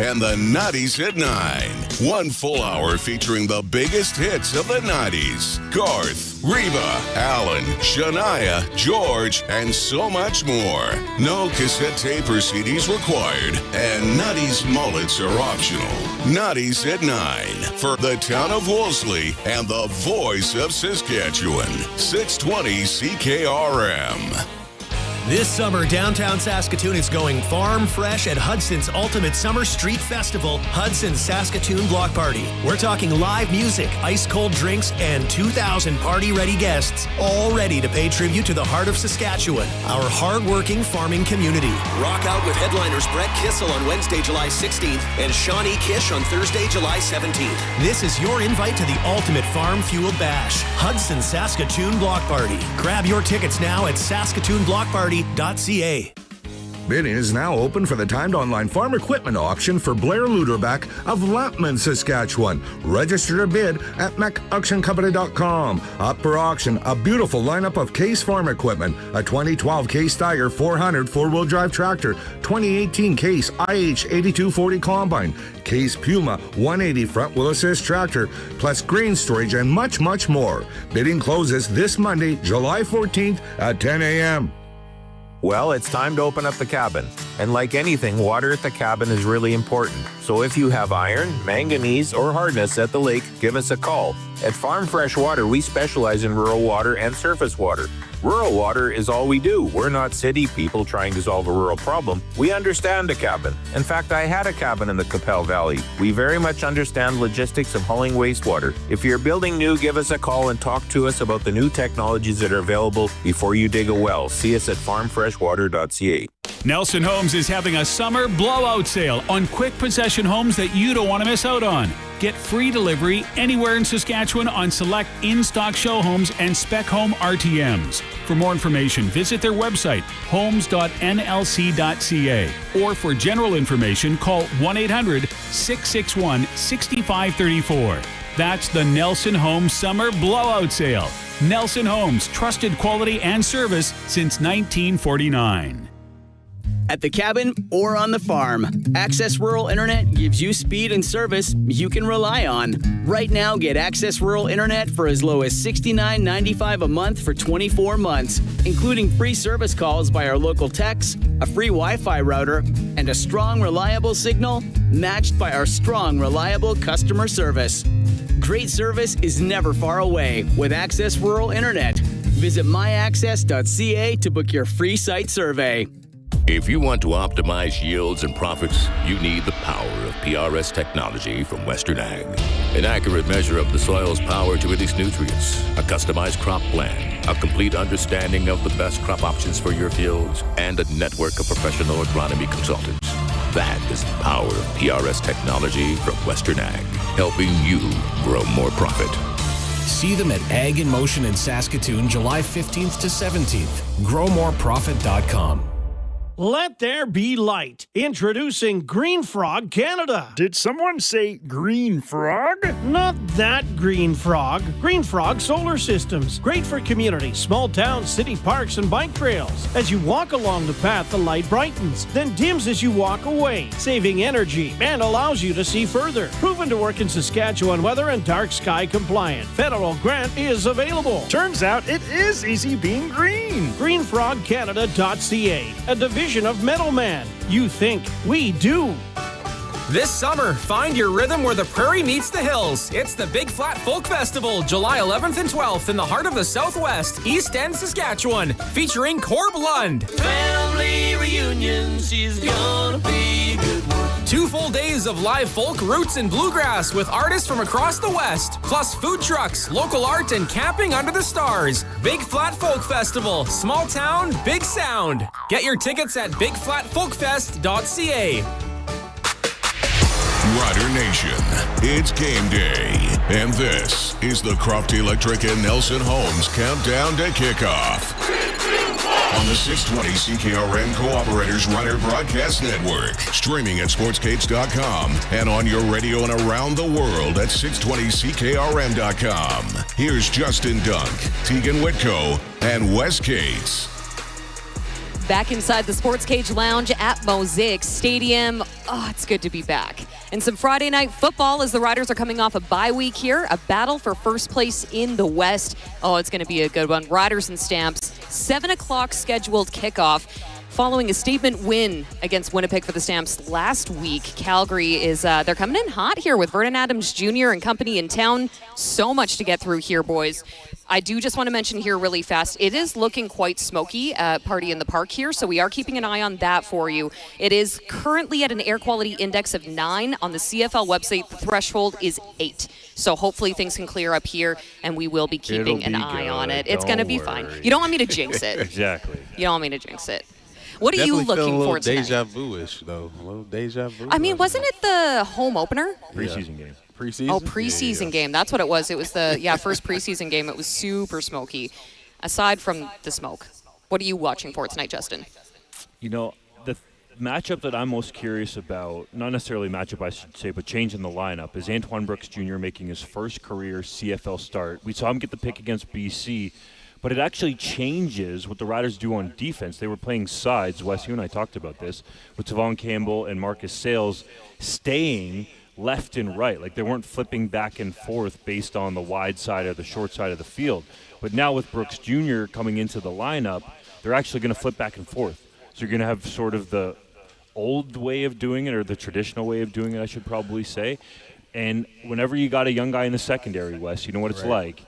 and the 90s at 9. One full hour featuring the biggest hits of the 90s. Garth, Reba, Alan, Shania, George, and so much more. No cassette tape or CDs required, and 90s mullets are optional. 90s at 9 for the town of Wolseley and the voice of Saskatchewan. 620 CKRM. This summer, downtown Saskatoon is going farm fresh at Hudson's Ultimate Summer Street Festival, Hudson's Saskatoon Block Party. We're talking live music, ice-cold drinks, and 2,000 party-ready guests, all ready to pay tribute to the heart of Saskatchewan, our hard-working farming community. Rock out with headliners Brett Kissel on Wednesday, July 16th, and Shawnee Kish on Thursday, July 17th. This is your invite to the ultimate farm-fueled bash, Hudson's Saskatoon Block Party. Grab your tickets now at saskatoonblockparty.ca. Bidding is now open for the timed online farm equipment auction for Blair Luderback of Lampman, Saskatchewan. Register to bid at macauctioncompany.com. Up for auction, a beautiful lineup of Case farm equipment, a 2012 Case Tiger 400 four-wheel drive tractor, 2018 Case IH 8240 combine, Case Puma 180 front-wheel assist tractor, plus grain storage and much, much more. Bidding closes this Monday, July 14th at 10 a.m. Well, it's time to open up the cabin. And like anything, water at the cabin is really important. So if you have iron, manganese, or hardness at the lake, give us a call. At Farm Fresh Water, we specialize in rural water and surface water. Rural water is all we do. We're not city people trying to solve a rural problem. We understand a cabin. In fact, I had a cabin in the Capel Valley. We very much understand logistics of hauling wastewater. If you're building new, give us a call and talk to us about the new technologies that are available before you dig a well. See us at farmfreshwater.ca. Nelson Homes is having a summer blowout sale on quick possession homes that you don't want to miss out on. Get free delivery anywhere in Saskatchewan on select in-stock show homes and spec home RTMs. For more information, visit their website, homes.nlc.ca. Or for general information, call 1-800-661-6534. That's the Nelson Homes Summer Blowout Sale. Nelson Homes, trusted quality and service since 1949. At the cabin or on the farm, Access Rural Internet gives you speed and service you can rely on. Right now, get Access Rural Internet for as low as $69.95 a month for 24 months, including free service calls by our local techs, a free Wi-Fi router, and a strong, reliable signal matched by our strong, reliable customer service. Great service is never far away with Access Rural Internet. Visit myaccess.ca to book your free site survey. If you want to optimize yields and profits, you need the power of PRS technology from Western Ag. An accurate measure of the soil's power to release nutrients, a customized crop plan, a complete understanding of the best crop options for your fields, and a network of professional agronomy consultants. That is the power of PRS technology from Western Ag, helping you grow more profit. See them at Ag in Motion in Saskatoon, July 15th to 17th. GrowMoreProfit.com. Let there be light. Introducing Green Frog Canada. Did someone say Green Frog? Not that Green Frog. Green Frog Solar Systems. Great for communities, small towns, city parks, and bike trails. As you walk along the path, the light brightens, then dims as you walk away, saving energy and allows you to see further. Proven to work in Saskatchewan weather and dark sky compliant. Federal grant is available. Turns out it is easy being green. GreenFrogCanada.ca, a division of Metal Man. You think, we do. This summer, find your rhythm where the prairie meets the hills. It's the Big Flat Folk Festival, July 11th and 12th in the heart of the Southwest, East End, Saskatchewan, featuring Corb Lund. Family reunion, she's gonna be a good one. 2 full days of live folk, roots, and bluegrass with artists from across the West, plus food trucks, local art, and camping under the stars. Big Flat Folk Festival, small town, big sound. Get your tickets at bigflatfolkfest.ca. Rider Nation, it's game day, and this is the Crofty Electric and Nelson Homes Countdown to Kickoff. On the 620 CKRM Cooperators Rider Broadcast Network, streaming at sportscates.com, and on your radio and around the world at 620ckrm.com. Here's Justin Dunk, Teagan Witko, and Wes Cates. Back inside the Sports Cage Lounge at Mosaic Stadium. Oh, it's good to be back. And some Friday night football as the Riders are coming off a bye week here. A battle for first place in the West. Oh, it's going to be a good one. Riders and Stamps, 7 o'clock scheduled kickoff. Following a statement win against Winnipeg for the Stamps last week, Calgary is they're coming in hot here with Vernon Adams Jr. and company in town. So much to get through here, boys. I do just want to mention here really fast, it is looking quite smoky at Party in the Park here, so we are keeping an eye on that for you. It is currently at an air quality index of 9. On the CFL website, the threshold is 8. So hopefully things can clear up here, and we will be keeping an eye on it. It's going to be fine. You don't want me to jinx it. Exactly. You don't want me to jinx it. What are you looking for tonight? Deja vu-ish, though. A little deja vu. I mean, wasn't it the home opener? Preseason game. Preseason? Oh, preseason game. That's what it was. It was the first preseason game. It was super smoky. Aside from the smoke, what are you watching for tonight, Justin? You know, the matchup that I'm most curious about, not necessarily matchup I should say, but change in the lineup, is Antoine Brooks Jr. making his first career CFL start. We saw him get the pick against BC. But it actually changes what the Riders do on defense. They were playing sides. Wes, you and I talked about this, with Tavon Campbell and Marcus Sales staying left and right. Like they weren't flipping back and forth based on the wide side or the short side of the field. But now with Brooks Jr. coming into the lineup, they're actually going to flip back and forth. So you're going to have sort of the old way of doing it, or the traditional way of doing it, I should probably say. And whenever you got a young guy in the secondary, Wes, you know what it's like.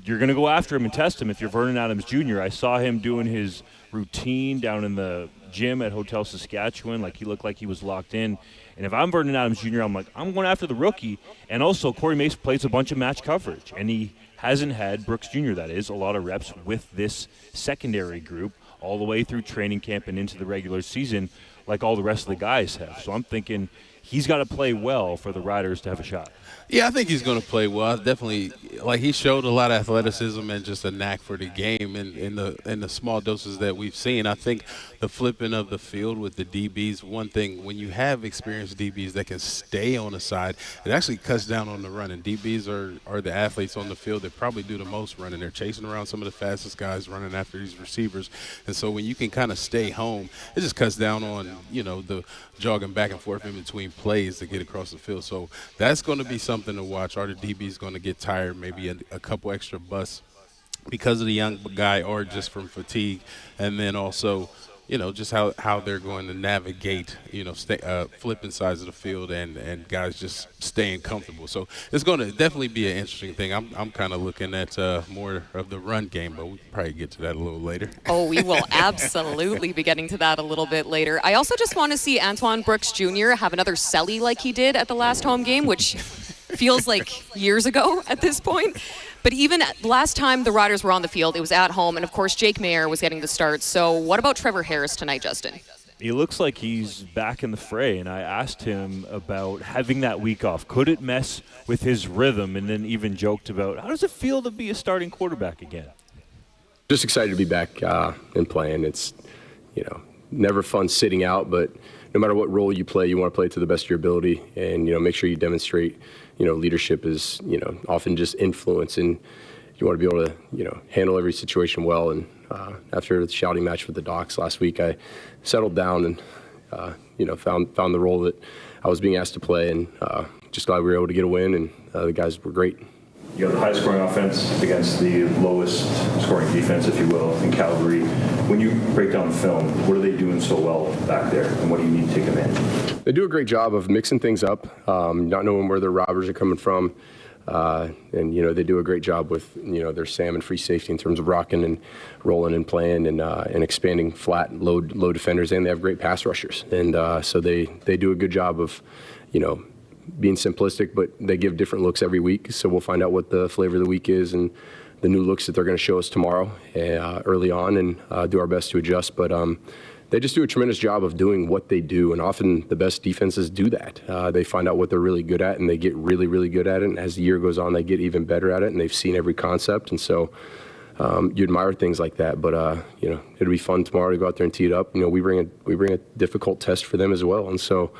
You're going to go after him and test him if you're Vernon Adams Jr. I saw him doing his routine down in the gym at Hotel Saskatchewan. Like, he looked like he was locked in. And if I'm Vernon Adams Jr., I'm like, I'm going after the rookie. And also, Cory Mace plays a bunch of match coverage. And he hasn't had, Brooks Jr., that is, a lot of reps with this secondary group all the way through training camp and into the regular season like all the rest of the guys have. So I'm thinking he's got to play well for the Riders to have a shot. Yeah, I think he's going to play well. Definitely, like, he showed a lot of athleticism and just a knack for the game in the small doses that we've seen. I think the flipping of the field with the DBs, one thing, when you have experienced DBs that can stay on the side, it actually cuts down on the run. And DBs are the athletes on the field that probably do the most running. They're chasing around some of the fastest guys, running after these receivers. And so when you can kind of stay home, it just cuts down on, you know, the jogging back and forth in between plays to get across the field. So that's going to be something to watch. Are the DBs going to get tired, maybe a couple extra busts because of the young guy or just from fatigue? And then also, you know, just how they're going to navigate, you know, flipping sides of the field and guys just staying comfortable. So it's going to definitely be an interesting thing. I'm kind of looking at more of the run game, but we'll probably get to that a little later. Oh, we will absolutely be getting to that a little bit later. I also just want to see Antoine Brooks Jr. have another celly like he did at the last home game, which feels like years ago at this point. But even last time the Riders were on the field, it was at home, and of course Jake Mayer was getting the start. So what about Trevor Harris tonight, Justin? He looks like he's back in the fray, and I asked him about having that week off. Could it mess with his rhythm? And then even joked about, how does it feel to be a starting quarterback again? Just excited to be back and playing. It's, you know, never fun sitting out, but no matter what role you play, you want to play to the best of your ability and, you know, make sure you demonstrate, you know, leadership is, you know, often just influence, and you want to be able to, you know, handle every situation well. And after the shouting match with the Docs last week, I settled down and, you know, found the role that I was being asked to play, and just glad we were able to get a win, and the guys were great. You have the highest scoring offense against the lowest scoring defense, if you will, in Calgary. When you break down film, what are they doing so well back there, and what do you need to take advantage? They do a great job of mixing things up, not knowing where their robbers are coming from. And, you know, they do a great job with, you know, their Sam and free safety in terms of rocking and rolling and playing and expanding flat low defenders, and they have great pass rushers. And so they do a good job of, you know, being simplistic, but they give different looks every week. So we'll find out what the flavor of the week is and the new looks that they're going to show us tomorrow early on, and do our best to adjust. But they just do a tremendous job of doing what they do, and often the best defenses do that. They find out what they're really good at, and they get really, really good at it. And as the year goes on, they get even better at it, and they've seen every concept. And so you admire things like that. But you know, it'll be fun tomorrow to go out there and tee it up. You know, we bring a difficult test for them as well, and so.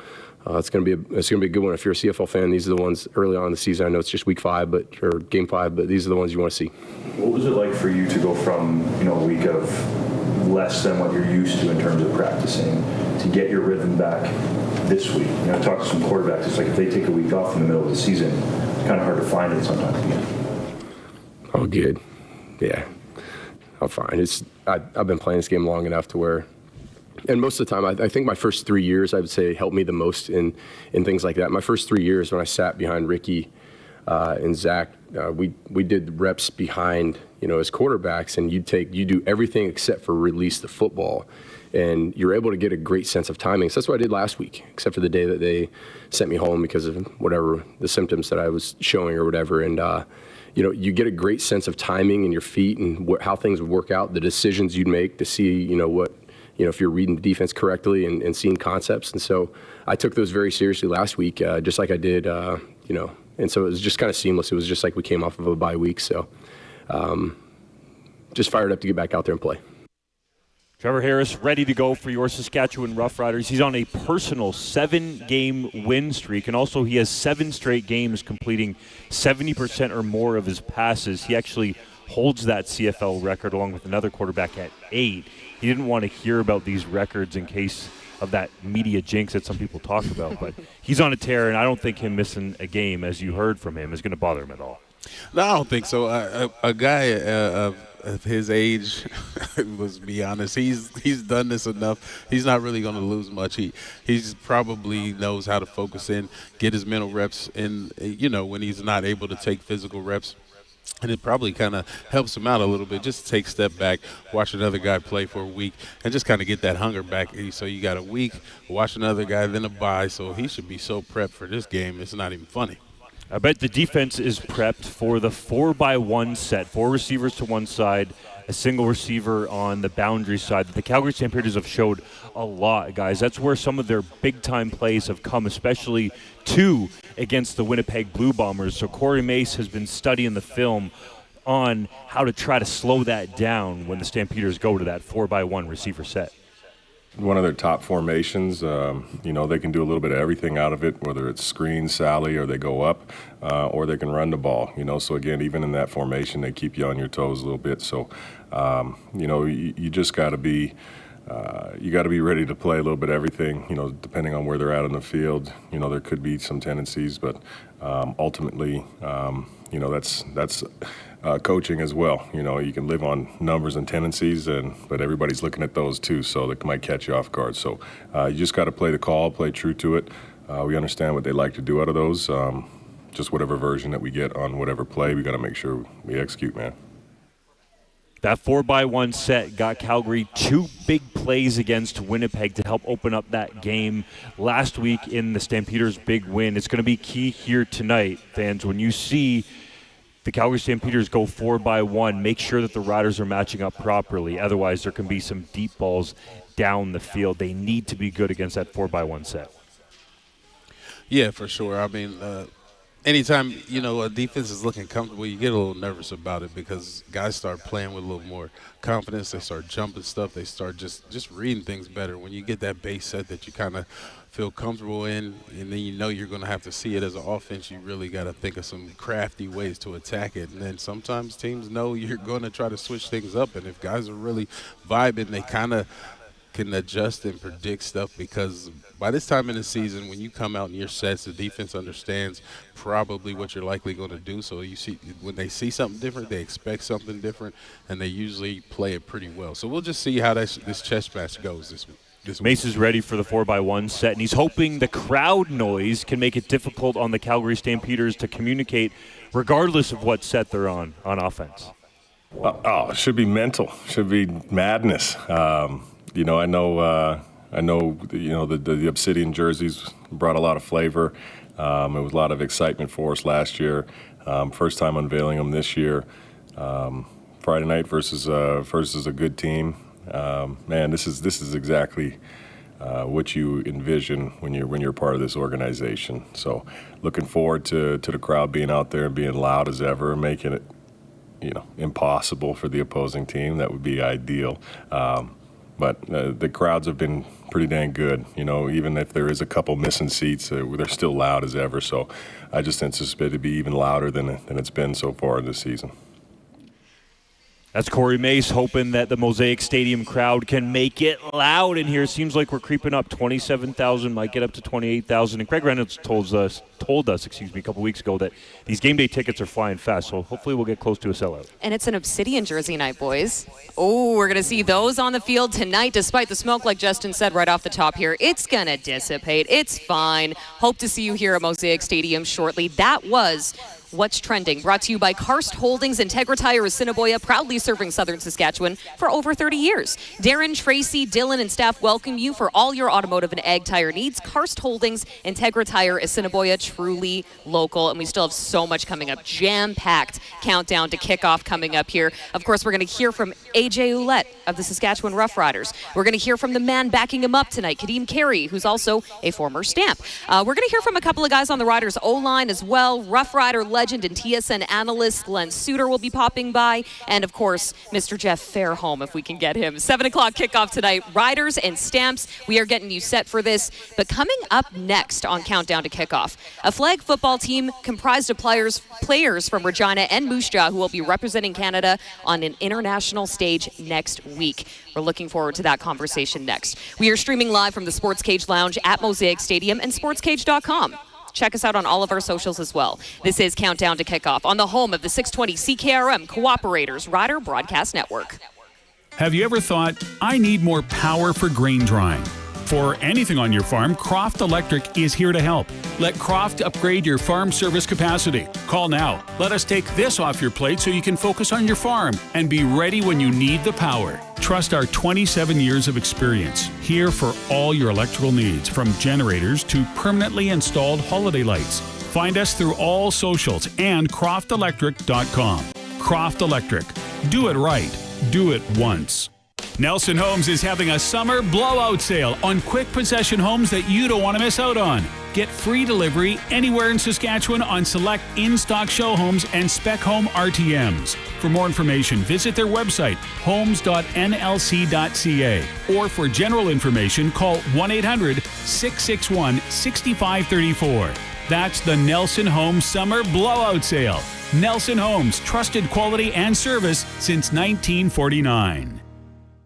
It's going to be a good one. If you're a CFL fan, these are the ones early on in the season. I know it's just week 5, or game 5, but these are the ones you want to see. What was it like for you to go from, you know, a week of less than what you're used to in terms of practicing to get your rhythm back this week? You know, I talked to some quarterbacks. It's like if they take a week off in the middle of the season, it's kind of hard to find it sometimes again. Oh, good. Yeah, I'm fine. I've been playing this game long enough to where, and most of the time, I think my first 3 years, I would say, helped me the most in things like that. My first 3 years when I sat behind Ricky and Zach, we did reps behind, as quarterbacks, and you do everything except for release the football. And you're able to get a great sense of timing. So that's what I did last week, except for the day that they sent me home because of whatever the symptoms that I was showing or whatever. And, you get a great sense of timing in your feet and how things would work out, the decisions you'd make to see, if you're reading the defense correctly and seeing concepts. And so I took those very seriously last week, just like I did, and so it was just kind of seamless. It was just like we came off of a bye week. So just fired up to get back out there and play. Trevor Harris ready to go for your Saskatchewan Roughriders. He's on a personal 7-game win streak, and also he has 7 straight games completing 70% or more of his passes. He actually holds that CFL record along with another quarterback at 8. He didn't want to hear about these records in case of that media jinx that some people talk about, but he's on a tear, and I don't think him missing a game, as you heard from him, is going to bother him at all. No, I don't think so. A guy of his age, let's be honest, he's done this enough. He's not really going to lose much. He's probably knows how to focus in, get his mental reps in, when he's not able to take physical reps. And it probably kind of helps him out a little bit. Just take a step back, watch another guy play for a week, and just kind of get that hunger back. So you got a week, watch another guy, then a bye. So he should be so prepped for this game, it's not even funny. I bet the defense is prepped for the 4-by-1 set, 4 receivers to one side, a single receiver on the boundary side. The Calgary Stampeders have showed a lot, guys. That's where some of their big-time plays have come, especially 2 against the Winnipeg Blue Bombers. So Cory Mace has been studying the film on how to try to slow that down when the Stampeders go to that 4-by-1 receiver set. One of their top formations, they can do a little bit of everything out of it, whether it's screen, sally, or they go up, or they can run the ball, So, again, even in that formation, they keep you on your toes a little bit. So, you just got to be ready to play a little bit of everything, depending on where they're at on the field. There could be some tendencies, but ultimately, that's coaching as well. You can live on numbers and tendencies, but everybody's looking at those too, so that might catch you off guard. So you just got to play the call, play true to it. We understand what they like to do out of those. Just whatever version that we get on whatever play, we got to make sure we execute, man. That 4-by-1 set got Calgary 2 big plays against Winnipeg to help open up that game last week in the Stampeders' big win. It's going to be key here tonight, fans. When you see the Calgary Stampeders go 4-by-1, make sure that the Riders are matching up properly. Otherwise, there can be some deep balls down the field. They need to be good against that 4-by-1 set. Yeah, for sure. I mean, anytime, a defense is looking comfortable, you get a little nervous about it because guys start playing with a little more confidence. They start jumping stuff. They start just reading things better. When you get that base set that you kind of feel comfortable in, and then you're going to have to see it as an offense, you really got to think of some crafty ways to attack it. And then sometimes teams know you're going to try to switch things up, and if guys are really vibing, they kind of can adjust and predict stuff, because by this time in the season, when you come out in your sets, the defense understands probably what you're likely going to do. So you see, when they see something different, they expect something different, and they usually play it pretty well. So we'll just see how this chess match goes this week. Mace is ready for the 4-by-1 set, and he's hoping the crowd noise can make it difficult on the Calgary Stampeders to communicate regardless of what set they're on offense. It should be mental. Should be madness. I know the Obsidian jerseys brought a lot of flavor. It was a lot of excitement for us last year. First time unveiling them this year. Friday night versus a good team. This is exactly what you envision when you're part of this organization. So, looking forward to the crowd being out there and being loud as ever, making it, impossible for the opposing team. That would be ideal. But the crowds have been pretty dang good. Even if there is a couple missing seats, they're still loud as ever. So, I just anticipate it to be even louder than it's been so far this season. That's Cory Mace hoping that the Mosaic Stadium crowd can make it loud in here. Seems like we're creeping up. 27,000, might get up to 28,000. And Craig Reynolds told us a couple weeks ago that these game day tickets are flying fast. So hopefully we'll get close to a sellout. And it's an Obsidian jersey night, boys. Oh, we're going to see those on the field tonight, despite the smoke, like Justin said right off the top here. It's going to dissipate. It's fine. Hope to see you here at Mosaic Stadium shortly. That was What's Trending, brought to you by Karst Holdings, Integra Tire Assiniboia, proudly serving Southern Saskatchewan for over 30 years. Darren, Tracy, Dylan, and staff welcome you for all your automotive and ag tire needs. Karst Holdings, Integra Tire Assiniboia, truly local. And we still have so much coming up. Jam-packed countdown to kickoff coming up here. Of course, we're going to hear from AJ Olette of the Saskatchewan Roughriders. We're going to hear from the man backing him up tonight, Kadeem Carey, who's also a former Stamp. We're going to hear from a couple of guys on the Riders O-line as well. Rough Rider legend and TSN analyst Glenn Sutter will be popping by. And, of course, Mr. Jeff Fairholm, if we can get him. 7 o'clock kickoff tonight. Riders and Stamps, we are getting you set for this. But coming up next on Countdown to Kickoff, a flag football team comprised of players from Regina and Moose Jaw who will be representing Canada on an international stage next week. We're looking forward to that conversation next. We are streaming live from the Sports Cage Lounge at Mosaic Stadium and sportscage.com. Check us out on all of our socials as well. This is Countdown to Kickoff on the home of the 620 CKRM Cooperators Rider Broadcast Network. Have you ever thought, I need more power for grain drying? For anything on your farm, Croft Electric is here to help. Let Croft upgrade your farm service capacity. Call now. Let us take this off your plate so you can focus on your farm and be ready when you need the power. Trust our 27 years of experience, here for all your electrical needs, from generators to permanently installed holiday lights. Find us through all socials and croftelectric.com. Croft Electric. Do it right. Do it once. Nelson Homes is having a summer blowout sale on quick possession homes that you don't want to miss out on. Get free delivery anywhere in Saskatchewan on select in-stock show homes and spec home RTMs. For more information, visit their website, homes.nlc.ca. Or for general information, call 1-800-661-6534. That's the Nelson Homes Summer Blowout Sale. Nelson Homes, trusted quality and service since 1949.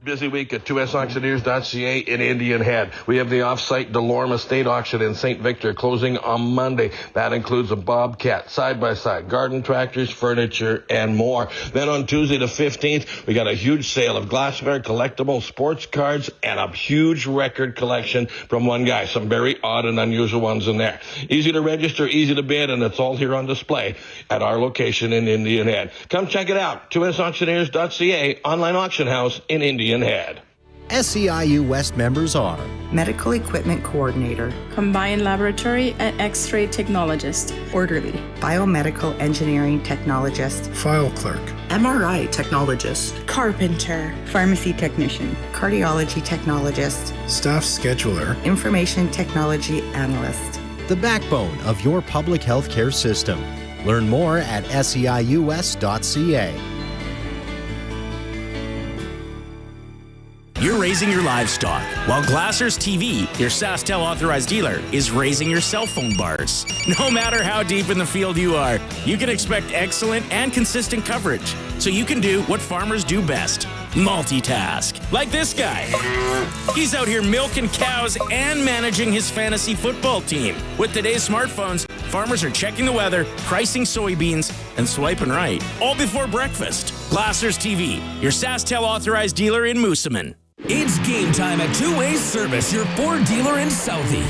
Busy week at 2sauctioneers.ca in Indian Head. We have the off-site Delorme Estate Auction in St. Victor closing on Monday. That includes a Bobcat, side-by-side, garden tractors, furniture, and more. Then on Tuesday the 15th, we got a huge sale of glassware, collectible sports cards, and a huge record collection from one guy. Some very odd and unusual ones in there. Easy to register, easy to bid, and it's all here on display at our location in Indian Head. Come check it out. 2sauctioneers.ca, online auction house in Indian Head. SEIU West members are Medical Equipment Coordinator, Combined Laboratory and X-Ray Technologist, Orderly, Biomedical Engineering Technologist, File Clerk, MRI Technologist, Carpenter, Pharmacy Technician, Cardiology Technologist, Staff Scheduler, Information Technology Analyst. The backbone of your public health care system. Learn more at seius.ca. You're raising your livestock, while Glassers TV, your SaskTel authorized dealer, is raising your cell phone bars. No matter how deep in the field you are, you can expect excellent and consistent coverage, so you can do what farmers do best, multitask. Like this guy. He's out here milking cows and managing his fantasy football team. With today's smartphones, farmers are checking the weather, pricing soybeans, and swiping right, all before breakfast. Glassers TV, your SaskTel authorized dealer in Moosomin. It's game time at Two Way Service, your Ford dealer in Southie.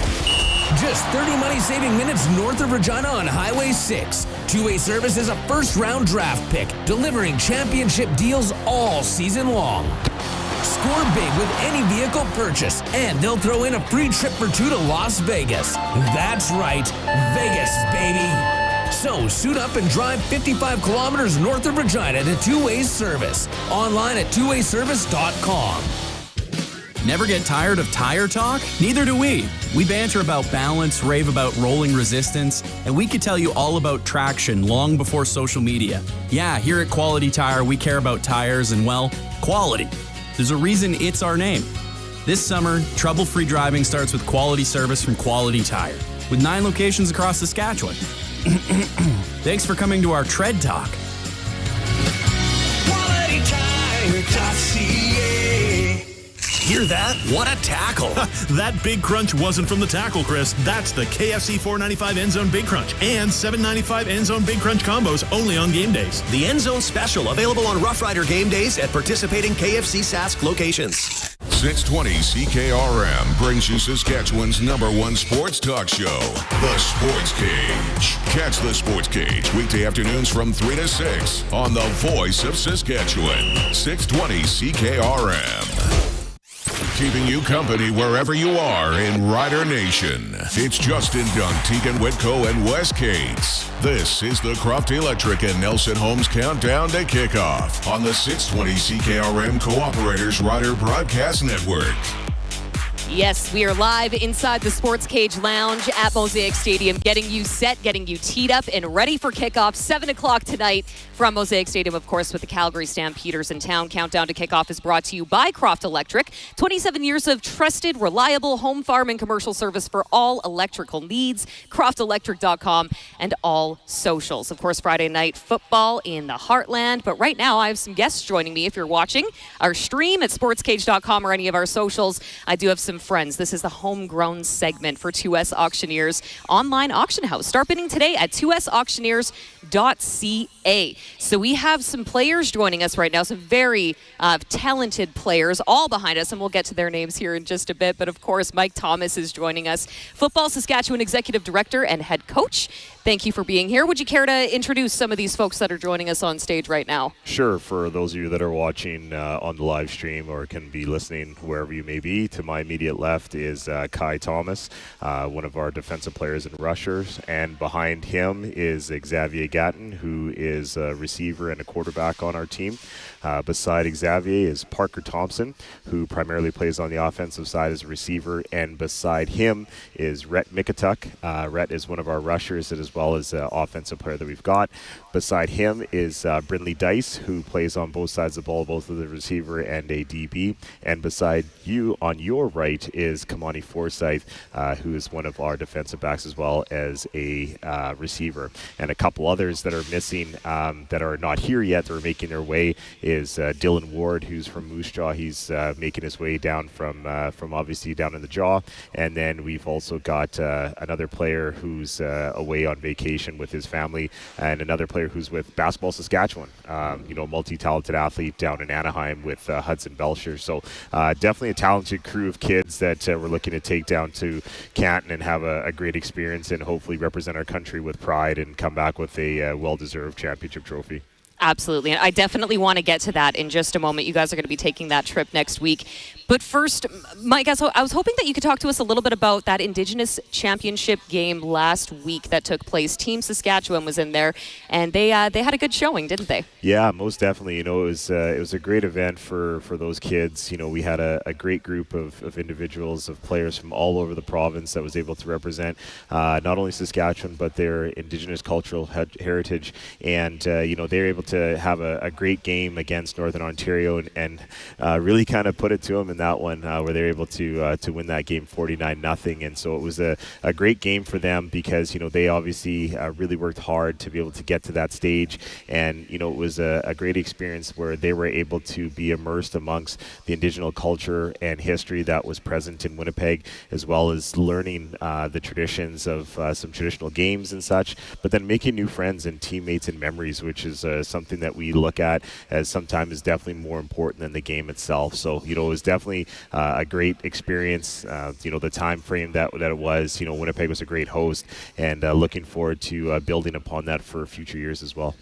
Just 30 money-saving minutes north of Regina on Highway 6. Two Way Service is a first-round draft pick, delivering championship deals all season long. Score big with any vehicle purchase, and they'll throw in a free trip for two to Las Vegas. That's right, Vegas, baby. So suit up and drive 55 kilometers north of Regina to Two Way Service. Online at twowayservice.com. Never get tired of tire talk? Neither do we. We banter about balance, rave about rolling resistance, and we could tell you all about traction long before social media. Yeah, here at Quality Tire, we care about tires and, well, quality. There's a reason it's our name. This summer, trouble-free driving starts with quality service from Quality Tire, with 9 locations across Saskatchewan. Thanks for coming to our Tread Talk. Quality Tire. Hear that? What a tackle. That big crunch wasn't from the tackle, Chris. That's the KFC $4.95 End Zone Big Crunch and $7.95 End Zone Big Crunch combos only on game days. The End Zone Special available on Roughrider game days at participating KFC Sask locations. 620 CKRM brings you Saskatchewan's #1 sports talk show, The Sports Cage. Catch The Sports Cage weekday afternoons from 3 to 6 on the Voice of Saskatchewan, 620 CKRM. Keeping you company wherever you are in Rider Nation. It's Justin Dunk, Teagan Witko, and Wes Cates. This is the Croft Electric and Nelson Homes Countdown to Kickoff on the 620 CKRM Cooperators Rider Broadcast Network. Yes, we are live inside the Sports Cage Lounge at Mosaic Stadium, getting you set, getting you teed up and ready for kickoff. 7 o'clock tonight from Mosaic Stadium, of course, with the Calgary Stampeders in town. Countdown to Kickoff is brought to you by Croft Electric. 27 years of trusted, reliable home, farm, and commercial service for all electrical needs. CroftElectric.com and all socials. Of course, Friday night football in the Heartland. But right now, I have some guests joining me. If you're watching our stream at sportscage.com or any of our socials, I do have some friends. This is the homegrown segment for 2S Auctioneers online auction house. Start bidding today at 2sauctioneers.ca. So we have some players joining us right now, some very talented players all behind us, and we'll get to their names here in just a bit. But of course, Mike Thomas is joining us, Football Saskatchewan Executive Director and Head Coach. Thank you for being here. Would you care to introduce some of these folks that are joining us on stage right now? Sure. For those of you that are watching on the live stream or can be listening wherever you may be, to my immediate left is Kai Thomas, one of our defensive players and rushers. And behind him is Xavier Gatton, who is a receiver and a quarterback on our team. Beside Xavier is Parker Thompson, who primarily plays on the offensive side as a receiver. And beside him is Rhett Mikatuk. Rhett is one of our rushers as well as an offensive player that we've got. Beside him is Brindley Dice, who plays on both sides of the ball, both as a receiver and a DB. And beside you, on your right, is Kamani Forsyth, who is one of our defensive backs as well as a receiver. And a couple others that are missing that are not here yet, that are making their way, is Dylan Ward, who's from Moose Jaw. He's making his way down from obviously down in the jaw. And then we've also got another player who's away on vacation with his family, and another player who's with Basketball Saskatchewan, multi-talented athlete down in Anaheim with Hudson Belcher. So definitely a talented crew of kids that we're looking to take down to Canton and have a great experience and hopefully represent our country with pride and come back with a well-deserved championship trophy. Absolutely. And I definitely want to get to that in just a moment. You guys are going to be taking that trip next week. But first, Mike, I was hoping that you could talk to us a little bit about that Indigenous Championship game last week that took place. Team Saskatchewan was in there, and they had a good showing, didn't they? Yeah, most definitely. It was a great event for those kids. We had a great group of individuals, of players from all over the province that was able to represent not only Saskatchewan, but their Indigenous cultural heritage. And, they were able to have a great game against Northern Ontario and really kind of put it to them in that one where they were able to win that game 49-0. And so it was a great game for them because, they obviously really worked hard to be able to get to that stage. And, it was a great experience where they were able to be immersed amongst the Indigenous culture and history that was present in Winnipeg, as well as learning the traditions of some traditional games and such, but then making new friends and teammates and memories, which is something that we look at as sometimes definitely more important than the game itself. So, it was definitely a great experience. The time frame that it was, Winnipeg was a great host, and looking forward to building upon that for future years as well.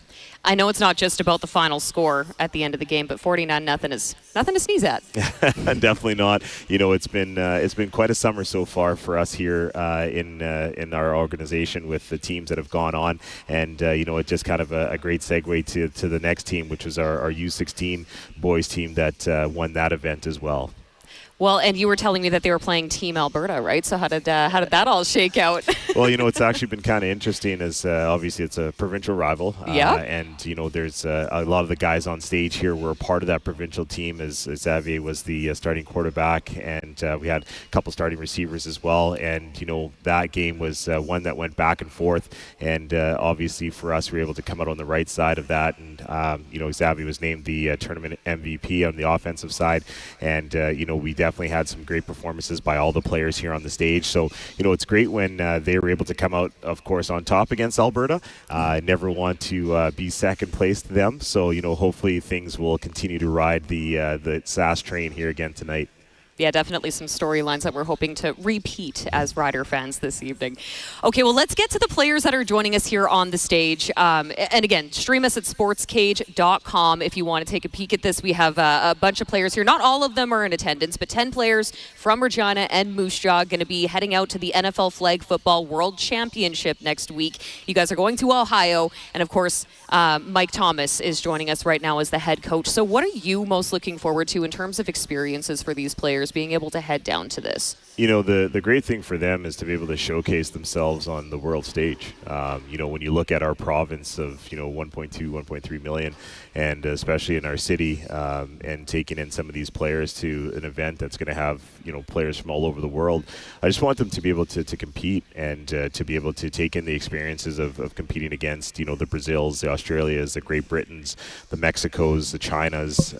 I know it's not just about the final score at the end of the game, but 49-0 is nothing to sneeze at. Definitely not. It's been quite a summer so far for us here in our organization with the teams that have gone on, and it's just kind of a great segue to the next team, which was our U16 boys team that won that event as well. Well, and you were telling me that they were playing Team Alberta, right? So how did that all shake out? Well, it's actually been kind of interesting as obviously it's a provincial rival. Yeah. And, there's a lot of the guys on stage here were part of that provincial team as Xavier was the starting quarterback, and we had a couple starting receivers as well. And, that game was one that went back and forth. And obviously for us, we were able to come out on the right side of that. And, Xavier was named the tournament MVP on the offensive side. And, we definitely had some great performances by all the players here on the stage. So, it's great when they were able to come out, of course, on top against Alberta. I never want to be second place to them. So, hopefully things will continue to ride the SAS train here again tonight. Yeah, definitely some storylines that we're hoping to repeat as Rider fans this evening. Okay, well, let's get to the players that are joining us here on the stage. And again, stream us at sportscage.com if you want to take a peek at this. We have a bunch of players here. Not all of them are in attendance, but 10 players from Regina and Moose Jaw going to be heading out to the NFL Flag Football World Championship next week. You guys are going to Ohio. And, of course, Mike Thomas is joining us right now as the head coach. So what are you most looking forward to in terms of experiences for these players being able to head down to this? The great thing for them is to be able to showcase themselves on the world stage. When you look at our province of, 1.2, 1.3 million, and especially in our city, and taking in some of these players to an event that's going to have, players from all over the world, I just want them to be able to compete and to be able to take in the experiences of competing against, the Brazils, the Australias, the Great Britons, the Mexicos, the Chinas,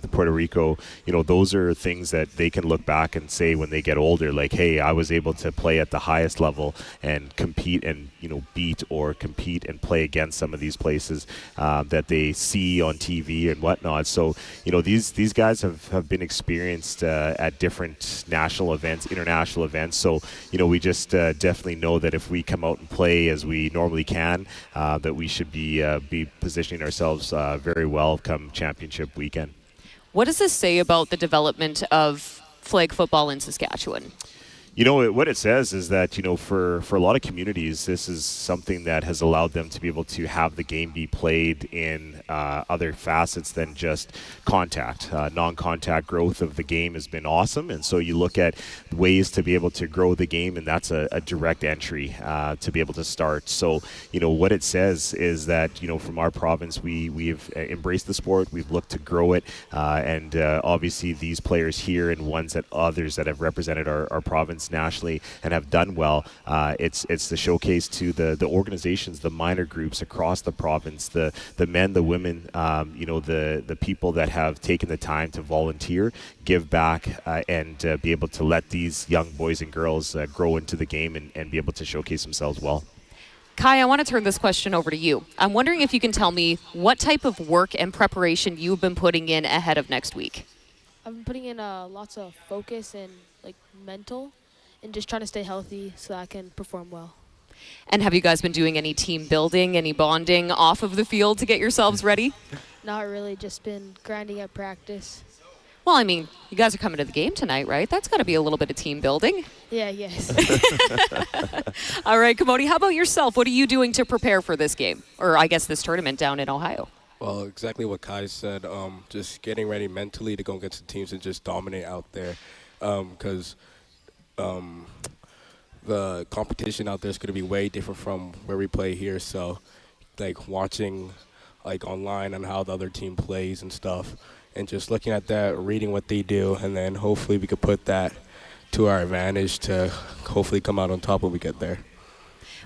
the Puerto Rico. Those are things that they can look back and say when they get older, like, hey, I was able to play at the highest level and compete and, beat or compete and play against some of these places that they see on TV and whatnot. So, these guys have been experienced at different national events, international events. So, we just definitely know that if we come out and play as we normally can, that we should be positioning ourselves very well come championship weekend. What does this say about the development of flag football in Saskatchewan? What it says is that, for a lot of communities, this is something that has allowed them to be able to have the game be played in other facets than just contact. Non-contact growth of the game has been awesome. And so you look at ways to be able to grow the game, and that's a direct entry to be able to start. So, what it says is that, from our province, we've embraced the sport. We've looked to grow it. And obviously these players here and others that have represented our province nationally and have done well. It's the showcase to the organizations, the minor groups across the province, the men, the women, the people that have taken the time to volunteer, give back, and be able to let these young boys and girls grow into the game and be able to showcase themselves well. Kai, I want to turn this question over to you. I'm wondering if you can tell me what type of work and preparation you've been putting in ahead of next week. I've been putting in lots of focus and mental, and just trying to stay healthy so I can perform well. And have you guys been doing any team building, any bonding off of the field to get yourselves ready? Not really, just been grinding at practice. Well, I mean, you guys are coming to the game tonight, right? That's got to be a little bit of team building. Yeah, yes. All right, Kamoni, how about yourself? What are you doing to prepare for this game? Or I guess this tournament down in Ohio? Well, exactly what Kai said. Just getting ready mentally to go against the teams and just dominate out there. Because the competition out there is going to be way different from where we play here. So, watching, online on how the other team plays and stuff, and just looking at that, reading what they do, and then hopefully we could put that to our advantage to hopefully come out on top when we get there.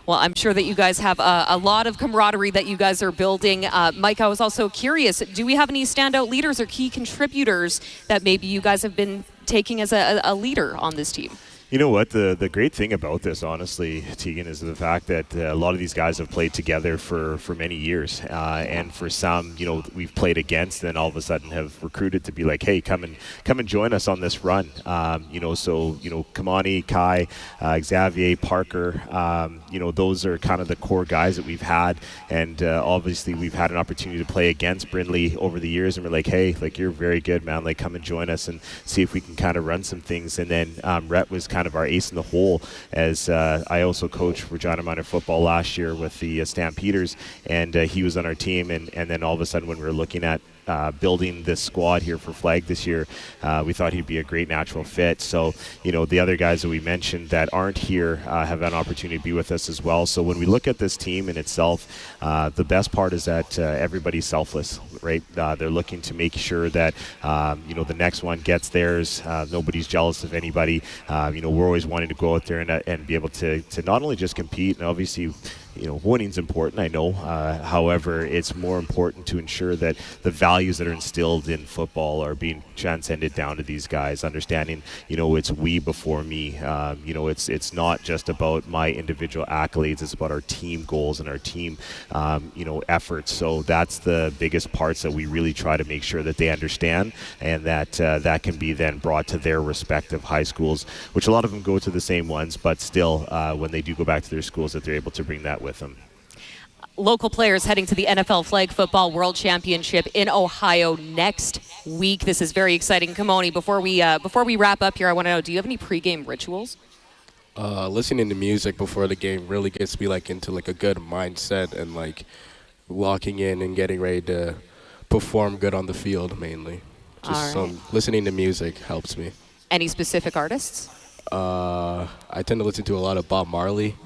Well, I'm sure that you guys have a lot of camaraderie that you guys are building. Mike, I was also curious, do we have any standout leaders or key contributors that maybe you guys have been taking as a leader on this team? You know what? The great thing about this, honestly, Teagan, is the fact that a lot of these guys have played together for many years. And for some, we've played against, and all of a sudden have recruited to be like, hey, come and join us on this run. So Kamani, Kai, Xavier, Parker, those are kind of the core guys that we've had. And obviously we've had an opportunity to play against Brindley over the years, and we're like, hey, you're very good, man. Come and join us and see if we can kind of run some things. And then Rhett was kind of our ace in the hole, as I also coached Regina Minor football last year with the Stampeders, and he was on our team, and then all of a sudden when we were looking at building this squad here for flag this year, we thought he'd be a great natural fit. So, the other guys that we mentioned that aren't here have an opportunity to be with us as well. So when we look at this team in itself, the best part is that everybody's selfless, right? They're looking to make sure that, the next one gets theirs. Nobody's jealous of anybody. We're always wanting to go out there and be able to not only just compete, and obviously, winning's important, I know. However, it's more important to ensure that the values that are instilled in football are being transcended down to these guys, understanding, it's we before me. It's not just about my individual accolades. It's about our team goals and our team, efforts. So that's the biggest parts that we really try to make sure that they understand, and that can be then brought to their respective high schools, which a lot of them go to the same ones, but still, when they do go back to their schools, that they're able to bring that with them. Local players heading to the NFL Flag Football World Championship in Ohio next week. This is very exciting. Kamoni, before we wrap up here, I want to know, do you have any pregame rituals? Listening to music before the game really gets me into a good mindset and locking in and getting ready to perform good on the field mainly. Just listening to music helps me. Any specific artists? I tend to listen to a lot of Bob Marley.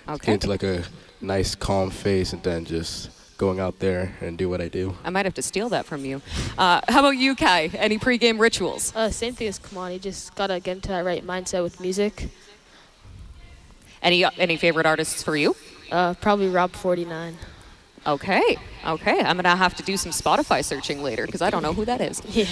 Okay. Get into a nice calm face and then just going out there and do what I do. I might have to steal that from you. How about you, Kai? Any pregame rituals? Same thing as Kamani. Just gotta get into that right mindset with music. Any favorite artists for you? Probably Rob 49. Okay. I'm going to have to do some Spotify searching later because I don't know who that is. Yeah.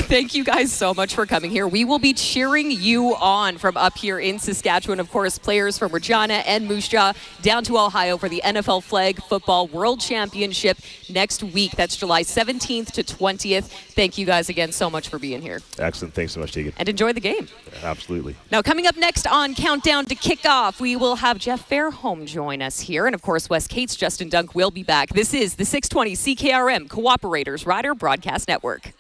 Thank you guys so much for coming here. We will be cheering you on from up here in Saskatchewan. Of course, players from Regina and Moose Jaw down to Ohio for the NFL Flag Football World Championship next week. That's July 17th to 20th. Thank you guys again so much for being here. Excellent. Thanks so much, Teagan. And enjoy the game. Absolutely. Now, coming up next on Countdown to Kickoff, we will have Jeff Fairholm join us here. And, of course, Wes Cates, Justin Dunk will be back. This is the 620 CKRM Cooperators Rider Broadcast Network.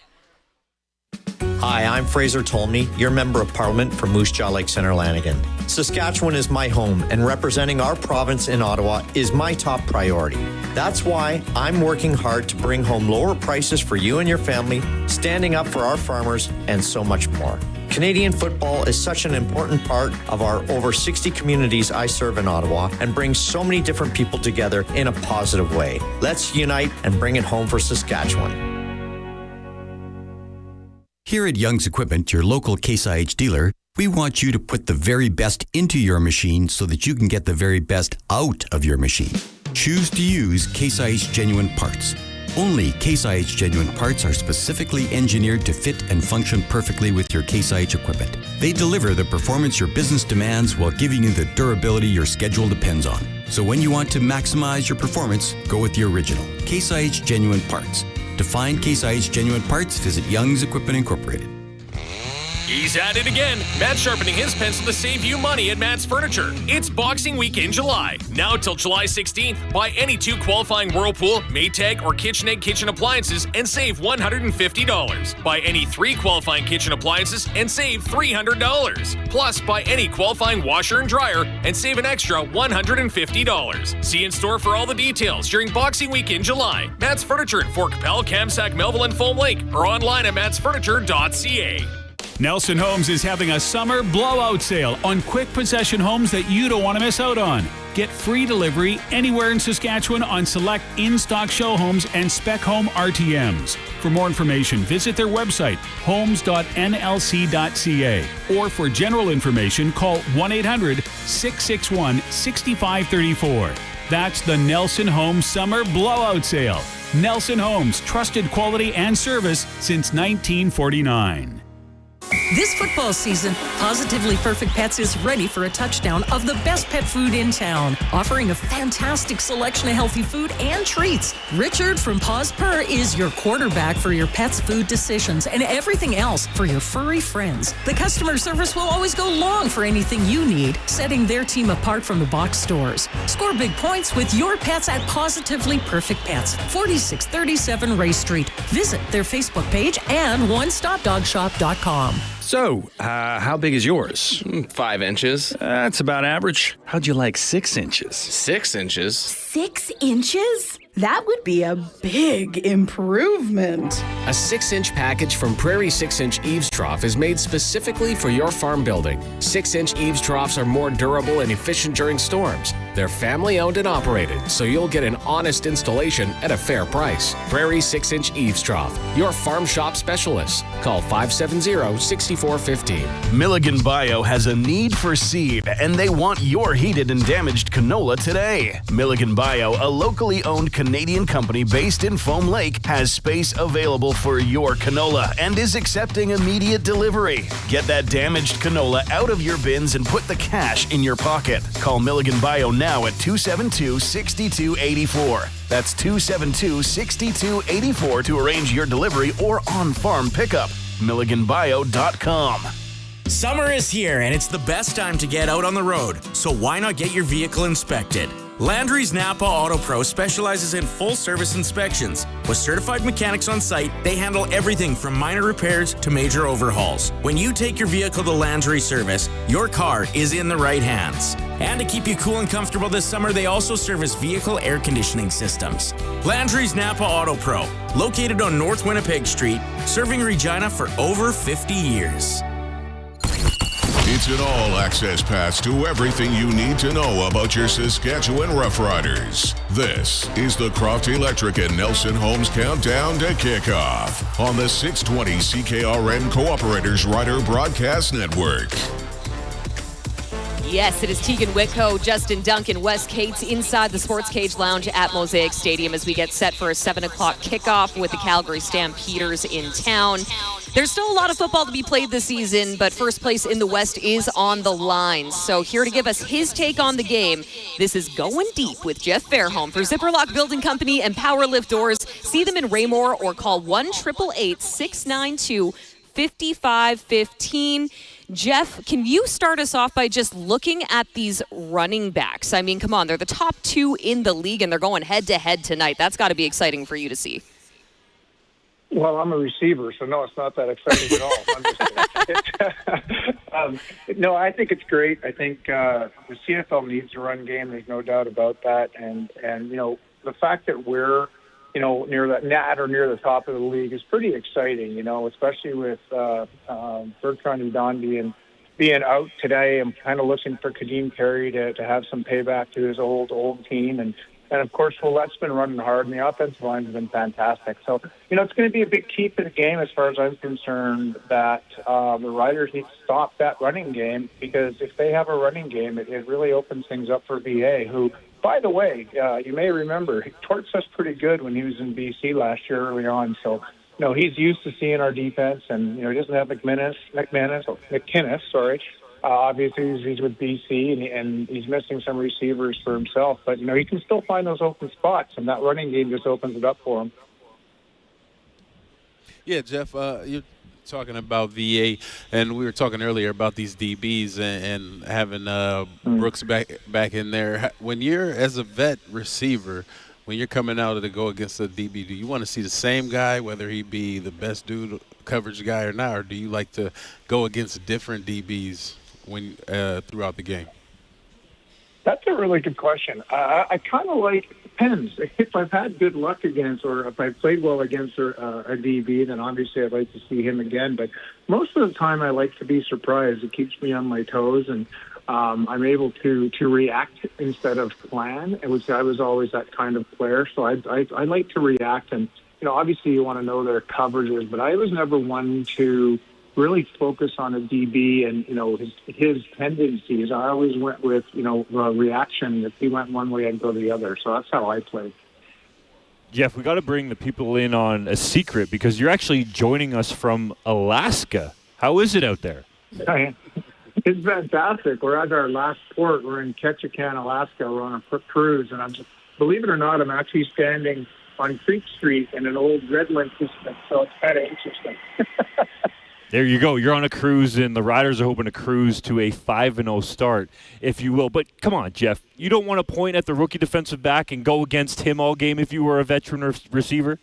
Hi, I'm Fraser Tolmie, your Member of Parliament for Moose Jaw Lake Centre Lanigan. Saskatchewan is my home, and representing our province in Ottawa is my top priority. That's why I'm working hard to bring home lower prices for you and your family, standing up for our farmers, and so much more. Canadian football is such an important part of our over 60 communities I serve in Ottawa and brings so many different people together in a positive way. Let's unite and bring it home for Saskatchewan. Here at Young's Equipment, your local Case IH dealer, we want you to put the very best into your machine so that you can get the very best out of your machine. Choose to use Case IH genuine parts. Only Case IH genuine parts are specifically engineered to fit and function perfectly with your Case IH equipment. They deliver the performance your business demands while giving you the durability your schedule depends on. So when you want to maximize your performance, go with the original, Case IH genuine parts. To find Case IH genuine parts, visit Young's Equipment Incorporated. He's at it again. Matt's sharpening his pencil to save you money at Matt's Furniture. It's Boxing Week in July. Now till July 16th, buy any 2 qualifying Whirlpool, Maytag, or KitchenAid kitchen appliances and save $150. Buy any 3 qualifying kitchen appliances and save $300. Plus, buy any qualifying washer and dryer and save an extra $150. See in store for all the details during Boxing Week in July. Matt's Furniture in Fort Capel, Kamsack, Melville, and Foam Lake, or online at mattsfurniture.ca. Nelson Homes is having a summer blowout sale on quick possession homes that you don't want to miss out on. Get free delivery anywhere in Saskatchewan on select in-stock show homes and spec home RTMs. For more information, visit their website, homes.nlc.ca. Or for general information, call 1-800-661-6534. That's the Nelson Homes Summer Blowout Sale. Nelson Homes, trusted quality and service since 1949. This football season, Positively Perfect Pets is ready for a touchdown of the best pet food in town, offering a fantastic selection of healthy food and treats. Richard from Paws Per is your quarterback for your pet's food decisions and everything else for your furry friends. The customer service will always go long for anything you need, setting their team apart from the box stores. Score big points with your pets at Positively Perfect Pets, 4637 Ray Street. Visit their Facebook page and onestopdogshop.com. So, how big is yours? 5 inches. That's about average. How'd you like 6 inches? 6 inches? 6 inches? That would be a big improvement. A 6-inch package from Prairie 6-inch eaves trough is made specifically for your farm building. 6-inch eaves troughs are more durable and efficient during storms. They're family owned and operated, so you'll get an honest installation at a fair price. Prairie 6-inch eaves trough, your farm shop specialist. Call 570-6415. Milligan Bio has a need for seed, and they want your heated and damaged canola today. Milligan Bio, a locally owned Canadian company based in Foam Lake, has space available for your canola and is accepting immediate delivery. Get that damaged canola out of your bins and put the cash in your pocket. Call Milligan Bio now at 272-6284. That's 272-6284 to arrange your delivery or on-farm pickup. MilliganBio.com. Summer is here, and it's the best time to get out on the road, so why not get your vehicle inspected? Landry's Napa Auto Pro specializes in full-service inspections. With certified mechanics on site, they handle everything from minor repairs to major overhauls. When you take your vehicle to Landry Service, your car is in the right hands. And to keep you cool and comfortable this summer, they also service vehicle air conditioning systems. Landry's Napa Auto Pro, located on North Winnipeg Street, serving Regina for over 50 years. It's an all-access pass to everything you need to know about your Saskatchewan Roughriders. This is the Croft Electric and Nelson Homes Countdown to Kickoff on the 620 CKRM Cooperators Rider Broadcast Network. Yes, it is Teagan Witko, Justin Duncan, Wes Cates inside the Sports Cage Lounge at Mosaic Stadium as we get set for a 7 o'clock kickoff with the Calgary Stampeders in town. There's still a lot of football to be played this season, but first place in the West is on the line. So here to give us his take on the game, this is Going Deep with Jeff Fairholm for Zipperlock Building Company and Power Lift Doors. See them in Raymore or call 1-888-692-5515. Jeff, can you start us off by just looking at these running backs? I mean, come on, they're the top two in the league, and they're going head-to-head tonight. That's got to be exciting for you to see. Well, I'm a receiver, so no, it's not that exciting at all. No, I think it's great. I think the CFL needs a run game. There's no doubt about that. And you know, the fact that we're, you know, near that net or near the top of the league is pretty exciting, you know, especially with Bertrand and Don being out today. I'm kind of looking for Kadeem Carey to have some payback to his old team. And of course, Olette's been running hard, and the offensive line has been fantastic. So, you know, it's going to be a big key to the game as far as I'm concerned that the Riders need to stop that running game, because if they have a running game, it really opens things up for VA, who, by the way, you may remember, he torched us pretty good when he was in BC last year early on. So, you know, he's used to seeing our defense, and, you know, he doesn't have McKinnis. Obviously, he's with BC, and he's missing some receivers for himself. But, you know, he can still find those open spots, and that running game just opens it up for him. Yeah, Jeff, you're talking about VA, and we were talking earlier about these DBs and having Brooks back in there. When you're, as a vet receiver, when you're coming out to go against a DB, do you want to see the same guy, whether he be the best dude coverage guy or not, or do you like to go against different DBs when throughout the game? That's a really good question. I kind of like, it depends. If I've had good luck against, or if I played well against a DB, then obviously I'd like to see him again. But most of the time I like to be surprised. It keeps me on my toes, and I'm able to react instead of plan, which I was always that kind of player. So I like to react, and, you know, obviously you want to know their coverages, but I was never one to really focus on a DB and, you know, his tendencies. I always went with, you know, reaction. If he went one way, I'd go the other. So that's how I played. Jeff, we got to bring the people in on a secret, because you're actually joining us from Alaska. How is it out there? It's fantastic. We're at our last port. We're in Ketchikan, Alaska. We're on a cruise, and believe it or not, I'm actually standing on Creek Street in an old Redland district, so it's kind of interesting. There you go. You're on a cruise, and the Riders are hoping to cruise to a 5-0 start, if you will. But come on, Jeff. You don't want to point at the rookie defensive back and go against him all game if you were a veteran receiver?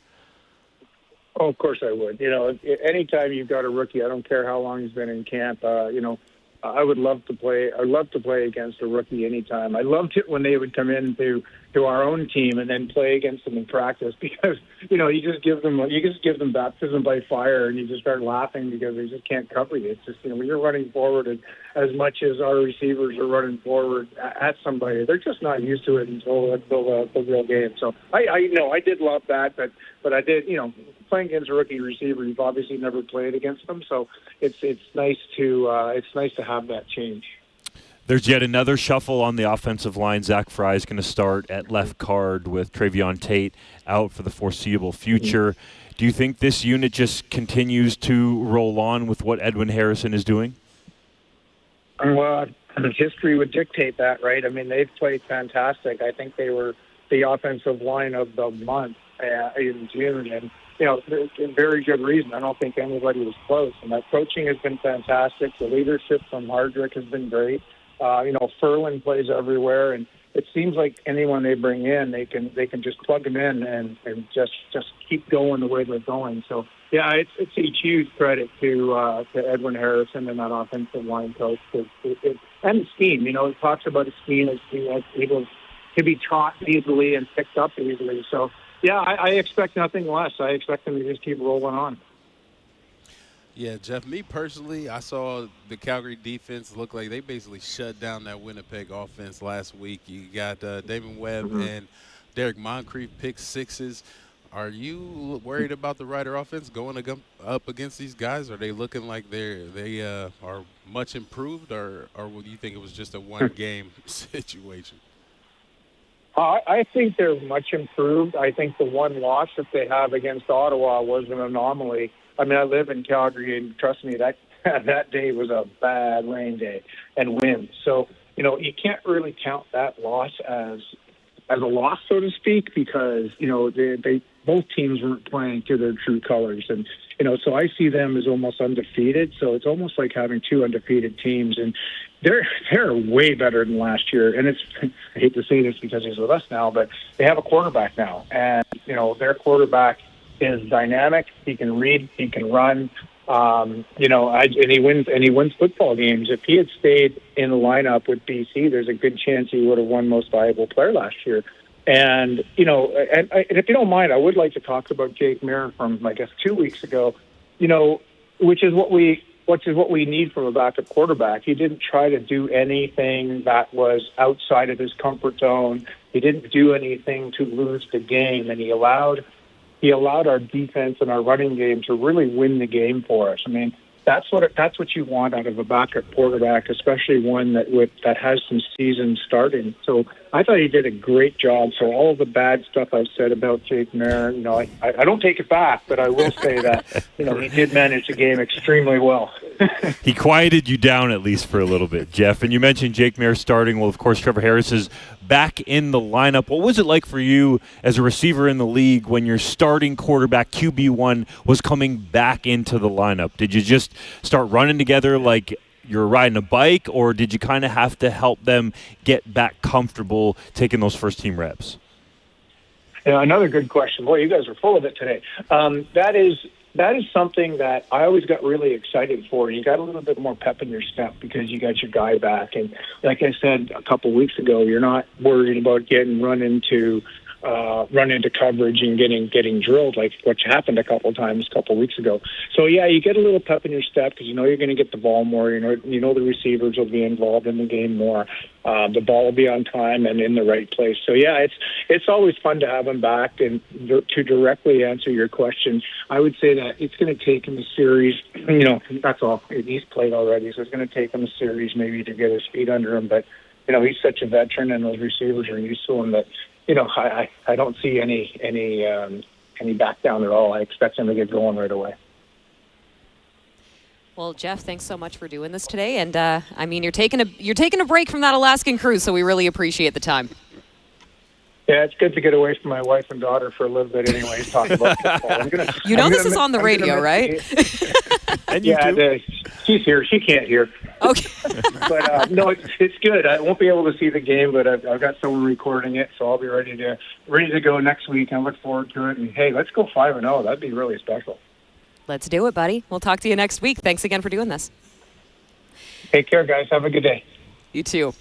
Oh, of course I would. You know, anytime you've got a rookie, I don't care how long he's been in camp, you know, I would love to play. I'd love to play against a rookie anytime. I loved it when they would come into our own team and then play against them in practice, because you just give them baptism by fire, and you just start laughing because they just can't cover you. It's just when you're running forward as much as our receivers are running forward at somebody, they're just not used to it until the real game. So I did love that, but I did playing against a rookie receiver, you've obviously never played against them, so it's nice to have that change. There's yet another shuffle on the offensive line. Zach Fry is going to start at left guard with Travion Tate out for the foreseeable future. Do you think this unit just continues to roll on with what Edwin Harrison is doing? Well, history would dictate that, right? I mean, they've played fantastic. I think they were the offensive line of the month in June, and very good reason. I don't think anybody was close. And that coaching has been fantastic. The leadership from Hardrick has been great. Furlan plays everywhere, and it seems like anyone they bring in, they can just plug them in and just keep going the way they're going. So yeah, it's a huge credit to Edwin Harrison and that offensive line coach, and the scheme. It talks about a scheme as being able to be taught easily and picked up easily. So yeah, I expect nothing less. I expect them to just keep rolling on. Yeah, Jeff, me personally, I saw the Calgary defense look like they basically shut down that Winnipeg offense last week. You got David Webb and Derek Moncreef pick sixes. Are you worried about the Rider offense going up against these guys? Are they looking like they are much improved, or do you think it was just a one-game situation? I think they're much improved. I think the one loss that they have against Ottawa was an anomaly. I mean, I live in Calgary, and trust me, that day was a bad rain day and wind. So, you can't really count that loss as a loss, so to speak, because, they both teams weren't playing to their true colors. And, so I see them as almost undefeated. So it's almost like having two undefeated teams. And they're way better than last year. And I hate to say this because he's with us now, but they have a quarterback now. And, their quarterback is dynamic. He can read. He can run. And he wins football games. If he had stayed in the lineup with BC, there's a good chance he would have won Most Valuable Player last year. And and if you don't mind, I would like to talk about Jake Mayer from 2 weeks ago. Which is what we need from a backup quarterback. He didn't try to do anything that was outside of his comfort zone. He didn't do anything to lose the game, and he allowed our defense and our running game to really win the game for us. I mean, that's what you want out of a backup quarterback, especially one that has some season starting. So I thought he did a great job. So all of the bad stuff I've said about Jake Mayer, I don't take it back, but I will say that he did manage the game extremely well. He quieted you down at least for a little bit, Jeff. And you mentioned Jake Mayer starting. Well, of course, Trevor Harris is back in the lineup. What was it like for you as a receiver in the league when your starting quarterback, QB1, was coming back into the lineup? Did you just start running together like you're riding a bike, or did you kind of have to help them get back comfortable taking those first-team reps? Yeah, another good question. Boy, you guys are full of it today. That is something that I always got really excited for. You got a little bit more pep in your step because you got your guy back. And like I said a couple of weeks ago, you're not worried about getting run into coverage and getting drilled like what happened a couple of weeks ago. So yeah, you get a little pep in your step because you're going to get the ball more. You know the receivers will be involved in the game more. The ball will be on time and in the right place. So yeah, it's always fun to have him back. And to directly answer your question, I would say that it's going to take him a series. That's all. He's played already, so it's going to take him a series maybe to get his feet under him. But he's such a veteran, and those receivers are used to him that. I don't see any back down at all. I expect him to get going right away. Well, Jeff, thanks so much for doing this today. And you're taking a break from that Alaskan cruise, so we really appreciate the time. Yeah, it's good to get away from my wife and daughter for a little bit anyways, talk about football. This is on the radio, right? And you do. She's here. She can't hear. Okay. But no, it's good. I won't be able to see the game, but I've got someone recording it, so I'll be ready to go next week. I look forward to it. And hey, let's go 5-0. That'd be really special. Let's do it, buddy. We'll talk to you next week. Thanks again for doing this. Take care, guys. Have a good day. You too.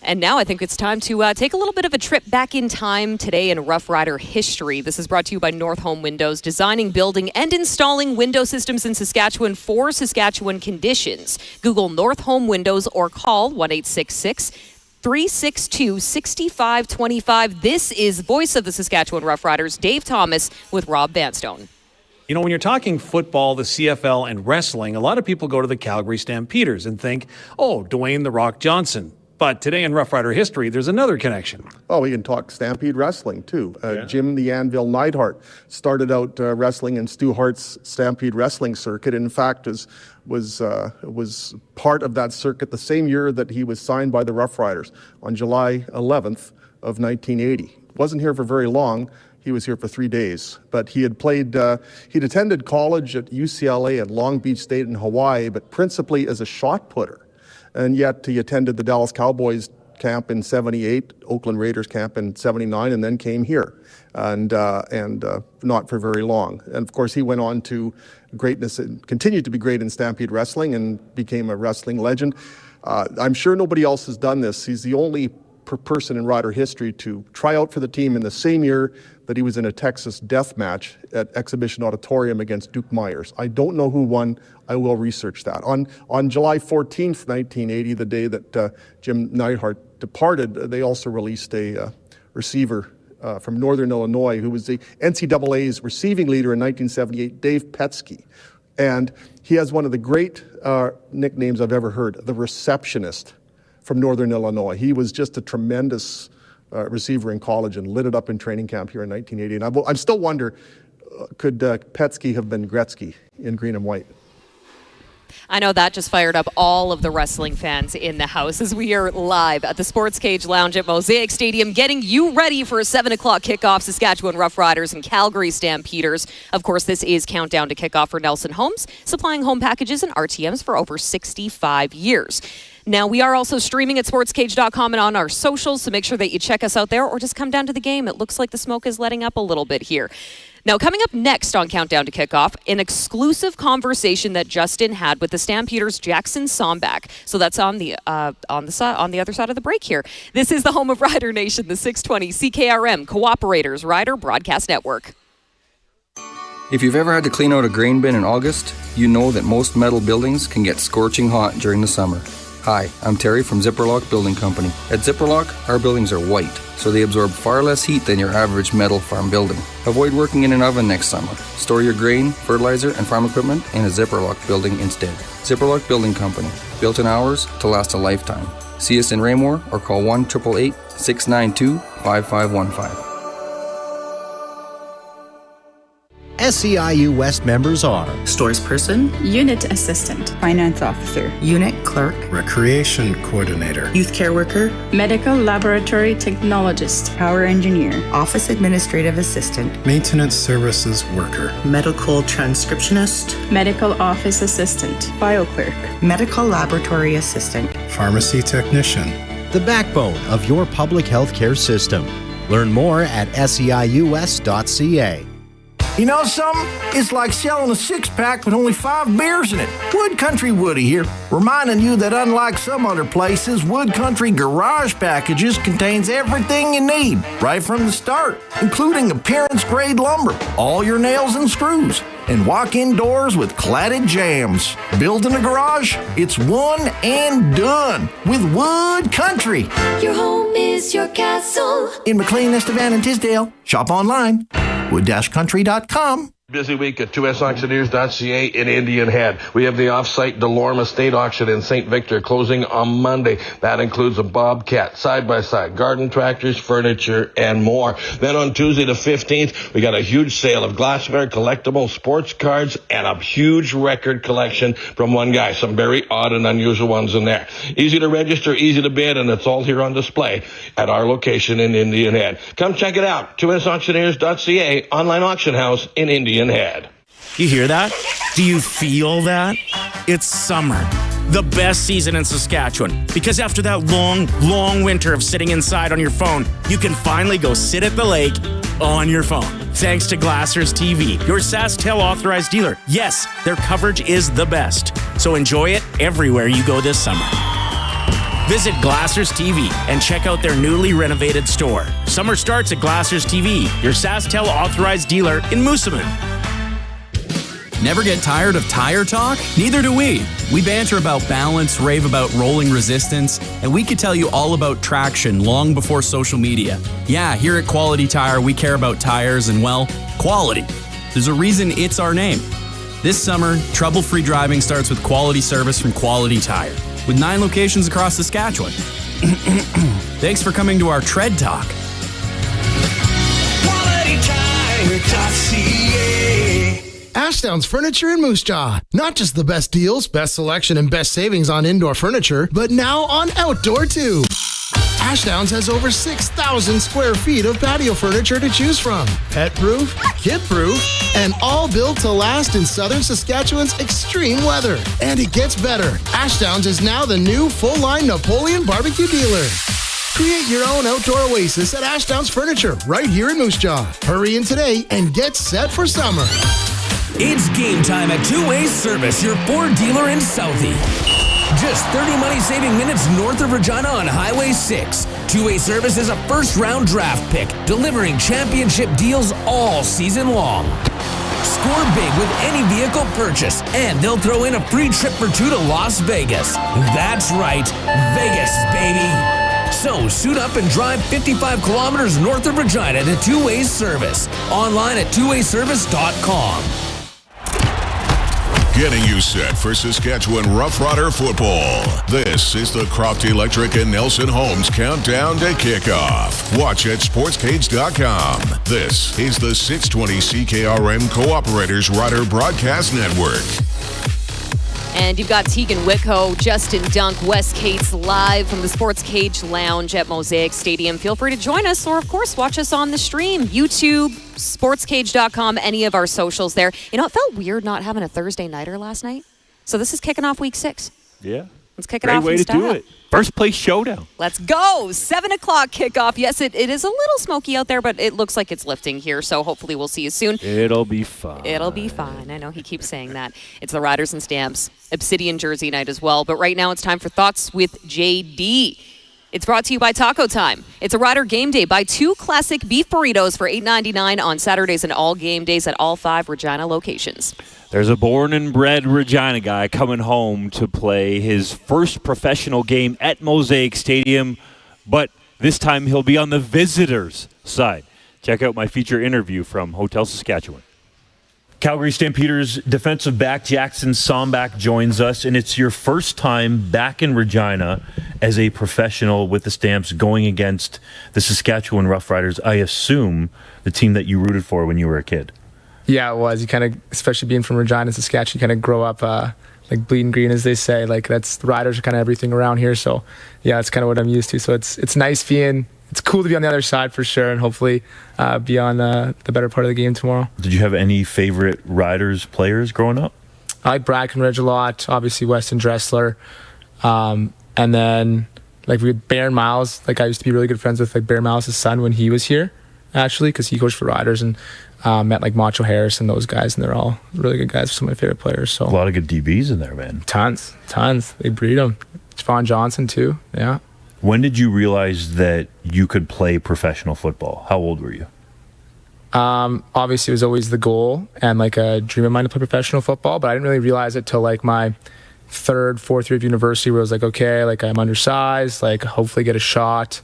And now I think it's time to take a little bit of a trip back in time today in Rough Rider history. This is brought to you by North Home Windows, designing, building, and installing window systems in Saskatchewan for Saskatchewan conditions. Google North Home Windows or call 1-866-362-6525. This is voice of the Saskatchewan Rough Riders, Dave Thomas with Rob Vanstone. You know, when you're talking football, the CFL, and wrestling, a lot of people go to the Calgary Stampeders and think, oh, Dwayne "The Rock" Johnson. But today in Rough Rider history, there's another connection. Oh, we can talk Stampede wrestling, too. Jim the Anvil Neidhart started out wrestling in Stu Hart's Stampede wrestling circuit. In fact, was part of that circuit the same year that he was signed by the Rough Riders on July 11th of 1980. Wasn't here for very long. He was here for 3 days. But he had he'd attended college at UCLA and Long Beach State in Hawaii, but principally as a shot putter. And yet he attended the Dallas Cowboys camp in 78, Oakland Raiders camp in 79, and then came here, and not for very long. And of course, he went on to greatness and continued to be great in Stampede wrestling and became a wrestling legend. I'm sure nobody else has done this. He's the only person in Rider history to try out for the team in the same year that he was in a Texas death match at Exhibition Auditorium against Duke Myers. I don't know who won. I will research that. On July 14th, 1980, the day that Jim Neidhart departed, they also released a receiver from Northern Illinois who was the NCAA's receiving leader in 1978, Dave Petsky. And he has one of the great nicknames I've ever heard, the Receptionist from Northern Illinois. He was just a tremendous receiver in college and lit it up in training camp here in 1980. And I still wonder, could Petsky have been Gretzky in green and white? I know that just fired up all of the wrestling fans in the house as we are live at the Sports Cage Lounge at Mosaic Stadium, getting you ready for a 7 o'clock kickoff, Saskatchewan Rough Riders and Calgary Stampeders. Of course, this is Countdown to Kickoff for Nelson Homes, supplying home packages and RTMs for over 65 years. Now, we are also streaming at sportscage.com and on our socials, so make sure that you check us out there or just come down to the game. It looks like the smoke is letting up a little bit here. Now, coming up next on Countdown to Kickoff, an exclusive conversation that Justin had with the Stampeders' Jackson Sombach. So that's on the other side of the break here. This is the home of Rider Nation, the 620 CKRM Cooperators Rider Broadcast Network. If you've ever had to clean out a grain bin in August, you know that most metal buildings can get scorching hot during the summer. Hi, I'm Terry from Zipperlock Building Company. At Zipperlock, our buildings are white, so they absorb far less heat than your average metal farm building. Avoid working in an oven next summer. Store your grain, fertilizer, and farm equipment in a Zipperlock building instead. Zipperlock Building Company, built in hours to last a lifetime. See us in Raymore or call 1-888-692-5515. SEIU West members are Stores Person, Unit Assistant, Finance Officer, Unit Clerk, Recreation Coordinator, Youth Care Worker, Medical Laboratory Technologist, Power Engineer, Office Administrative Assistant, Maintenance Services Worker, Medical Transcriptionist, Medical Office Assistant, File Clerk, Medical Laboratory Assistant, Pharmacy Technician. the backbone of your public health care system. Learn more at seius.ca. You know something? It's like selling a six-pack with only 5 beers in it. Wood Country Woody here, reminding you that unlike some other places, Wood Country Garage Packages contains everything you need, right from the start, including appearance-grade lumber, all your nails and screws, and walk-in doors with cladded jambs. Building a garage? It's one and done with Wood Country. Your home is your castle. In McLean, Estevan, and Tisdale. Shop online. wood-country.com. Busy week at 2sauctioneers.ca in Indian Head. We have the off-site Delorme Estate Auction in St. Victor closing on Monday. That includes a Bobcat, side-by-side, garden tractors, furniture, and more. Then on Tuesday the 15th, we got a huge sale of glassware, collectible sports cards, and a huge record collection from one guy. Some very odd and unusual ones in there. Easy to register, easy to bid, and it's all here on display at our location in Indian Head. Come check it out. 2sauctioneers.ca, online auction house in Indian Head. You hear that? Do you feel that? It's summer. The best season in Saskatchewan. Because after that long winter of sitting inside on your phone, you can finally go sit at the lake on your phone. Thanks to Glassers TV, your SaskTel authorized dealer. Yes, their coverage is the best. So enjoy it everywhere you go this summer. Visit Glassers TV and check out their newly renovated store. Summer starts at Glassers TV, your SaskTel authorized dealer in Moosomin. Never get tired of tire talk? Neither do we. We banter about balance, rave about rolling resistance, and we could tell you all about traction long before social media. Yeah, here at Quality Tire, we care about tires and, well, quality. There's a reason it's our name. This summer, trouble-free driving starts with quality service from Quality Tire, with 9 locations across Saskatchewan. Thanks for coming to our Tread Talk. QualityTire.ca. Ashdown's Furniture in Moose Jaw. Not just the best deals, best selection, and best savings on indoor furniture, but now on outdoor too. Ashdown's has over 6,000 square feet of patio furniture to choose from. Pet-proof, kid-proof, and all built to last in southern Saskatchewan's extreme weather. And it gets better. Ashdown's is now the new full-line Napoleon barbecue dealer. Create your own outdoor oasis at Ashdown's Furniture right here in Moose Jaw. Hurry in today and get set for summer. It's game time at Two-Way Service, your Ford dealer in Southie. Just 30 money-saving minutes north of Regina on Highway 6. Two-Way Service is a first-round draft pick, delivering championship deals all season long. Score big with any vehicle purchase, and they'll throw in a free trip for 2 to Las Vegas. That's right, Vegas, baby. So suit up and drive 55 kilometers north of Regina to Two-Way Service. Online at twowayservice.com. Getting you set for Saskatchewan Roughrider football. This is the Croft Electric and Nelson Homes Countdown to Kickoff. Watch at sportscage.com. This is the 620 CKRM Cooperators Rider Broadcast Network. And you've got Teagan Witko, Justin Dunk, Wes Cates live from the Sports Cage Lounge at Mosaic Stadium. Feel free to join us or, of course, watch us on the stream. YouTube, sportscage.com, any of our socials there. You know, it felt weird not having a Thursday nighter last night. So this is kicking off week 6. Yeah. Let's kick it off. Great way to do it. First place showdown. Let's go. 7 o'clock kickoff. Yes, it is a little smoky out there, but it looks like it's lifting here. So hopefully we'll see you soon. It'll be fine. It'll be fine. I know he keeps saying that. It's the Riders and Stamps Obsidian Jersey night as well. But right now it's time for Thoughts with JD. It's brought to you by Taco Time. It's a Rider game day. Buy 2 classic beef burritos for $8.99 on Saturdays and all game days at all 5 Regina locations. There's a born and bred Regina guy coming home to play his first professional game at Mosaic Stadium, but this time he'll be on the visitors' side. Check out my feature interview from Hotel Saskatchewan. Calgary Stampeders defensive back Jackson Sombach joins us, and it's your first time back in Regina as a professional with the Stamps going against the Saskatchewan Roughriders, I assume the team that you rooted for when you were a kid. Yeah, it was. You kind of, especially being from Regina, Saskatchewan, you kind of grow up like bleeding green, as they say. Like, that's, the Riders are kind of everything around here. So, yeah, that's kind of what I'm used to. So it's nice being, it's cool to be on the other side for sure, and hopefully be on the better part of the game tomorrow. Did you have any favorite Riders players growing up? I like Brackenridge a lot, obviously Weston Dressler. And then, like, we had Baron Miles. Like, I used to be really good friends with, like, Baron Miles' son when he was here, actually, because he coached for Riders, and met like Macho Harris and those guys, and they're all really good guys. Some of my favorite players. So a lot of good DBs in there, man. Tons. They breed them. Javon Johnson too. Yeah. When did you realize that you could play professional football? How old were you? Obviously, it was always the goal and like a dream of mine to play professional football, but I didn't really realize it till like my 3rd, 4th year of university, where I was like, okay, like I'm undersized, like hopefully get a shot.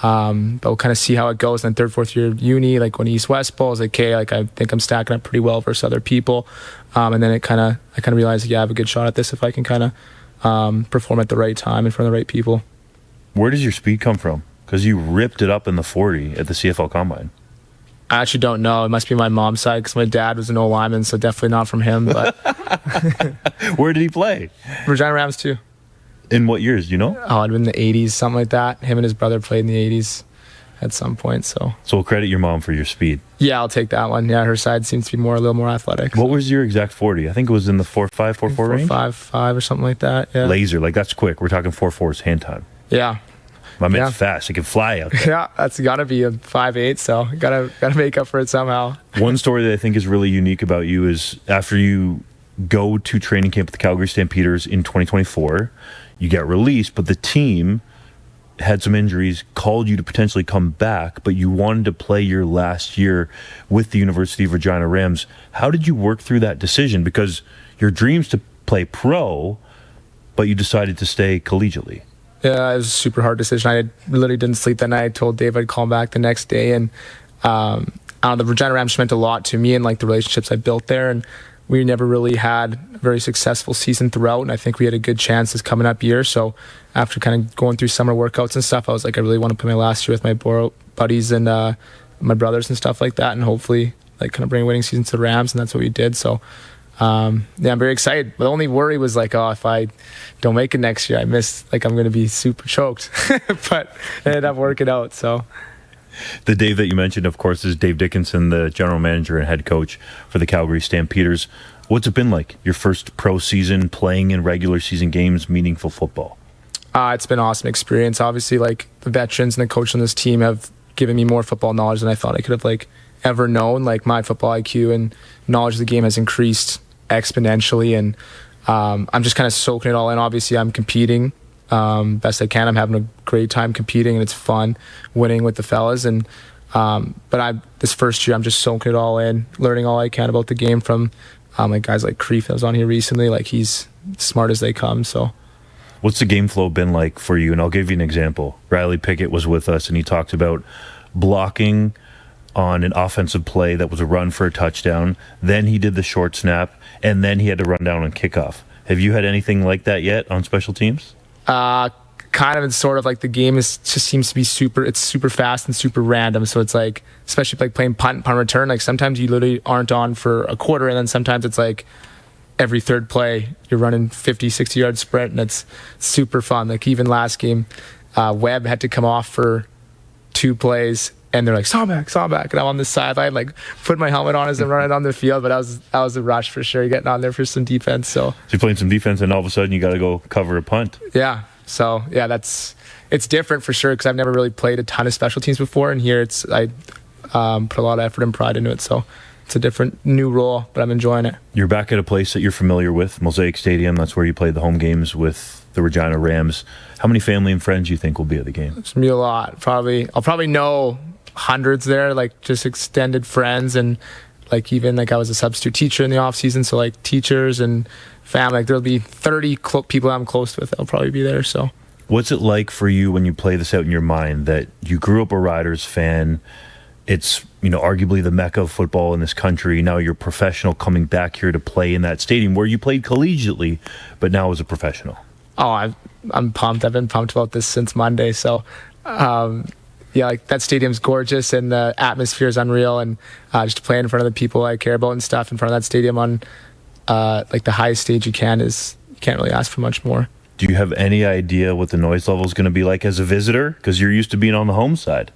But we'll kind of see how it goes. And then 3rd, 4th year of uni, like when East-West Bowl, I was like, okay, like I think I'm stacking up pretty well versus other people. And then I kind of realized, yeah, I have a good shot at this if I can kind of perform at the right time in front of the right people. Where does your speed come from? Because you ripped it up in the 40 at the CFL Combine. I actually don't know. It must be my mom's side, because my dad was an old lineman, so definitely not from him. But where did he play? Regina Rams too. In what years, do you know? Oh, it'd been in the 80s, something like that. Him and his brother played in the 80s at some point. So we'll credit your mom for your speed. Yeah, I'll take that one. Yeah, her side seems to be a little more athletic. What was your exact 40? I think it was in the 4.5, 4.4 range? 4.55 or something like that, yeah. Laser, like that's quick. We're talking 4.4's hand time. Yeah. My man's fast. He can fly out there. Yeah, that's got to be a 5'8", so gotta make up for it somehow. One story that I think is really unique about you is after you go to training camp with the Calgary Stampeders in 2024. You get released, but the team had some injuries, called you to potentially come back, but you wanted to play your last year with the University of Regina Rams. How did you work through that decision? Because your dream's to play pro, but you decided to stay collegiately. Yeah, it was a super hard decision. I literally didn't sleep that night. I told Dave I'd call him back the next day, and the Regina Rams meant a lot to me and like the relationships I built there, and we never really had a very successful season throughout, and I think we had a good chance this coming up year. So after kind of going through summer workouts and stuff, I was like, I really want to play my last year with my buddies and my brothers and stuff like that, and hopefully like kind of bring a winning season to the Rams, and that's what we did. So I'm very excited. But the only worry was like, if I don't make it next year, I'm going to be super choked. But it ended up working out. So the Dave that you mentioned, of course, is Dave Dickinson, the general manager and head coach for the Calgary Stampeders. What's it been like, your first pro season, playing in regular season games, meaningful football? It's been an awesome experience. Obviously, like the veterans and the coach on this team have given me more football knowledge than I thought I could have ever known. Like my football IQ and knowledge of the game has increased exponentially, and I'm just kind of soaking it all in. Obviously, I'm competing best I can. I'm having a great time competing, and it's fun winning with the fellas. And but this first year, I'm just soaking it all in, learning all I can about the game from like guys like Moncreef that was on here recently. Like he's smart as they come. So what's the game flow been like for you? And I'll give you an example. Riley Pickett was with us, and he talked about blocking on an offensive play that was a run for a touchdown. Then he did the short snap, and then he had to run down on kickoff. Have you had anything like that yet on special teams? Kind of, and sort of. Like the game just seems to be super fast and super random. So it's like, especially like playing punt and punt return, like sometimes you literally aren't on for a quarter, and then sometimes it's like every third play you're running 50, 60 yard sprint, and it's super fun. Like even last game, Webb had to come off for 2 plays, and they're like, Sombach, and I'm on the sideline, like putting my helmet on as I'm running on the field. But that was a rush for sure, getting on there for some defense. So you're playing some defense, and all of a sudden you got to go cover a punt. Yeah. So yeah, it's different for sure, because I've never really played a ton of special teams before, and here I put a lot of effort and pride into it. So it's a different new role, but I'm enjoying it. You're back at a place that you're familiar with, Mosaic Stadium. That's where you played the home games with the Regina Rams. How many family and friends do you think will be at the game? It's gonna be a lot. I'll probably know hundreds there, like just extended friends, and like even like I was a substitute teacher in the off season, so like teachers and family. Like there'll be 30 people I'm close with. I'll probably be there. So what's it like for you when you play this out in your mind that you grew up a Riders fan? It's, arguably the mecca of football in this country. Now you're professional, coming back here to play in that stadium where you played collegiately, but now as a professional. Oh, I'm pumped. I've been pumped about this since Monday. So yeah, like that stadium's gorgeous, and the atmosphere is unreal, and just to play in front of the people I care about and stuff in front of that stadium on like the highest stage you can't really ask for much more. Do you have any idea what the noise level is going to be like as a visitor? Because you're used to being on the home side.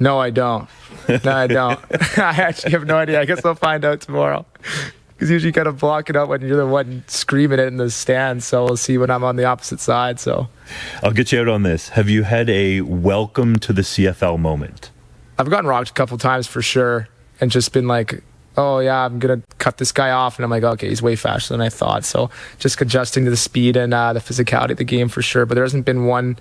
No, I don't. I actually have no idea. I guess I'll find out tomorrow. Because usually you kind of block it out when you're the one screaming it in the stands. So we'll see when I'm on the opposite side. So I'll get you out on this. Have you had a welcome to the CFL moment? I've gotten rocked a couple times for sure, and just been like, oh yeah, I'm going to cut this guy off. And I'm like, okay, he's way faster than I thought. So just adjusting to the speed and the physicality of the game for sure. But there hasn't been one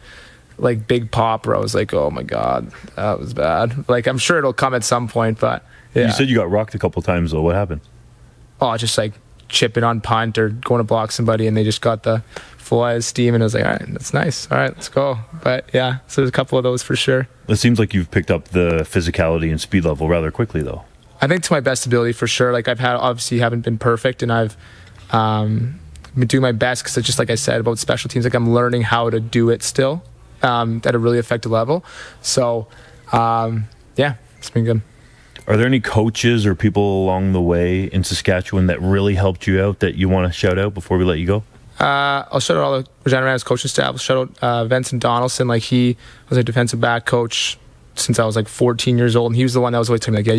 like big pop where I was like, oh my God, that was bad. Like I'm sure it'll come at some point, but yeah. You said you got rocked a couple times though. What happened? Oh, just like chipping on punt or going to block somebody, and they just got the full eye of steam, and I was like, all right, that's nice. All right, let's go. But yeah, so there's a couple of those for sure. It seems like you've picked up the physicality and speed level rather quickly though. I think to my best ability for sure. Like obviously haven't been perfect, and I've been doing my best, because it's just like I said about special teams, like I'm learning how to do it still at a really effective level. So yeah, it's been good. Are there any coaches or people along the way in Saskatchewan that really helped you out that you want to shout out before we let you go? I'll shout out all the Regina Rams coaching staff. I'll shout out Vincent Donaldson. Like he was a defensive back coach since I was like 14 years old, and he was the one that was always telling me like, yeah,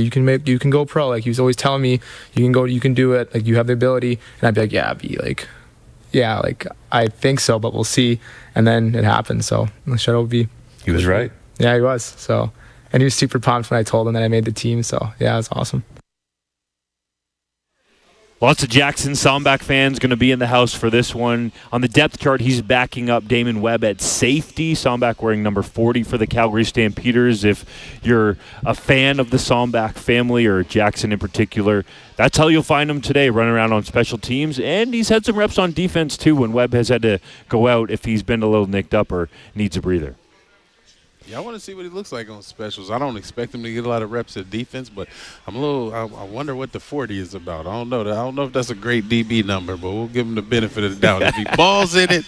you can go pro. Like he was always telling me, you can do it. Like you have the ability. And I'd be like, yeah, like I think so, but we'll see. And then it happened. So shout out V. He was right. Yeah, he was. So. And he was super pumped when I told him that I made the team. So, yeah, it was awesome. Lots of Jackson Sombach fans going to be in the house for this one. On the depth chart, he's backing up Damon Webb at safety. Sombach wearing number 40 for the Calgary Stampeders. If you're a fan of the Sombach family or Jackson in particular, that's how you'll find him today, running around on special teams. And he's had some reps on defense, too, when Webb has had to go out if he's been a little nicked up or needs a breather. Yeah, I want to see what he looks like on specials. I don't expect him to get a lot of reps at defense, but I wonder what the 40 is about. I don't know if that's a great DB number, but we'll give him the benefit of the doubt. If he balls in it,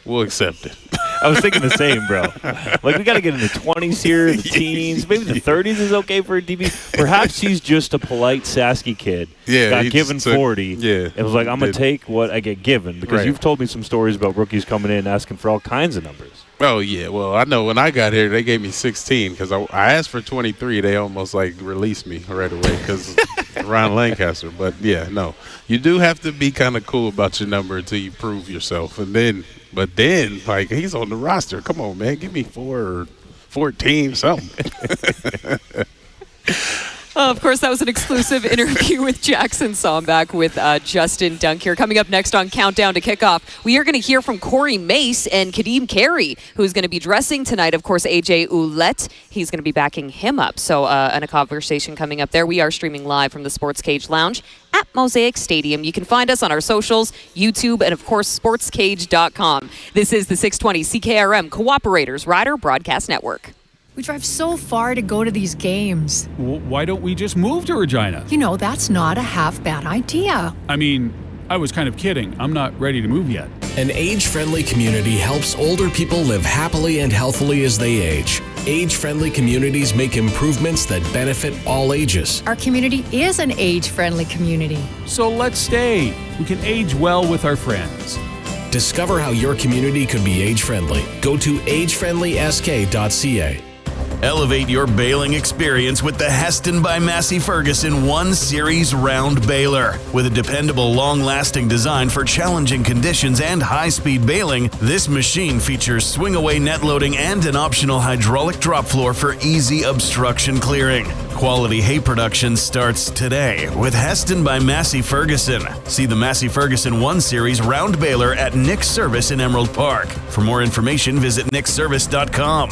we'll accept it. I was thinking the same, bro. Like, we got to get in the 20s here, the teens. Maybe the 30s is okay for a DB. Perhaps he's just a polite Sasky kid. Yeah, got given 40. Yeah. It was like, I'm going to take what I get given. Because you've told me some stories about rookies coming in asking for all kinds of numbers. Oh, yeah. Well, I know when I got here, they gave me 16 because I asked for 23. They almost, released me right away because Ron Lancaster. But, yeah, no. You do have to be kind of cool about your number until you prove yourself. But then, he's on the roster. Come on, man. Give me 4 or 14, something. Of course, that was an exclusive interview with Jackson Sombach with Justin Dunk here. Coming up next on Countdown to Kickoff, we are going to hear from Cory Mace and Kadeem Carey, who's going to be dressing tonight. Of course, AJ Olette, he's going to be backing him up. So, and a conversation coming up there. We are streaming live from the Sports Cage Lounge at Mosaic Stadium. You can find us on our socials, YouTube, and of course, sportscage.com. This is the 620 CKRM Cooperators Rider Broadcast Network. We drive so far to go to these games. Why don't we just move to Regina? You know, that's not a half bad idea. I mean, I was kind of kidding. I'm not ready to move yet. An age-friendly community helps older people live happily and healthily as they age. Age-friendly communities make improvements that benefit all ages. Our community is an age-friendly community. So let's stay. We can age well with our friends. Discover how your community could be age-friendly. Go to agefriendlysk.ca. Elevate your baling experience with the Heston by Massey Ferguson 1 Series Round Baler. With a dependable, long-lasting design for challenging conditions and high-speed baling, this machine features swing-away net loading and an optional hydraulic drop floor for easy obstruction clearing. Quality hay production starts today with Heston by Massey Ferguson. See the Massey Ferguson 1 Series Round Baler at Nick's Service in Emerald Park. For more information, visit nicksservice.com.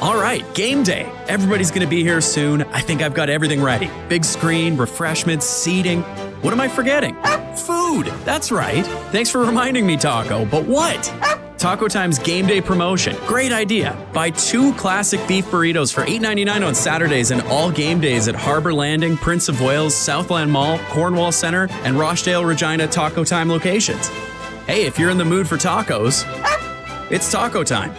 All right, game day. Everybody's going to be here soon. I think I've got everything ready. Big screen, refreshments, seating. What am I forgetting? Food. That's right. Thanks for reminding me, Taco. But what? Taco Time's game day promotion. Great idea. Buy 2 classic beef burritos for $8.99 on Saturdays and all game days at Harbor Landing, Prince of Wales, Southland Mall, Cornwall Center, and Rochdale Regina Taco Time locations. Hey, if you're in the mood for tacos, it's Taco Time.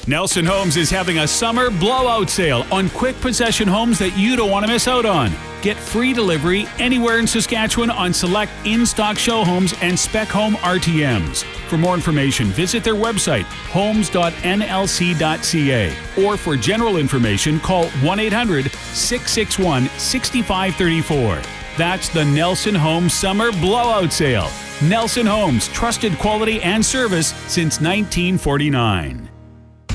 Nelson Homes is having a summer blowout sale on quick possession homes that you don't want to miss out on. Get free delivery anywhere in Saskatchewan on select in-stock show homes and spec home RTMs. For more information, visit their website, homes.nlc.ca. Or for general information, call 1-800-661-6534. That's the Nelson Homes Summer Blowout Sale. Nelson Homes, trusted quality and service since 1949.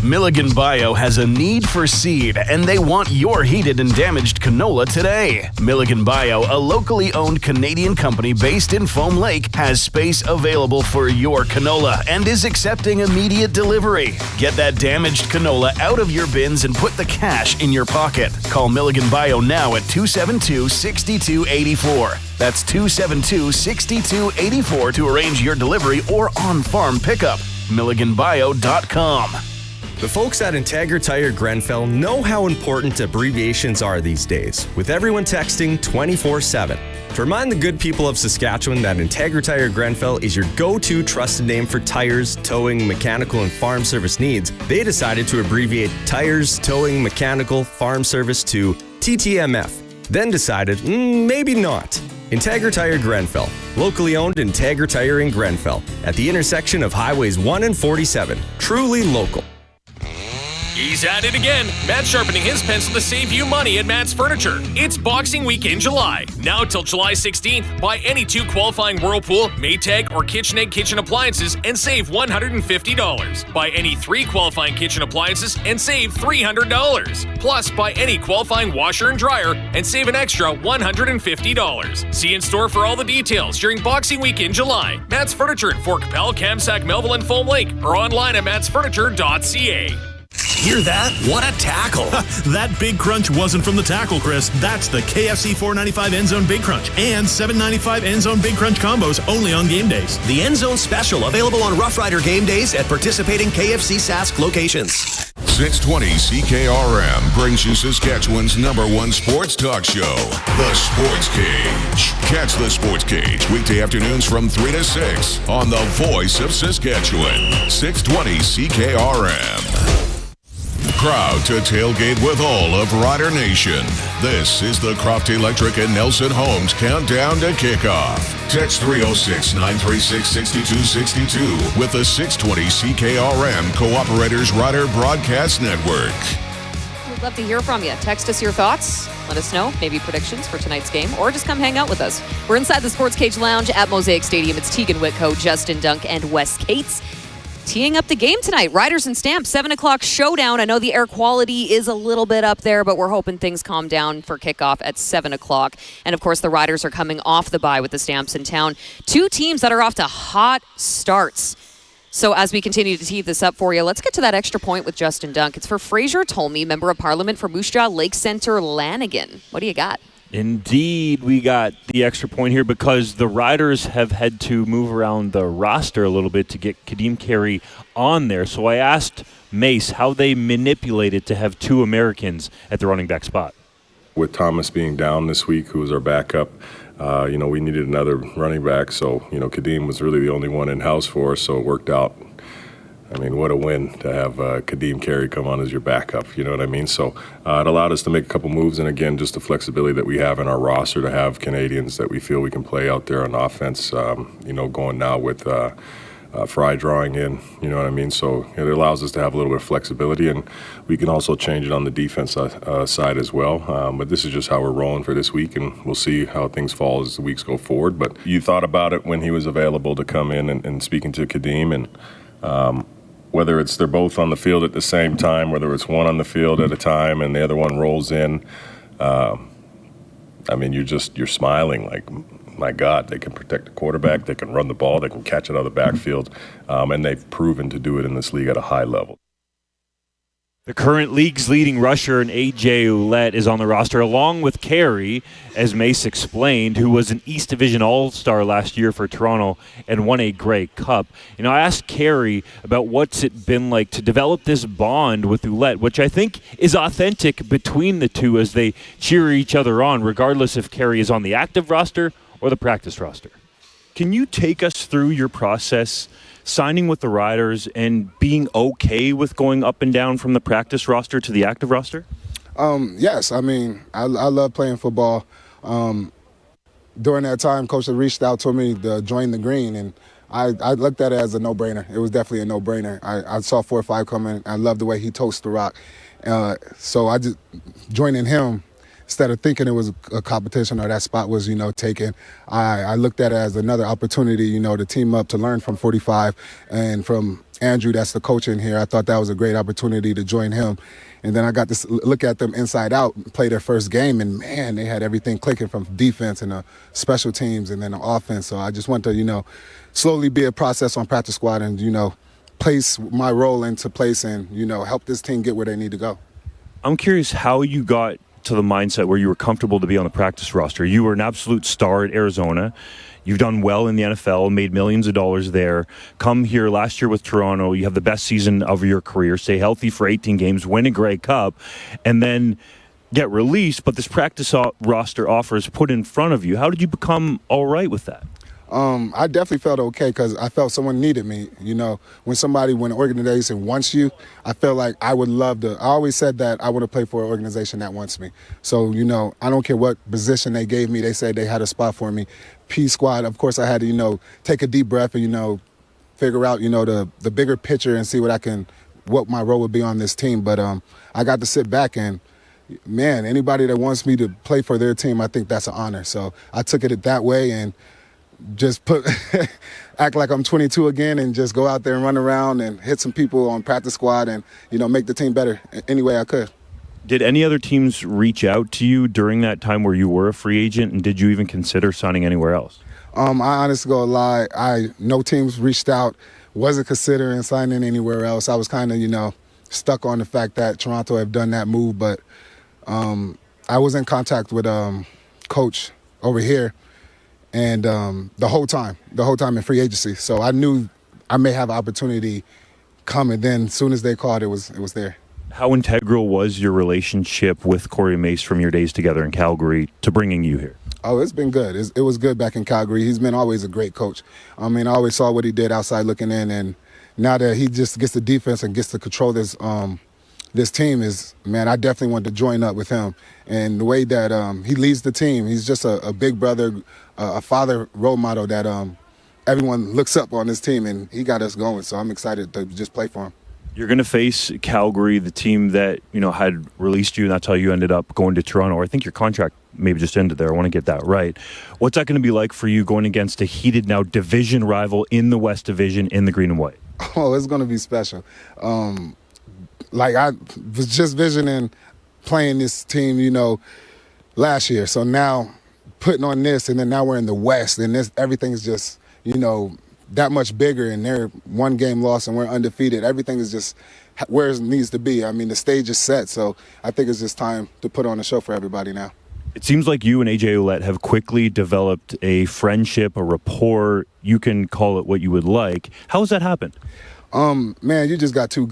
Milligan Bio has a need for seed, and they want your heated and damaged canola today. Milligan Bio, a locally owned Canadian company based in Foam Lake, has space available for your canola and is accepting immediate delivery. Get that damaged canola out of your bins and put the cash in your pocket. Call Milligan Bio now at 272-6284. That's 272-6284 to arrange your delivery or on-farm pickup. MilliganBio.com. The folks at Integra Tire Grenfell know how important abbreviations are these days, with everyone texting 24/7. To remind the good people of Saskatchewan that Integra Tire Grenfell is your go-to trusted name for tires, towing, mechanical, and farm service needs, they decided to abbreviate tires, towing, mechanical, farm service to TTMF. Then decided, maybe not. Integra Tire Grenfell, locally owned Integra Tire in Grenfell, at the intersection of Highways 1 and 47. Truly local. He's at it again. Matt's sharpening his pencil to save you money at Matt's Furniture. It's Boxing Week in July. Now till July 16th, buy any 2 qualifying Whirlpool, Maytag, or KitchenAid kitchen appliances and save $150. Buy any 3 qualifying kitchen appliances and save $300. Plus, buy any qualifying washer and dryer and save an extra $150. See you in store for all the details during Boxing Week in July. Matt's Furniture in Fort Capel, Kamsack, Melville, and Foam Lake, or online at mattsfurniture.ca. Hear that? What a tackle. That big crunch wasn't from the tackle, Chris. That's the KFC $4.95 End Zone Big Crunch and $7.95 End Zone Big Crunch combos only on game days. The End Zone Special available on Rough Rider game days at participating KFC Sask locations. 620 CKRM brings you Saskatchewan's #1 sports talk show, The Sports Cage. Catch The Sports Cage weekday afternoons from 3 to 6 on the Voice of Saskatchewan, 620 CKRM. Proud to tailgate with all of Rider Nation. This is the Croft Electric and Nelson Homes Countdown to Kickoff. Text 306-936-6262 with the 620 CKRM Cooperators Rider Broadcast Network. We'd love to hear from you. Text us your thoughts. Let us know, maybe predictions for tonight's game, or just come hang out with us. We're inside the Sports Cage Lounge at Mosaic Stadium. It's Teagan Witko, Justin Dunk, and Wes Cates teeing up the game tonight. Riders and Stamps, 7 o'clock showdown. I know the air quality is a little bit up there, but we're hoping things calm down for kickoff at 7 o'clock. And, of course, the Riders are coming off the bye with the Stamps in town. 2 teams that are off to hot starts. So as we continue to tee this up for you, let's get to that extra point with Justin Dunk. It's for Fraser Tolmie, Member of Parliament for Moose Jaw Lake Centre, Lanigan. What do you got? Indeed, we got the extra point here because the Riders have had to move around the roster a little bit to get Kadeem Carey on there. So I asked Mace how they manipulated to have 2 Americans at the running back spot. With Thomas being down this week, who was our backup, we needed another running back. So, Kadeem was really the only one in-house for us, so it worked out. I mean, what a win to have Kadeem Carey come on as your backup, you know what I mean? So it allowed us to make a couple moves, and again, just the flexibility that we have in our roster to have Canadians that we feel we can play out there on offense, going now with Fry drawing in, you know what I mean? So it allows us to have a little bit of flexibility, and we can also change it on the defense side as well. But this is just how we're rolling for this week, and we'll see how things fall as the weeks go forward. But you thought about it when he was available to come in and speaking to Kadeem, and whether it's they're both on the field at the same time, whether it's one on the field at a time and the other one rolls in, you're smiling like, my God, they can protect the quarterback, they can run the ball, they can catch it out of the backfield, and they've proven to do it in this league at a high level. The current league's leading rusher in A.J. Olette is on the roster, along with Carey, as Mace explained, who was an East Division All-Star last year for Toronto and won a Grey Cup. I asked Carey about what's it been like to develop this bond with Olette, which I think is authentic between the two as they cheer each other on, regardless if Carey is on the active roster or the practice roster. Can you take us through your process signing with the Riders and being okay with going up and down from the practice roster to the active roster? Yes. I love playing football. During that time, Coach had reached out to me to join the Green, and I looked at it as a no-brainer. It was definitely a no-brainer. I saw 4-5 coming. I loved the way he totes the rock. So I just joining him, instead of thinking it was a competition or that spot was, taken, I looked at it as another opportunity, to team up, to learn from 45 and from Andrew, that's the coach in here. I thought that was a great opportunity to join him. And then I got to look at them inside out, play their first game, and, man, they had everything clicking from defense and the special teams and then the offense. So I just want to, slowly be a process on practice squad and, place my role into place and, help this team get where they need to go. I'm curious how you got to the mindset where you were comfortable to be on the practice roster. You were an absolute star at Arizona. You've done well in the NFL, made millions of dollars there. Come here last year with Toronto. You have the best season of your career. Stay healthy for 18 games, win a Grey Cup, and then get released. But this practice roster offer is put in front of you. How did you become all right with that? I definitely felt okay because I felt someone needed me. When an organization wants you, I felt like I would love to. I always said that I want to play for an organization that wants me. So, I don't care what position they gave me. They said they had a spot for me. P squad, of course, I had to, take a deep breath and, figure out, the bigger picture and see what I can what my role would be on this team. But I got to sit back and, man, anybody that wants me to play for their team, I think that's an honor. So I took it that way and just act like I'm 22 again and just go out there and run around and hit some people on practice squad and, make the team better any way I could. Did any other teams reach out to you during that time where you were a free agent, and did you even consider signing anywhere else? I honestly go lie. No teams reached out, wasn't considering signing anywhere else. I was kind of, stuck on the fact that Toronto had done that move, but I was in contact with coach over here, and the whole time in free agency. So I knew I may have an opportunity coming. Then as soon as they called, it was there. How integral was your relationship with Cory Mace from your days together in Calgary to bringing you here? Oh, it's been good. It was good back in Calgary. He's been always a great coach. I always saw what he did outside looking in, and now that he just gets the defense and gets to control this team I definitely want to join up with him. And the way that he leads the team, he's just a big brother, a father role model that everyone looks up on this team, and he got us going. So I'm excited to just play for him. You're going to face Calgary, the team that had released you, and that's how you ended up going to Toronto. I think your contract maybe just ended there. I want to get that right. What's that going to be like for you going against a heated now division rival in the West Division in the green and white? Oh, it's going to be special. I was just visioning playing this team, last year. So now putting on this, and then now we're in the West, and everything's just, that much bigger, and they're one game lost and we're undefeated. Everything is just where it needs to be. The stage is set, so I think it's just time to put on a show for everybody now. It seems like you and AJ Olette have quickly developed a friendship, a rapport. You can call it what you would like. How has that happened? Man, you just got two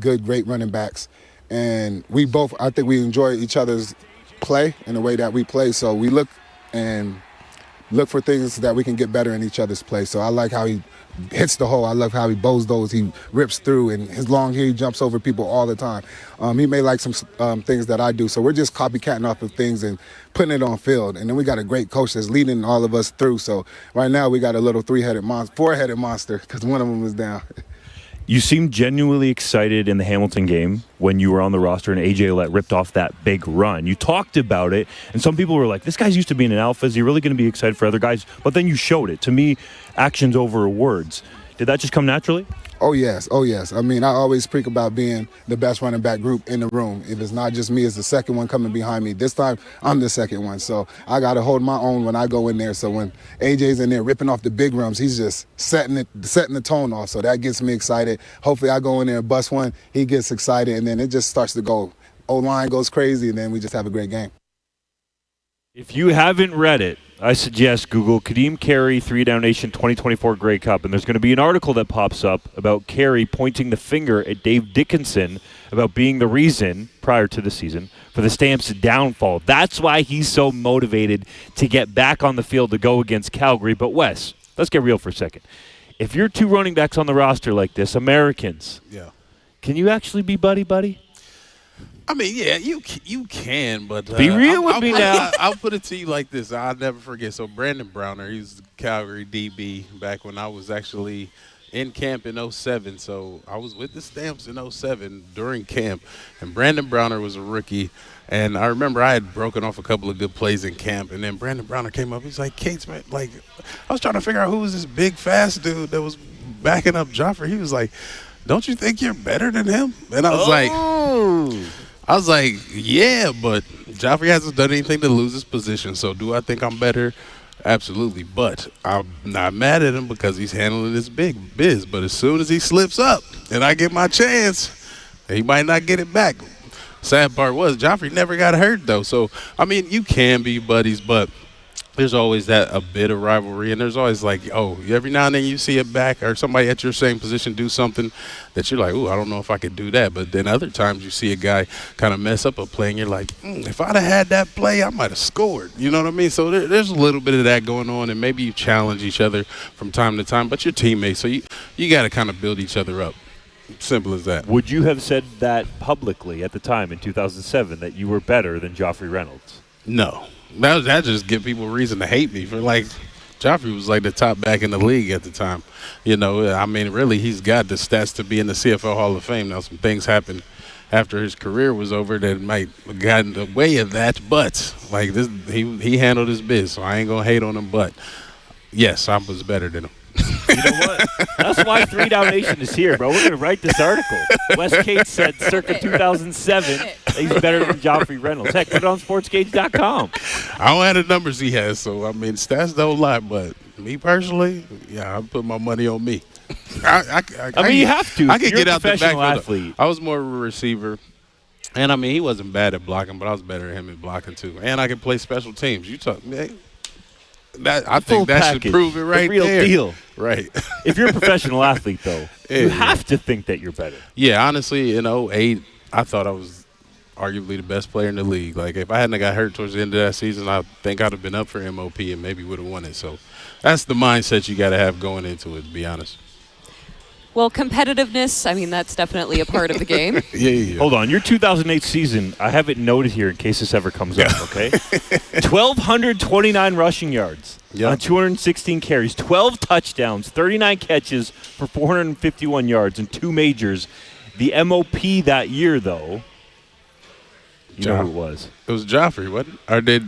great running backs, and I think we enjoy each other's play and the way that we play, so we look for things that we can get better in each other's play. So I like how he hits the hole. I love how he bows those. He rips through, and his long hair, he jumps over people all the time. He may like some things that I do. So we're just copycatting off of things and putting it on field. And then we got a great coach that's leading all of us through. So right now we got a little four-headed monster because one of them is down. You seemed genuinely excited in the Hamilton game when you were on the roster and AJ Olette ripped off that big run. You talked about it, and some people were like, this guy's used to being an alpha. Is he really going to be excited for other guys? But then you showed it. To me, actions over words. Did that just come naturally? Oh, yes. I always speak about being the best running back group in the room. If it's not just me, it's the second one coming behind me. This time, I'm the second one. So I got to hold my own when I go in there. So when AJ's in there ripping off the big runs, he's just setting the tone off. So that gets me excited. Hopefully I go in there and bust one. He gets excited, and then it just starts to go. O-line goes crazy, and then we just have a great game. If you haven't read it, I suggest Google Kadeem Carey 3-Down Nation 2024 Grey Cup, and there's going to be an article that pops up about Carey pointing the finger at Dave Dickinson about being the reason, prior to the season, for the Stamps' downfall. That's why he's so motivated to get back on the field to go against Calgary. But Wes, let's get real for a second. If you're two running backs on the roster like this, Americans, can you actually be buddy-buddy? Yeah, you can, but be real with me now. I'll put it to you like this. I'll never forget. So Brandon Browner, he was the Calgary DB back when I was actually in camp in 07. So I was with the Stamps in 07 during camp, and Brandon Browner was a rookie. And I remember I had broken off a couple of good plays in camp, and then Brandon Browner came up. He's like, Cates, man, I was trying to figure out who was this big, fast dude that was backing up Joffrey. He was like, don't you think you're better than him? And I was like, yeah, but Joffrey hasn't done anything to lose his position. So do I think I'm better? Absolutely. But I'm not mad at him because he's handling this big biz. But as soon as he slips up and I get my chance, he might not get it back. Sad part was Joffrey never got hurt, though. So, you can be buddies, but there's always a bit of rivalry, and there's always every now and then you see a back or somebody at your same position do something that you're like, I don't know if I could do that. But then other times you see a guy kind of mess up a play, and you're like, if I'd have had that play, I might have scored. You know what I mean? So there's a little bit of that going on, and maybe you challenge each other from time to time, but you're teammates, so you got to kind of build each other up. Simple as that. Would you have said that publicly at the time in 2007 that you were better than Joffrey Reynolds? No. That just give people reason to hate me for Joffrey was like the top back in the league at the time. You know, I mean, really, he's got the stats to be in the CFL Hall of Fame. Now, some things happened after his career was over that might have gotten in the way of that, but like this, he handled his biz, so I ain't gonna hate on him. But yes, I was better than him. You know what? That's why 3 Down Nation is here, bro. We're going to write this article. Wes Cates said circa 2007 that he's better than Joffrey Reynolds. Heck, put it on sportsgauge.com. I don't have the numbers he has, so, I mean, stats don't lie, but me personally, yeah, I put my money on me. I mean, you have to. I could You're get a out the professional backfield. athlete. I was more of a receiver. And, I mean, he wasn't bad at blocking, but I was better at him at blocking, too. And I could play special teams. You talk, man. I think that should prove it right the real there. Deal. Right. If you're a professional athlete, though, you have to think that you're better. Yeah, honestly, in 08, I thought I was arguably the best player in the league. Like, if I hadn't got hurt towards the end of that season, I think I'd have been up for MOP and maybe would have won it. So that's the mindset you got to have going into it, to be honest. Well, competitiveness, I mean, that's definitely a part of the game. Yeah. Hold on. Your 2008 season, I have it noted here in case this ever comes up, okay? 1,229 rushing yards on 216 carries, 12 touchdowns, 39 catches for 451 yards, and 2 majors. The MOP that year, though, you know who it was. It was Joffrey, wasn't it? Or did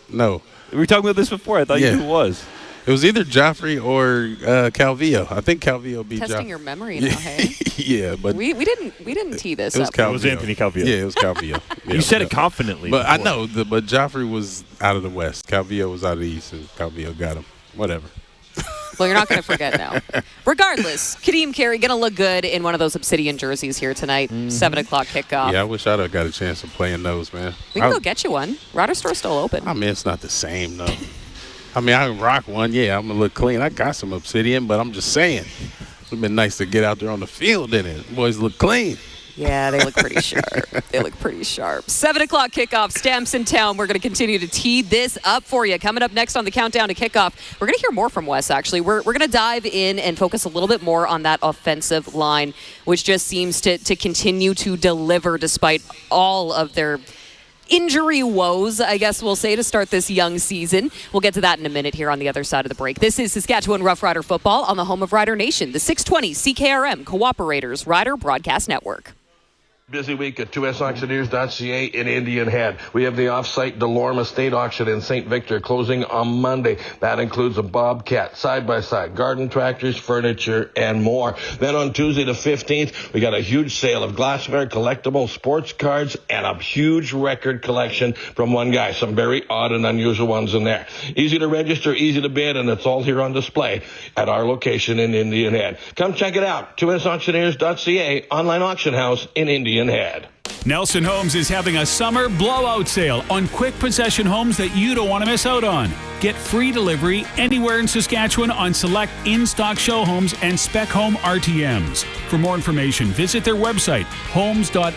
no. We were talking about this before. I thought you knew who it was. It was either Joffrey or Calvillo. I think Calvillo beat Joffrey. Testing your memory now, hey? Yeah, but we didn't tee this it was up. Calvillo. It was Anthony Calvillo. Yeah, it was Calvillo. Yeah, you said it confidently. But before. I know, but Joffrey was out of the West. Calvillo was out of the East, and Calvillo got him. Whatever. Well, you're not going to forget now. Regardless, Kadeem Carey going to look good in one of those Obsidian jerseys here tonight. 7 o'clock kickoff. Yeah, I wish I'd have got a chance of playing those, man. We can go get you one. Rider Store's still open. I mean, it's not the same, though. I mean, I can rock one. Yeah, I'm going to look clean. I got some Obsidian, but I'm just saying. It would have been nice to get out there on the field in it. Boys look clean. Yeah, they look pretty sharp. They look pretty sharp. 7 o'clock kickoff, Stamps in town. We're going to continue to tee this up for you. Coming up next on the countdown to kickoff, we're going to hear more from Wes, actually. We're going to dive in and focus a little bit more on that offensive line, which just seems to continue to deliver despite all of their injury woes, I guess we'll say, to start this young season. We'll get to that in a minute here on the other side of the break. This is Saskatchewan Roughrider football on the home of Rider Nation, the 620 CKRM Cooperators Rider Broadcast Network. Busy week at 2sauctioneers.ca in Indian Head. We have the off-site Delorme Estate Auction in St. Victor closing on Monday. That includes a Bobcat, side-by-side, garden tractors, furniture, and more. Then on Tuesday the 15th, we got a huge sale of glassware, collectible sports cards, and a huge record collection from one guy. Some very odd and unusual ones in there. Easy to register, easy to bid, and it's all here on display at our location in Indian Head. Come check it out. 2sauctioneers.ca, online auction house in Indian Head. Nelson Homes is having a summer blowout sale on quick possession homes that you don't want to miss out on. Get free delivery anywhere in Saskatchewan on select in-stock show homes and spec home RTMs. For more information, visit their website, homes.nlc.ca.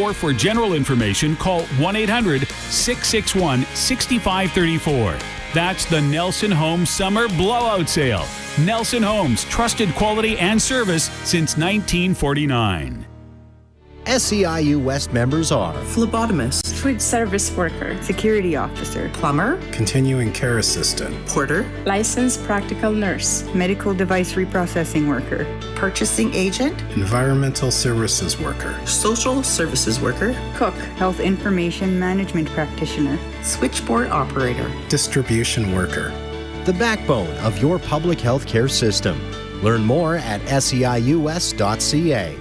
Or for general information, call 1-800-661-6534. That's the Nelson Homes Summer Blowout Sale. Nelson Homes, trusted quality and service since 1949. SEIU West members are phlebotomist, food service worker, security officer, plumber, continuing care assistant, porter, licensed practical nurse, medical device reprocessing worker, purchasing agent, environmental services worker, social services worker, cook, health information management practitioner, switchboard operator, distribution worker. The backbone of your public health care system. Learn more at seius.ca.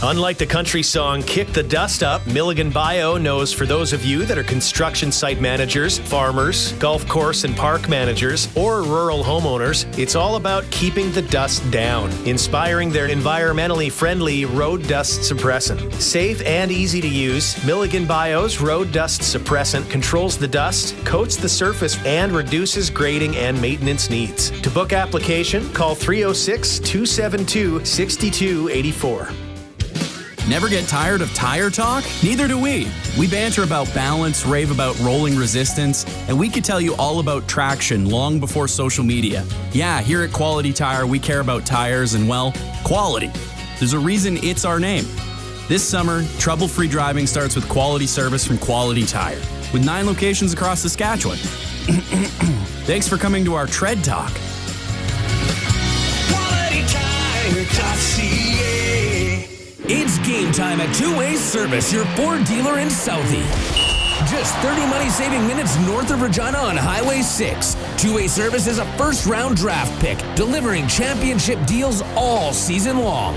Unlike the country song Kick the Dust Up, Milligan Bio knows for those of you that are construction site managers, farmers, golf course and park managers, or rural homeowners, it's all about keeping the dust down, inspiring their environmentally friendly road dust suppressant. Safe and easy to use, Milligan Bio's road dust suppressant controls the dust, coats the surface, and reduces grading and maintenance needs. To book application, call 306-272-6284. Never get tired of tire talk? Neither do we. We banter about balance, rave about rolling resistance, and we could tell you all about traction long before social media. Yeah, here at Quality Tire, we care about tires and, well, quality. There's a reason it's our name. This summer, trouble-free driving starts with quality service from Quality Tire. with 9 locations across Saskatchewan. Thanks for coming to our Tread Talk. It's game time at Two-Way Service, your Ford dealer in Southie. Just 30 money-saving minutes north of Regina on Highway 6. Two-Way Service is a first-round draft pick, delivering championship deals all season long.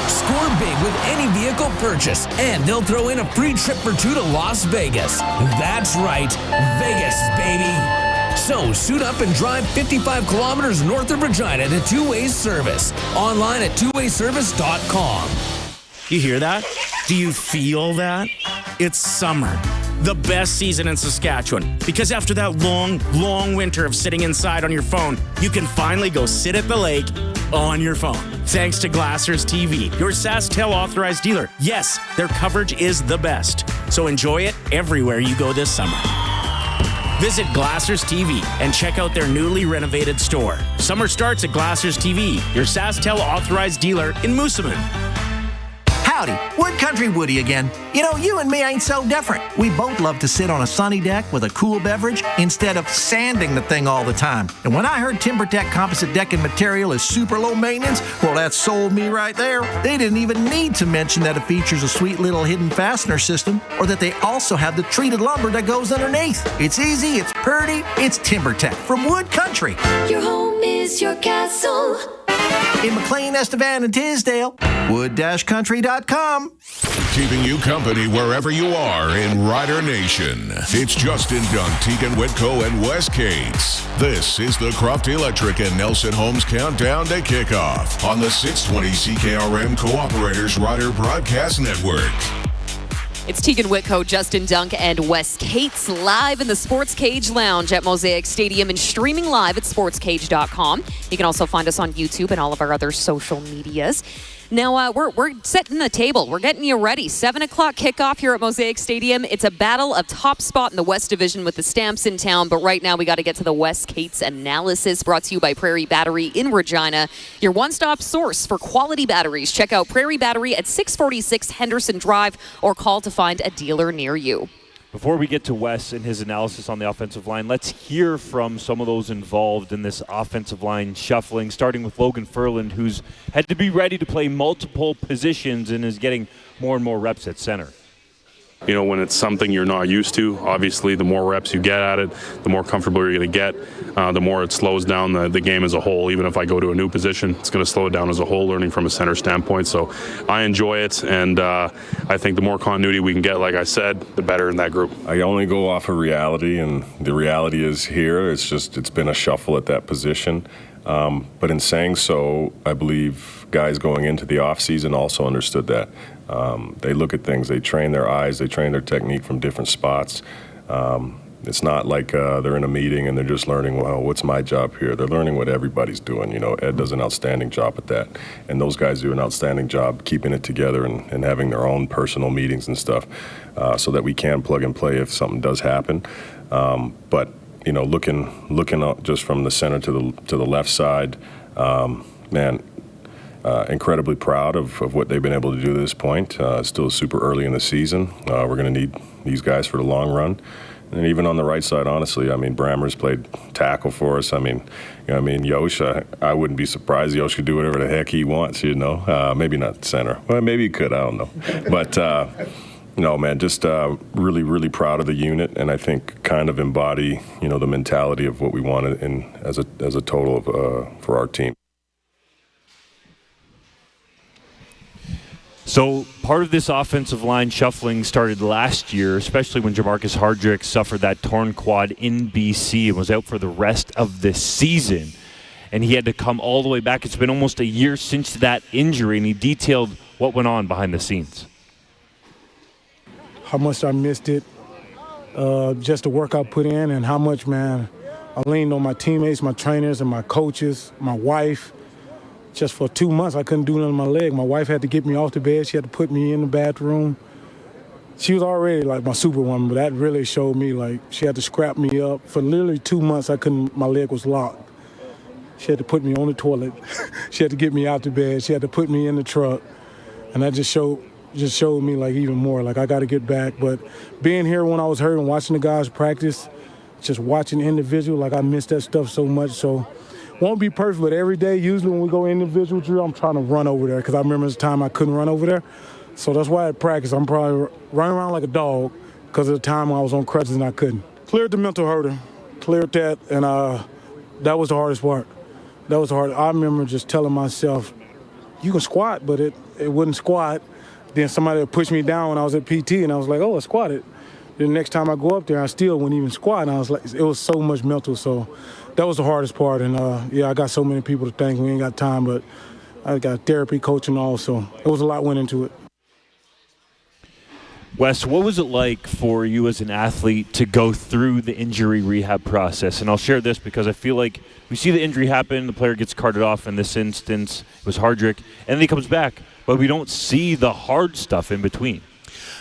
Score big with any vehicle purchase, and they'll throw in a free trip for 2 to Las Vegas. That's right, Vegas, baby. So suit up and drive 55 kilometers north of Regina to Two-Way Service. Online at twowayservice.com. You hear that? Do you feel that? It's summer. The best season in Saskatchewan. Because after that long winter of sitting inside on your phone, you can finally go sit at the lake on your phone. Thanks to Glassers TV, your SaskTel authorized dealer. Yes, their coverage is the best. So enjoy it everywhere you go this summer. Visit Glassers TV and check out their newly renovated store. Summer starts at Glassers TV, your SaskTel authorized dealer in Moosomin. Howdy, Wood Country Woody again. You know, you and me ain't so different. We both love to sit on a sunny deck with a cool beverage instead of sanding the thing all the time. And when I heard TimberTech composite decking material is super low maintenance, well, that sold me right there. They didn't even need to mention that it features a sweet little hidden fastener system or that they also have the treated lumber that goes underneath. It's easy, it's pretty, it's TimberTech from Wood Country. Your home is your castle. In McLean, Estevan, and Tisdale, wood-country.com. Keeping you company wherever you are in Rider Nation. It's Justin Dunk, Teagan Witko, and Wes Cates. This is the Croft Electric and Nelson Homes Countdown to Kickoff on the 620 CKRM Cooperators Rider Broadcast Network. It's Teagan Witko, Justin Dunk, and Wes Cates live in the Sports Cage Lounge at Mosaic Stadium and streaming live at sportscage.com. You can also find us on YouTube and all of our other social medias. Now, we're setting the table. We're getting you ready. 7 o'clock kickoff here at Mosaic Stadium. It's a battle of top spot in the West Division with the Stamps in town. But right now, we got to get to the Wes Cates analysis brought to you by Prairie Battery in Regina, your one-stop source for quality batteries. Check out Prairie Battery at 646 Henderson Drive or call to find a dealer near you. Before we get to Wes and his analysis on the offensive line, let's hear from some of those involved in this offensive line shuffling, starting with Logan Furland, who's had to be ready to play multiple positions and is getting more and more reps at center. You know, when it's something you're not used to, obviously the more reps you get at it, the more comfortable you're going to get, the more it slows down the game as a whole. Even if I go to a new position, it's going to slow it down as a whole, learning from a center standpoint. So I enjoy it, and I think the more continuity we can get, like I said, the better in that group. I only go off of reality, and the reality is here. It's been a shuffle at that position. But in saying so, I believe guys going into the offseason also understood that. They look at things, they train their eyes, they train their technique from different spots. It's not like they're in a meeting and they're just learning, well, what's my job here? They're learning what everybody's doing. You know, Ed does an outstanding job at that. And those guys do an outstanding job keeping it together and having their own personal meetings and stuff so that we can plug and play if something does happen. But you know, looking up just from the center to the left side, man, incredibly proud of what they've been able to do to this point. Still super early in the season. We're going to need these guys for the long run. And even on the right side, honestly, I mean, Brammer's played tackle for us. I mean, Yosh, I wouldn't be surprised. Yosh could do whatever the heck he wants, you know. Maybe not center. Well, maybe he could. I don't know. But no, man, just really, really proud of the unit, and I think kind of embody, you know, the mentality of what we wanted as a total for our team. So part of this offensive line shuffling started last year, especially when Jamarcus Hardrick suffered that torn quad in BC and was out for the rest of the season. And he had to come all the way back. It's been almost a year since that injury, and he detailed what went on behind the scenes. How much I missed it, just the work I put in, and how much, man, I leaned on my teammates, my trainers, and my coaches, my wife. Just for 2 months, I couldn't do nothing with my leg. My wife had to get me off the bed. She had to put me in the bathroom. She was already like my superwoman, but that really showed me, like, she had to scrap me up. For literally 2 months, my leg was locked. She had to put me on the toilet. She had to get me out the bed. She had to put me in the truck. And that just showed just showed me like even more. Like I got to get back. But being here when I was hurt and watching the guys practice, just watching individual, like I missed that stuff so much. So won't be perfect, but every day, usually when we go individual drill, I'm trying to run over there because I remember the time I couldn't run over there. So that's why at practice I'm probably running around like a dog because of the time I was on crutches and I couldn't. Cleared the mental hurdle, cleared that, and that was the hardest part. That was hard. I remember just telling myself, you can squat, but it wouldn't squat. Then somebody would push me down when I was at PT, and I was like, oh, I squatted. The next time I go up there, I still wouldn't even squat, and I was like, it was so much mental. So that was the hardest part, and I got so many people to thank. We ain't got time, but I got therapy, coaching, also. It was a lot went into it. Wes, what was it like for you as an athlete to go through the injury rehab process? And I'll share this because I feel like we see the injury happen, the player gets carted off. In this instance, it was Hardrick, and then he comes back, but we don't see the hard stuff in between.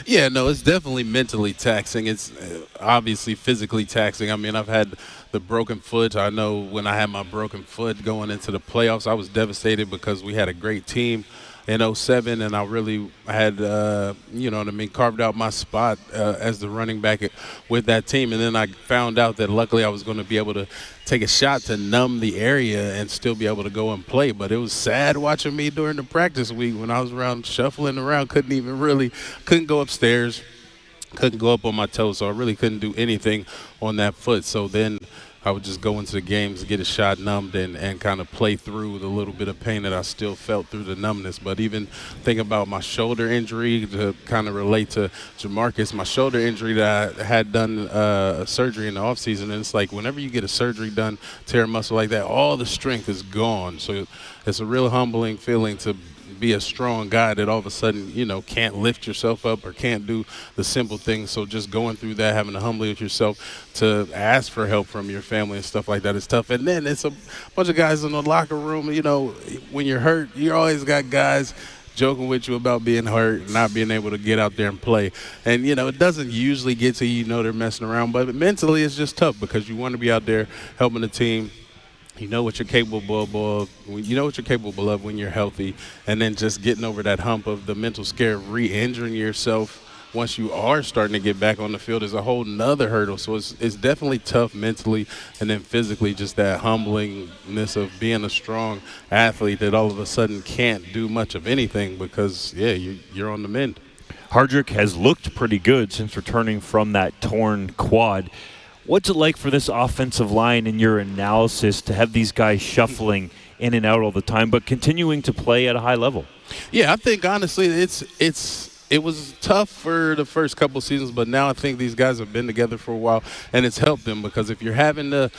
Yeah, no, it's definitely mentally taxing. It's obviously physically taxing. I mean, I've had the broken foot. I know when I had my broken foot going into the playoffs, I was devastated because we had a great team in 2007, and I really had, carved out my spot as the running back with that team. And then I found out that luckily I was going to be able to take a shot to numb the area and still be able to go and play. But it was sad watching me during the practice week when I was around shuffling around, couldn't go upstairs, couldn't go up on my toes, so I really couldn't do anything on that foot. So then I would just go into the games, get a shot numbed, and kind of play through the little bit of pain that I still felt through the numbness. But even think about my shoulder injury to kind of relate to Jamarcus, my shoulder injury that I had done surgery in the offseason. And it's like whenever you get a surgery done, tear a muscle like that, all the strength is gone. So it's a real humbling feeling to be a strong guy that all of a sudden, can't lift yourself up or can't do the simple things. So just going through that, having to humble yourself to ask for help from your family and stuff like that is tough. And then it's a bunch of guys in the locker room. When you're hurt, you always got guys joking with you about being hurt and not being able to get out there and play. And, it doesn't usually get to you, they're messing around. But mentally it's just tough because you want to be out there helping the team. You know what you're capable of. You know what you're capable of when you're healthy, and then just getting over that hump of the mental scare of re-injuring yourself once you are starting to get back on the field is a whole nother hurdle. So it's definitely tough mentally, and then physically just that humblingness of being a strong athlete that all of a sudden can't do much of anything because, you're on the mend. Hardrick has looked pretty good since returning from that torn quad. What's it like for this offensive line in your analysis to have these guys shuffling in and out all the time, but continuing to play at a high level? Yeah, I think honestly it was tough for the first couple seasons, but now I think these guys have been together for a while, and it's helped them because if you're having to,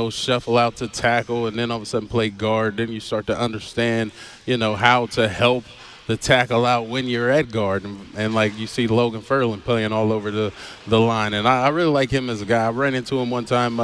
shuffle out to tackle and then all of a sudden play guard, then you start to understand, how to help the tackle out when you're at guard. And like you see Logan Ferland playing all over the line. And I really like him as a guy. I ran into him one time,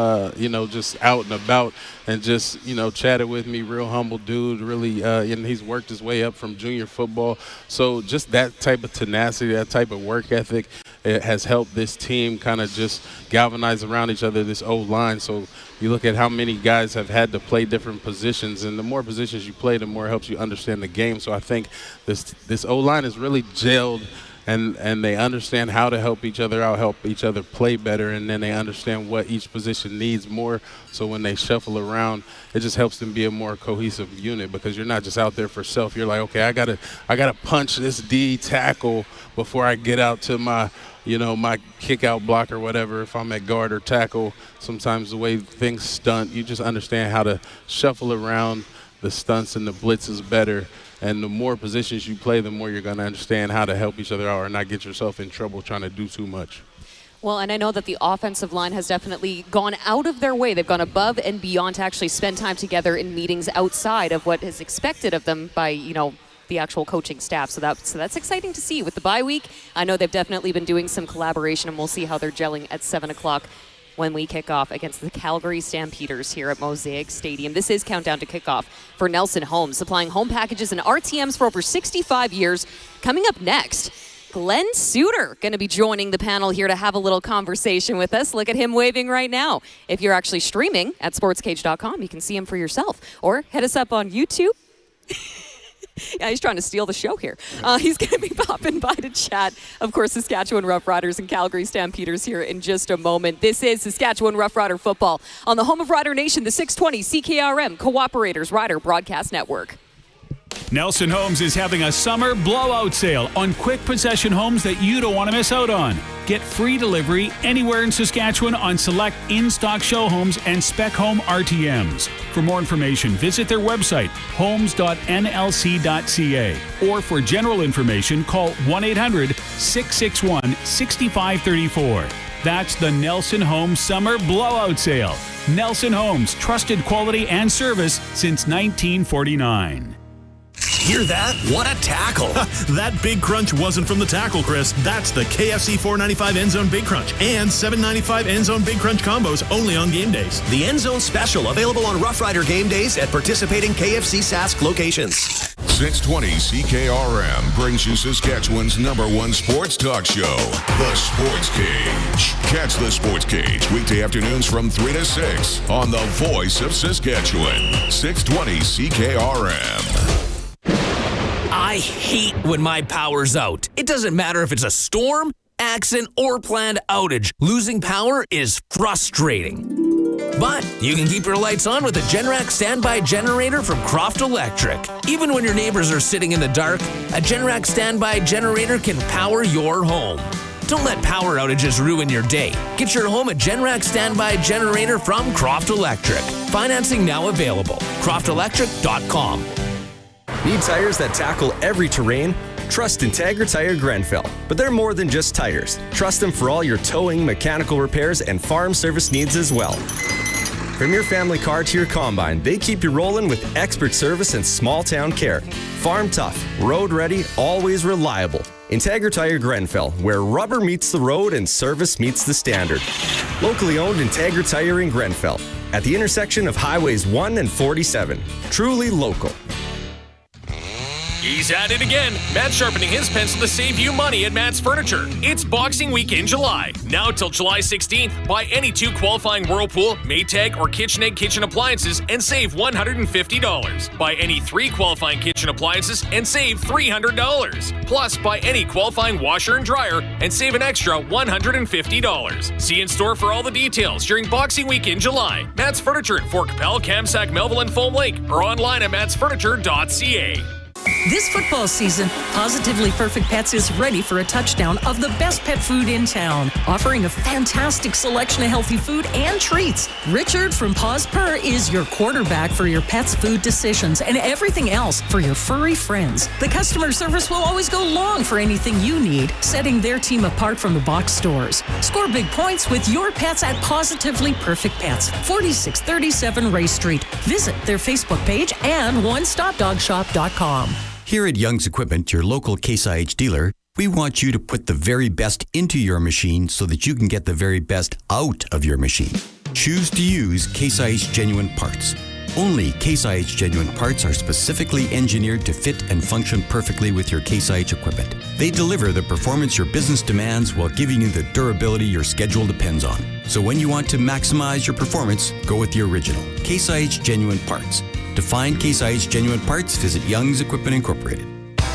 just out and about and just, chatted with me. Real humble dude, really, and he's worked his way up from junior football. So just that type of tenacity, that type of work ethic, it has helped this team kind of just galvanize around each other, this O-line. So you look at how many guys have had to play different positions, and the more positions you play, the more it helps you understand the game. So I think this O-line is really gelled, and they understand how to help each other out, help each other play better, and then they understand what each position needs more. So when they shuffle around, it just helps them be a more cohesive unit because you're not just out there for self. You're like, okay, I gotta punch this D tackle before I get out to my my kick out block or whatever. If I'm at guard or tackle, sometimes the way things stunt, you just understand how to shuffle around the stunts and the blitzes better. And the more positions you play, the more you're going to understand how to help each other out or not get yourself in trouble trying to do too much. Well, and I know that the offensive line has definitely gone out of their way. They've gone above and beyond to actually spend time together in meetings outside of what is expected of them by, the actual coaching staff. So that's exciting to see. With the bye week, I know they've definitely been doing some collaboration, and we'll see how they're gelling at 7 o'clock when we kick off against the Calgary Stampeders here at Mosaic Stadium. This is Countdown to Kickoff for Nelson Homes, supplying home packages and RTMs for over 65 years. Coming up next, Glenn Sutter going to be joining the panel here to have a little conversation with us. Look at him waving right now. If you're actually streaming at sportscage.com, you can see him for yourself, or hit us up on YouTube. Yeah, he's trying to steal the show here. He's going to be popping by to chat, of course, Saskatchewan Roughriders and Calgary Stampeders here in just a moment. This is Saskatchewan Roughrider football on the home of Rider Nation, the 620 CKRM Cooperators Rider Broadcast Network. Nelson Homes is having a summer blowout sale on quick possession homes that you don't want to miss out on. Get free delivery anywhere in Saskatchewan on select in-stock show homes and spec home RTMs. For more information, visit their website, homes.nlc.ca. Or for general information, call 1-800-661-6534. That's the Nelson Homes Summer Blowout Sale. Nelson Homes, trusted quality and service since 1949. Hear that? What a tackle. That big crunch wasn't from the tackle, Chris. That's the KFC $4.95 End Zone Big Crunch and $7.95 End Zone Big Crunch combos only on game days. The End Zone Special available on Rough Rider game days at participating KFC Sask locations. 620 CKRM brings you Saskatchewan's #1 sports talk show, The Sports Cage. Catch The Sports Cage weekday afternoons from 3 to 6 on the voice of Saskatchewan, 620 CKRM. I hate when my power's out. It doesn't matter if it's a storm, accident, or planned outage. Losing power is frustrating. But you can keep your lights on with a Generac standby generator from Croft Electric. Even when your neighbors are sitting in the dark, a Generac standby generator can power your home. Don't let power outages ruin your day. Get your home a Generac standby generator from Croft Electric. Financing now available. CroftElectric.com. Need tires that tackle every terrain? Trust Integra Tire Grenfell. But they're more than just tires. Trust them for all your towing, mechanical repairs, and farm service needs as well. From your family car to your combine, they keep you rolling with expert service and small town care. Farm tough, road ready, always reliable. Integra Tire Grenfell, where rubber meets the road and service meets the standard. Locally owned Integra Tire in Grenfell, at the intersection of Highways 1 and 47. Truly local. He's at it again. Matt's sharpening his pencil to save you money at Matt's Furniture. It's Boxing Week in July. Now till July 16th, buy any 2 qualifying Whirlpool, Maytag, or KitchenAid kitchen appliances and save $150. Buy any 3 qualifying kitchen appliances and save $300. Plus, buy any qualifying washer and dryer and save an extra $150. See you in store for all the details during Boxing Week in July. Matt's Furniture in Fort Capel, Kamsack, Melville, and Foam Lake, or online at mattsfurniture.ca. This football season, Positively Perfect Pets is ready for a touchdown of the best pet food in town, offering a fantastic selection of healthy food and treats. Richard from Paws Purr is your quarterback for your pet's food decisions and everything else for your furry friends. The customer service will always go long for anything you need, setting their team apart from the box stores. Score big points with your pets at Positively Perfect Pets, 4637 Ray Street. Visit their Facebook page and onestopdogshop.com. Here at Young's Equipment, your local Case IH dealer, we want you to put the very best into your machine so that you can get the very best out of your machine. Choose to use Case IH genuine parts. Only Case IH genuine parts are specifically engineered to fit and function perfectly with your Case IH equipment. They deliver the performance your business demands while giving you the durability your schedule depends on. So when you want to maximize your performance, go with the original Case IH genuine parts. To find Case IH genuine parts, visit Young's Equipment Incorporated.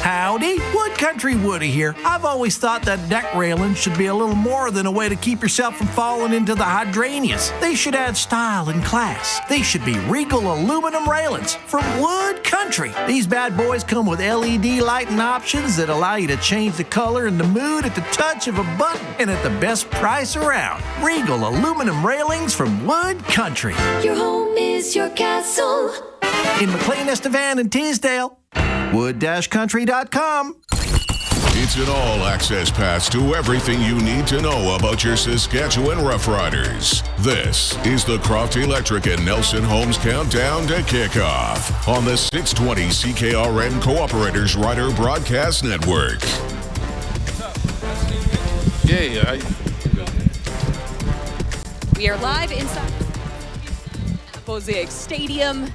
Howdy, Wood Country Woody here. I've always thought that deck railings should be a little more than a way to keep yourself from falling into the hydrangeas. They should add style and class. They should be regal aluminum railings from Wood Country. These bad boys come with LED lighting options that allow you to change the color and the mood at the touch of a button and at the best price around. Regal aluminum railings from Wood Country. Your home is your castle. In McLean, Estevan, and Teasdale. Wood-country.com. It's an all-access pass to everything you need to know about your Saskatchewan Roughriders. This is the Croft Electric and Nelson Homes Countdown to Kickoff on the 620 CKRM Cooperators Rider Broadcast Network. Yeah. We are live inside Mosaic Stadium.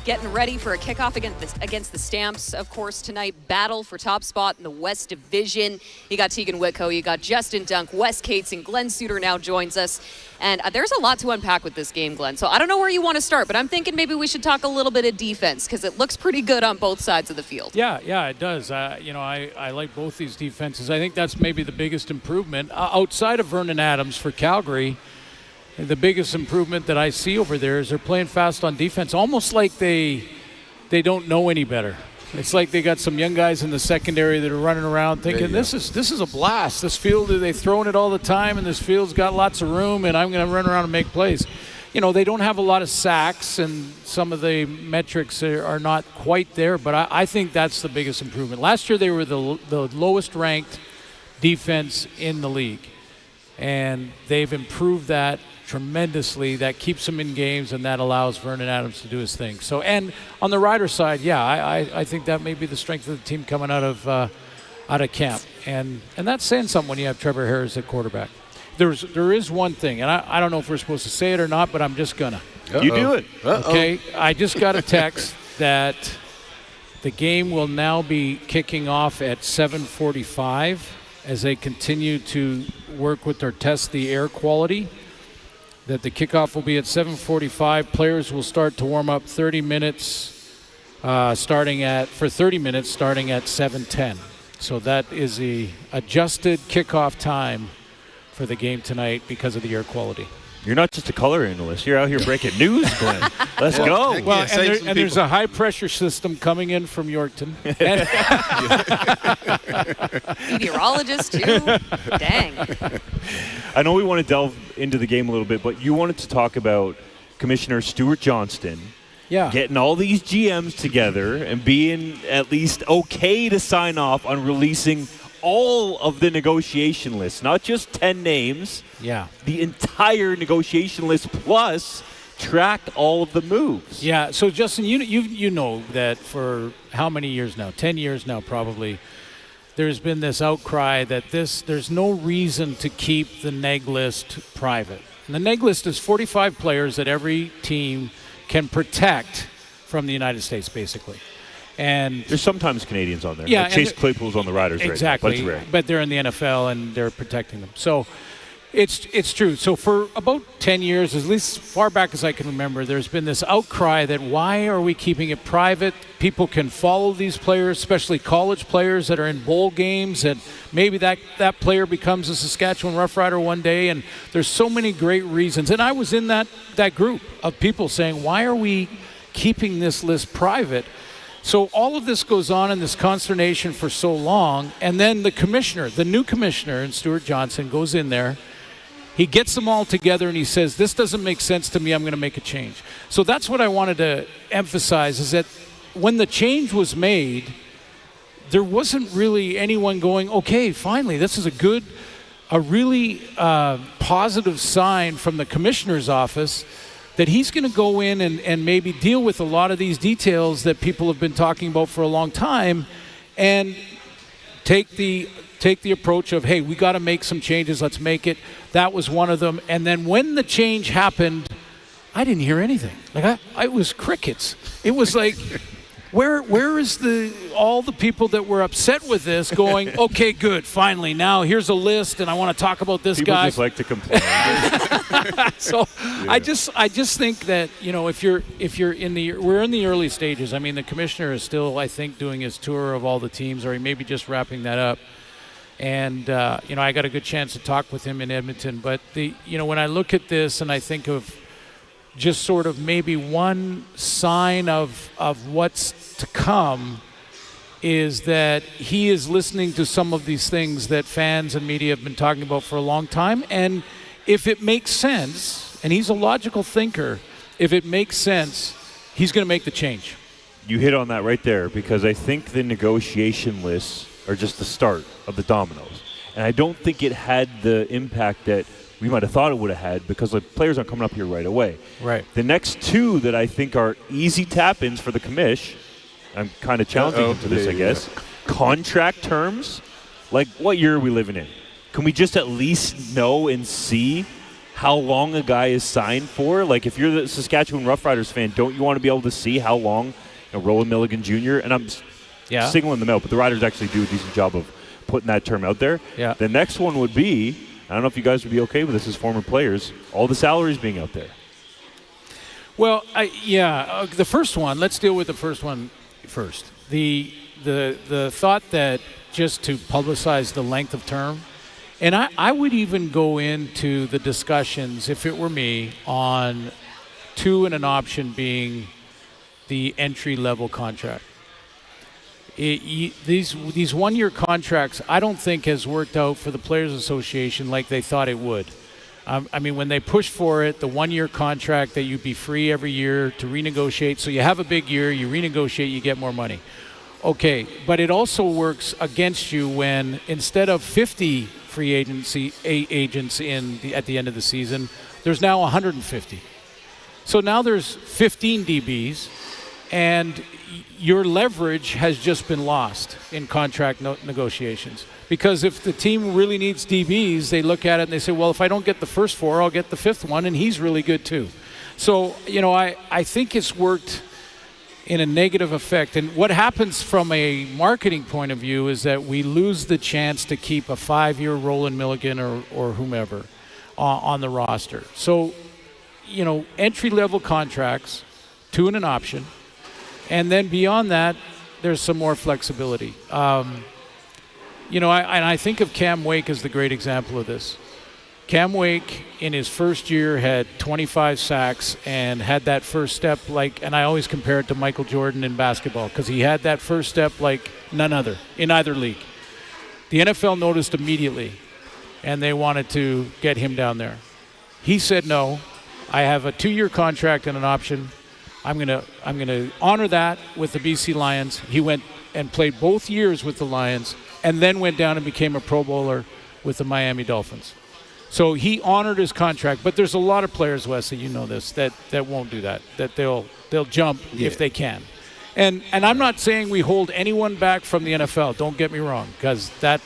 getting ready for a kickoff against the Stamps, of course, tonight. Battle for top spot in the West Division. You got Teagan Witko, you got Justin Dunk, Wes Cates, and Glenn Suter now joins us. And there's a lot to unpack with this game, Glenn. So I don't know where you want to start, but I'm thinking maybe we should talk a little bit of defense because it looks pretty good on both sides of the field. Yeah, it does. I like both these defenses. I think that's maybe the biggest improvement. Outside of Vernon Adams for Calgary, the biggest improvement that I see over there is they're playing fast on defense, almost like they don't know any better. It's like they got some young guys in the secondary that are running around thinking this is a blast. This field, they throwing it all the time, and this field's got lots of room, and I'm going to run around and make plays. They don't have a lot of sacks, and some of the metrics are not quite there, but I think that's the biggest improvement. Last year they were the lowest ranked defense in the league, and they've improved that tremendously. That keeps them in games, and that allows Vernon Adams to do his thing. So, and on the Rider side, I think that may be the strength of the team coming out of camp, and that's saying something when you have Trevor Harris at quarterback. There is one thing, and I don't know if we're supposed to say it or not, but I'm just gonna. You do it. Okay, I just got a text that the game will now be kicking off at 7:45 as they continue to work with or test the air quality. That the kickoff will be at 7:45. Players will start to warm up 30 minutes, starting at 7:10. So that is the adjusted kickoff time for the game tonight because of the air quality. You're not just a color analyst. You're out here breaking news, Glenn. Let's go. Well, and there's a high-pressure system coming in from Yorkton. Meteorologist, too. Dang. I know we want to delve into the game a little bit, but you wanted to talk about Commissioner Stuart Johnston getting all these GMs together and being at least okay to sign off on releasing all of the negotiation list, not just 10 names. Yeah. The entire negotiation list plus track all of the moves. Yeah, so Justin, you know that for how many years now? 10 years now probably. There's been this outcry that there's no reason to keep the neg list private. And the neg list is 45 players that every team can protect from the United States, basically. And there's sometimes Canadians on there. Yeah, like Chase Claypool's on the Riders exactly, right now, but it's rare. But they're in the NFL and they're protecting them. So it's true. So for about 10 years, at least far back as I can remember, there's been this outcry that why are we keeping it private? People can follow these players, especially college players that are in bowl games, and maybe that player becomes a Saskatchewan Roughrider one day. And there's so many great reasons. And I was in that group of people saying, why are we keeping this list private? So all of this goes on in this consternation for so long, and then the new commissioner, and Stuart Johnston, goes in there. He gets them all together, and he says, this doesn't make sense to me, I'm going to make a change. So that's what I wanted to emphasize, is that when the change was made, there wasn't really anyone going, okay, finally, this is a really positive sign from the commissioner's office that he's going to go in and maybe deal with a lot of these details that people have been talking about for a long time and take the approach of, hey, we got to make some changes, let's make it. That was one of them. And then when the change happened, I didn't hear anything. Like I was crickets. It was like, where is all the people that were upset with this going, okay, good, finally, now here's a list and I want to talk about this people guy. People just like to complain. So yeah. I just think that, if you're we're in the early stages. I mean, the commissioner is still, I think, doing his tour of all the teams, or he may be just wrapping that up. And I got a good chance to talk with him in Edmonton. But when I look at this and I think of just sort of maybe one sign of what's to come is that he is listening to some of these things that fans and media have been talking about for a long time. And if it makes sense, and he's a logical thinker, if it makes sense, he's going to make the change. You hit on that right there, because I think the negotiation lists are just the start of the dominoes. And I don't think it had the impact that we might have thought it would have had, because the players aren't coming up here right away. Right. The next two that I think are easy tap-ins for the commish, I'm kind of challenging him to this, I guess. Contract terms, like what year are we living in? Can we just at least know and see how long a guy is signed for? Like, if you're the Saskatchewan Roughriders fan, don't you want to be able to see how long Rowan Milligan Jr., and I'm singling them out, but the Riders actually do a decent job of putting that term out there. Yeah. The next one would be, I don't know if you guys would be okay with this as former players, all the salaries being out there. Well, the first one, let's deal with the first one first. The thought that just to publicize the length of term, and I would even go into the discussions, if it were me, on 2 and an option being the entry-level contract. These 1-year contracts, I don't think has worked out for the Players Association like they thought it would. I mean, when they pushed for it, the 1-year contract that you'd be free every year to renegotiate. So you have a big year, you renegotiate, you get more money. Okay, but it also works against you when instead of 50 free agents at the end of the season, there's now 150. So now there's 15 DBs, and your leverage has just been lost in contract negotiations. Because if the team really needs DBs, they look at it and they say, well, if I don't get the first 4, I'll get the 5th one, and he's really good too. So, I think it's worked in a negative effect. And what happens from a marketing point of view is that we lose the chance to keep a 5-year Roland Milligan or whomever on the roster. So, entry-level contracts, 2 and an option, and then beyond that, there's some more flexibility. I think of Cam Wake as the great example of this. Cam Wake, in his first year, had 25 sacks and had that first step and I always compare it to Michael Jordan in basketball because he had that first step like none other in either league. The NFL noticed immediately, and they wanted to get him down there. He said, no, I have a 2-year contract and an option. I'm gonna honor that with the BC Lions. He went and played both years with the Lions and then went down and became a Pro Bowler with the Miami Dolphins. So he honored his contract, but there's a lot of players, Wesley, you know this, that won't do that they'll jump if they can. And I'm not saying we hold anyone back from the NFL, don't get me wrong, because that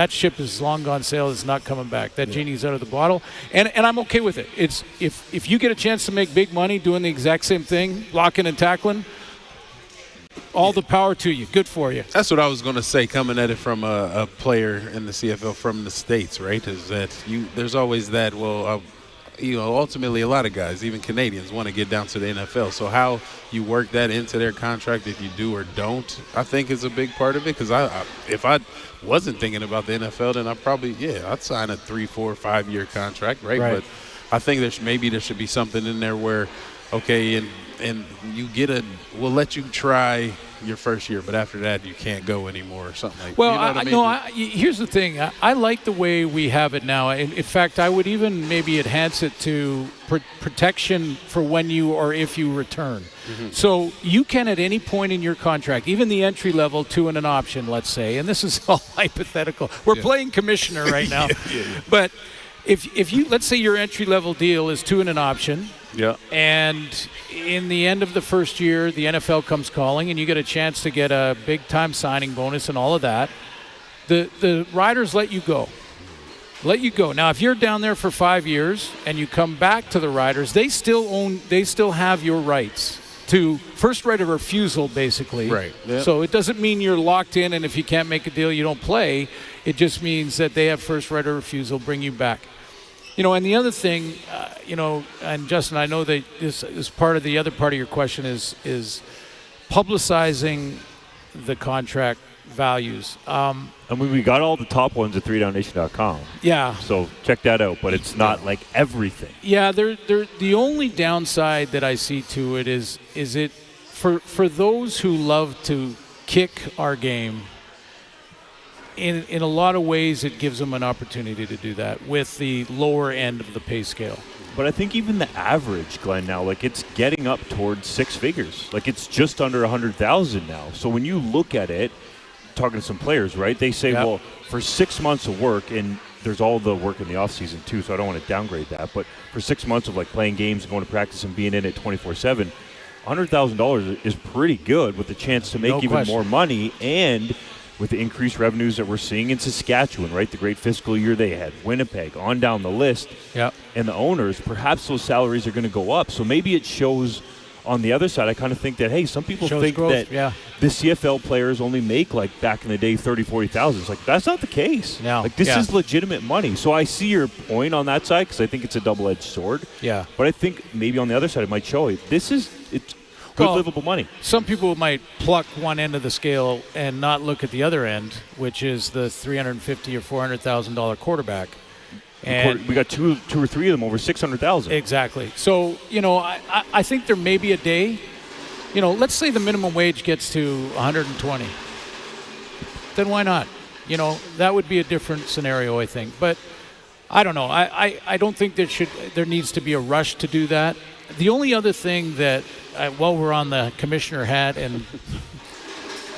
ship is long gone sail, is not coming back. That genie's out of the bottle, and I'm okay with it. It's if you get a chance to make big money doing the exact same thing, blocking and tackling, all the power to you. Good for you. That's what I was going to say, coming at it from a player in the CFL from the States, right, is that there's always that, ultimately a lot of guys, even Canadians, want to get down to the NFL. So how you work that into their contract, if you do or don't, I think is a big part of it. Because if I wasn't thinking about the NFL, then I'd sign a 3, 4, 5-year contract, right? But I think there should be something in there where, okay, and you we'll let you try your first year, but after that you can't go anymore or something like that. Well, here's the thing. I like the way we have it now. In fact, I would even maybe enhance it to protection for when you or if you return. Mm-hmm. So you can at any point in your contract, even the entry level 2 and an option, let's say, and this is all hypothetical. We're playing commissioner right now. But if you, let's say your entry level deal is 2 and an option, and in the end of the first year, the NFL comes calling and you get a chance to get a big-time signing bonus and all of that, the Riders let you go. Now, if you're down there for 5 years and you come back to the Riders, they still have your rights to first right of refusal, basically. Right. Yep. So it doesn't mean you're locked in, and if you can't make a deal, you don't play. It just means that they have first right of refusal, bring you back. And the other thing, and Justin, I know that this is part of the other part of your question is publicizing the contract values. We got all the top ones at 3downnation.com. Yeah. So check that out, but it's not like everything. Yeah, the only downside that I see to it is it for those who love to kick our game. In a lot of ways, it gives them an opportunity to do that with the lower end of the pay scale. But I think even the average, Glenn, now, it's getting up towards 6 figures. It's just under 100,000 now. So when you look at it, talking to some players, right, they say, well, for 6 months of work, and there's all the work in the offseason too, so I don't want to downgrade that, but for 6 months of playing games and going to practice and being in it 24/7, $100,000 is pretty good with the chance to make more money, and with the increased revenues that we're seeing in Saskatchewan, right? The great fiscal year they had, Winnipeg, on down the list. Yep. And the owners, perhaps those salaries are going to go up. So maybe it shows on the other side. I kind of think that, hey, some people think growth, that the CFL players only make, like, back in the day, $30,000-$40,000. It's like, that's not the case. No. Like, this is legitimate money. So I see your point on that side because I think it's a double-edged sword. Yeah. But I think maybe on the other side it might show you. It's good livable money. Some people might pluck one end of the scale and not look at the other end, which is the $350,000 or $400,000 quarterback. And we got two or three of them over $600,000. Exactly. So, I think there may be a day, let's say the minimum wage gets to $120. Then why not? That would be a different scenario, I think. But I don't know. I don't think there needs to be a rush to do that. The only other thing that, while we're on the commissioner hat and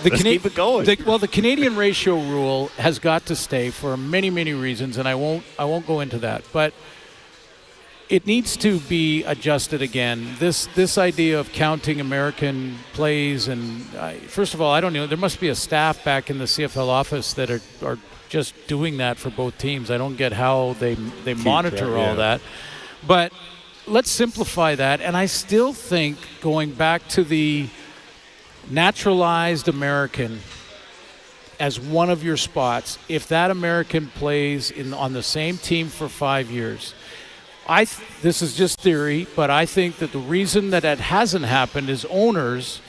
Let's keep it going. The Canadian ratio rule has got to stay for many, many reasons, and I won't go into that. But it needs to be adjusted again. This idea of counting American plays, and first of all, I don't know. There must be a staff back in the CFL office that are just doing that for both teams. I don't get how they monitor all that. But let's simplify that. And I still think going back to the naturalized American as one of your spots, if that American plays on the same team for 5 years, this is just theory, but I think that the reason that hasn't happened is owners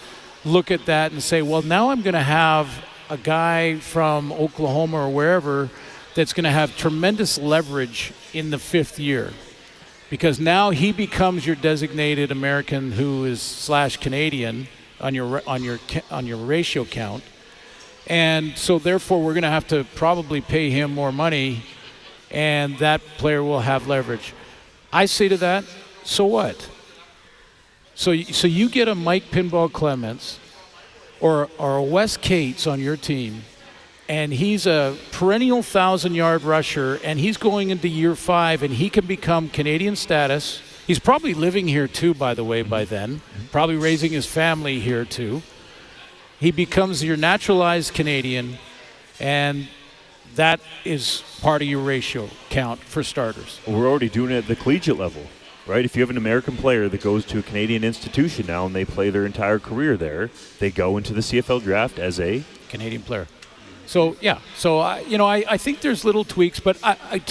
look at that and say, well, now I'm going to have a guy from Oklahoma or wherever that's going to have tremendous leverage in the 5th year, because now he becomes your designated American who is /Canadian on your ratio count, and so therefore we're going to have to probably pay him more money, and that player will have leverage. I say to that, so what? So you get a Mike Pinball Clements or a Wes Cates on your team, and he's a perennial 1,000-yard rusher, and he's going into year 5, and he can become Canadian status. He's probably living here too, by the way, by then. Probably raising his family here too. He becomes your naturalized Canadian, and that is part of your ratio count for starters. Well, we're already doing it at the collegiate level, right? If you have an American player that goes to a Canadian institution now and they play their entire career there, they go into the CFL draft as a Canadian player. So, yeah. So, I think there's little tweaks, but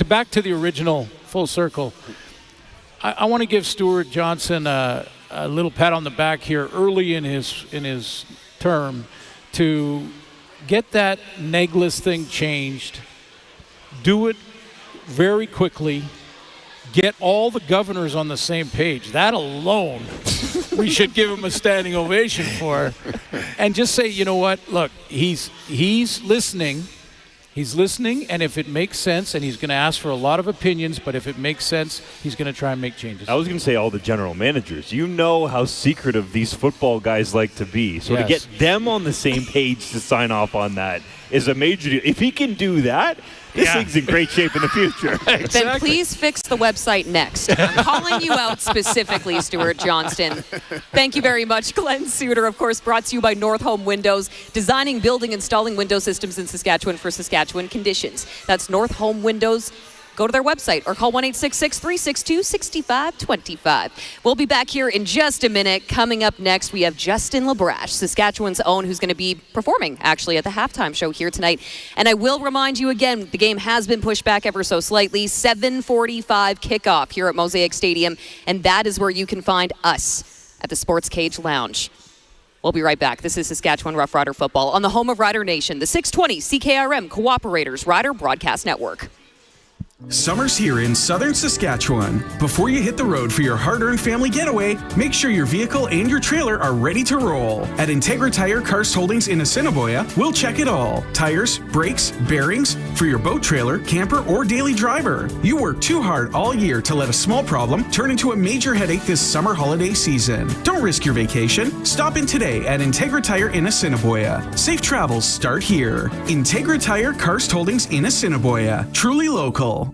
back to the original full circle, I want to give Stuart Johnson a little pat on the back here early in his term to get that negless thing changed, do it very quickly, get all the governors on the same page. That alone we should give him a standing ovation for, and just say, you know what, look, he's listening. He's listening, and if it makes sense, and he's going to ask for a lot of opinions, but if it makes sense, he's going to try and make changes. I was going to say all the general managers. You know how secretive these football guys like to be. So to get them on the same page to sign off on that is a major deal. If he can do that, this thing's in great shape in the future. Exactly. Then please fix the website next. I'm calling you out specifically, Stuart Johnston. Thank you very much, Glenn Suter. Of course, brought to you by North Home Windows, designing, building, installing window systems in Saskatchewan for Saskatchewan conditions. That's North Home Windows. Go to their website or call 1-866-362-6525. We'll be back here in just a minute. Coming up next, we have Justin Labrash, Saskatchewan's own, who's going to be performing actually at the halftime show here tonight. And I will remind you again, the game has been pushed back ever so slightly. 7:45 kickoff here at Mosaic Stadium. And that is where you can find us at the Sports Cage Lounge. We'll be right back. This is Saskatchewan Roughrider football on the home of Rider Nation, the 620 CKRM Cooperators Rider Broadcast Network. Summer's here in southern Saskatchewan. Before you hit the road for your hard-earned family getaway, make sure your vehicle and your trailer are ready to roll. At Integra Tire Karst Holdings in Assiniboia, we'll check it all. Tires, brakes, bearings, for your boat trailer, camper, or daily driver. You work too hard all year to let a small problem turn into a major headache this summer holiday season. Don't risk your vacation. Stop in today at Integra Tire in Assiniboia. Safe travels start here. Integra Tire Karst Holdings in Assiniboia. Truly local.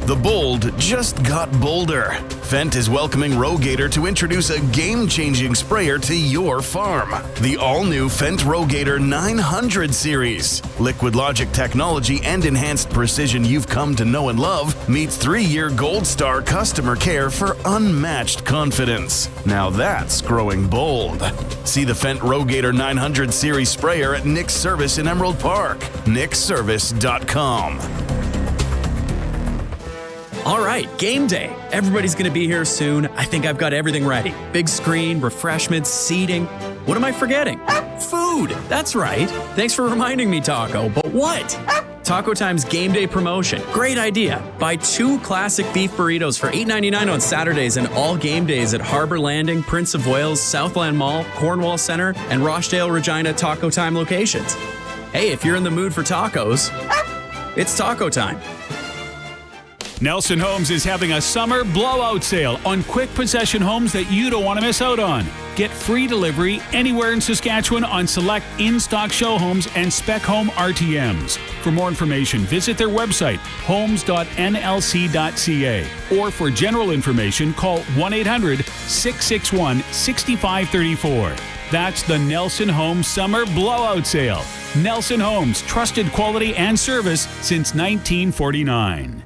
The bold just got bolder. Fendt is welcoming Rogator to introduce a game-changing sprayer to your farm. The all-new Fendt Rogator 900 series. Liquid logic technology and enhanced precision you've come to know and love meets 3-year Gold Star customer care for unmatched confidence. Now that's growing bold. See the Fendt Rogator 900 series sprayer at Nick's Service in Emerald Park. nickservice.com. All right, game day. Everybody's going to be here soon. I think I've got everything ready. Big screen, refreshments, seating. What am I forgetting? Food. That's right. Thanks for reminding me, Taco. But what? Taco Time's game day promotion. Great idea. Buy 2 classic beef burritos for $8.99 on Saturdays and all game days at Harbor Landing, Prince of Wales, Southland Mall, Cornwall Center, and Rochdale Regina Taco Time locations. Hey, if you're in the mood for tacos, it's Taco Time. Nelson Homes is having a summer blowout sale on quick possession homes that you don't want to miss out on. Get free delivery anywhere in Saskatchewan on select in-stock show homes and spec home RTMs. For more information, visit their website, homes.nlc.ca. Or for general information, call 1-800-661-6534. That's the Nelson Homes Summer Blowout Sale. Nelson Homes, trusted quality and service since 1949.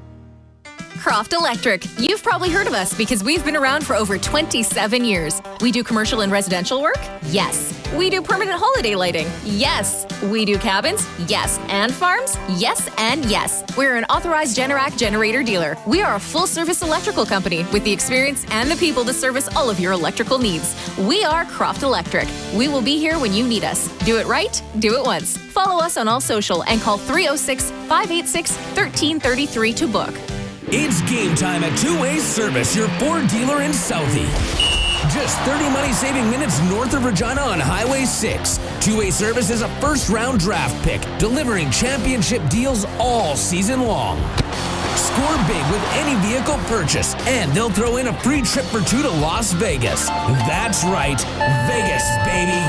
Croft Electric. You've probably heard of us because we've been around for over 27 years. We do commercial and residential work? Yes. We do permanent holiday lighting? Yes. We do cabins? Yes. And farms? Yes and yes. We're an authorized Generac generator dealer. We are a full-service electrical company with the experience and the people to service all of your electrical needs. We are Croft Electric. We will be here when you need us. Do it right, do it once. Follow us on all social and call 306-586-1333 to book. It's game time at Two-Way Service, your Ford dealer in Southie. Just 30 money-saving minutes north of Regina on Highway 6. Two-Way Service is a first-round draft pick, delivering championship deals all season long. Score big with any vehicle purchase, and they'll throw in a free trip for 2 to Las Vegas. That's right, Vegas, baby.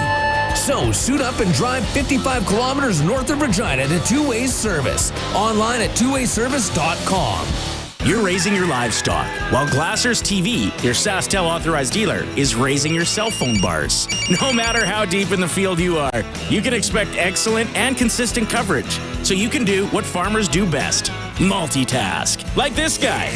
So suit up and drive 55 kilometers north of Regina to Two-Way Service. Online at twowayservice.com. You're raising your livestock, while Glassers TV, your SaskTel authorized dealer, is raising your cell phone bars. No matter how deep in the field you are, you can expect excellent and consistent coverage, so you can do what farmers do best, multitask. Like this guy.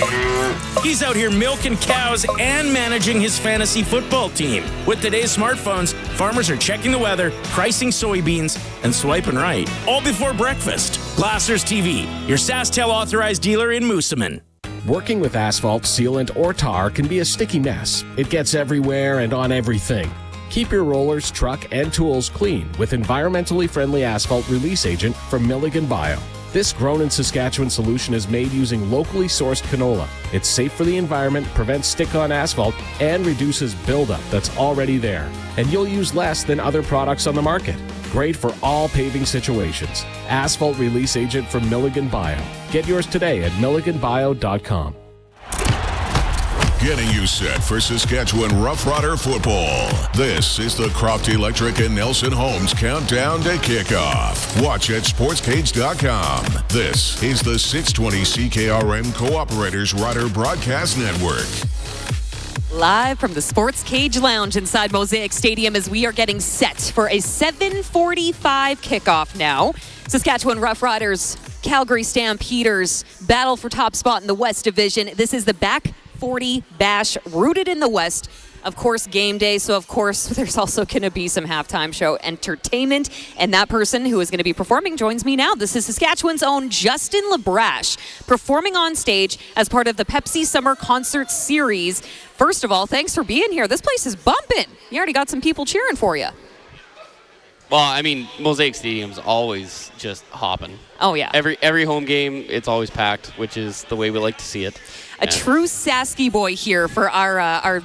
He's out here milking cows and managing his fantasy football team. With today's smartphones, farmers are checking the weather, pricing soybeans, and swiping right, all before breakfast. Glassers TV, your SaskTel authorized dealer in Moosomin. Working with asphalt, sealant, or tar can be a sticky mess. It gets everywhere and on everything. Keep your rollers, truck, and tools clean with environmentally friendly asphalt release agent from Milligan Bio. This grown-in-Saskatchewan solution is made using locally sourced canola. It's safe for the environment, prevents stick-on asphalt, and reduces buildup that's already there. And you'll use less than other products on the market. Great for all paving situations. Asphalt release agent from Milligan Bio. Get yours today at milliganbio.com. Getting you set for Saskatchewan Roughrider football. This is the Croft Electric and Nelson Homes countdown to kickoff. Watch at sportscage.com. This is the 620 CKRM Cooperators Rider Broadcast Network. Live from the Sports Cage Lounge inside Mosaic Stadium as we are getting set for a 7:45 kickoff now. Saskatchewan Roughriders, Calgary Stampeders, battle for top spot in the West Division. This is the Back 40 Bash, rooted in the West. Of course, game day, so of course there's also going to be some halftime show entertainment. And that person who is going to be performing joins me now. This is Saskatchewan's own Justin Labrash, performing on stage as part of the Pepsi Summer Concert Series. First of all, thanks for being here. This place is bumping. You already got some people cheering for you. Well, I mean, Mosaic Stadium's always just hopping. Oh, yeah. Every home game, it's always packed, which is the way we like to see it. A true Sasky boy here for our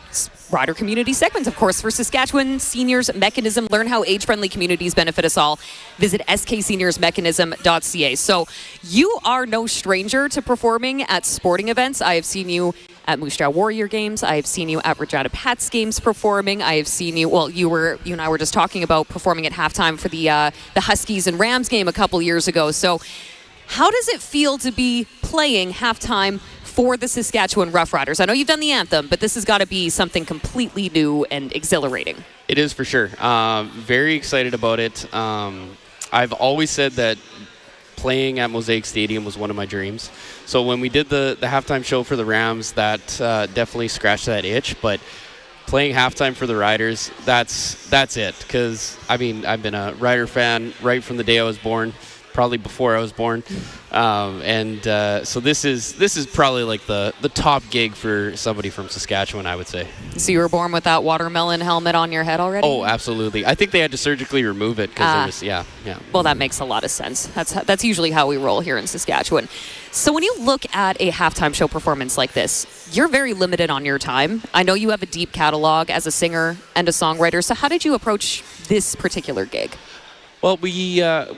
Rider community segments, of course, for Saskatchewan Seniors Mechanism. Learn how age-friendly communities benefit us all. Visit skseniorsmechanism.ca. So you are no stranger to performing at sporting events. I have seen you at Moose Jaw Warrior games. I have seen you at Regina Pats games performing. I have seen you, well, you and I were just talking about performing at halftime for the Huskies and Rams game a couple years ago. So how does it feel to be playing halftime for the Saskatchewan Roughriders? I know you've done the anthem, but this has got to be something completely new and exhilarating. It is for sure. Very excited about it. I've always said that playing at Mosaic Stadium was one of my dreams. So when we did the halftime show for the Rams, that definitely scratched that itch. But playing halftime for the Riders, that's it. Because, I mean, I've been a Rider fan right from the day I was born, probably before I was born. So this is probably like the top gig for somebody from Saskatchewan, I would say. So you were born with that watermelon helmet on your head already? Oh, absolutely. I think they had to surgically remove it because there was, yeah. Well, that makes a lot of sense. That's usually how we roll here in Saskatchewan. So when you look at a halftime show performance like this, you're very limited on your time. I know you have a deep catalog as a singer and a songwriter. So how did you approach this particular gig? Well, the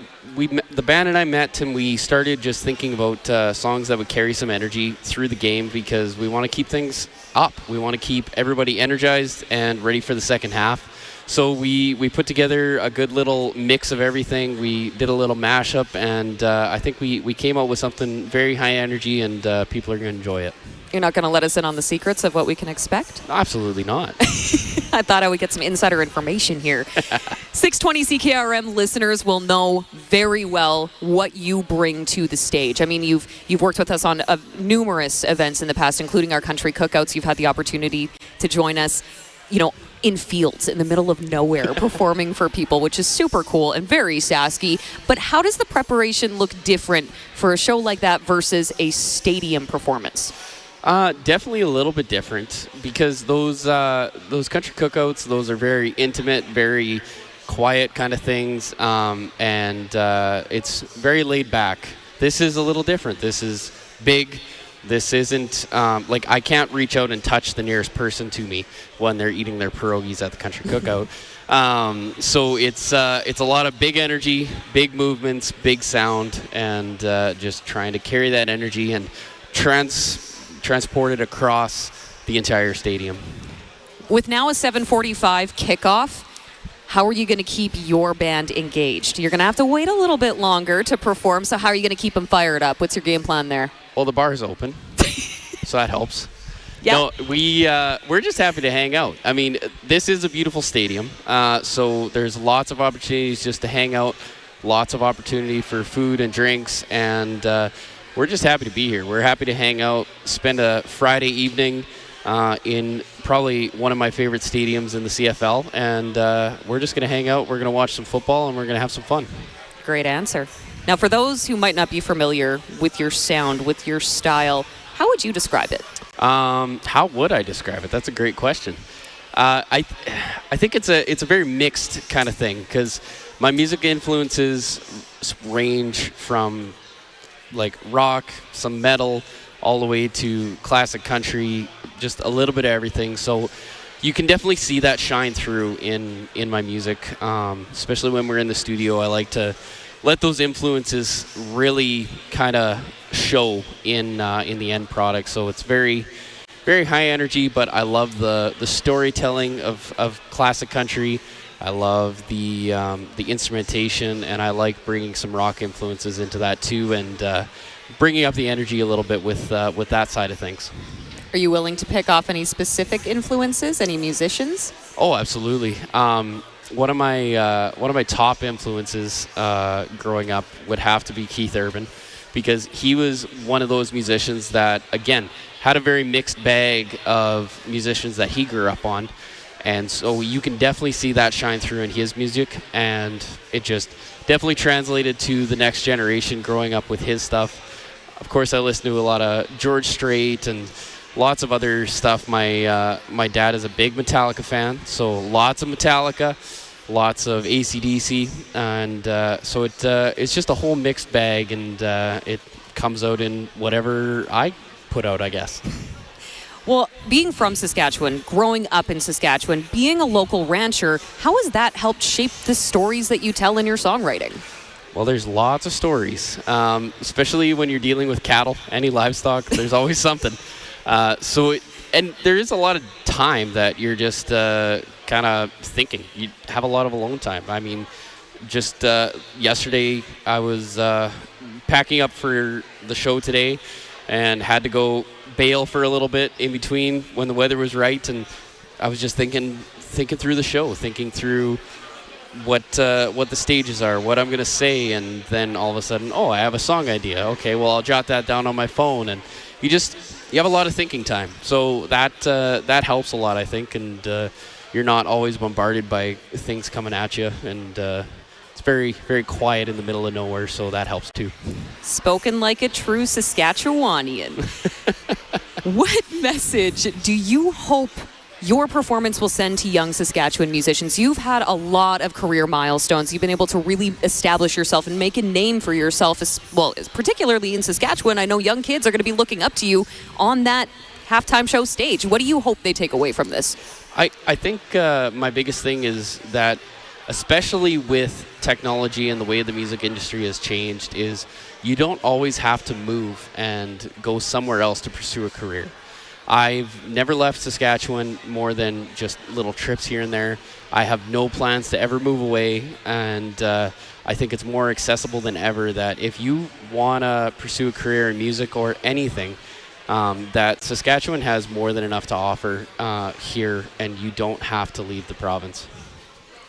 band and I met and we started just thinking about songs that would carry some energy through the game because we want to keep things up. We want to keep everybody energized and ready for the second half. So we put together a good little mix of everything. We did a little mashup, and I think we came out with something very high energy, and people are going to enjoy it. You're not going to let us in on the secrets of what we can expect? Absolutely not. I thought I would get some insider information here. 620 CKRM listeners will know very well what you bring to the stage. I mean, you've worked with us on numerous events in the past, including our country cookouts. You've had the opportunity to join us, in fields in the middle of nowhere performing for people, which is super cool and very Sasky. But how does the preparation look different for a show like that versus a stadium performance? Definitely a little bit different because those country cookouts, those are very intimate, very quiet kind of things, and it's very laid back. This is a little different. This is big. This isn't like I can't reach out and touch the nearest person to me when they're eating their pierogies at the country cookout. So it's a lot of big energy, big movements, big sound, and just trying to carry that energy and transport it across the entire stadium. With now a 7:45 kickoff, how are you going to keep your band engaged? You're going to have to wait a little bit longer to perform, so how are you going to keep them fired up? What's your game plan there? Well, the bar is open, so that helps. Yeah. No, we're just happy to hang out. I mean, this is a beautiful stadium, so there's lots of opportunities just to hang out, lots of opportunity for food and drinks, and we're just happy to be here. We're happy to hang out, spend a Friday evening in probably one of my favorite stadiums in the CFL, and we're just going to hang out, we're going to watch some football, and we're going to have some fun. Great answer. Now, for those who might not be familiar with your sound, with your style, how would you describe it? How would I describe it? That's a great question. I think it's a very mixed kind of thing because my music influences range from like rock, some metal, all the way to classic country, just a little bit of everything. So you can definitely see that shine through in my music, especially when we're in the studio. I like to let those influences really kind of show in the end product. So it's very, very high energy, but I love the storytelling of classic country. I love the instrumentation, and I like bringing some rock influences into that too, and bringing up the energy a little bit with that side of things. Are you willing to pick off any specific influences, any musicians? Oh, absolutely. One of my top influences growing up would have to be Keith Urban, because he was one of those musicians that, again, had a very mixed bag of musicians that he grew up on. And so you can definitely see that shine through in his music, and it just definitely translated to the next generation growing up with his stuff. Of course, I listen to a lot of George Strait and lots of other stuff. My dad is a big Metallica fan, so lots of Metallica, lots of AC/DC, and so it's just a whole mixed bag, and it comes out in whatever I put out, I guess. Well, being from Saskatchewan, growing up in Saskatchewan, being a local rancher, how has that helped shape the stories that you tell in your songwriting? Well, there's lots of stories, especially when you're dealing with cattle, any livestock, there's always something. And there is a lot of time that you're just kind of thinking. You have a lot of alone time. I mean, just yesterday I was packing up for the show today, and had to go bail for a little bit in between when the weather was right. And I was just thinking through the show, thinking through what the stages are, what I'm going to say, and then all of a sudden, I have a song idea. Okay, well, I'll jot that down on my phone, and you have a lot of thinking time. So that helps a lot, I think, and you're not always bombarded by things coming at you, and it's very, very quiet in the middle of nowhere, so that helps too. Spoken like a true Saskatchewanian. What message do you hope your performance will send to young Saskatchewan musicians? You've had a lot of career milestones. You've been able to really establish yourself and make a name for yourself, particularly in Saskatchewan. I know young kids are going to be looking up to you on that halftime show stage. What do you hope they take away from this? I think my biggest thing is that, especially with technology and the way the music industry has changed, is you don't always have to move and go somewhere else to pursue a career. I've never left Saskatchewan more than just little trips here and there. I have no plans to ever move away, and I think it's more accessible than ever that if you want to pursue a career in music or anything, that Saskatchewan has more than enough to offer here, and you don't have to leave the province.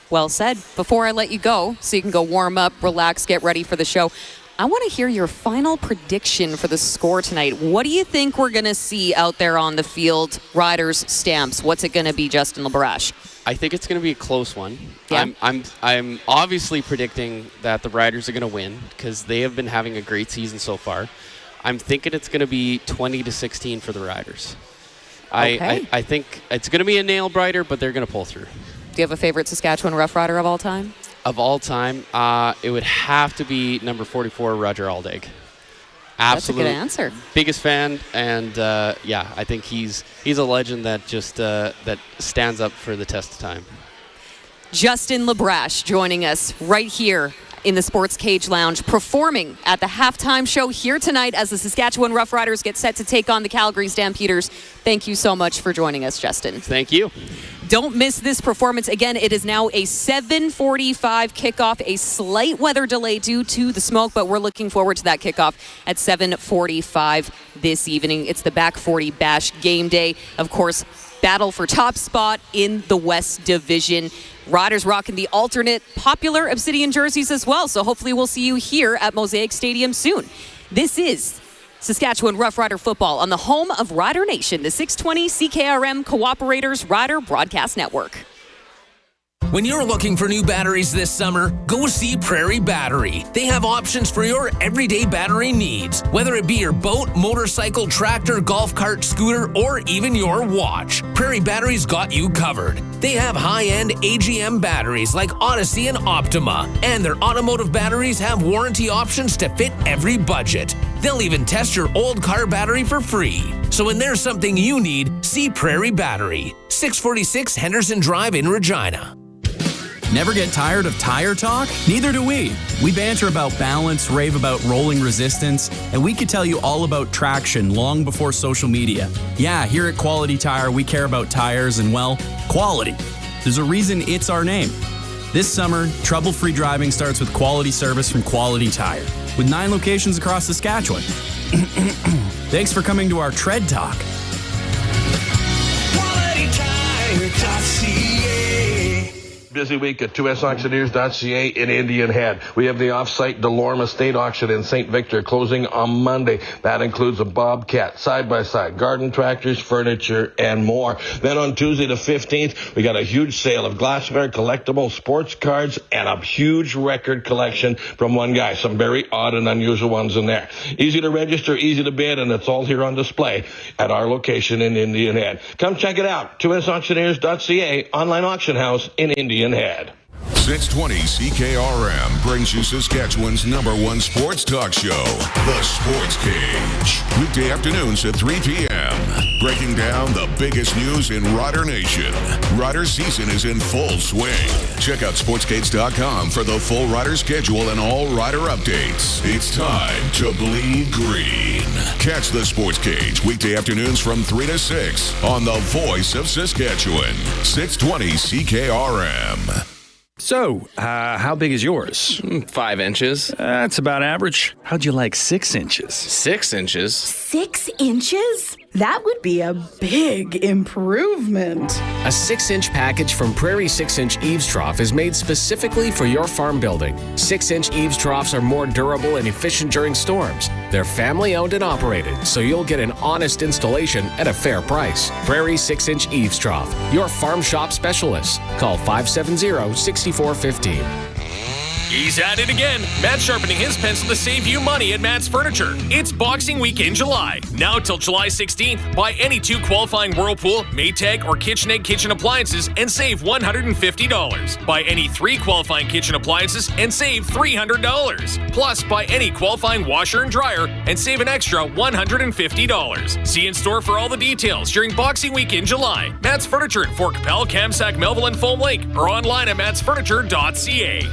Well said. Before I let you go, so you can go warm up, relax, get ready for the show, I want to hear your final prediction for the score tonight. What do you think we're going to see out there on the field? Riders, Stamps. What's it going to be, Justin LeBarache? I think it's going to be a close one. Yeah. I'm obviously predicting that the Riders are going to win because they have been having a great season so far. I'm thinking it's going to be 20-16 for the Riders. Okay. I think it's going to be a nail-biter, but they're going to pull through. Do you have a favorite Saskatchewan Roughrider of all time? Of all time, it would have to be number 44, Roger Aldag. Absolute, that's a good answer. Biggest fan, and I think he's a legend that just that stands up for the test of time. Justin LeBarache joining us right here in the Sports Cage Lounge, performing at the halftime show here tonight as the Saskatchewan Roughriders get set to take on the Calgary Stampeders. Thank you so much for joining us, Justin. Thank you. Don't miss this performance. Again, it is now a 7:45 kickoff, a slight weather delay due to the smoke, but we're looking forward to that kickoff at 7:45 this evening. It's the Back 40 Bash game day. Of course, battle for top spot in the West Division. Riders rocking the alternate popular Obsidian jerseys as well, so hopefully we'll see you here at Mosaic Stadium soon. This is Saskatchewan Roughrider football on the home of Rider Nation, the 620 CKRM Cooperators Rider Broadcast Network. When you're looking for new batteries this summer, go see Prairie Battery. They have options for your everyday battery needs, whether it be your boat, motorcycle, tractor, golf cart, scooter, or even your watch. Prairie Battery's got you covered. They have high-end AGM batteries like Odyssey and Optima, and their automotive batteries have warranty options to fit every budget. They'll even test your old car battery for free. So when there's something you need, see Prairie Battery, 646 Henderson Drive in Regina. Never get tired of tire talk? Neither do we. We banter about balance, rave about rolling resistance, and we could tell you all about traction long before social media. Yeah, here at Quality Tire, we care about tires and, well, quality. There's a reason it's our name. This summer, trouble-free driving starts with quality service from Quality Tire, with 9 locations across Saskatchewan. Thanks for coming to our Tread Talk. QualityTire.ca. Busy week at 2sauctioneers.ca in Indian Head. We have the off-site Delorme Estate Auction in St. Victor closing on Monday. That includes a Bobcat, side-by-side, garden tractors, furniture, and more. Then on Tuesday the 15th, we got a huge sale of glassware, collectible sports cards, and a huge record collection from one guy. Some very odd and unusual ones in there. Easy to register, easy to bid, and it's all here on display at our location in Indian Head. Come check it out. 2sauctioneers.ca, online auction house in Indian Head. 620 CKRM brings you Saskatchewan's #1 sports talk show, The Sports Cage. Weekday afternoons at 3 p.m. Breaking down the biggest news in Rider Nation. Rider season is in full swing. Check out sportscage.com for the full Rider schedule and all Rider updates. It's time to bleed green. Catch The Sports Cage weekday afternoons from 3 to 6 on the voice of Saskatchewan, 620 CKRM. So, how big is yours? 5 inches. That's about average. How'd you like 6 inches? 6 inches? 6 inches? That would be a big improvement. A 6-inch package from Prairie 6-inch eaves trough is made specifically for your farm building. 6-inch eaves troughs are more durable and efficient during storms. They're family owned and operated, so you'll get an honest installation at a fair price. Prairie 6-inch eaves trough, your farm shop specialist. Call 570-6415. He's at it again. Matt sharpening his pencil to save you money at Matt's Furniture. It's Boxing Week in July. Now till July 16th, buy any 2 qualifying Whirlpool, Maytag, or KitchenAid kitchen appliances and save $150. Buy any 3 qualifying kitchen appliances and save $300. Plus, buy any qualifying washer and dryer and save an extra $150. See in store for all the details during Boxing Week in July. Matt's Furniture in Fort Capel, Kamsack, Melville, and Foam Lake, or online at mattsfurniture.ca.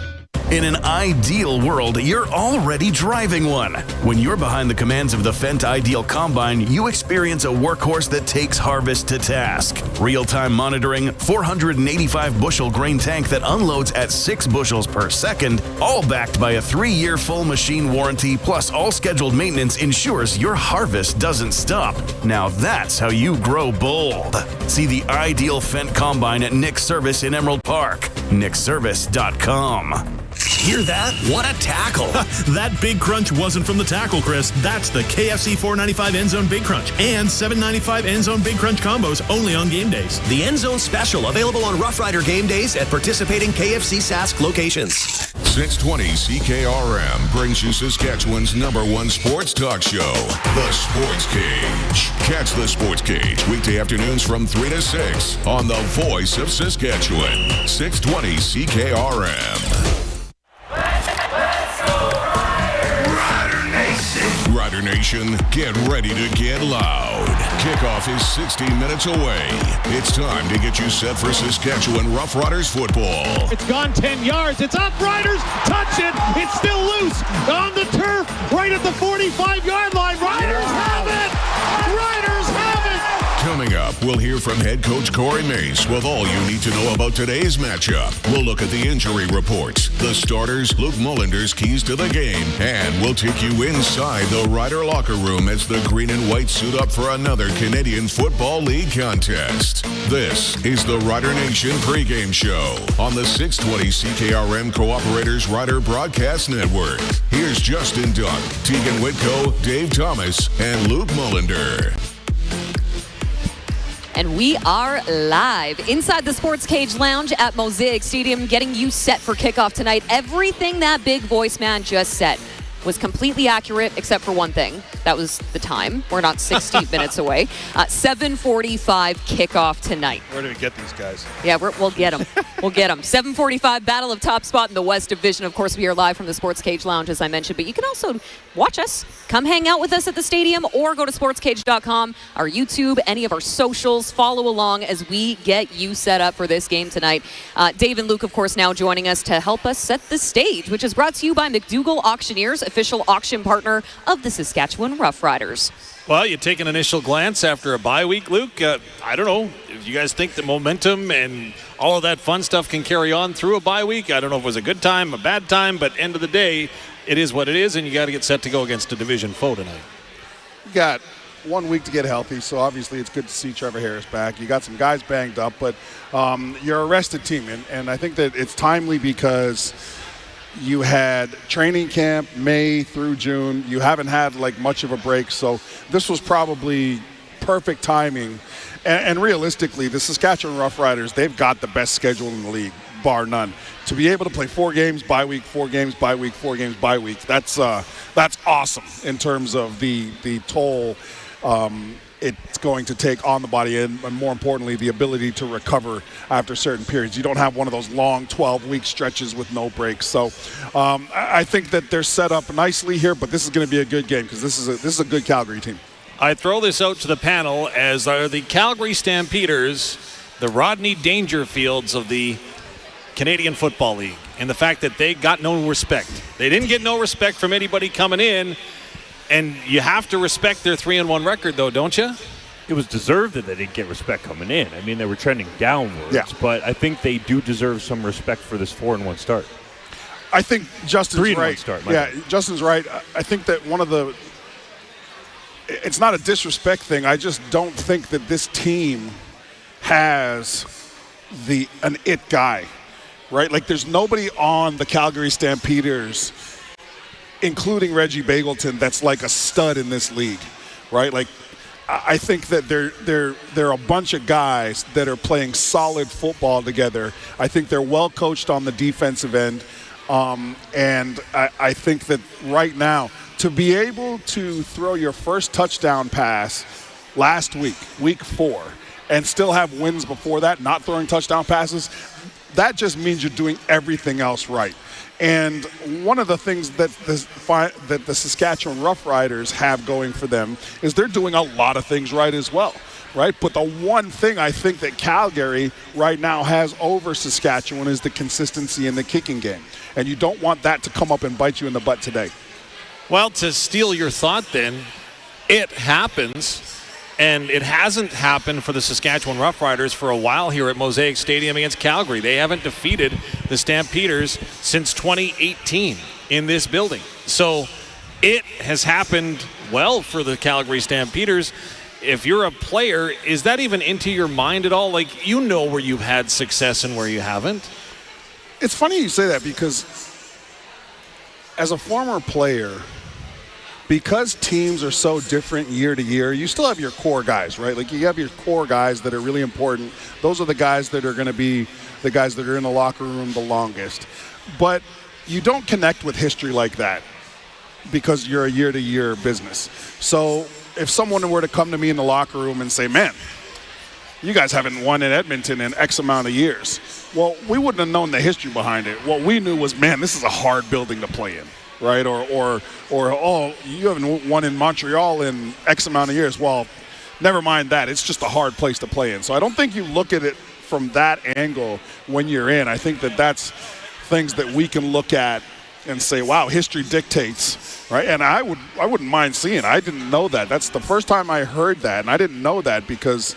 In an ideal world, you're already driving one. When you're behind the commands of the Fendt Ideal Combine, you experience a workhorse that takes harvest to task. Real-time monitoring, 485-bushel grain tank that unloads at 6 bushels per second, all backed by a 3-year full machine warranty, plus all scheduled maintenance ensures your harvest doesn't stop. Now that's how you grow bold. See the Ideal Fendt Combine at Nick's Service in Emerald Park. nickservice.com. Hear that? What a tackle. That big crunch wasn't from the tackle, Chris. That's the KFC $4.95 End Zone Big Crunch and $7.95 End Zone Big Crunch combos only on game days. The End Zone Special available on Rough Rider game days at participating KFC Sask locations. 620 CKRM brings you Saskatchewan's #1 sports talk show, The Sports Cage. Catch The Sports Cage weekday afternoons from 3 to 6 on the Voice of Saskatchewan, 620 CKRM. Rider Nation, get ready to get loud. Kickoff is 60 minutes away. It's time to get you set for Saskatchewan Roughriders football. It's gone 10 yards. It's up. Riders touch it. It's still loose on the turf right at the 45-yard line. Riders have it. Riders have it. Coming up, we'll hear from head coach Cory Mace with all you need to know about today's matchup. We'll look at the injury reports, the starters, Luc Mullinder's keys to the game, and we'll take you inside the Rider locker room as the green and white suit up for another Canadian Football League contest. This is the Rider Nation pregame show on the 620 CKRM Cooperators Rider Broadcast Network. Here's Justin Dunk, Teagan Witko, Dave Thomas, and Luc Mullinder. And we are live inside the Sports Cage Lounge at Mosaic Stadium, getting you set for kickoff tonight. Everything that big voice man just said was completely accurate, except for one thing. That was the time. We're not 60 minutes away. 7:45 kickoff tonight. Where do we get these guys? Yeah, we'll get them. We'll get them. 7:45, battle of top spot in the West Division. Of course, we are live from the Sports Cage Lounge, as I mentioned, but you can also watch us. Come hang out with us at the stadium or go to sportscage.com, our YouTube, any of our socials. Follow along as we get you set up for this game tonight. Dave and Luke, of course, now joining us to help us set the stage, which is brought to you by McDougall Auctioneers, official auction partner of the Saskatchewan Roughriders. Well, you take an initial glance after a bye week, Luke. I don't know if you guys think the momentum and all of that fun stuff can carry on through a bye week. I don't know if it was a good time, a bad time, but end of the day, it is what it is, and you got to get set to go against a division foe tonight. You got 1 week to get healthy, so obviously it's good to see Trevor Harris back. You got some guys banged up, but you're a rested team, and I think that it's timely because you had training camp May through June. You haven't had like much of a break, so this was probably perfect timing. And realistically, the Saskatchewan Roughriders, they've got the best schedule in the league, bar none. To be able to play 4 games bye week, 4 games bye week, 4 games bye week, that's awesome in terms of the toll it's going to take on the body and more importantly, the ability to recover after certain periods. You don't have one of those long 12-week stretches with no breaks. So I think that they're set up nicely here, but this is going to be a good game because this is a good Calgary team. I throw this out to the panel, as are the Calgary Stampeders, the Rodney Dangerfields of the Canadian Football League, and the fact that they got no respect. They didn't get no respect from anybody coming in. And you have to respect their 3-1 record, though, don't you? it was deserved that they didn't get respect coming in. I mean, they were trending downwards, but I think they do deserve some respect for this 4-1 start. I think Justin's right. Start, Justin's right. I think that it's not a disrespect thing. I just don't think that this team has an it guy, right? Like, there's nobody on the Calgary Stampeders, including Reggie Bagleton, that's like a stud in this league, right? Like, I think that they're a bunch of guys that are playing solid football together. I think they're well coached on the defensive end. And I think that right now, to be able to throw your first touchdown pass last week, week 4, and still have wins before that, not throwing touchdown passes, that just means you're doing everything else right. And one of the things that the Saskatchewan Roughriders have going for them is they're doing a lot of things right as well. Right, but the one thing I think that Calgary right now has over Saskatchewan is the consistency in the kicking game. And you don't want that to come up and bite you in the butt today. Well, to steal your thought then, it happens, and it hasn't happened for the Saskatchewan Roughriders for a while here at Mosaic Stadium against Calgary. They haven't defeated the Stampeders since 2018 in this building. So it has happened well for the Calgary Stampeders. If you're a player, is that even into your mind at all? Like, you know where you've had success and where you haven't. It's funny you say that because as a former player, because teams are so different year to year, you still have your core guys, right? Like, you have your core guys that are really important. Those are the guys that are going to be the guys that are in the locker room the longest. But you don't connect with history like that because you're a year-to-year business. So if someone were to come to me in the locker room and say, man, you guys haven't won in Edmonton in X amount of years. Well, we wouldn't have known the history behind it. What we knew was, man, this is a hard building to play in, right? Or oh, you haven't won in Montreal in X amount of years. Well, never mind that. It's just a hard place to play in. So I don't think you look at it from that angle when you're in. I think that that's things that we can look at and say, wow, history dictates, right? And I wouldn't mind seeing. I didn't know that. That's the first time I heard that, and I didn't know that because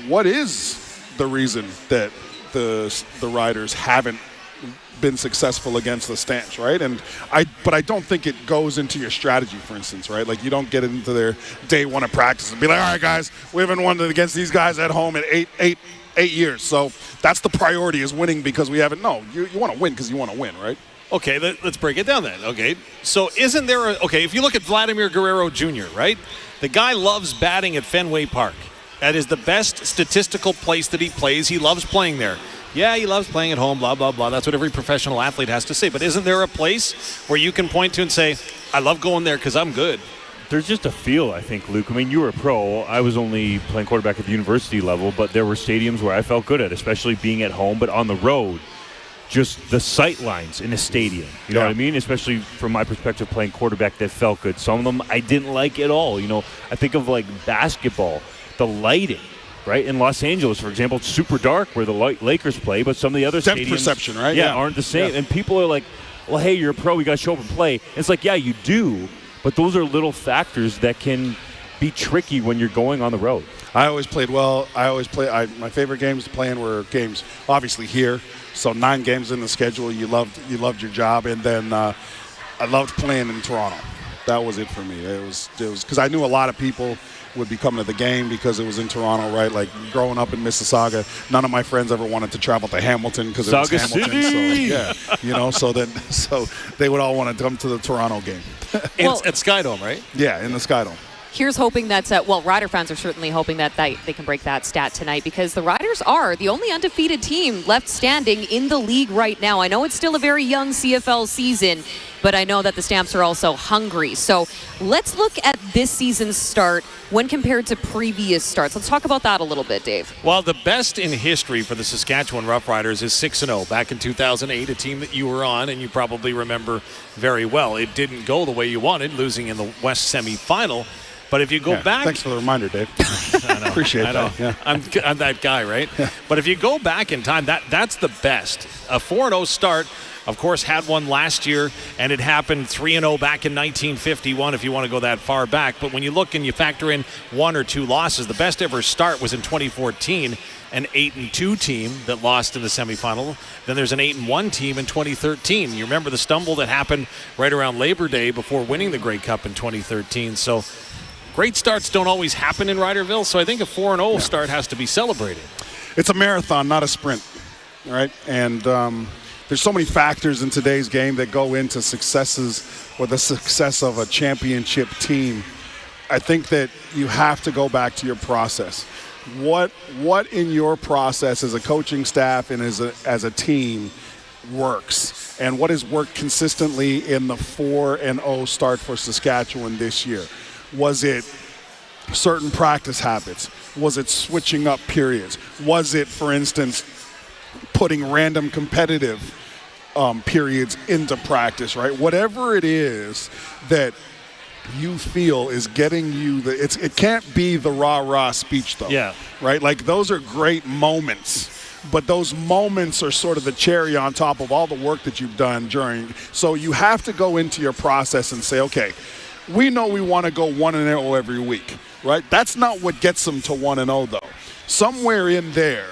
what is the reason that the Riders haven't been successful against the Stamps, right? But I don't think it goes into your strategy, for instance, right? Like, you don't get into their day one of practice and be like, all right, guys, we haven't won against these guys at home in eight years. So that's the priority, is winning because we haven't. No, you want to win because you want to win, right? Okay, let's break it down then. Okay, so isn't there if you look at Vladimir Guerrero Jr., right? The guy loves batting at Fenway Park. That is the best statistical place that he plays. He loves playing there. Yeah, he loves playing at home, blah, blah, blah. That's what every professional athlete has to say. But isn't there a place where you can point to and say, I love going there because I'm good? There's just a feel, I think, Luke. I mean, you were a pro. I was only playing quarterback at the university level, but there were stadiums where I felt good at, especially being at home. But on the road, just the sight lines in a stadium, you know what I mean? Especially from my perspective, playing quarterback, that felt good. Some of them I didn't like at all. You know, I think of, like, basketball, the lighting, right? In Los Angeles, for example, it's super dark where the Lakers play, but some of the other depth stadiums perception, right? aren't the same. And people are like, well, hey, you're a pro, you got to show up and play. And it's like, yeah, you do. But those are little factors that can be tricky when you're going on the road. I always played well. My favorite games to play in were games, obviously, here. So 9 games in the schedule. You loved your job. And then I loved playing in Toronto. That was it for me. It was because I knew a lot of people would be coming to the game because it was in Toronto, right? Like, growing up in Mississauga, none of my friends ever wanted to travel to Hamilton because it was Hamilton. City. So so they would all want to come to the Toronto game. At Skydome, right? Yeah, in the Skydome. Here's hoping that, Rider fans are certainly hoping that they can break that stat tonight, because the Riders are the only undefeated team left standing in the league right now. I know it's still a very young CFL season, but I know that the Stamps are also hungry. So let's look at this season's start when compared to previous starts. Let's talk about that a little bit, Dave. Well, the best in history for the Saskatchewan Roughriders is 6-0 back in 2008, a team that you were on and you probably remember very well. It didn't go the way you wanted, losing in the West semifinal. But if you go back... Thanks for the reminder, Dave. I know. Appreciate that. Yeah. I'm that guy, right? Yeah. But if you go back in time, that's the best. A 4-0 start of course, had one last year, and it happened 3-0 back in 1951 if you want to go that far back. But when you look and you factor in 1 or 2 losses, the best ever start was in 2014, an 8-2 team that lost in the semifinal. Then there's an 8-1 team in 2013. You remember the stumble that happened right around Labor Day before winning the Grey Cup in 2013. So great starts don't always happen in Riderville, so I think a 4-0 start has to be celebrated. It's a marathon, not a sprint, right? And there's so many factors in today's game that go into successes or the success of a championship team. I think that you have to go back to your process. What in your process as a coaching staff and as a team works, and what has worked consistently in the 4-0 start for Saskatchewan this year? Was it certain practice habits? Was it switching up periods? Was it, for instance, putting random competitive periods into practice, right? Whatever it is that you feel is getting you it can't be the rah-rah speech, though. Yeah. Right? Like, those are great moments, but those moments are sort of the cherry on top of all the work that you've done during. So you have to go into your process and say, okay, we know we want to go 1-0 every week, right? That's not what gets them to 1-0, though. Somewhere in there,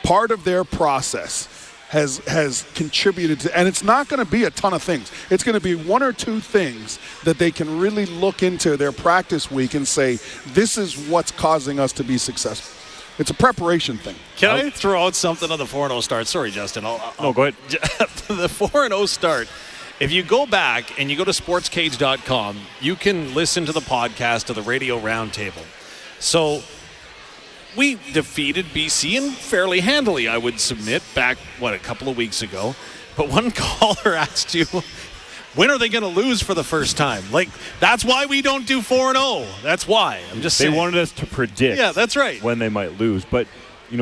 part of their process has contributed to, and it's not going to be a ton of things. It's going to be 1 or 2 things that they can really look into their practice week and say, this is what's causing us to be successful. It's a preparation thing. Can I throw out something on the 4-0 start? Sorry, Justin. No, go ahead. The 4-0 start, if you go back and you go to sportscage.com, you can listen to the podcast of the Radio Roundtable. So we defeated BC and fairly handily, I would submit, back, a couple of weeks ago. But one caller asked you, when are they going to lose for the first time? Like, that's why we don't do 4-0. That's why. I'm just saying. They wanted us to predict. Yeah, that's right. When they might lose. But,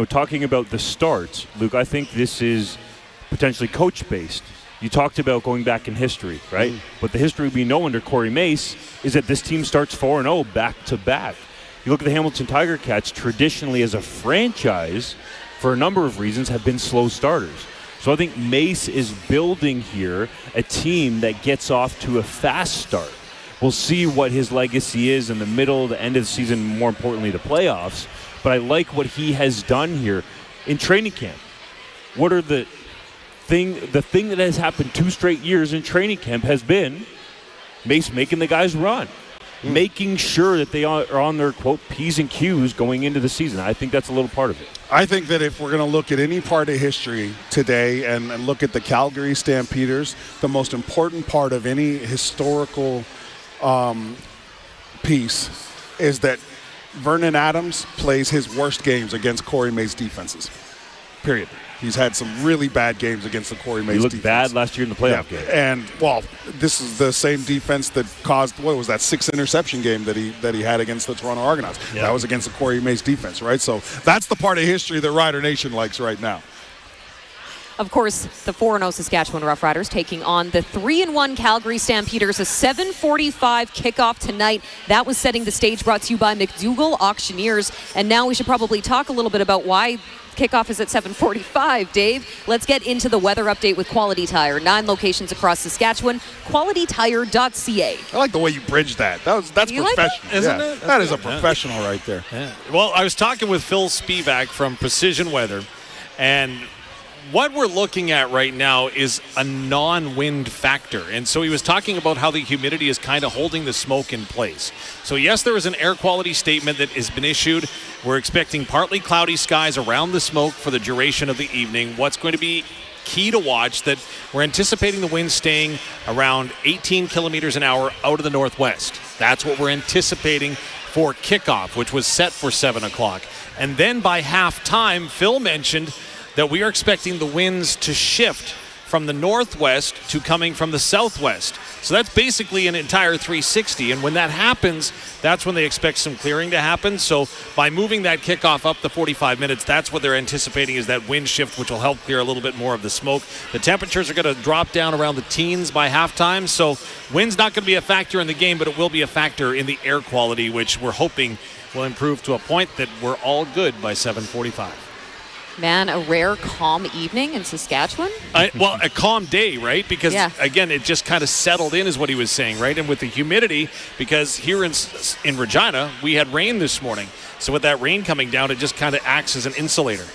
talking about the starts, Luke, I think this is potentially coach-based. You talked about going back in history, right? But the history we know under Cory Mace is that this team starts 4-0 back-to-back. You look at the Hamilton Tiger Cats, traditionally as a franchise, for a number of reasons, have been slow starters. So I think Mace is building here a team that gets off to a fast start. We'll see what his legacy is in the middle, the end of the season, more importantly, the playoffs. But I like what he has done here in training camp. What are the thing that has happened 2 straight years in training camp has been Mace making the guys run. Making sure that they are on their, quote, P's and Q's going into the season. I think that's a little part of it. I think that if we're going to look at any part of history today and look at the Calgary Stampeders, the most important part of any historical piece is that Vernon Adams plays his worst games against Cory Mace defenses, period. He's had some really bad games against the Cory Mace defense. He looked bad last year in the playoff game. And, this is the same defense that caused, that 6 interception game that he had against the Toronto Argonauts. Yeah. That was against the Cory Mace defense, right? So that's the part of history that Rider Nation likes right now. Of course, the 4-0 Saskatchewan Roughriders taking on the 3-1 Calgary Stampeders. A 7:45 kickoff tonight. That was setting the stage, brought to you by McDougall Auctioneers. And now we should probably talk a little bit about why kickoff is at 7:45, Dave. Let's get into the weather update with Quality Tire. 9 locations across Saskatchewan. QualityTire.ca. I like the way you bridged that. That's professional, like isn't it? That is a professional right there. Yeah. Well, I was talking with Phil Spivak from Precision Weather, and what we're looking at right now is a non-wind factor. And so he was talking about how the humidity is kind of holding the smoke in place. So yes, there is an air quality statement that has been issued. We're expecting partly cloudy skies around the smoke for the duration of the evening. What's going to be key to watch, that we're anticipating the wind staying around 18 kilometers an hour out of the northwest. That's what we're anticipating for kickoff, which was set for 7 o'clock. And then by halftime, Phil mentioned that we are expecting the winds to shift from the northwest to coming from the southwest. So that's basically an entire 360. And when that happens, that's when they expect some clearing to happen. So by moving that kickoff up to 45 minutes, that's what they're anticipating, is that wind shift, which will help clear a little bit more of the smoke. The temperatures are going to drop down around the teens by halftime. So wind's not going to be a factor in the game, but it will be a factor in the air quality, which we're hoping will improve to a point that we're all good by 7:45. Man, a rare calm evening in Saskatchewan? Well, a calm day, right? Because, again, it just kind of settled in is what he was saying, right? And with the humidity, because here in Regina, we had rain this morning. So with that rain coming down, it just kind of acts as an insulator.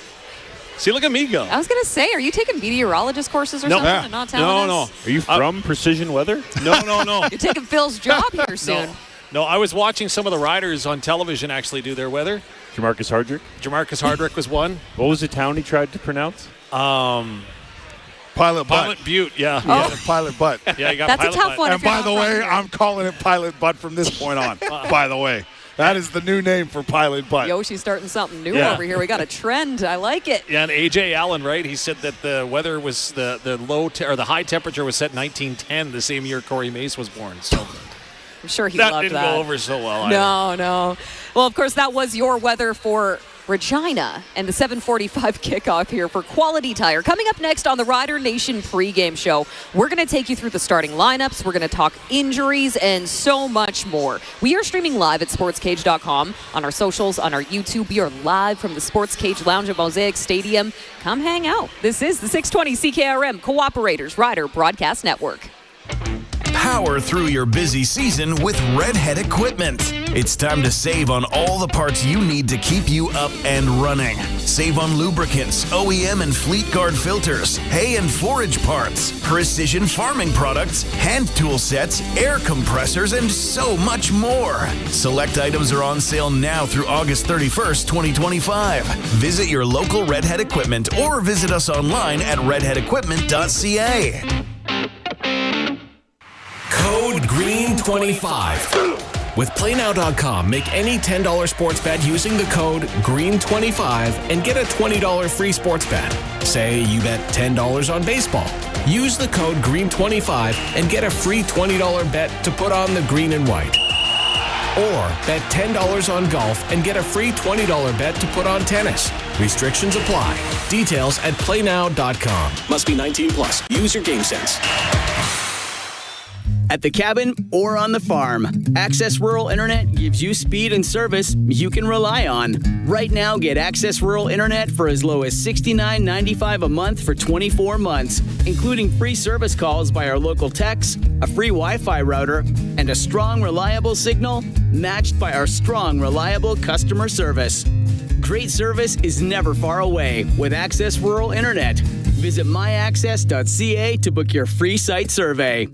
See, look at me go. I was going to say, are you taking meteorologist courses or something and not telling us? Are you from Precision Weather? No. You're taking Phil's job here soon. No, I was watching some of the riders on television actually do their weather. Jamarcus Hardrick was one. What was the town he tried to pronounce? Pilot Butte, yeah. Pilot Butt. Yeah, you got That's Pilot a tough Butt. one. And by the way, I'm calling it Pilot Butt from this point on. By the way, that is the new name for Pilot Butt. Yoshi's starting something new over here. We got a trend. I like it. Yeah, and AJ Allen, right? He said that the weather was the high temperature was set in 1910, the same year Cory Mace was born. So I'm sure he that loved didn't go over so well. No. Well, of course, that was your weather for Regina and the 7:45 kickoff here for Quality Tire. Coming up next on the Rider Nation pregame show, we're going to take you through the starting lineups. We're going to talk injuries and so much more. We are streaming live at sportscage.com, on our socials, on our YouTube. We are live from the Sports Cage Lounge at Mosaic Stadium. Come hang out. This is the 620 CKRM Cooperators Rider Broadcast Network. Power through your busy season with Redhead Equipment. It's time to save on all the parts you need to keep you up and running. Save on lubricants, OEM and fleet guard filters, hay and forage parts, precision farming products, hand tool sets, air compressors, and so much more. Select items are on sale now through August 31st, 2025. Visit your local Redhead Equipment or visit us online at redheadequipment.ca. Code GREEN25. With PlayNow.com, make any $10 sports bet using the code GREEN25 and get a $20 free sports bet. Say you bet $10 on baseball. Use the code GREEN25 and get a free $20 bet to put on the green and white. Or bet $10 on golf and get a free $20 bet to put on tennis. Restrictions apply. Details at PlayNow.com. Must be 18 plus. Use your game sense. At the cabin or on the farm, Access Rural Internet gives you speed and service you can rely on. Right now, get Access Rural Internet for as low as $69.95 a month for 24 months, including free service calls by our local techs, a free Wi-Fi router, and a strong, reliable signal matched by our strong, reliable customer service. Great service is never far away with Access Rural Internet. Visit myaccess.ca to book your free site survey.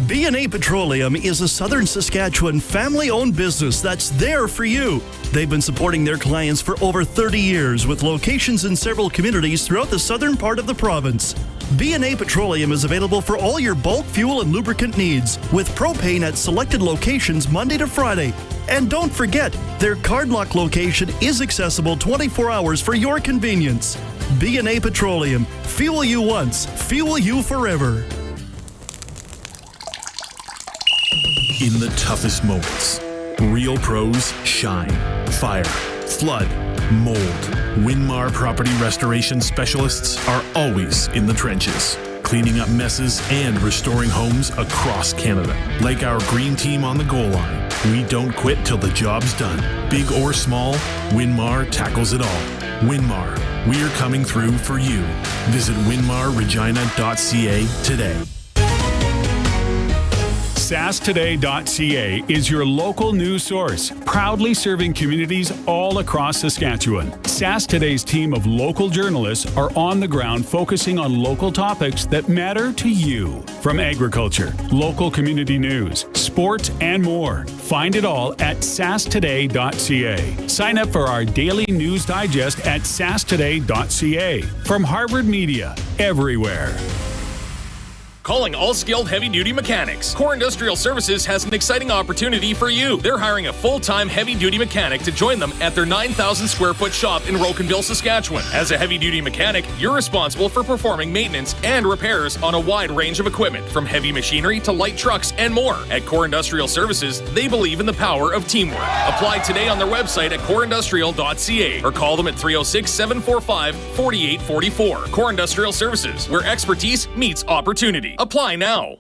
B&A Petroleum is a Southern Saskatchewan family-owned business that's there for you. They've been supporting their clients for over 30 years with locations in several communities throughout the southern part of the province. B&A Petroleum is available for all your bulk fuel and lubricant needs, with propane at selected locations Monday to Friday. And don't forget, their Cardlock location is accessible 24 hours for your convenience. B&A Petroleum. Fuel you once, fuel you forever. In the toughest moments, real pros shine. Fire, flood, mold. Winmar Property Restoration Specialists are always in the trenches, cleaning up messes and restoring homes across Canada. Like our green team on the goal line, we don't quit till the job's done. Big or small, Winmar tackles it all. Winmar, we're coming through for you. Visit winmarregina.ca today. SaskToday.ca is your local news source, proudly serving communities all across Saskatchewan. Sask Today's team of local journalists are on the ground focusing on local topics that matter to you. From agriculture, local community news, sports, and more. Find it all at sasktoday.ca. Sign up for our daily news digest at sasktoday.ca. From Harvard Media, everywhere. Calling all skilled heavy-duty mechanics. Core Industrial Services has an exciting opportunity for you. They're hiring a full-time heavy-duty mechanic to join them at their 9,000-square-foot shop in Rocanville, Saskatchewan. As a heavy-duty mechanic, you're responsible for performing maintenance and repairs on a wide range of equipment, from heavy machinery to light trucks and more. At Core Industrial Services, they believe in the power of teamwork. Apply today on their website at coreindustrial.ca or call them at 306-745-4844. Core Industrial Services, where expertise meets opportunity. Apply now.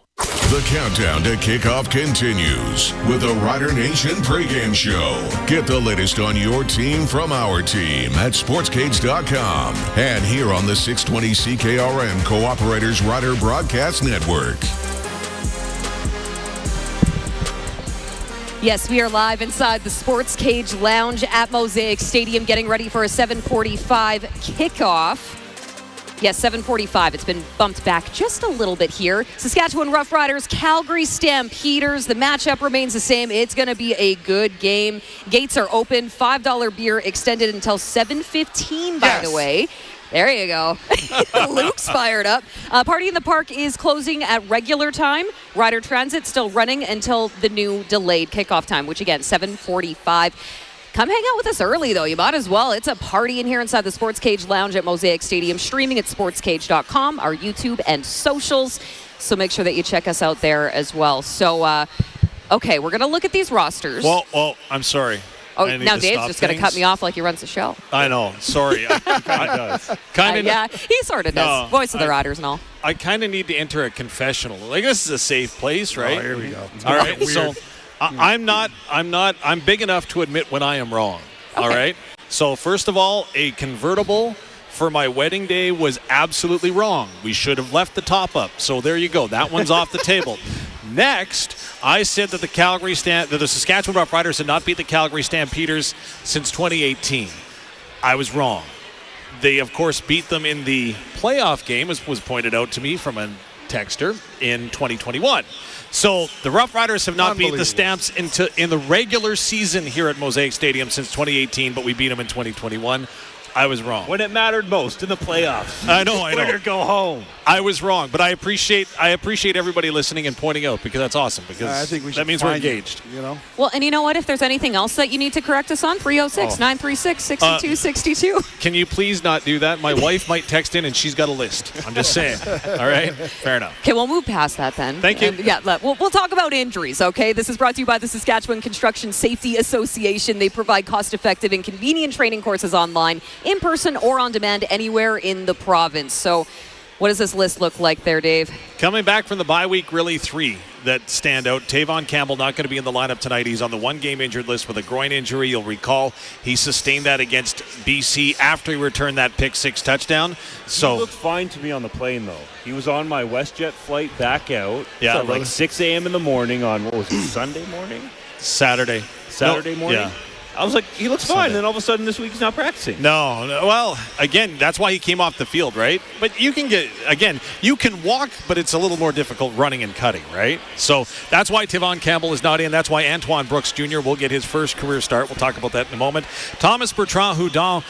The countdown to kickoff continues with the Rider Nation pregame show. Get the latest on your team from our team at sportscage.com and here on the 620 CKRM Cooperators Rider Broadcast Network. Yes, we are live inside the Sports Cage Lounge at Mosaic Stadium, getting ready for a 7:45 kickoff. Yes, 7:45. It's been bumped back just a little bit here. Saskatchewan Roughriders, Calgary Stampeders. The matchup remains the same. It's going to be a good game. Gates are open. $5 beer extended until 7:15, by the way. There you go. Luke's fired up. Party in the Park is closing at regular time. Rider Transit still running until the new delayed kickoff time, which again, 7:45. Come hang out with us early, though. You might as well. It's a party in here inside the Sports Cage Lounge at Mosaic Stadium, streaming at sportscage.com, our YouTube and socials. So make sure that you check us out there as well. So, okay, we're going to look at these rosters. Well, I'm sorry. Oh, now Dave's just going to cut me off like he runs the show. I know. Sorry. Yeah, he sort of does. Voice of the Riders and all. I kind of need to enter a confessional. Like, this is a safe place, right? Oh, here we go. All right. So I'm big enough to admit when I am wrong. Okay. All right. So first of all, a convertible for my wedding day was absolutely wrong. We should have left the top up. So there you go. That one's off the table. Next, I said that the Saskatchewan Roughriders had not beat the Calgary Stampeders since 2018. I was wrong. They, of course, beat them in the playoff game, as was pointed out to me from a texter, in 2021. So the Roughriders have not beat the Stamps in the regular season here at Mosaic Stadium since 2018, but we beat them in 2021. I was wrong. When it mattered most, in the playoffs. I know. Where to go home. I was wrong, but I appreciate everybody listening and pointing out, because that's awesome, because I think we should that means we're engaged. You know? Well, and you know what? If there's anything else that you need to correct us on, 306-936-6262. Can you please not do that? My wife might text in and she's got a list. I'm just saying. All right? Fair enough. Okay, we'll move past that then. Thank you. And, we'll talk about injuries, okay? This is brought to you by the Saskatchewan Construction Safety Association. They provide cost-effective and convenient training courses online, in person, or on demand anywhere in the province. So what does this list look like there, Dave? Coming back from the bye week, really three that stand out. Teagan Campbell not going to be in the lineup tonight. He's on the one-game injured list with a groin injury. You'll recall he sustained that against BC after he returned that pick-6 touchdown. So he looked fine to me on the plane, though. He was on my WestJet flight back out. Yeah, so like 6 a.m. in the morning on, what was it, Sunday morning? Saturday morning? Yeah. I was like, he looks fine. And then all of a sudden this week he's not practicing. No. Well, again, that's why he came off the field, right? But you can you can walk, but it's a little more difficult running and cutting, right? So that's why Teagan Campbell is not in. That's why Antoine Brooks Jr. will get his first career start. We'll talk about that in a moment. Thomas Bertrand-Houdon,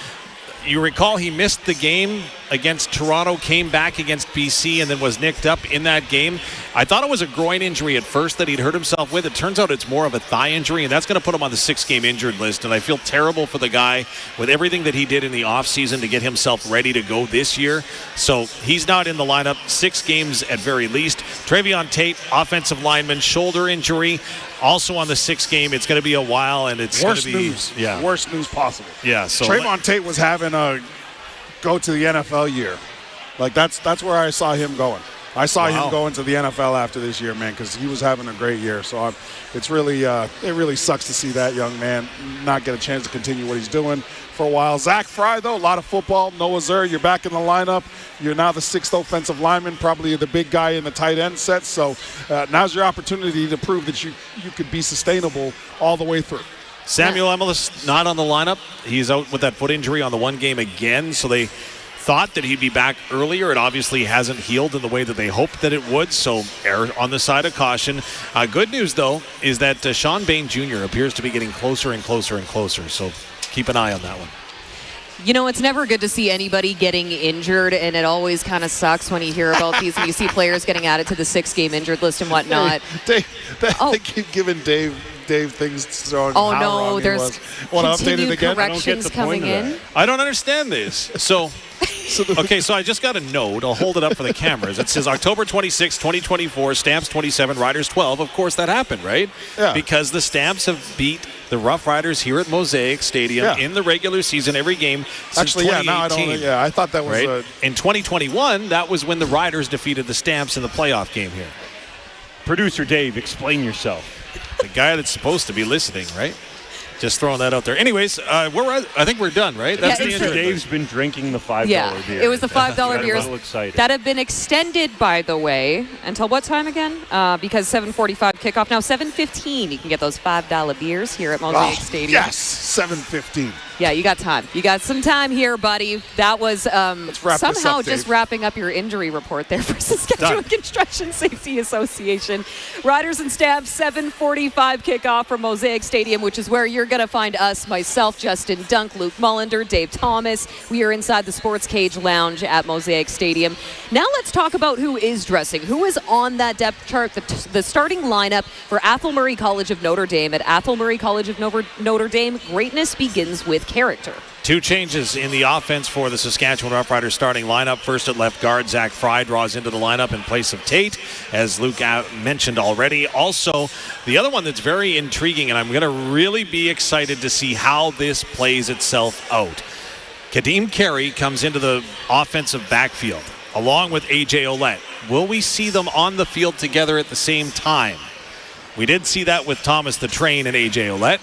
you recall he missed the game against Toronto, came back against BC, and then was nicked up in that game. I thought it was a groin injury at first that he'd hurt himself with. It turns out it's more of a thigh injury, and that's going to put him on the 6-game injured list. And I feel terrible for the guy with everything that he did in the offseason to get himself ready to go this year. So he's not in the lineup. 6 games at very least. Trevion Tate, offensive lineman, shoulder injury. Also on the 6th game. It's going to be a while, and it's going to be news. Yeah, worst news possible. Yeah. So Trevion Tate was having a go to the NFL year. Like that's where I saw him going. I saw him going to the NFL after this year, man, because he was having a great year. So it's really it really sucks to see that young man not get a chance to continue what he's doing for a while. Zach Fry, though, a lot of football. Noah Zur, you're back in the lineup. You're now the 6th offensive lineman, probably the big guy in the tight end set. So now's your opportunity to prove that you could be sustainable all the way through. Samuel Emelis not on the lineup. He's out with that foot injury on the one game again. So they thought that he'd be back earlier. It obviously hasn't healed in the way that they hoped that it would, so err on the side of caution. Good news, though, is that Sean Bain Jr. appears to be getting closer and closer and closer, so keep an eye on that one. You know, it's never good to see anybody getting injured, and it always kind of sucks when you hear about these and you see players getting added to the 6-game injured list and whatnot. They keep giving Dave things on how wrong no, there's continued corrections coming in. I don't understand this. So okay, so I just got a note. I'll hold it up for the cameras. It says October 26, 2024, Stamps 27, Riders 12. Of course, that happened, right? Yeah. Because the Stamps have beat the Roughriders here at Mosaic Stadium in the regular season every game since 2018. Now I don't. Yeah, I thought that was in 2021. That was when the Riders defeated the Stamps in the playoff game here. Producer Dave, explain yourself. The guy that's supposed to be listening, right? Just throwing that out there. Anyways, I think we're done, right? That's the intro. Dave's been drinking the $5 beer. It was the $5 beers excited. that have been extended, by the way, until what time again? Because 7:45 kickoff. Now 7:15, you can get those $5 beers here at Mosaic Stadium. Yes, 7:15. Yeah, you got time. You got some time here, buddy. That was somehow just wrapping up your injury report there for Saskatchewan Construction Safety Association. Riders and Stamps, 7:45 kickoff from Mosaic Stadium, which is where you're going to find us, myself, Justin Dunk, Luc Mullinder, Dave Thomas. We are inside the Sports Cage Lounge at Mosaic Stadium. Now let's talk about who is dressing, who is on that depth chart, the starting lineup for Athol Murray College of Notre Dame. At Athol Murray College of Notre Dame, greatness begins with character. Two changes in the offense for the Saskatchewan Roughriders starting lineup. First at left guard, Zach Fry draws into the lineup in place of Tate, as Luc mentioned already. Also, the other one that's very intriguing, and I'm going to really be excited to see how this plays itself out. Kadeem Carey comes into the offensive backfield, along with A.J. Olette. Will we see them on the field together at the same time? We did see that with Thomas the Train and A.J. Olette.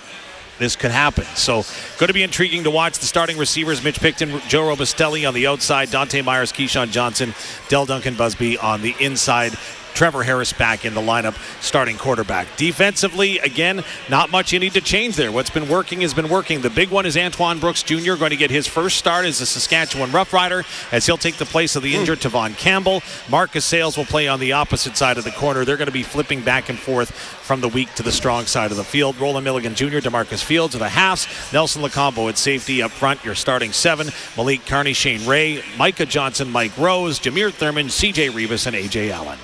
This could happen. So, going to be intriguing to watch. The starting receivers, Mitch Picton, Joe Robustelli on the outside, Dante Myers, Keyshawn Johnson, Del Duncan Busby on the inside. Trevor Harris back in the lineup, starting quarterback. Defensively, again, not much you need to change there. What's been working has been working. The big one is Antoine Brooks Jr. going to get his first start as a Saskatchewan Roughrider, as he'll take the place of the injured Tavon Campbell. Marcus Sales will play on the opposite side of the corner. They're going to be flipping back and forth from the weak to the strong side of the field. Roland Milligan Jr., DeMarcus Fields are the halves. Nelson Lacombo at safety. Up front, your starting seven. Malik Carney, Shane Ray, Micah Johnson, Mike Rose, Jameer Thurman, C.J. Rivas, and A.J. Allen.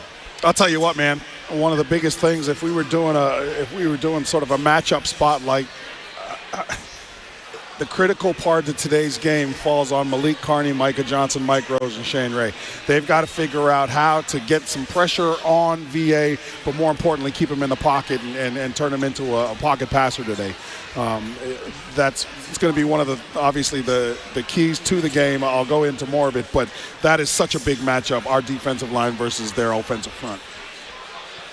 I'll tell you what, man. One of the biggest things, if we were doing sort of a matchup spotlight, the critical part of today's game falls on Malik Carney, Micah Johnson, Mike Rose, and Shane Ray. They've got to figure out how to get some pressure on VA, but more importantly, keep him in the pocket and turn him into a pocket passer today. It's going to be one of the keys to the game. I'll go into more of it, but that is such a big matchup, our defensive line versus their offensive front.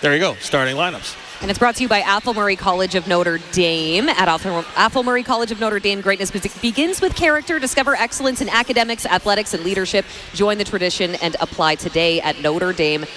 There you go, starting lineups. And it's brought to you by Athol Murray College of Notre Dame. At Athol Murray College of Notre Dame, greatness begins with character. Discover excellence in academics, athletics, and leadership. Join the tradition and apply today at NotreDame.ca.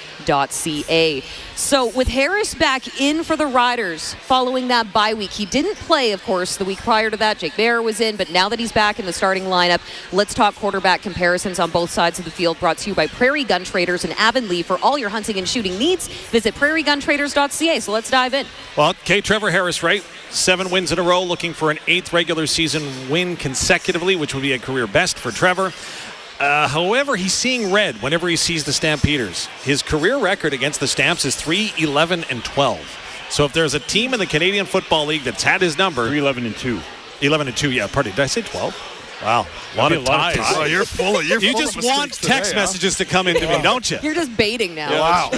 So with Harris back in for the Riders following that bye week, he didn't play, of course, the week prior to that. Jake Bear was in, but now that he's back in the starting lineup, let's talk quarterback comparisons on both sides of the field. Brought to you by Prairie Gun Traders and Avonlea. For all your hunting and shooting needs, visit prairieguntraders.ca. So let's dive in. Well, okay, Trevor Harris, right? 7 wins in a row, looking for an 8th regular season win consecutively, which would be a career best for Trevor. However, he's seeing red whenever he sees the Stampeders. His career record against the Stamps is 3-11-12. So if there's a team in the Canadian Football League that's had his number... 3-11-2. 11-2, yeah, pardon. Did I say 12? Wow, a lot of ties. Oh, you're full of You just want text messages to come into me, don't you? You're just baiting now. Yeah, wow.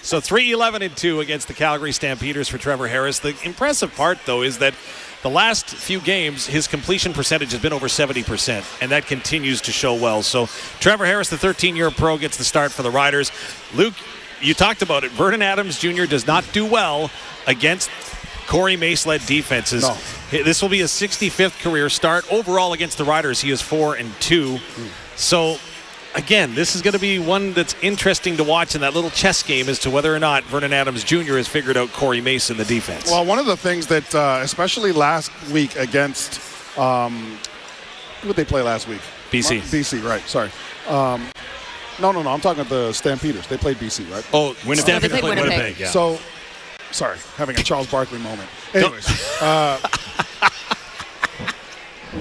So 3-11-2 against the Calgary Stampeders for Trevor Harris. The impressive part, though, is that the last few games, his completion percentage has been over 70%, and that continues to show well. So Trevor Harris, the 13-year pro, gets the start for the Riders. Luc, you talked about it. Vernon Adams Jr. does not do well against Cory Mace-led defenses. No. This will be his 65th career start. Overall against the Riders, he is 4-2. So, again, this is going to be one that's interesting to watch in that little chess game as to whether or not Vernon Adams Jr. has figured out Cory Mace in the defense. Well, one of the things that, especially last week against, who did they play last week? BC. BC, right, sorry. No, I'm talking about the Stampeders. They played BC, right? Oh, Winnipeg. They played Winnipeg. Yeah. So, sorry, having a Charles Barkley moment. Anyways,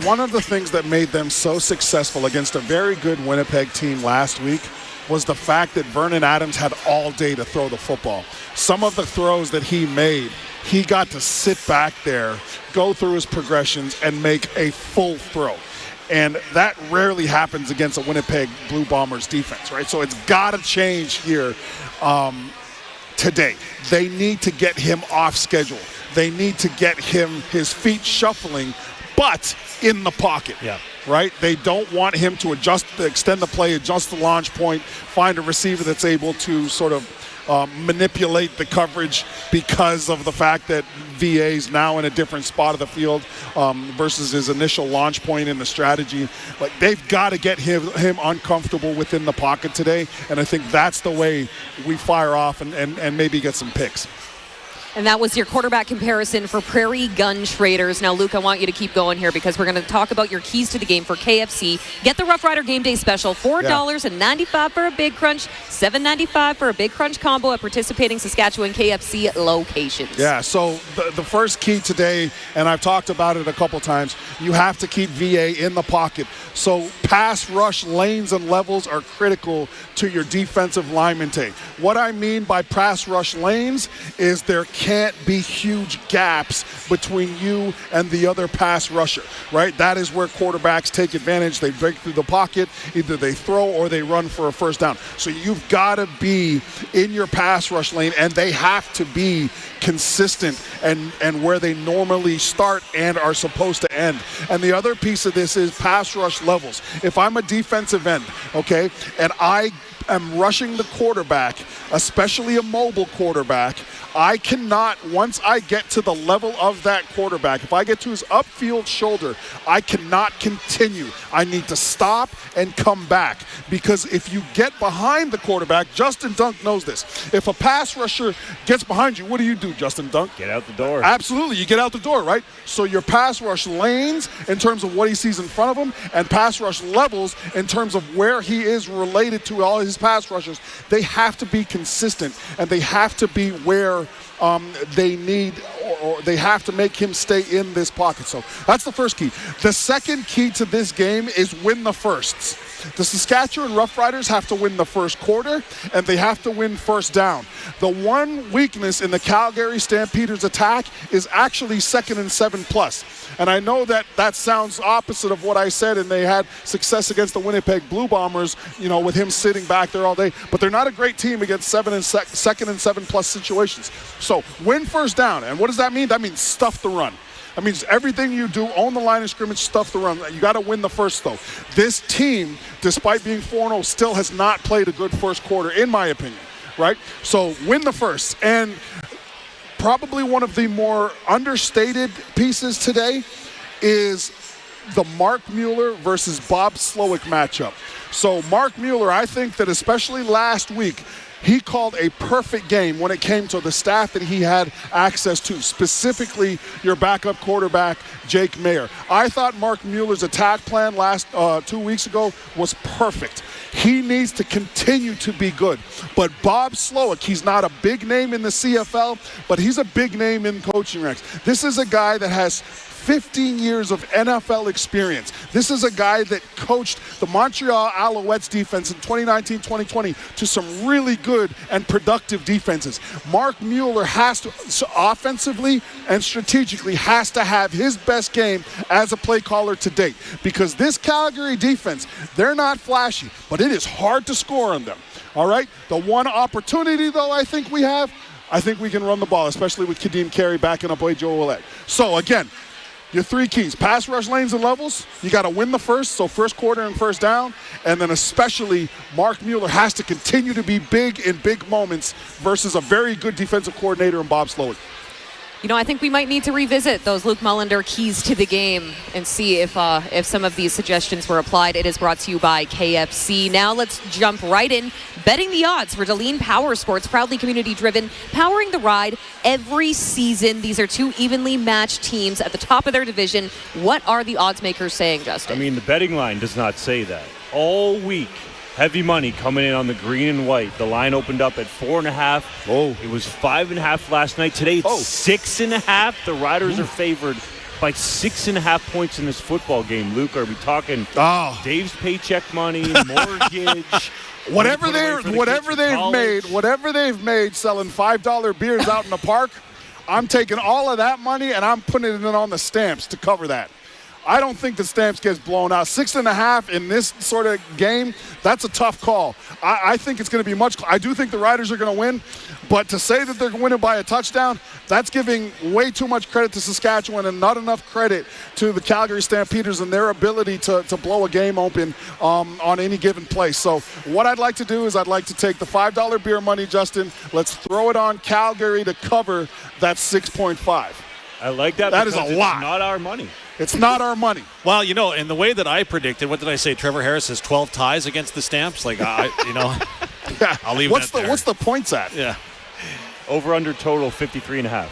one of the things that made them so successful against a very good Winnipeg team last week was the fact that Vernon Adams had all day to throw the football. Some of the throws that he made, he got to sit back there, go through his progressions, and make a full throw. And that rarely happens against a Winnipeg Blue Bombers defense, right? So it's got to change here today. They need to get him off schedule. They need to get him his feet shuffling, but in the pocket. Yeah. Right? They don't want him to extend the play, adjust the launch point, find a receiver that's able to sort of manipulate the coverage because of the fact that VA's now in a different spot of the field versus his initial launch point in the strategy. Like, they've got to get him uncomfortable within the pocket today, and I think that's the way we fire off and maybe get some picks. And that was your quarterback comparison for Prairie Gun Traders. Now, Luc, I want you to keep going here because we're going to talk about your keys to the game for KFC. Get the Rough Rider Game Day Special, $4.95 for a Big Crunch, $7.95 for a Big Crunch combo at participating Saskatchewan KFC locations. Yeah, so the first key today, and I've talked about it a couple times, you have to keep VA in the pocket. So pass rush lanes and levels are critical to your defensive lineman take. What I mean by pass rush lanes is there can't be huge gaps between you and the other pass rusher, right? That is where quarterbacks take advantage. They break through the pocket, either they throw or they run for a first down. So you've got to be in your pass rush lane, and they have to be consistent and where they normally start and are supposed to end. And the other piece of this is pass rush levels. If I'm a defensive end, okay, and I am rushing the quarterback, especially a mobile quarterback, I cannot, once I get to the level of that quarterback, if I get to his upfield shoulder, I cannot continue. I need to stop and come back, because if you get behind the quarterback, Justin Dunk knows this. If a pass rusher gets behind you, what do, Justin Dunk? Get out the door. Absolutely, you get out the door, right? So your pass rush lanes in terms of what he sees in front of him, and pass rush levels in terms of where he is related to all his pass rushers, they have to be consistent, and they have to be where they need, or they have to make him stay in this pocket. So that's the first key. The second key to this game is win the firsts. The Saskatchewan Roughriders have to win the first quarter, and they have to win first down. The one weakness in the Calgary Stampeders attack is actually 2nd and 7+. And I know that sounds opposite of what I said, and they had success against the Winnipeg Blue Bombers, you know, with him sitting back there all day. But they're not a great team against 2nd and 7+ situations. So win first down. And what does that mean? That means stuff the run. That means everything you do, own the line of scrimmage, stuff the run. You got to win the first, though. This team, despite being 4-0, still has not played a good first quarter, in my opinion, right? So win the first. And probably one of the more understated pieces today is the Mark Mueller versus Bob Slowick matchup. So Mark Mueller, I think that especially last week, he called a perfect game when it came to the staff that he had access to, specifically your backup quarterback, Jake Mayer. I thought Mark Mueller's attack plan 2 weeks ago was perfect. He needs to continue to be good. But Bob Slowick, he's not a big name in the CFL, but he's a big name in coaching ranks. This is a guy that has 15 years of NFL experience. This is a guy that coached the Montreal Alouettes defense in 2019-2020 to some really good and productive defenses. Mark Mueller has to, offensively and strategically, has to have his best game as a play caller to date, because this Calgary defense, they're not flashy, but it is hard to score on them. All right? The one opportunity, though, I think we can run the ball, especially with Kadeem Carey backing up Joe Olette. So, again, your three keys: pass rush lanes and levels. You got to win the first, so first quarter and first down. And then especially Mark Mueller has to continue to be big in big moments versus a very good defensive coordinator in Bob Slowick. You know, I think we might need to revisit those Luc Mullinder keys to the game and see if some of these suggestions were applied. It is brought to you by KFC. Now let's jump right in. Betting the odds for Deline Power Sports, proudly community-driven, powering the ride every season. These are two evenly matched teams at the top of their division. What are the odds makers saying, Justin? I mean, the betting line does not say that. All week, heavy money coming in on the green and white. The line opened up at 4.5. Oh, it was 5.5 last night. Today it's 6.5. The Riders are favored by 6.5 points in this football game. Luke, are we talking Dave's paycheck money, mortgage? Whatever they've made selling $5 beers out in the park, I'm taking all of that money and I'm putting it in on the stamps to cover that. I don't think the Stamps gets blown out. 6.5 in this sort of game, that's a tough call. I think it's going to be I do think the Riders are going to win, but to say that they're winning by a touchdown, that's giving way too much credit to Saskatchewan and not enough credit to the Calgary Stampeders and their ability to blow a game open on any given play. So what I'd like to do is I'd like to take the $5 beer money, Justin. Let's throw it on Calgary to cover that 6.5. I like that. That is a lot. It's not our money. It's not our money. Well, in the way that I predicted, what did I say? Trevor Harris has 12 ties against the Stamps. Like, Yeah. I'll leave What's that there. What's the points at? Yeah. Over under total 53.5.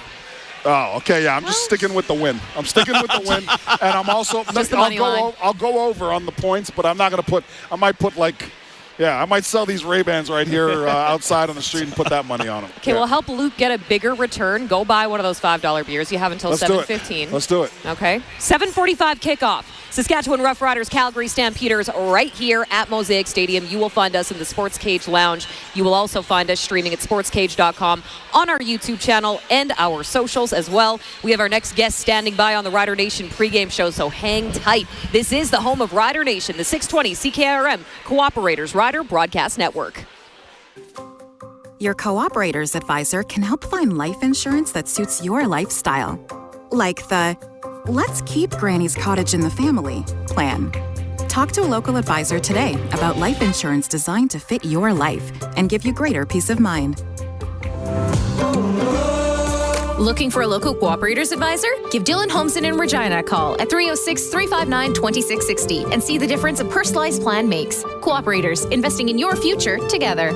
Oh, okay. Yeah, I'm just sticking with the win. I'm sticking with the win, and I'm also I'll go over on the points, but I'm not going to put. I might put I might sell these Ray-Bans right here outside on the street and put that money on them. Okay, we'll help Luke get a bigger return. Go buy one of those $5 beers. You have until 7:15. Let's do it. Okay. 7:45 kickoff. Saskatchewan Roughriders, Calgary Stampeders, right here at Mosaic Stadium. You will find us in the Sports Cage Lounge. You will also find us streaming at sportscage.com on our YouTube channel and our socials as well. We have our next guest standing by on the Rider Nation pregame show, so hang tight. This is the home of Rider Nation, the 620 CKRM Cooperators Rider Broadcast Network. Your Cooperator's advisor can help find life insurance that suits your lifestyle. Like the Let's Keep Granny's Cottage in the Family plan. Talk to a local advisor today about life insurance designed to fit your life and give you greater peace of mind. Looking for a local Cooperators advisor? Give Dylan Holmson in Regina a call at 306-359-2660 and see the difference a personalized plan makes. Cooperators, investing in your future together.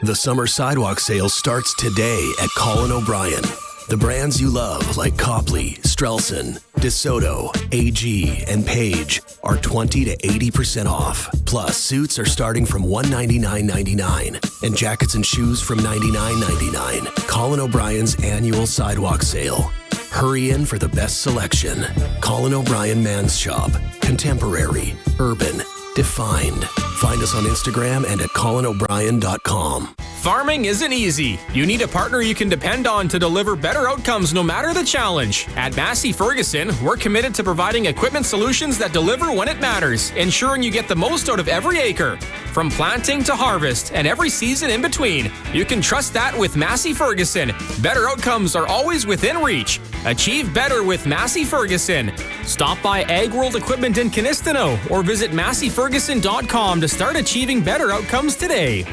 The summer sidewalk sale starts today at Colin O'Brien. The brands you love like Copley, Strelson, DeSoto, AG, and Page are 20 to 80% off. Plus, suits are starting from $199.99 and jackets and shoes from $99.99. Colin O'Brien's annual sidewalk sale. Hurry in for the best selection. Colin O'Brien Men's Shop. Contemporary, urban, defined. Find us on Instagram and at colinobrien.com. Farming isn't easy. You need a partner you can depend on to deliver better outcomes no matter the challenge. At Massey Ferguson, we're committed to providing equipment solutions that deliver when it matters, ensuring you get the most out of every acre. From planting to harvest and every season in between, you can trust that with Massey Ferguson. Better outcomes are always within reach. Achieve better with Massey Ferguson. Stop by Ag World Equipment in Canistino or visit masseyferguson.com to start achieving better outcomes today.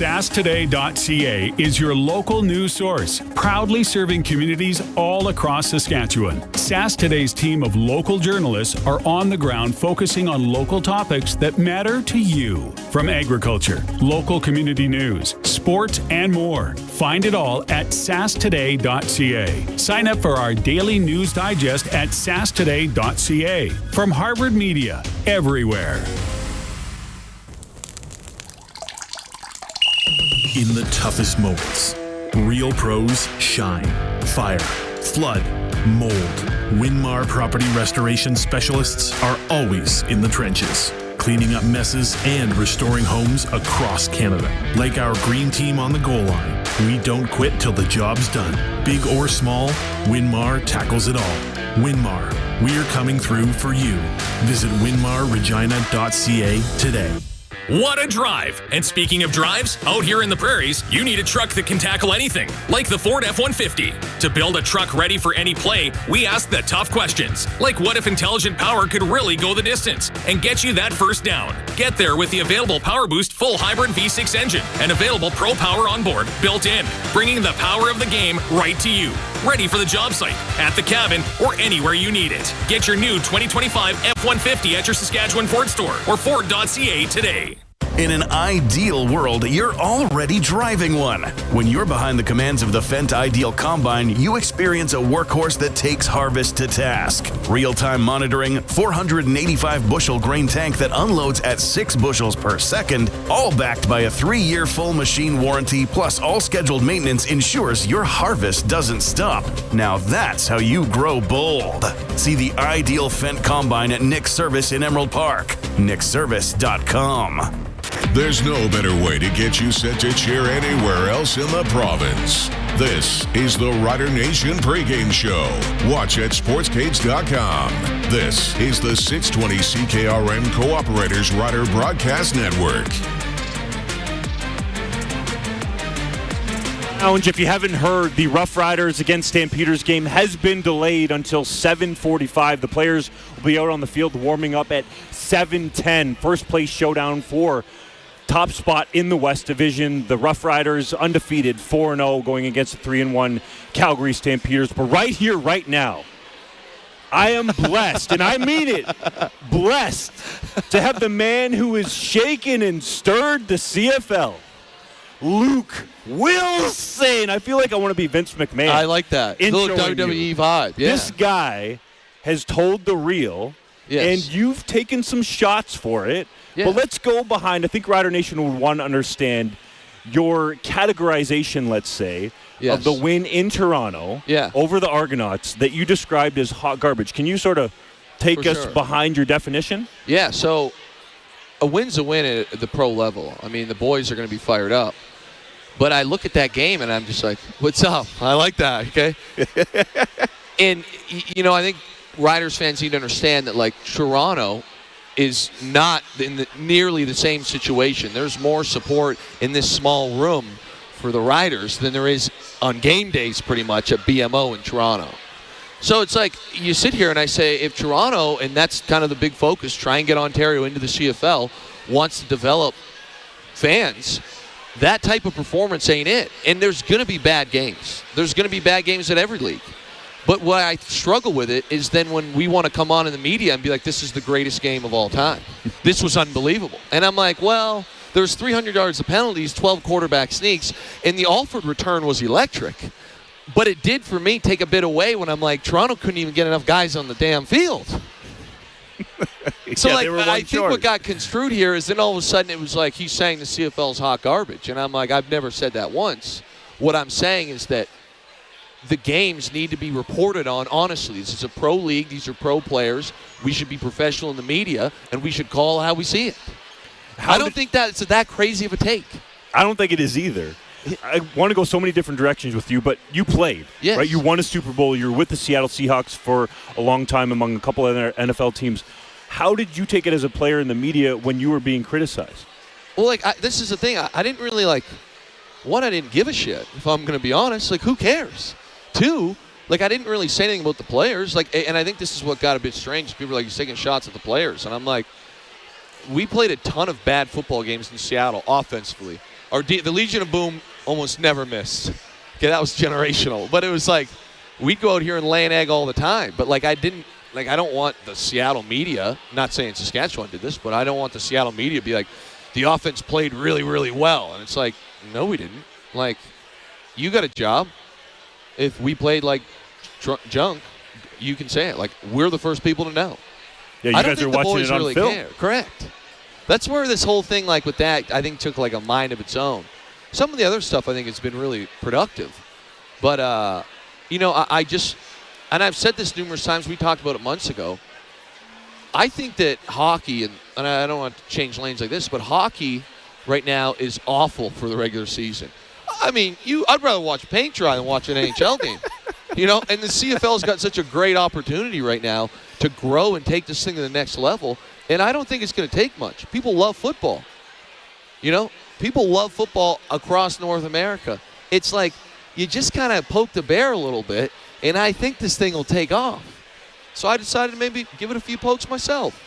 SaskToday.ca is your local news source, proudly serving communities all across Saskatchewan. Sask Today's team of local journalists are on the ground focusing on local topics that matter to you. From agriculture, local community news, sports, and more. Find it all at sasktoday.ca. Sign up for our daily news digest at sasktoday.ca. From Harvard Media, everywhere. In the toughest moments, real pros shine. Fire, flood, mold. Winmar Property Restoration Specialists are always in the trenches, cleaning up messes and restoring homes across Canada. Like our green team on the goal line, we don't quit till the job's done. Big or small, Winmar tackles it all. Winmar, we're coming through for you. Visit winmarregina.ca today. What a drive! And speaking of drives, out here in the prairies, you need a truck that can tackle anything, like the Ford F-150. To build a truck ready for any play, we ask the tough questions, like what if intelligent power could really go the distance and get you that first down? Get there with the available Power Boost full hybrid V6 engine and available Pro Power onboard, built in, bringing the power of the game right to you. Ready for the job site, at the cabin, or anywhere you need it. Get your new 2025 F-150 at your Saskatchewan Ford store or Ford.ca today. In an ideal world, you're already driving one. When you're behind the commands of the Fendt Ideal Combine, you experience a workhorse that takes harvest to task. Real-time monitoring, 485 bushel grain tank that unloads at 6 bushels per second, all backed by a 3-year full machine warranty, plus all scheduled maintenance ensures your harvest doesn't stop. Now that's how you grow bold. See the Ideal Fendt Combine at Nick's Service in Emerald Park. nickservice.com. There's no better way to get you set to cheer anywhere else in the province. This is the Rider Nation pregame show. Watch at sportscades.com. This is the 620 CKRM Cooperators Rider Broadcast Network. If you haven't heard, the Roughriders against Stampeders game has been delayed until 7:45. The players will be out on the field warming up at 7:10. First place showdown for top spot in the West Division. The Roughriders undefeated 4-0 going against the 3-1 Calgary Stampeders. But right here, right now, I am blessed, and I mean it, blessed to have the man who has shaken and stirred the CFL, Luc Mullinder. I feel like I want to be Vince McMahon. I like that. Little WWE vibe. Yeah. This guy has told the real, and you've taken some shots for it. Yeah. But let's go behind. I think Rider Nation would want to understand your categorization, let's say, of the win in Toronto over the Argonauts that you described as hot garbage. Can you sort of take us behind your definition? Yeah, so a win's a win at the pro level. I mean, the boys are going to be fired up. But I look at that game, and I'm just like, what's up? I like that, okay? And, you know, I think Riders fans need to understand that, like, Toronto is not in nearly the same situation. There's more support in this small room for the Riders than there is on game days pretty much at BMO in Toronto. So it's like you sit here and I say if Toronto, and that's kind of the big focus, try and get Ontario into the CFL, wants to develop fans, that type of performance ain't it. And there's going to be bad games. There's going to be bad games at every league. But what I struggle with it is then when we want to come on in the media and be like, this is the greatest game of all time. This was unbelievable. And I'm like, well, there's 300 yards of penalties, 12 quarterback sneaks, and the Alford return was electric. But it did, for me, take a bit away when I'm like, Toronto couldn't even get enough guys on the damn field. So, I think what got construed here is then all of a sudden it was like he's saying the CFL's hot garbage. And I'm like, I've never said that once. What I'm saying is that the games need to be reported on honestly. This is a pro league. These are pro players. We should be professional in the media, and we should call how we see it. I don't think that it's that crazy of a take. I don't think it is either. I want to go so many different directions with you, but you played, right? You won a Super Bowl. You were with the Seattle Seahawks for a long time among a couple of other NFL teams. How did you take it as a player in the media when you were being criticized? Well, this is the thing. I didn't really, one, I didn't give a shit, if I'm going to be honest. Who cares? Two, I didn't really say anything about the players. And I think this is what got a bit strange. People are he's taking shots at the players. And I'm like, we played a ton of bad football games in Seattle offensively. The Legion of Boom almost never missed. Okay, that was generational. But it was we'd go out here and lay an egg all the time. But I don't want the Seattle media, not saying Saskatchewan did this, but I don't want the Seattle media to be like, the offense played really, really well. And it's no, we didn't. You got a job. If we played junk, you can say it. We're the first people to know. Yeah, you guys are watching it on film. Care. Correct. That's where this whole thing, with that, I think took a mind of its own. Some of the other stuff I think has been really productive. But, I just, and I've said this numerous times, we talked about it months ago. I think that hockey, and I don't want to change lanes like this, but hockey right now is awful for the regular season. I mean, I'd rather watch paint dry than watch an NHL game. And the CFL's got such a great opportunity right now to grow and take this thing to the next level. And I don't think it's going to take much. People love football. People love football across North America. It's you just kind of poke the bear a little bit, and I think this thing will take off. So I decided to maybe give it a few pokes myself.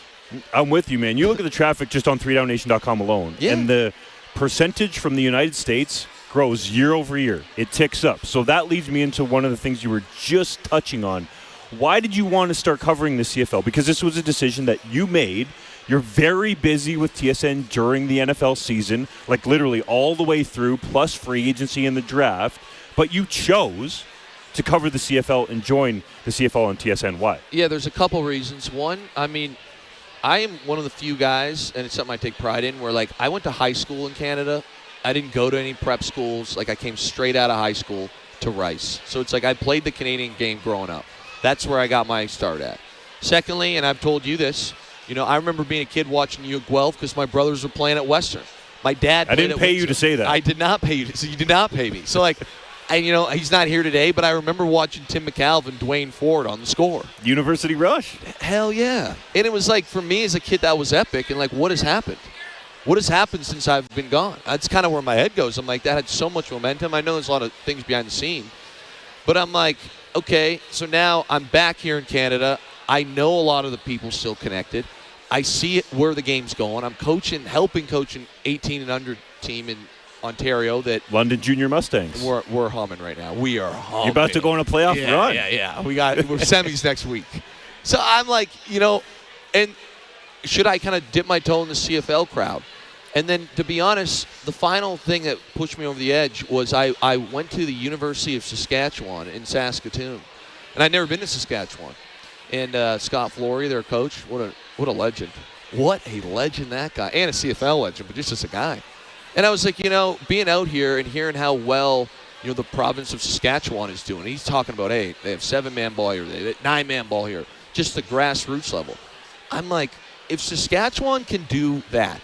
I'm with you, man. You look at the traffic just on 3downnation.com alone, and the percentage from the United States grows year over year. It ticks up. So that leads me into one of the things you were just touching on. Why did you want to start covering the CFL? Because this was a decision that you made. You're very busy with TSN during the NFL season, literally all the way through, plus free agency and the draft. But you chose to cover the CFL and join the CFL on TSN. Why? Yeah, there's a couple reasons. One, I am one of the few guys, and it's something I take pride in, where I went to high school in Canada. I didn't go to any prep schools. I came straight out of high school to Rice. So it's I played the Canadian game growing up. That's where I got my start at. Secondly, and I've told you this, I remember being a kid watching you at Guelph because my brothers were playing at Western. My dad. I didn't pay you to say that. I did not pay you. So you did not pay me. So like, and he's not here today, but I remember watching Tim McAlvin, Dwayne Ford on the score. University Rush. Hell yeah! And it was like for me as a kid that was epic. And like, what has happened? What has happened since I've been gone? That's kind of where my head goes. I'm like, that had so much momentum. I know there's a lot of things behind the scene, but I'm like, okay, so now I'm back here in Canada. I know a lot of the people still connected. I see where the game's going. I'm helping coach an 18 and under team in Ontario that London Junior Mustangs. We're humming right now. We are humming. You're about to go on a playoff run. Yeah. We're semis next week. So I'm like, and should I kind of dip my toe in the CFL crowd? And then, to be honest, the final thing that pushed me over the edge was I went to the University of Saskatchewan in Saskatoon. And I'd never been to Saskatchewan. And Scott Flory, their coach, what a legend. What a legend that guy. And a CFL legend, but just as a guy. And I was like, being out here and hearing how well, the province of Saskatchewan is doing. He's talking about, hey, they have 7-man ball here, they have 9-man ball here. Just the grassroots level. I'm like, if Saskatchewan can do that,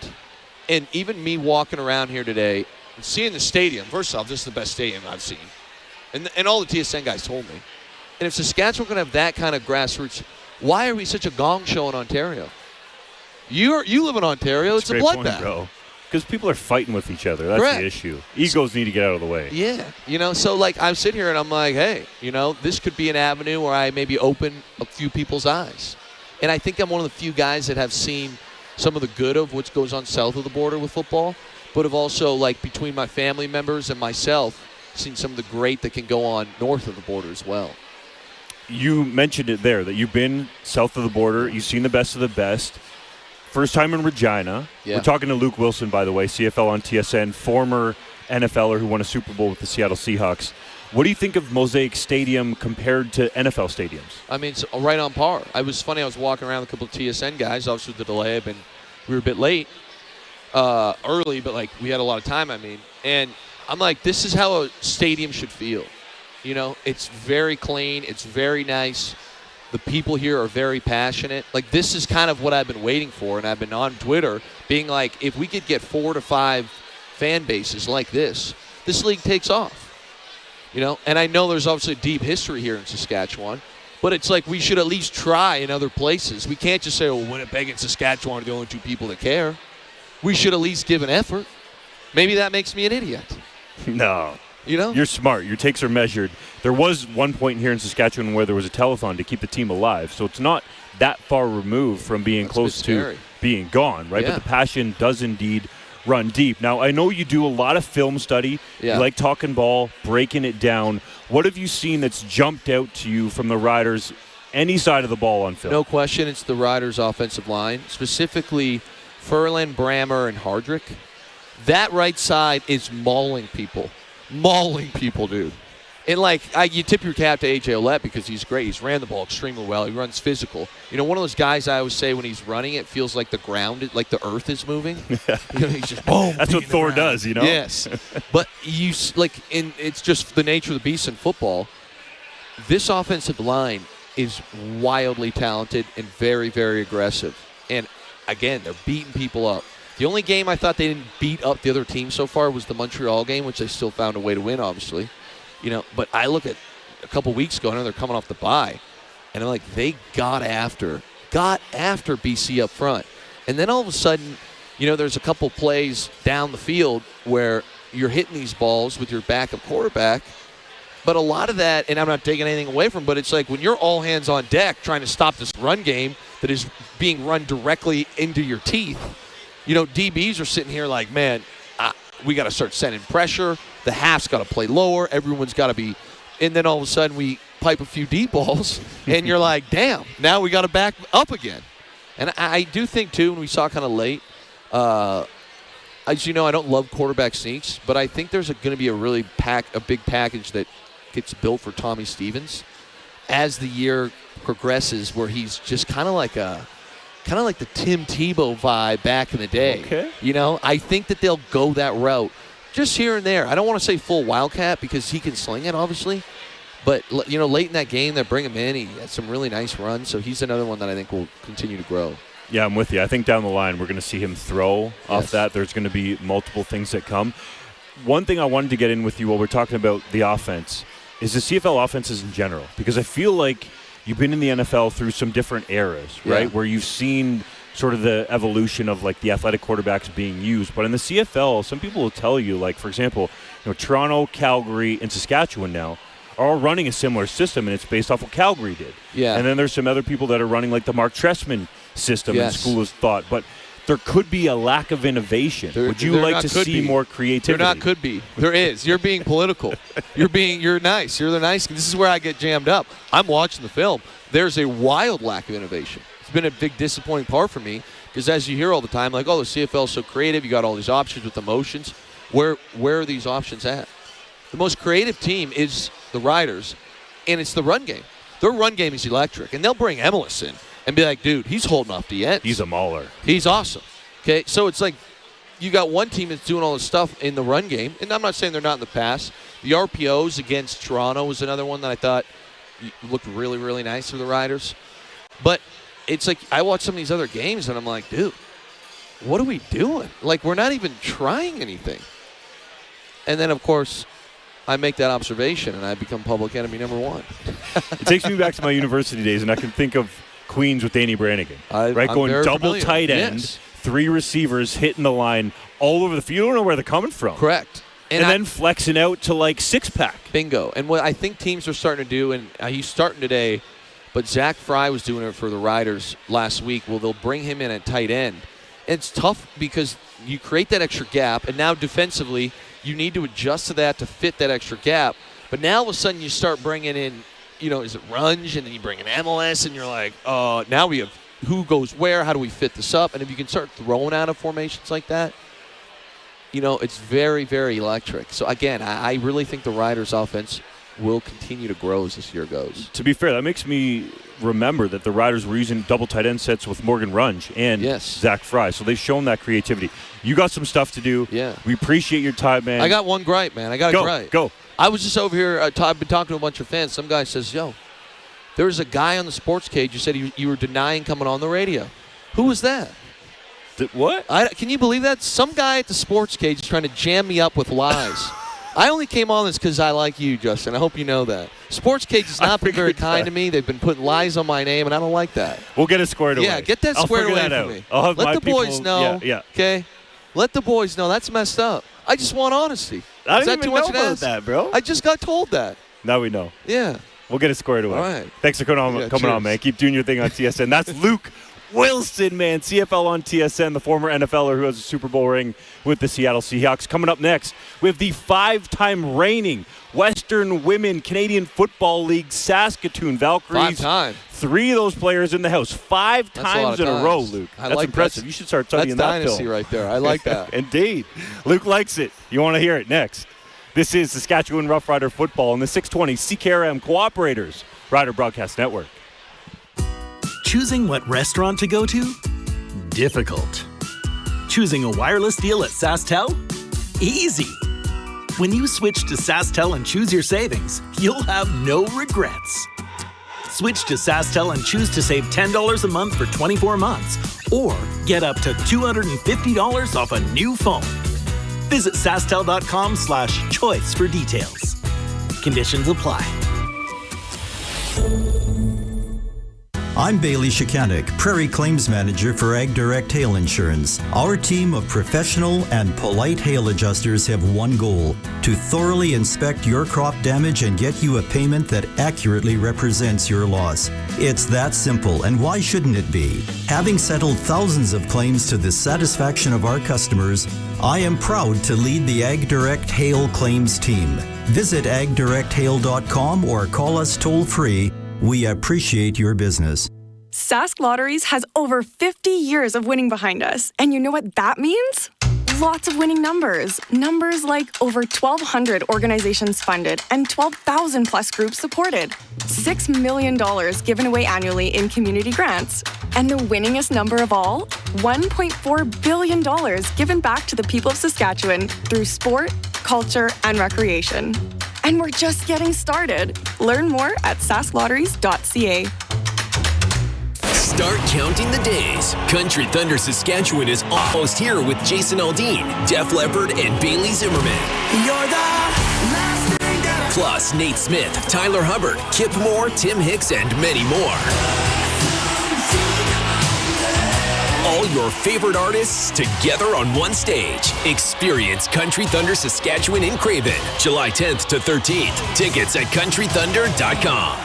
and even me walking around here today and seeing the stadium, first off, this is the best stadium I've seen. And all the TSN guys told me. And if Saskatchewan can have that kind of grassroots, why are we such a gong show in Ontario? You live in Ontario. It's a bloodbath. Bro. Because people are fighting with each other. That's Correct. The issue. Egos need to get out of the way. Yeah. So like I'm sitting here and I'm like, hey, this could be an avenue where I maybe open a few people's eyes. And I think I'm one of the few guys that have seen some of the good of what goes on south of the border with football, but have also, like, between my family members and myself, seen some of the great that can go on north of the border as well. You mentioned it there, that you've been south of the border. You've seen the best of the best. First time in Regina. Yeah. We're talking to Luc Wilson, by the way, CFL on TSN, former NFLer who won a Super Bowl with the Seattle Seahawks. What do you think of Mosaic Stadium compared to NFL stadiums? I mean, it's right on par. I was walking around with a couple of TSN guys. Obviously, with the delay, we were a bit late, early, but like we had a lot of time. And I'm like, this is how a stadium should feel. It's very clean. It's very nice. The people here are very passionate. Like, this is kind of what I've been waiting for, and I've been on Twitter being like, if we could get 4 to 5 fan bases like this league takes off. And I know there's obviously a deep history here in Saskatchewan, but it's like we should at least try in other places. We can't just say, Winnipeg and Saskatchewan are the only two people that care. We should at least give an effort. Maybe that makes me an idiot. No. You're smart. Your takes are measured. There was one point here in Saskatchewan where there was a telethon to keep the team alive, so it's not that far removed from being close to being gone, right? Yeah. But the passion does indeed run deep. Now, I know you do a lot of film study. Yeah. You like talking ball, breaking it down. What have you seen that's jumped out to you from the Riders, any side of the ball on film? No question, it's the Riders' offensive line, specifically Furlan, Brammer, and Hardrick. That right side is mauling people. Dude. And, you tip your cap to A.J. Olette because he's great. He's ran the ball extremely well. He runs physical. One of those guys I always say when he's running, it feels like the ground, like the earth is moving. He's just boom. That's what Thor does, Yes. But it's just the nature of the beast in football. This offensive line is wildly talented and very, very aggressive. And, again, they're beating people up. The only game I thought they didn't beat up the other team so far was the Montreal game, which they still found a way to win, obviously. But I look at a couple weeks ago, I know they're coming off the bye, and I'm like, they got after BC up front. And then all of a sudden, there's a couple plays down the field where you're hitting these balls with your backup quarterback. But a lot of that, and I'm not taking anything away from, but it's like when you're all hands on deck trying to stop this run game that is being run directly into your teeth, DBs are sitting here like, man, we got to start sending pressure. The half's got to play lower. Everyone's got to be. And then all of a sudden we pipe a few deep balls, and you're like, damn, now we got to back up again. And I do think, too, when we saw kind of late, as you know, I don't love quarterback sneaks, but I think there's going to be a big package that gets built for Tommy Stevens as the year progresses, where he's just kind of like the Tim Tebow vibe back in the day. Okay. I think that they'll go that route just here and there. I don't want to say full Wildcat because he can sling it, obviously. But, late in that game, they bring him in. He had some really nice runs, so he's another one that I think will continue to grow. Yeah, I'm with you. I think down the line we're going to see him throw off that. There's going to be multiple things that come. One thing I wanted to get in with you while we're talking about the offense is the CFL offenses in general, because I feel like you've been in the NFL through some different eras, right, where you've seen sort of the evolution of like the athletic quarterbacks being used. But in the CFL, some people will tell you, like, for example, Toronto, Calgary, and Saskatchewan now are all running a similar system, and it's based off what Calgary did. Yeah. And then there's some other people that are running like the Mark Trestman system in school is thought. But there could be a lack of innovation. Would you like to see more creativity? There not could be. There is. You're being political. You're nice. You're the nice. This is where I get jammed up. I'm watching the film. There's a wild lack of innovation. It's been a big disappointing part for me because as you hear all the time, like, oh, the CFL is so creative. You got all these options with emotions. Where are these options at? The most creative team is the Riders, and it's the run game. Their run game is electric, and they'll bring Emilus in and be like, dude, he's holding off the end. He's a mauler. He's awesome. Okay, so it's like you got one team that's doing all this stuff in the run game, and I'm not saying they're not in the pass. The RPOs against Toronto was another one that I thought looked really, really nice for the Riders. But it's like I watch some of these other games, and I'm like, dude, what are we doing? Like, we're not even trying anything. And then, of course, I make that observation, and I become public enemy number one. It takes me back to my university days, and I can think of Queens with Danny Brannigan, right? I'm going very double familiar. tight end, 3 receivers hitting the line all over the field. You don't know where they're coming from. Correct. And then flexing out to like 6-pack. Bingo. And what I think teams are starting to do, and he's starting today, but Zach Fry was doing it for the Riders last week. Well, they'll bring him in at tight end. It's tough because you create that extra gap, and now defensively you need to adjust to that to fit that extra gap. But now all of a sudden you start bringing in, is it Runge, and then you bring in MLS, and you're like, oh, now we have who goes where, how do we fit this up? And if you can start throwing out of formations like that, it's very, very electric. So, again, I really think the Riders' offense will continue to grow as this year goes. To be fair, that makes me remember that the Riders were using double tight end sets with Morgan Runge and Zach Fry. So they've shown that creativity. You got some stuff to do. Yeah. We appreciate your time, man. I got one gripe, man. I got a gripe. Go. I was just over here. I've been talking to a bunch of fans. Some guy says, yo, there was a guy on the sports cage who said you were denying coming on the radio. Who was that? What? Can you believe that? Some guy at the sports cage is trying to jam me up with lies. I only came on this because I like you, Justin. I hope you know that. Sports Cage has not been very kind to me. They've been putting lies on my name, and I don't like that. We'll get it squared away. Yeah, get that squared away for me. Let the boys know. Yeah. Okay? Let the boys know. That's messed up. I just want honesty. I Is that didn't too even much know to about ask? that, bro. I just got told that. Now we know. Yeah. We'll get it squared away. All right. Thanks for coming on, man. Keep doing your thing on TSN. That's Luc Wilson, man. CFL on TSN, the former NFLer who has a Super Bowl ring with the Seattle Seahawks. Coming up next, we have the 5-time reigning Western Women Canadian Football League Saskatoon Valkyries. 5-time. 3 of those players in the house. 5 times in a row, Luc. That's like impressive. You should start studying that film. That's dynasty right there. I like that. Indeed. Luc likes it. You want to hear it next. This is Saskatchewan Roughrider football on the 620 CKRM Cooperators Rider Broadcast Network. Choosing what restaurant to go to? Difficult. Choosing a wireless deal at SaskTel? Easy. When you switch to SaskTel and choose your savings, you'll have no regrets. Switch to SaskTel and choose to save $10 a month for 24 months or get up to $250 off a new phone. Visit SaskTel.com/choice for details. Conditions apply. I'm Bailey Shikanik, Prairie Claims Manager for Ag Direct Hail Insurance. Our team of professional and polite hail adjusters have one goal: to thoroughly inspect your crop damage and get you a payment that accurately represents your loss. It's that simple, and why shouldn't it be? Having settled thousands of claims to the satisfaction of our customers, I am proud to lead the Ag Direct Hail Claims team. Visit agdirecthail.com or call us toll-free. We appreciate your business. Sask Lotteries has over 50 years of winning behind us. And you know what that means? Lots of winning numbers. Numbers like over 1,200 organizations funded and 12,000 plus groups supported. $6 million given away annually in community grants. And the winningest number of all? $1.4 billion given back to the people of Saskatchewan through sport, culture, and recreation. And we're just getting started. Learn more at sasklotteries.ca. Start counting the days. Country Thunder Saskatchewan is almost here with Jason Aldean, Def Leppard, and Bailey Zimmerman. You're the last thing that Plus Nate Smith, Tyler Hubbard, Kip Moore, Tim Hicks, and many more. All your favorite artists together on one stage. Experience Country Thunder Saskatchewan in Craven, July 10th to 13th. Tickets at countrythunder.com.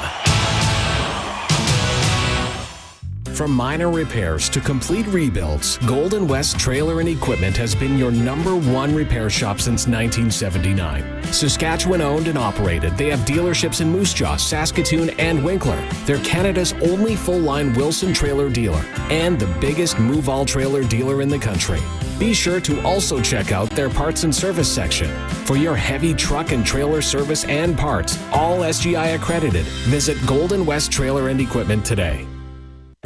From minor repairs to complete rebuilds, Golden West Trailer and Equipment has been your #1 repair shop since 1979. Saskatchewan owned and operated, they have dealerships in Moose Jaw, Saskatoon, and Winkler. They're Canada's only full-line Wilson trailer dealer and the biggest move-all trailer dealer in the country. Be sure to also check out their parts and service section. For your heavy truck and trailer service and parts, all SGI accredited, visit Golden West Trailer and Equipment today.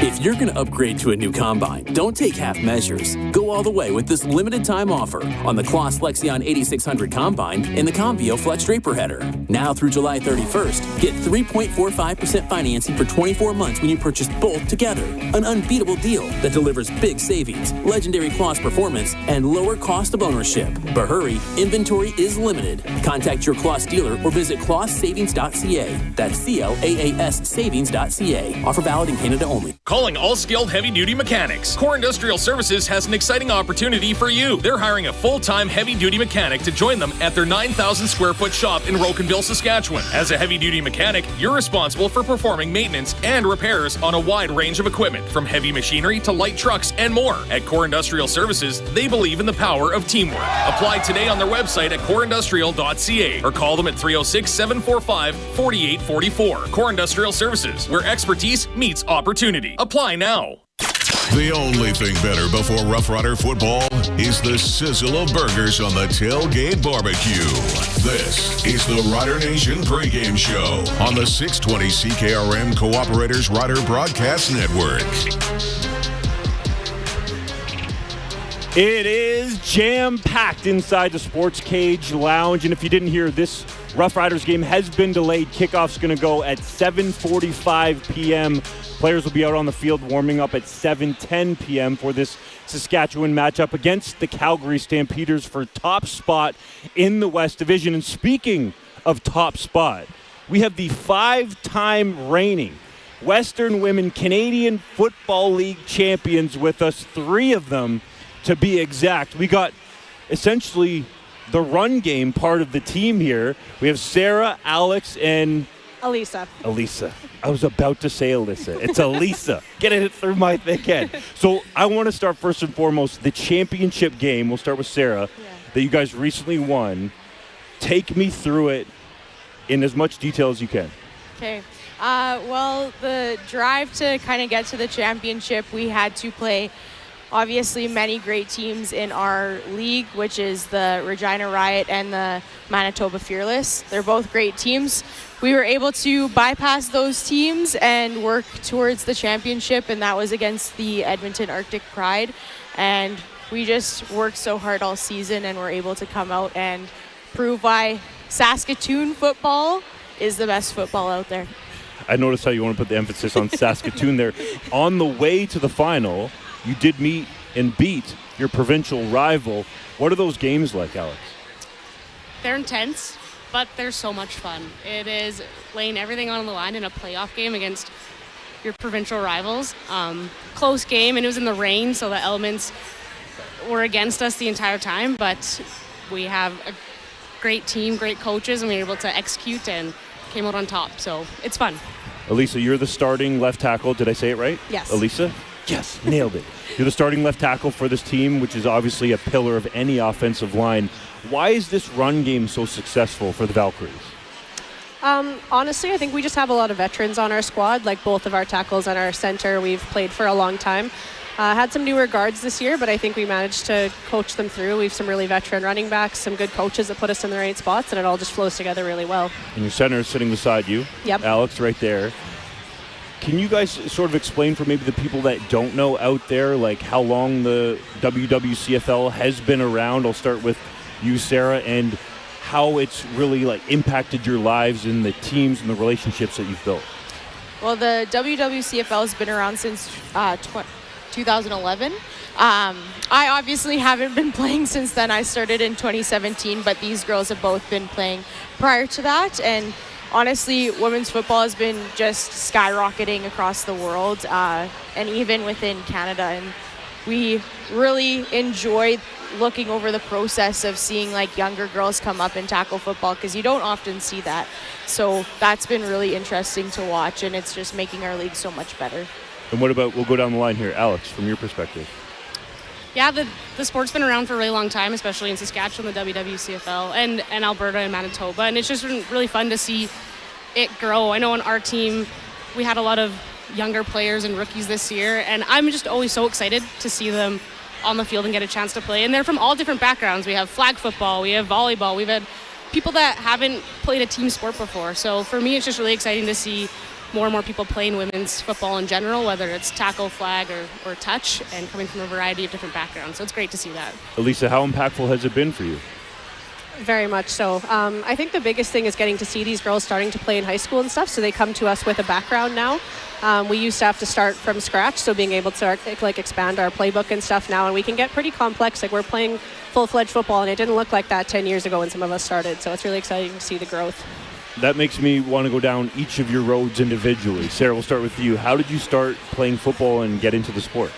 If you're going to upgrade to a new combine, don't take half measures. Go all the way with this limited time offer on the Claas Lexion 8600 Combine and the Convio Flex Draper Header. Now through July 31st, get 3.45% financing for 24 months when you purchase both together. An unbeatable deal that delivers big savings, legendary Claas performance, and lower cost of ownership. But hurry, inventory is limited. Contact your Claas dealer or visit claassavings.ca. That's CLAAS savings.ca. Offer valid in Canada only. Calling all skilled heavy-duty mechanics. Core Industrial Services has an exciting opportunity for you. They're hiring a full-time heavy-duty mechanic to join them at their 9,000-square-foot shop in Rocanville, Saskatchewan. As a heavy-duty mechanic, you're responsible for performing maintenance and repairs on a wide range of equipment, from heavy machinery to light trucks and more. At Core Industrial Services, they believe in the power of teamwork. Apply today on their website at coreindustrial.ca or call them at 306-745-4844. Core Industrial Services, where expertise meets opportunity. Apply now. The only thing better before Rough Rider football is the sizzle of burgers on the tailgate barbecue. This is the Rider Nation pregame show on the 620 CKRM Cooperators Rider Broadcast Network. It is jam-packed inside the Sports Cage Lounge, and if you didn't hear, this Rough Riders game has been delayed. Kickoff's going to go at 7:45 p.m. Players will be out on the field warming up at 7:10 p.m. for this Saskatchewan matchup against the Calgary Stampeders for top spot in the West Division. And speaking of top spot, we have the 5-time reigning Western Women Canadian Football League champions with us, 3 of them to be exact. We got essentially the run game part of the team here. We have Sarah, Alex, and Elisa. I was about to say Alyssa. It's Elisa. Get it through my thick head. So I want to start first and foremost, the championship game. We'll start with Sarah, that you guys recently won. Take me through it in as much detail as you can. Okay. Well, the drive to kind of get to the championship, we had to play obviously many great teams in our league, which is the Regina Riot and the Manitoba Fearless. They're both great teams. We were able to bypass those teams and work towards the championship, and that was against the Edmonton Arctic Pride. And we just worked so hard all season and were able to come out and prove why Saskatoon football is the best football out there. I noticed how you want to put the emphasis on Saskatoon there. On the way to the final, you did meet and beat your provincial rival. What are those games like, Alex? They're intense, but they're so much fun. It is laying everything on the line in a playoff game against your provincial rivals. Close game, and it was in the rain, so the elements were against us the entire time, but we have a great team, great coaches, and we were able to execute and came out on top, so it's fun. Elisa, you're the starting left tackle. Did I say it right? Yes. Elisa? Yes, nailed it. You're the starting left tackle for this team, which is obviously a pillar of any offensive line. Why is this run game so successful for the Valkyries? Honestly, I think we just have a lot of veterans on our squad, like both of our tackles and our center. We've played for a long time. Had some newer guards this year, but I think we managed to coach them through. We have some really veteran running backs, some good coaches that put us in the right spots, and it all just flows together really well. And your center is sitting beside you. Yep. Alex right there. Can you guys sort of explain for maybe the people that don't know out there, like how long the WWCFL has been around? I'll start with you, Sarah, and how it's really like impacted your lives and the teams and the relationships that you've built. Well, the WWCFL has been around since 2011. I obviously haven't been playing since then. I started in 2017, but these girls have both been playing prior to that. And honestly, women's football has been just skyrocketing across the world and even within Canada. And we really enjoy looking over the process of seeing like younger girls come up and tackle football, because you don't often see that. So that's been really interesting to watch, and it's just making our league so much better. And what about, we'll go down the line here, Alex, from your perspective? Yeah, the sport's been around for a really long time, especially in Saskatchewan, the WWCFL, and Alberta and Manitoba. And it's just been really fun to see it grow. I know on our team, we had a lot of younger players and rookies this year, and I'm just always so excited to see them on the field and get a chance to play. And they're from all different backgrounds. We have flag football, we have volleyball, we've had people that haven't played a team sport before. So for me, it's just really exciting to see more and more people playing women's football in general, whether it's tackle, flag, or touch, and coming from a variety of different backgrounds. So it's great to see that. Elisa, how impactful has it been for you? Very much so. I think the biggest thing is getting to see these girls starting to play in high school and stuff, so they come to us with a background now. We used to have to start from scratch, so being able to expand our playbook and stuff now, and we can get pretty complex. Like, we're playing full-fledged football, and it didn't look like that 10 years ago when some of us started, so it's really exciting to see the growth. That makes me want to go down each of your roads individually. Sarah, we'll start with you. How did you start playing football and get into the sport?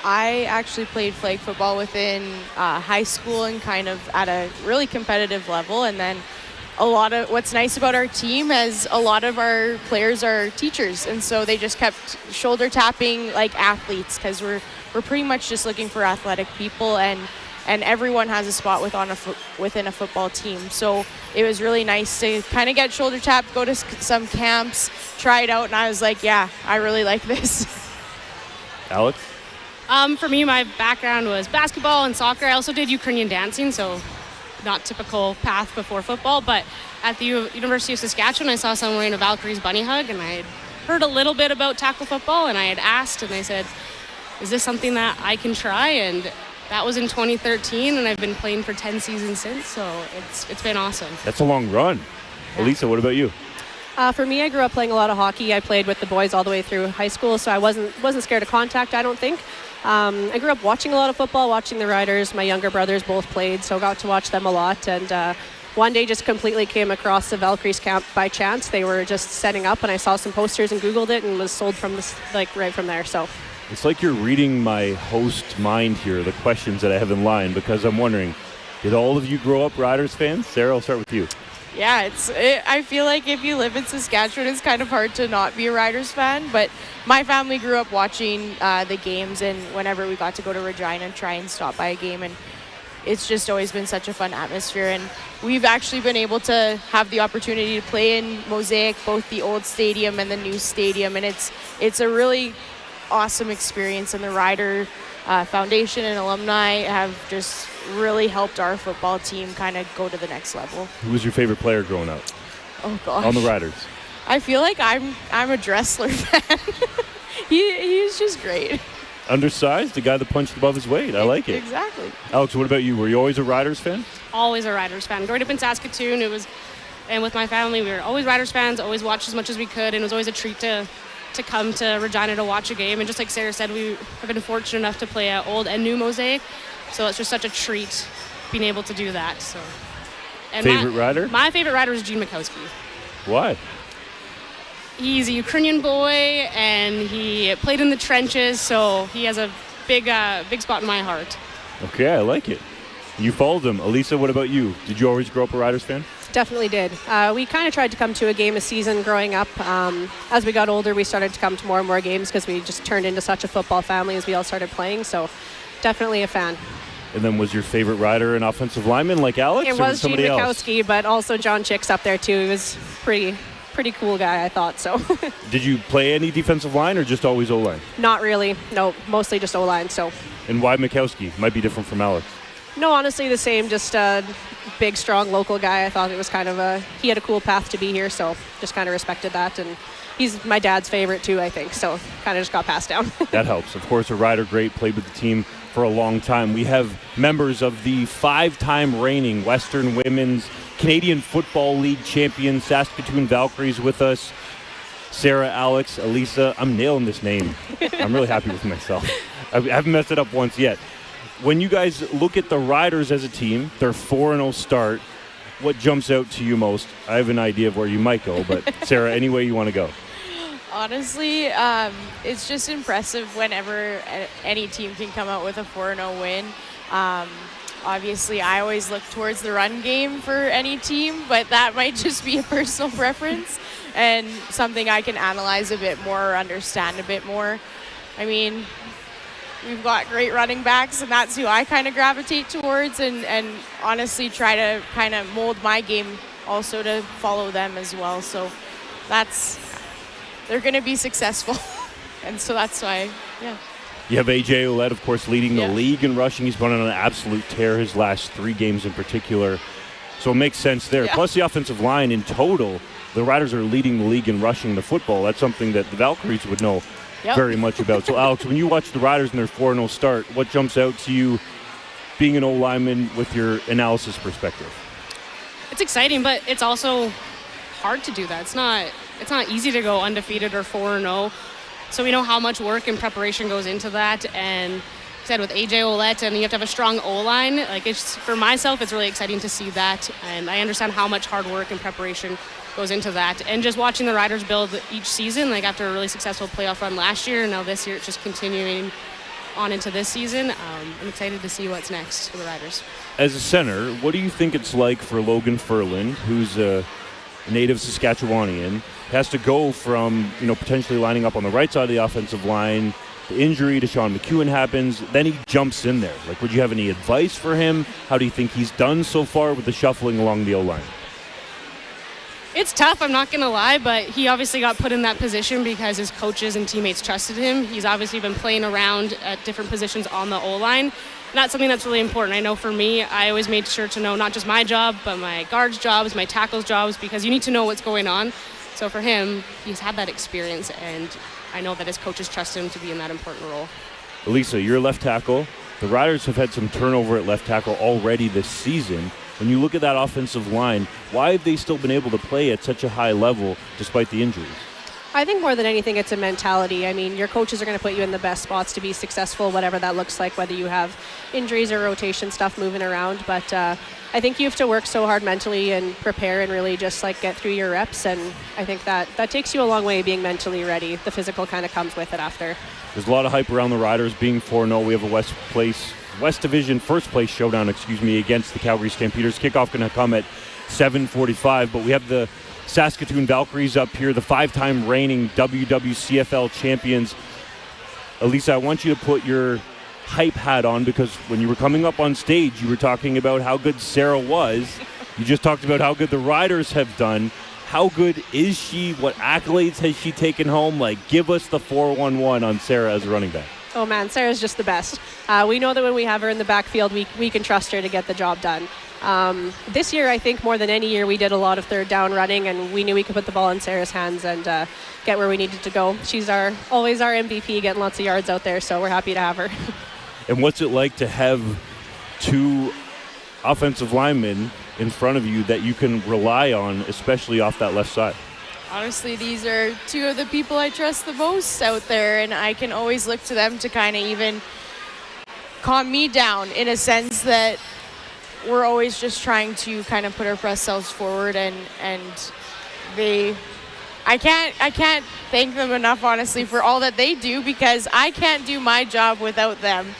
I actually played flag football within high school and kind of at a really competitive level. And then a lot of what's nice about our team is a lot of our players are teachers. And so they just kept shoulder tapping like athletes, because we're pretty much just looking for athletic people. And everyone has a spot within a football team. So it was really nice to kind of get shoulder tapped, go to some camps, try it out, and I was like, yeah, I really like this. Alex? For me, my background was basketball and soccer. I also did Ukrainian dancing, so not typical path before football. But at the University of Saskatchewan, I saw someone wearing a Valkyries bunny hug, and I had heard a little bit about tackle football, and I had asked, and they said, is this something that I can try? And that was in 2013, and I've been playing for 10 seasons since, so it's been awesome. That's a long run. Yeah. Elisa, what about you? For me, I grew up playing a lot of hockey. I played with the boys all the way through high school, so I wasn't scared of contact, I don't think. I grew up watching a lot of football, watching the Riders. My younger brothers both played, so got to watch them a lot. And one day just completely came across the Valkyries camp by chance. They were just setting up, and I saw some posters and Googled it and was sold from this, right from there. So it's like you're reading my host mind here, the questions that I have in line, because I'm wondering, did all of you grow up Riders fans? Sarah, I'll start with you. Yeah, I feel like if you live in Saskatchewan, it's kind of hard to not be a Riders fan. But my family grew up watching the games, and whenever we got to go to Regina and try and stop by a game, and it's just always been such a fun atmosphere. And we've actually been able to have the opportunity to play in Mosaic, both the old stadium and the new stadium, and it's a really awesome experience. And the Rider Foundation and alumni have just really helped our football team kind of go to the next level. Who was your favorite player growing up? Oh gosh. On the Riders. I feel like I'm a Dressler fan. He's just great. Undersized, the guy that punched above his weight. I like it. Exactly. Alex, what about you? Were you always a Riders fan? Always a Riders fan. Growing up in Saskatoon, and with my family, we were always Riders fans, always watched as much as we could, and it was always a treat to come to Regina to watch a game. And just like Sarah said, we have been fortunate enough to play at old and new Mosaic, so it's just such a treat being able to do that. So, and favorite Rider? My favorite Rider is Gene Mikowski. Why? He's a Ukrainian boy, and he played in the trenches, so he has a big spot in my heart. Okay, I like it. You followed him. Elisa, what about you? Did you always grow up a Riders fan? Definitely did. We kind of tried to come to a game a season growing up. As we got older, we started to come to more and more games because we just turned into such a football family as we all started playing, so definitely a fan. And then was your favorite Rider an offensive lineman like Alex? It was Gene Mikowski, but also John Chick's up there too. He was pretty cool guy, I thought, so. Did you play any defensive line or just always O-line? Not really. No, mostly just O-line, so. And why Mikowski? Might be different from Alex. No, honestly the same, just a big, strong local guy. I thought it was kind of he had a cool path to be here, so just kind of respected that. And he's my dad's favorite too, I think, so kind of just got passed down. That helps. Of course, a Rider great, played with the team for a long time. We have members of the 5-time reigning Western Women's Canadian Football League champion Saskatoon Valkyries with us. Sarah, Alex, Elisa. I'm nailing this name. I'm really happy with myself. I haven't messed it up once yet. When you guys look at the Riders as a team, their 4-0 start, what jumps out to you most? I have an idea of where you might go, but Sarah, any way you want to go. Honestly, it's just impressive whenever any team can come out with a 4-0 win. Obviously, I always look towards the run game for any team, but that might just be a personal preference and something I can analyze a bit more or understand a bit more. I mean, we've got great running backs, and that's who I kind of gravitate towards, and honestly try to kind of mold my game also to follow them as well. So they're going to be successful, and so that's why, yeah. You have AJ Olette, of course, leading the league in rushing. He's been on an absolute tear his last 3 games in particular. So it makes sense there. Plus the offensive line in total, the Riders are leading the league in rushing the football. That's something that the Valkyries would know very much about. So, Alex, when you watch the Riders in their 4-0 start, what jumps out to you being an O-lineman with your analysis perspective? It's exciting, but it's also hard to do that. It's not easy to go undefeated or 4-0. So we know how much work and preparation goes into that. And like I said, with AJ Olette, and you have to have a strong O-line. Like, it's, for myself, it's really exciting to see that. And I understand how much hard work and preparation goes into that. And just watching the Riders build each season, like after a really successful playoff run last year, and now this year it's just continuing on into this season. I'm excited to see what's next for the Riders. As a center, what do you think it's like for Logan Ferland, who's a native Saskatchewanian, has to go from, potentially lining up on the right side of the offensive line, the injury to Sean McEwen happens, then he jumps in there. Like, would you have any advice for him? How do you think he's done so far with the shuffling along the O-line? It's tough, I'm not going to lie, but he obviously got put in that position because his coaches and teammates trusted him. He's obviously been playing around at different positions on the O-line. And that's something that's really important. I know for me, I always made sure to know not just my job, but my guards' jobs, my tackles' jobs, because you need to know what's going on. So for him, he's had that experience, and I know that his coaches trust him to be in that important role. Elisa, you're left tackle. The Riders have had some turnover at left tackle already this season. When you look at that offensive line, why have they still been able to play at such a high level despite the injuries? I think more than anything, it's a mentality. I mean, your coaches are going to put you in the best spots to be successful, whatever that looks like, whether you have injuries or rotation stuff moving around. But I think you have to work so hard mentally and prepare and really just get through your reps. And I think that takes you a long way, being mentally ready. The physical kind of comes with it after. There's a lot of hype around the Riders being 4-0. We have a West Division first place showdown, against the Calgary Stampeders. Kickoff going to come at 7:45, but we have the Saskatoon Valkyries up here, the 5-time reigning WWCFL champions. Elisa, I want you to put your hype hat on, because when you were coming up on stage, you were talking about how good Sarah was. You just talked about how good the Riders have done. How good is she? What accolades has she taken home? Give us the 411 on Sarah as a running back. Oh man, Sarah's just the best. We know that when we have her in the backfield, we can trust her to get the job done. This year, I think more than any year, we did a lot of third down running, and we knew we could put the ball in Sarah's hands and get where we needed to go. She's always our MVP, getting lots of yards out there, so we're happy to have her. And what's it like to have 2 offensive linemen in front of you that you can rely on, especially off that left side? Honestly, these are 2 of the people I trust the most out there, and I can always look to them to kind of even calm me down, in a sense that we're always just trying to kind of put our best selves forward, and I can't thank them enough, honestly, for all that they do, because I can't do my job without them.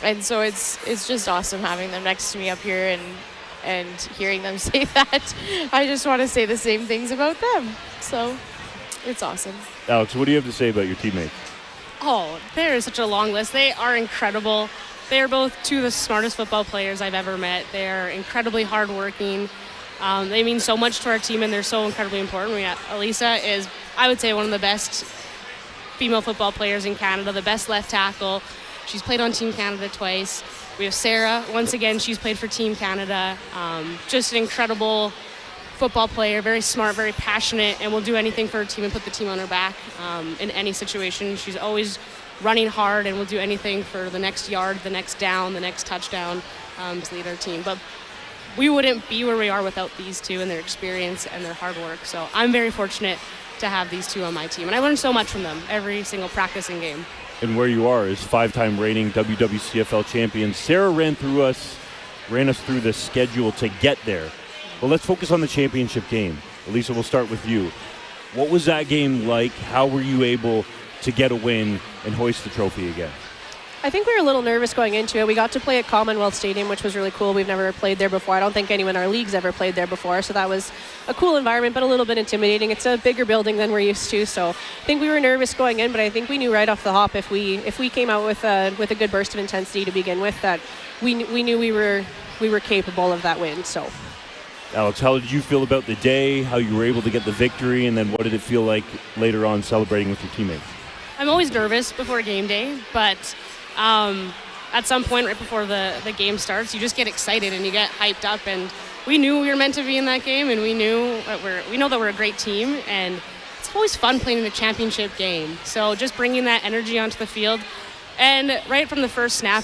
And so it's just awesome having them next to me up here and hearing them say that. I just want to say the same things about them. So it's awesome. Alex, what do you have to say about your teammates? Oh, there is such a long list. They are incredible. They are both 2 of the smartest football players I've ever met. They are incredibly hardworking. They mean so much to our team, and they're so incredibly important. Elisa is, I would say, one of the best female football players in Canada, the best left tackle. She's played on Team Canada twice. We have Sarah. Once again, she's played for Team Canada. Just an incredible football player, very smart, very passionate, and will do anything for her team and put the team on her back in any situation. She's always running hard and will do anything for the next yard, the next down, the next touchdown to lead our team. But we wouldn't be where we are without these 2 and their experience and their hard work. So I'm very fortunate to have these two on my team. And I learned so much from them every single practice and game. And where you are is 5-time reigning WWCFL champion. Sarah ran us through the schedule to get there. But let's focus on the championship game. Elisa, we'll start with you. What was that game like? How were you able to get a win and hoist the trophy again? I think we were a little nervous going into it. We got to play at Commonwealth Stadium, which was really cool. We've never played there before. I don't think anyone in our league's ever played there before, so that was a cool environment, but a little bit intimidating. It's a bigger building than we're used to, so I think we were nervous going in, but I think we knew right off the hop if we came out with a good burst of intensity to begin with, that we knew we were capable of that win. So, Alex, how did you feel about the day, how you were able to get the victory, and then what did it feel like later on celebrating with your teammates? I'm always nervous before game day, but at some point right before the game starts, you just get excited and you get hyped up, and we knew we were meant to be in that game, and we know that we're a great team, and it's always fun playing in the championship game. So just bringing that energy onto the field, and right from the first snap,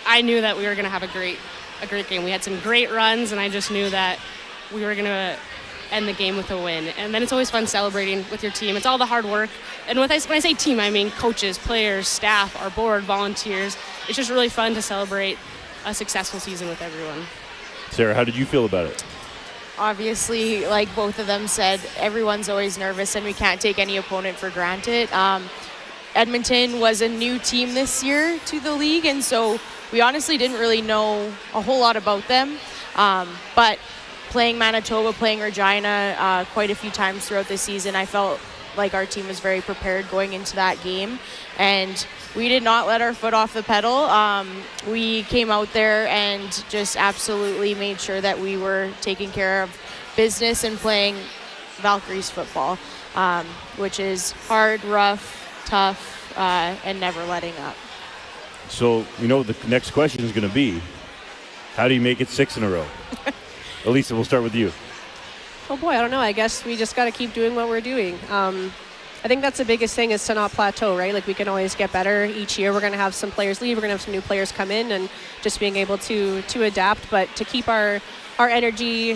I knew that we were going to have a great game. We had some great runs, and I just knew that we were going to end the game with a win. And then it's always fun celebrating with your team. It's all the hard work. And when I say team, I mean coaches, players, staff, our board, volunteers. It's just really fun to celebrate a successful season with everyone. Sarah, how did you feel about it? Obviously, like both of them said, everyone's always nervous, and we can't take any opponent for granted. Edmonton was a new team this year to the league, and so we honestly didn't really know a whole lot about them. But playing Manitoba, playing Regina quite a few times throughout the season, I felt like our team was very prepared going into that game, and we did not let our foot off the pedal. We came out there and just absolutely made sure that we were taking care of business and playing Valkyries football, which is hard, rough, tough, and never letting up. So, the next question is going to be, how do you make it 6 in a row? Elisa, we'll start with you. Oh boy, I don't know. I guess we just got to keep doing what we're doing. I think that's the biggest thing, is to not plateau, right? Like, we can always get better. Each year we're going to have some players leave, we're going to have some new players come in, and just being able to adapt, but to keep our energy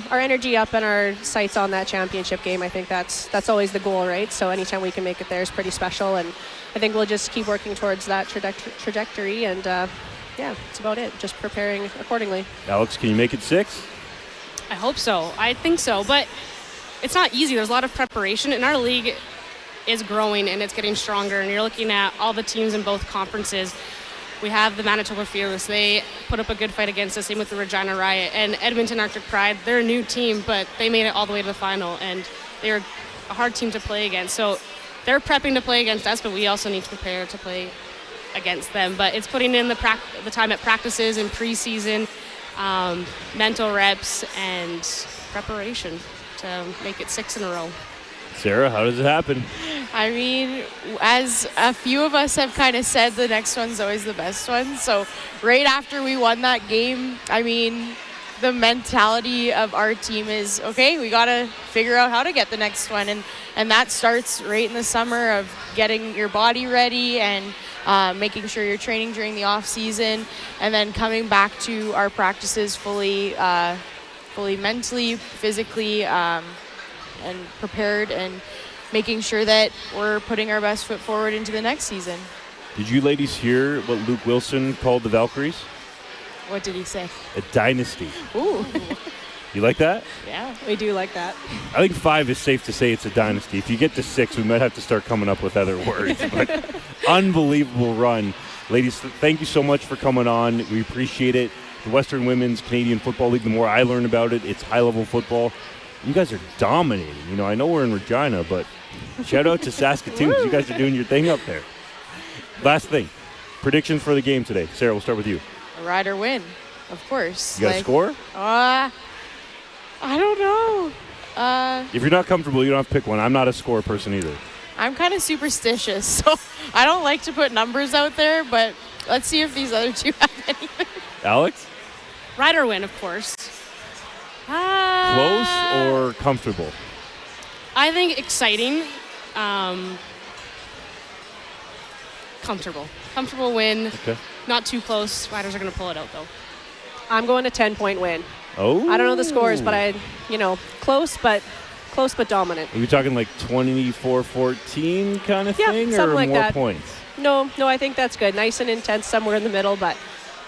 up and our sights on that championship game. I think that's always the goal, right? So anytime we can make it there is pretty special, and I think we'll just keep working towards that trajectory, and that's about it. Just preparing accordingly. Alex, can you make it 6? I hope so. I think so, but it's not easy. There's a lot of preparation, and our league is growing and it's getting stronger, and you're looking at all the teams in both conferences. We have the Manitoba Fearless. They put up a good fight against us, same with the Regina Riot, and Edmonton Arctic Pride. They're a new team, but they made it all the way to the final, and they're a hard team to play against. So they're prepping to play against us, but we also need to prepare to play against them. But it's putting in the time at practices and preseason, mental reps, and preparation to make it 6 in a row. Sarah, how does it happen? I mean, as a few of us have kind of said, the next one's always the best one. So right after we won that game, I mean, the mentality of our team is, okay, we got to figure out how to get the next one. And that starts right in the summer of getting your body ready and making sure you're training during the off season, and then coming back to our practices fully mentally, physically, and prepared, and making sure that we're putting our best foot forward into the next season. Did you ladies hear what Luc Wilson called the Valkyries? What did he say? A dynasty. Ooh. You like that? Yeah, we do like that. I think 5 is safe to say it's a dynasty. If you get to 6, we might have to start coming up with other words. But unbelievable run. Ladies, thank you so much for coming on. We appreciate it. The Western Women's Canadian Football League, the more I learn about it, it's high-level football. You guys are dominating. I know we're in Regina, but shout out to Saskatoon. You guys are doing your thing up there. Last thing, predictions for the game today. Sarah, we'll start with you. A Rider win, of course. You got a score? I don't know. If you're not comfortable, you don't have to pick one. I'm not a score person either. I'm kind of superstitious, so I don't like to put numbers out there, but let's see if these other two have anything. Alex? Rider win, of course. Close or comfortable? I think exciting. Comfortable. Comfortable win. Okay. Not too close. Riders are going to pull it out, though. I'm going to 10-point win. Oh. I don't know the scores, but close, but close but dominant. Are you talking like 24-14 kind of thing, something or like more that. points? No, I think that's good. Nice and intense somewhere in the middle, but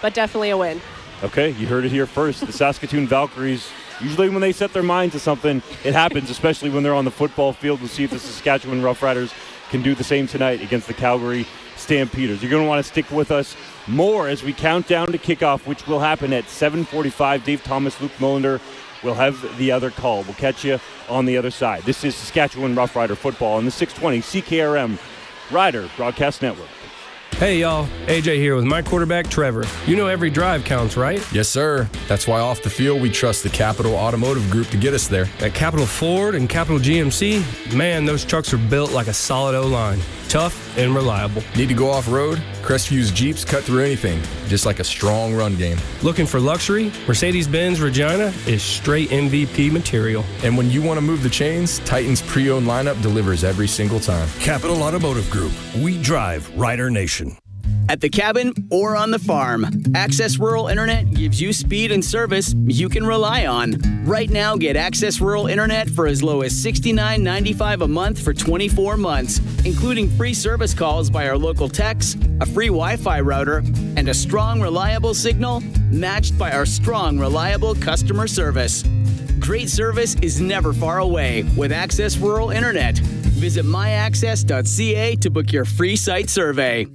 definitely a win. Okay, you heard it here first. The Saskatoon Valkyries, usually when they set their mind to something, it happens, especially when they're on the football field. We'll see if the Saskatchewan Roughriders can do the same tonight against the Calgary Stampeders. You're going to want to stick with us more as we count down to kickoff, which will happen at 7:45. Dave Thomas, Luc Mullinder will have the other call. We'll catch you on the other side. This is Saskatchewan Roughrider football on the 620 CKRM Rider Broadcast Network. Hey y'all, AJ here with my quarterback Trevor. You know every drive counts, right? Yes sir. That's why off the field we trust the Capital Automotive Group to get us there. At Capital Ford and Capital GMC, man, those trucks are built like a solid O-line. Tough and reliable. Need to go off-road? Crestview's Jeeps cut through anything, just like a strong run game. Looking for luxury? Mercedes-Benz Regina is straight MVP material. And when you want to move the chains, Titan's pre-owned lineup delivers every single time. Capital Automotive Group. We drive Rider Nation. At the cabin or on the farm, Access Rural Internet gives you speed and service you can rely on. Right now, get Access Rural Internet for as low as $69.95 a month for 24 months, including free service calls by our local techs, a free Wi-Fi router, and a strong, reliable signal matched by our strong, reliable customer service. Great service is never far away with Access Rural Internet. Visit myaccess.ca to book your free site survey.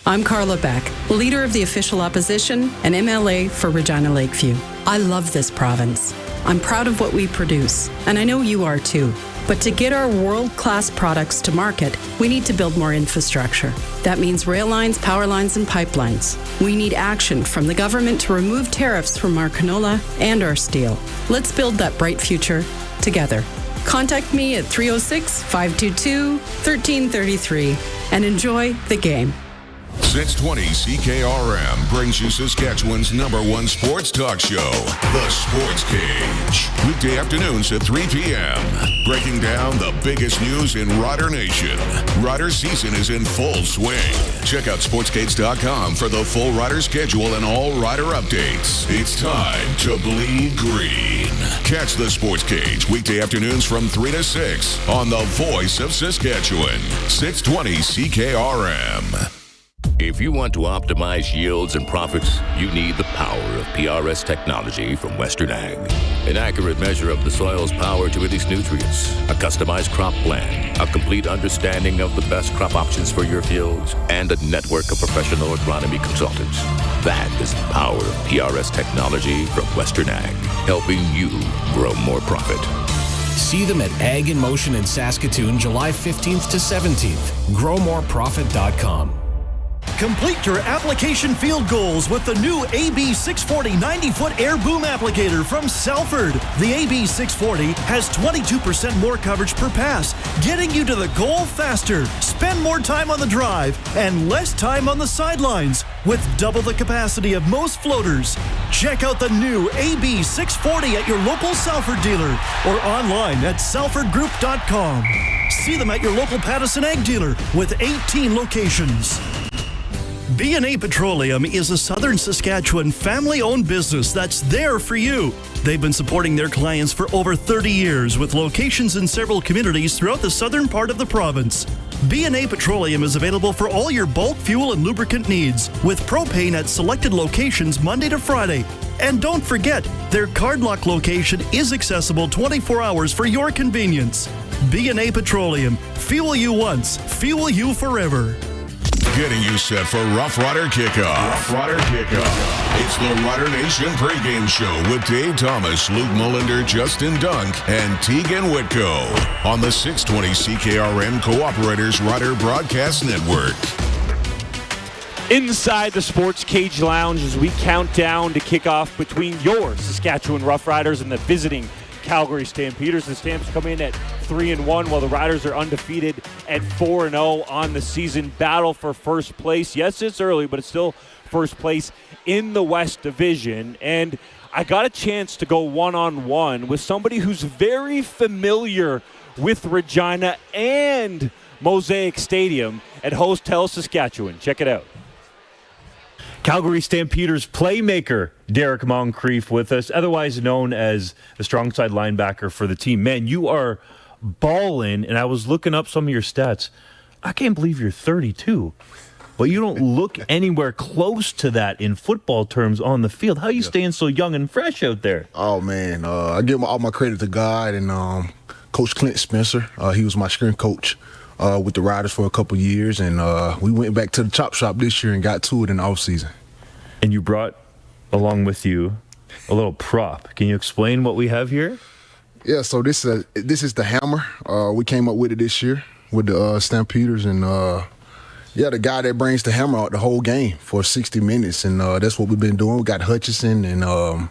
I'm Carla Beck, leader of the official opposition and MLA for Regina Lakeview. I love this province. I'm proud of what we produce, and I know you are too. But to get our world-class products to market, we need to build more infrastructure. That means rail lines, power lines, and pipelines. We need action from the government to remove tariffs from our canola and our steel. Let's build that bright future together. Contact me at 306-522-1333 and enjoy the game. 620 CKRM brings you Saskatchewan's #1 sports talk show, The Sports Cage. Weekday afternoons at 3 p.m. Breaking down the biggest news in Rider Nation. Rider season is in full swing. Check out sportscage.com for the full Rider schedule and all Rider updates. It's time to bleed green. Catch The Sports Cage weekday afternoons from 3 to 6 on the voice of Saskatchewan, 620 CKRM. If you want to optimize yields and profits, you need the power of PRS technology from Western Ag. An accurate measure of the soil's power to release nutrients, a customized crop plan, a complete understanding of the best crop options for your fields, and a network of professional agronomy consultants. That is the power of PRS technology from Western Ag, helping you grow more profit. See them at Ag in Motion in Saskatoon, July 15th to 17th. GrowMoreProfit.com. Complete your application field goals with the new AB640 90-foot air boom applicator from Salford. The AB640 has 22% more coverage per pass, getting you to the goal faster. Spend more time on the drive and less time on the sidelines with double the capacity of most floaters. Check out the new AB640 at your local Salford dealer or online at salfordgroup.com. See them at your local Pattison Ag dealer with 18 locations. B&A Petroleum is a Southern Saskatchewan family-owned business that's there for you. They've been supporting their clients for over 30 years with locations in several communities throughout the southern part of the province. B&A Petroleum is available for all your bulk fuel and lubricant needs with propane at selected locations Monday to Friday. And don't forget, their Cardlock location is accessible 24 hours for your convenience. B&A Petroleum. Fuel you once, fuel you forever. Getting you set for Rough Rider Kickoff. Rough Rider Kickoff. It's the Rider Nation pregame show with Dave Thomas, Luc Mullinder, Justin Dunk, and Teagan Witko on the 620 CKRM Cooperators Rider Broadcast Network. Inside the Sports Cage Lounge as we count down to kickoff between your Saskatchewan Roughriders and the visiting Calgary Stampeders. The Stamps come in at 3-1 while the Riders are undefeated at 4-0 on the season. Battle for first place. Yes, it's early, but it's still first place in the West Division. And I got a chance to go one-on-one with somebody who's very familiar with Regina and Mosaic Stadium at Hostel Saskatchewan. Check it out. Calgary Stampeders playmaker Derek Moncreef with us, otherwise known as the strong side linebacker for the team. Man, you are balling, and I was looking up some of your stats. I can't believe you're 32, but you don't look anywhere close to that in football terms on the field. How are you staying so young and fresh out there? Oh, man, I give all my credit to God and Coach Clint Spencer. He was my strength coach with the Riders for a couple years, and we went back to the chop shop this year and got to it in the offseason. And you brought along with you a little prop. Can you explain what we have here? Yeah, so this is the hammer. We came up with it this year with the Stampeders, and the guy that brings the hammer out the whole game for 60 minutes, and that's what we've been doing. We got Hutchinson, and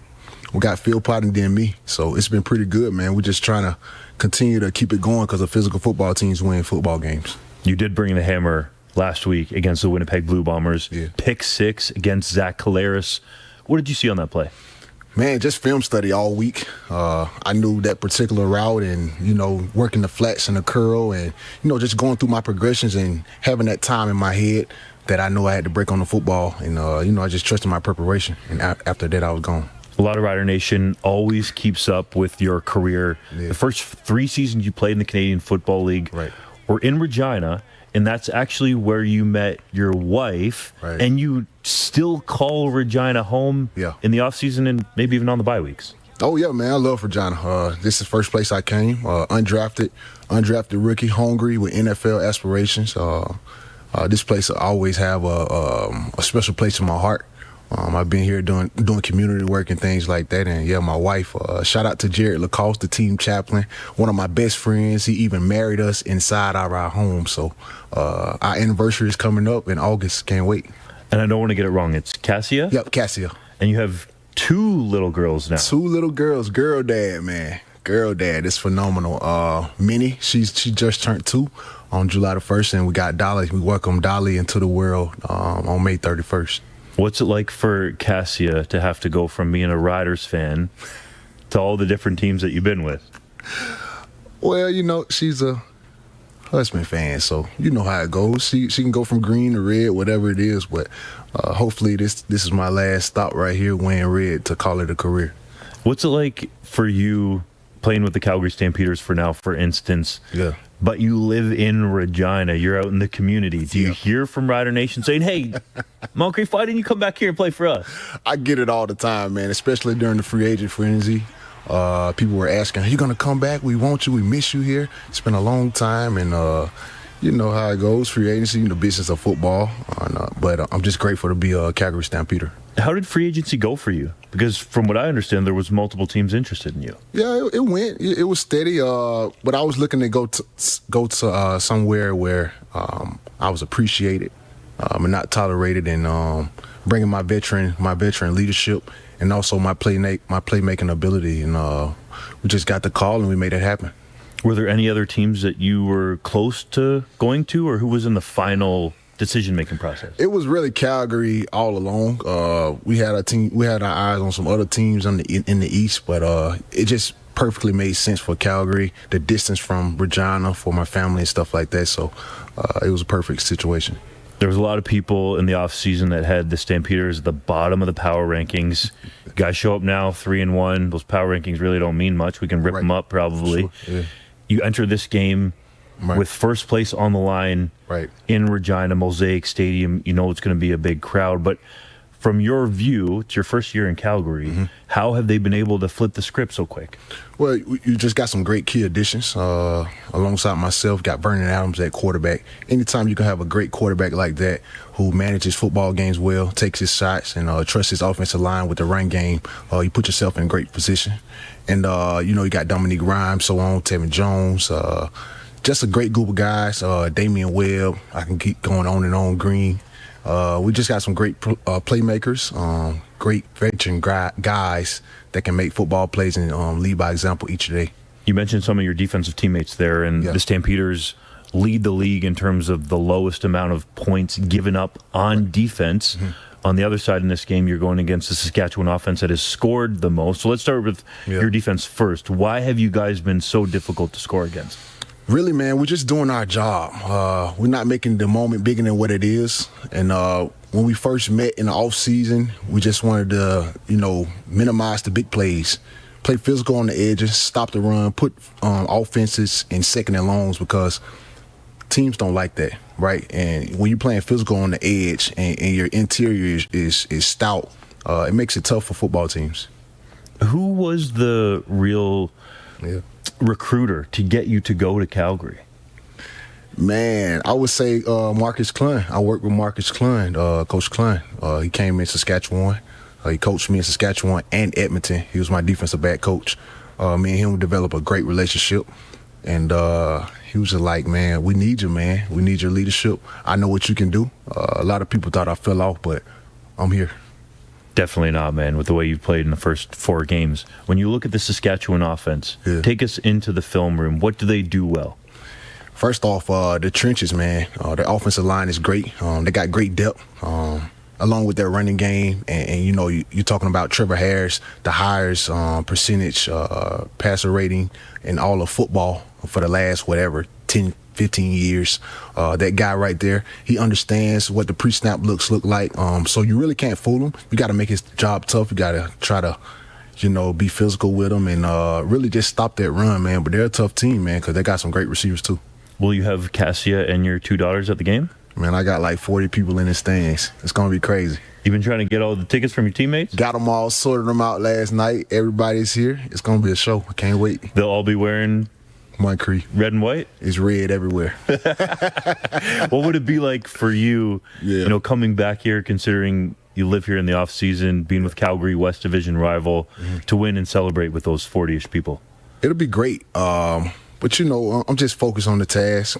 we got Philpott, and then me. So it's been pretty good, man. We're just trying to continue to keep it going because the physical football teams win football games. You did bring the hammer last week against the Winnipeg Blue Bombers. Yeah. Pick 6 against Zach Collaros. What did you see on that play? Man, just film study all week. I knew that particular route and, working the flats and the curl and, just going through my progressions and having that time in my head that I know I had to break on the football. And, I just trusted my preparation. And after that, I was gone. A lot of Rider Nation always keeps up with your career. Yeah. The first 3 seasons you played in the Canadian Football League were in Regina, and that's actually where you met your wife, and you still call Regina home in the offseason and maybe even on the bye weeks. Oh, yeah, man. I love Regina. This is the first place I came. Undrafted rookie, hungry with NFL aspirations. This place will always have a special place in my heart. I've been here doing community work and things like that. And, my wife, shout out to Jared Lacoste, the team chaplain, one of my best friends. He even married us inside our home. So our anniversary is coming up in August. Can't wait. And I don't want to get it wrong. It's Cassia? Yep, Cassia. And you have 2 little girls now. 2 little girls. Girl dad, man. Girl dad. It's phenomenal. Minnie, she just turned 2 on July the 1st. And we got Dolly. We welcome Dolly into the world on May 31st. What's it like for Cassia to have to go from being a Riders fan to all the different teams that you've been with? Well, she's a husband fan, so you know how it goes. She can go from green to red, whatever it is, but hopefully this is my last stop right here wearing red to call it a career. What's it like for you playing with the Calgary Stampeders for instance? Yeah. But you live in Regina. You're out in the community. Do you hear from Rider Nation saying, hey, Moncreef, why didn't you come back here and play for us? I get it all the time, man, especially during the free agent frenzy. People were asking, are you going to come back? We want you. We miss you here. It's been a long time, and you know how it goes, free agency, the business of football. But I'm just grateful to be a Calgary Stampeder. How did free agency go for you? Because from what I understand, there was multiple teams interested in you. Yeah, it went. It was steady. But I was looking to go to somewhere where I was appreciated and not tolerated, and bringing my veteran leadership and also my playmaking ability. And we just got the call and we made it happen. Were there any other teams that you were close to going to, or who was in the final decision-making process? It was really Calgary all along. We had our eyes on some other teams in the East, but it just perfectly made sense for Calgary, the distance from Regina for my family and stuff like that. So it was a perfect situation. There was a lot of people in the offseason that had the Stampeders at the bottom of the power rankings. Guys show up now 3-1. Those power rankings really don't mean much. We can rip them up probably. Sure. Yeah. You enter this game with first place on the line in Regina, Mosaic Stadium. You know it's going to be a big crowd. But from your view, it's your first year in Calgary. How have they been able to flip the script so quick? Well, you just got some great key additions. Alongside myself, got Vernon Adams at quarterback. Anytime you can have a great quarterback like that who manages football games well, takes his shots, and trusts his offensive line with the run game, you put yourself in a great position. And, you got Dominique Rhymes, so on, Tevin Jones, just a great group of guys. Damian Webb, I can keep going on and on, Green. We just got some great playmakers, great veteran guys that can make football plays and lead by example each day. You mentioned some of your defensive teammates there, and the Stampeders lead the league in terms of the lowest amount of points given up on defense. On the other side in this game, you're going against the Saskatchewan offense that has scored the most. So let's start with your defense first. Why have you guys been so difficult to score against? Really, man, we're just doing our job. We're not making the moment bigger than what it is. And when we first met in the off season, we just wanted to, minimize the big plays, play physical on the edges, stop the run, put offenses in second and longs because teams don't like that, right? And when you're playing physical on the edge and your interior is stout, it makes it tough for football teams. Who was the real recruiter to get you to go to Calgary? Man, I would say Marcus Klein. I worked with Marcus Klein, Coach Klein. He came in Saskatchewan. He coached me in Saskatchewan and Edmonton. He was my defensive back coach. Me and him developed a great relationship. And he was just like, man, we need you, man. We need your leadership. I know what you can do. A lot of people thought I fell off, but I'm here. Definitely not, man, with the way you've played in the first 4 games. When you look at the Saskatchewan offense, take us into the film room. What do they do well? First off, the trenches, man. Their offensive line is great. They got great depth, along with their running game. And you're talking about Trevor Harris, the highest percentage passer rating in all of football for the last, 10, 15 years. That guy right there, he understands what the pre-snap looks look like. So you really can't fool him. You got to make his job tough. You got to try to, be physical with him and really just stop that run, man. But they're a tough team, man, because they got some great receivers too. Will you have Cassia and your 2 daughters at the game? Man, I got like 40 people in the stands. It's going to be crazy. You've been trying to get all the tickets from your teammates? Got them all, sorted them out last night. Everybody's here. It's going to be a show. I can't wait. They'll all be wearing Moncreef. Red and white? It's red everywhere. What would it be like for you, coming back here, considering you live here in the off season, being with Calgary, West Division rival, to win and celebrate with those 40-ish people? It'll be great. But, I'm just focused on the task.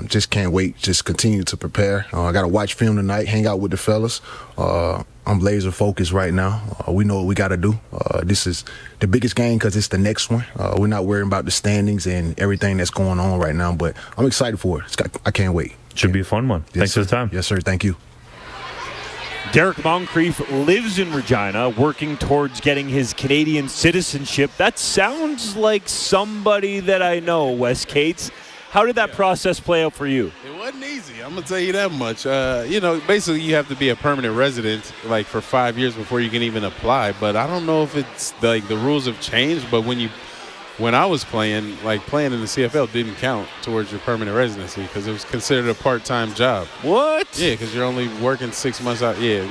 Just can't wait. Just continue to prepare. I got to watch film tonight, hang out with the fellas. I'm laser focused right now. We know what we got to do. This is the biggest game because it's the next one. We're not worrying about the standings and everything that's going on right now, but I'm excited for it. I can't wait. Should be a fun one. Yes, Thanks sir. for the time. Yes, sir. Thank you. Derek Moncreef lives in Regina, working towards getting his Canadian citizenship. That sounds like somebody that I know, Wes Cates. How did that process play out for you? It wasn't easy. I'm going to tell you that much. Basically you have to be a permanent resident for 5 years before you can even apply. But I don't know if it's the rules have changed. But when I was playing, playing in the CFL didn't count towards your permanent residency because it was considered a part-time job. What? Yeah, because you're only working 6 months out. Yeah,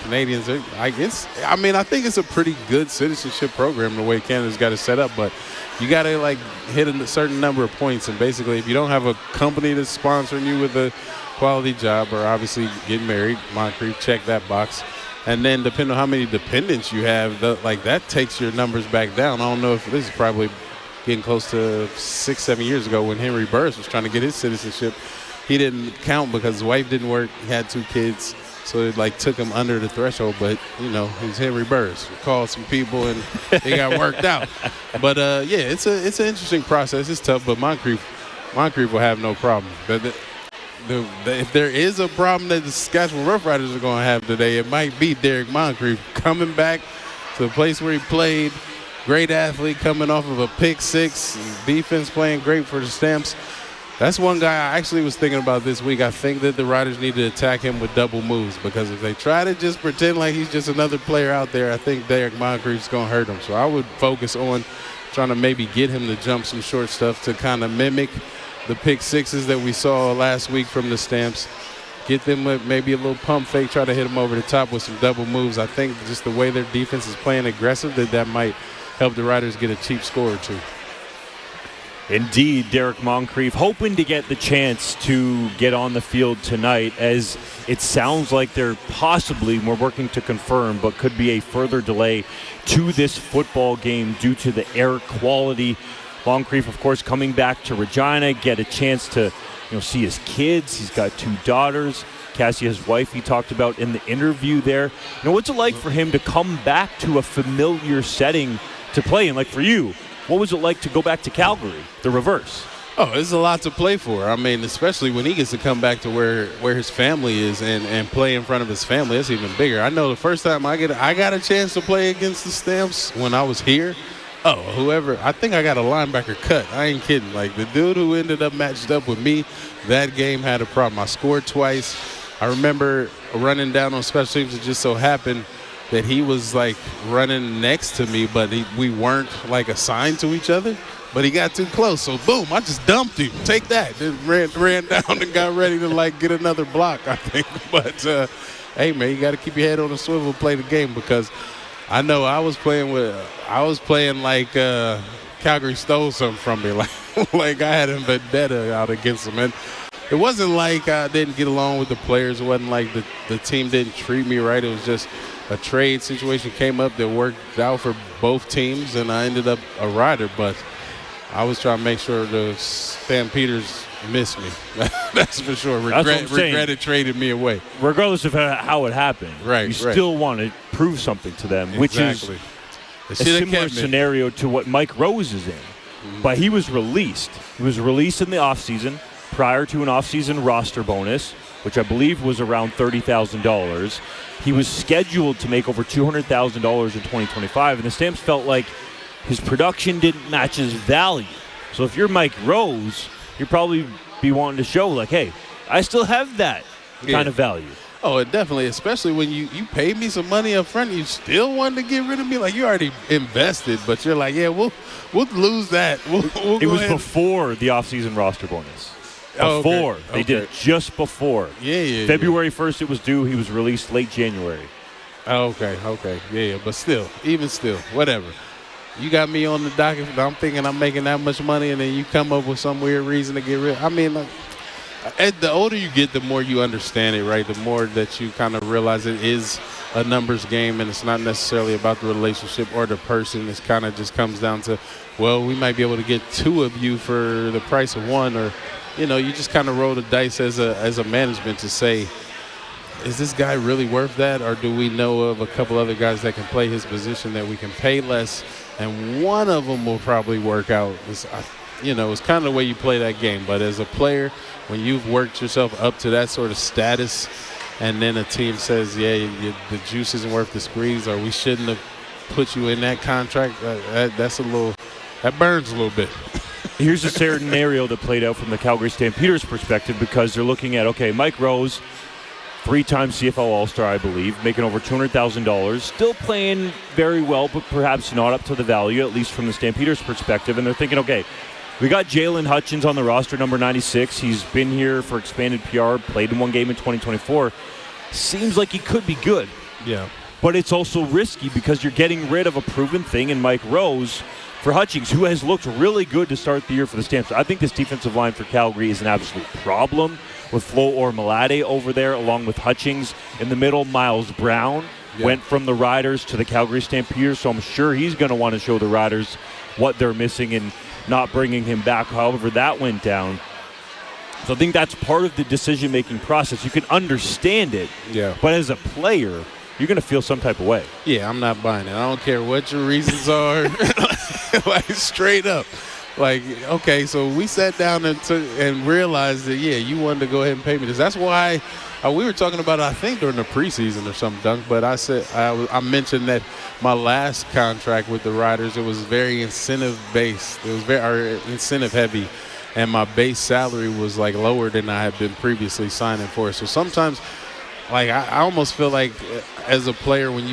Canadians, I think it's a pretty good citizenship program the way Canada's got it set up. But you got to, hit a certain number of points. And basically, if you don't have a company that's sponsoring you with a quality job or obviously getting married, Moncreef, check that box. And then depending on how many dependents you have, that takes your numbers back down. I don't know if this is probably getting close to 6-7 years ago when Henry Burris was trying to get his citizenship. He didn't count because his wife didn't work. He had 2 kids. So it took him under the threshold. But, he's Henry Burris. We called some people and it got worked out. But, it's an interesting process. It's tough, but Moncreef will have no problem. But if there is a problem that the Saskatchewan Roughriders are going to have today, it might be Derek Moncreef coming back to the place where he played. Great athlete coming off of a pick 6. Defense playing great for the Stamps. That's one guy I actually was thinking about this week. I think that the Riders need to attack him with double moves because if they try to just pretend like he's just another player out there, I think Derek Moncreef's going to hurt him. So I would focus on trying to maybe get him to jump some short stuff to kind of mimic the pick 6s that we saw last week from the Stamps. Get them with maybe a little pump fake, try to hit them over the top with some double moves. I think just the way their defense is playing aggressive, that might help the Riders get a cheap score or 2. Indeed, Derek Moncreef hoping to get the chance to get on the field tonight, as it sounds like they're possibly, we're working to confirm, but could be a further delay to this football game due to the air quality. Moncreef, of course, coming back to Regina, get a chance to see his kids. He's got 2 daughters. Cassie, his wife, he talked about in the interview there. What's it like for him to come back to a familiar setting to play? And for you, what was it like to go back to Calgary, the reverse? Oh, there's a lot to play for. I mean, especially when he gets to come back to where his family is and play in front of his family. That's even bigger. I know the first time I got a chance to play against the Stamps when I was here, Oh, whoever. I think I got a linebacker cut. I ain't kidding. Like, the dude who ended up matched up with me, that game had a problem. I scored twice. I remember running down on special teams. It just so happened that he was, like, running next to me, but we weren't, like, assigned to each other. But he got too close. So, boom, I just dumped him. Take that. Then ran down and got ready to, like, get another block, I think. But, hey, man, you got to keep your head on the swivel and play the game, because I know I was playing like Calgary stole something from me. Like I had a vendetta out against them. And it wasn't like I didn't get along with the players. It wasn't like the team didn't treat me right. It was just a trade situation came up that worked out for both teams, and I ended up a rider. But I was trying to make sure the Stampeders missed me. That's for sure. Regretted trading me away. Regardless of how it happened, you still want to prove something to them, which is a similar scenario to what Mike Rose is in. Mm-hmm. But he was released. He was released in the offseason prior to an offseason roster bonus, which I believe was around $30,000. He was scheduled to make over $200,000 in 2025, and the Stamps felt like his production didn't match his value. So if you're Mike Rose, you'd probably be wanting to show, like, hey, I still have that kind of value. Oh, it definitely, especially when you paid me some money up front, you still wanted to get rid of me. Like, you already invested, but you're like, yeah, we'll lose that. It was before the offseason roster bonus. Before. They did it just before. Yeah. February 1st it was due. He was released late January. Okay. Yeah, but still, whatever. You got me on the docket. I'm thinking I'm making that much money, and then you come up with some weird reason to get rid. I mean, like, the older you get, the more you understand it, right? The more that you kind of realize it is a numbers game, and it's not necessarily about the relationship or the person. It kind of just comes down to, well, we might be able to get two of you for the price of one, or, you know, you just kind of roll the dice as a management to say, is this guy really worth that, or do we know of a couple other guys that can play his position that we can pay less, and one of them will probably work out? It's kind of the way you play that game. But as a player, when you've worked yourself up to that sort of status, and then a team says, yeah, the juice isn't worth the squeeze, or we shouldn't have put you in that contract, that burns a little bit. Here's a scenario that played out from the Calgary Stampeders' perspective, because they're looking at, okay, Mike Rose, 3-time CFL All-Star, I believe, making over $200,000, still playing very well, but perhaps not up to the value, at least from the Stampeders' perspective. And they're thinking, okay, we got Jalen Hutchins on the roster, number 96. He's been here for expanded PR, played in one game in 2024. Seems like he could be good. Yeah. But it's also risky because you're getting rid of a proven thing in Mike Rose for Hutchins, who has looked really good to start the year for the Stamps. I think this defensive line for Calgary is an absolute problem, with Flo Ormalade over there, along with Hutchings. In the middle, Miles Brown went from the Riders to the Calgary Stampeders, so I'm sure he's going to want to show the Riders what they're missing and not bringing him back. However, that went down. So I think that's part of the decision-making process. You can understand it, but as a player, you're going to feel some type of way. Yeah, I'm not buying it. I don't care what your reasons are. Like, straight up. Like, okay, so we sat down and realized that, yeah, you wanted to go ahead and pay me this. That's why we were talking about it, I think, during the preseason or something, Dunk. But I said I mentioned that my last contract with the Riders, it was very incentive-based. It was very incentive-heavy, and my base salary was, like, lower than I had been previously signing for. So sometimes, like, I almost feel like as a player, when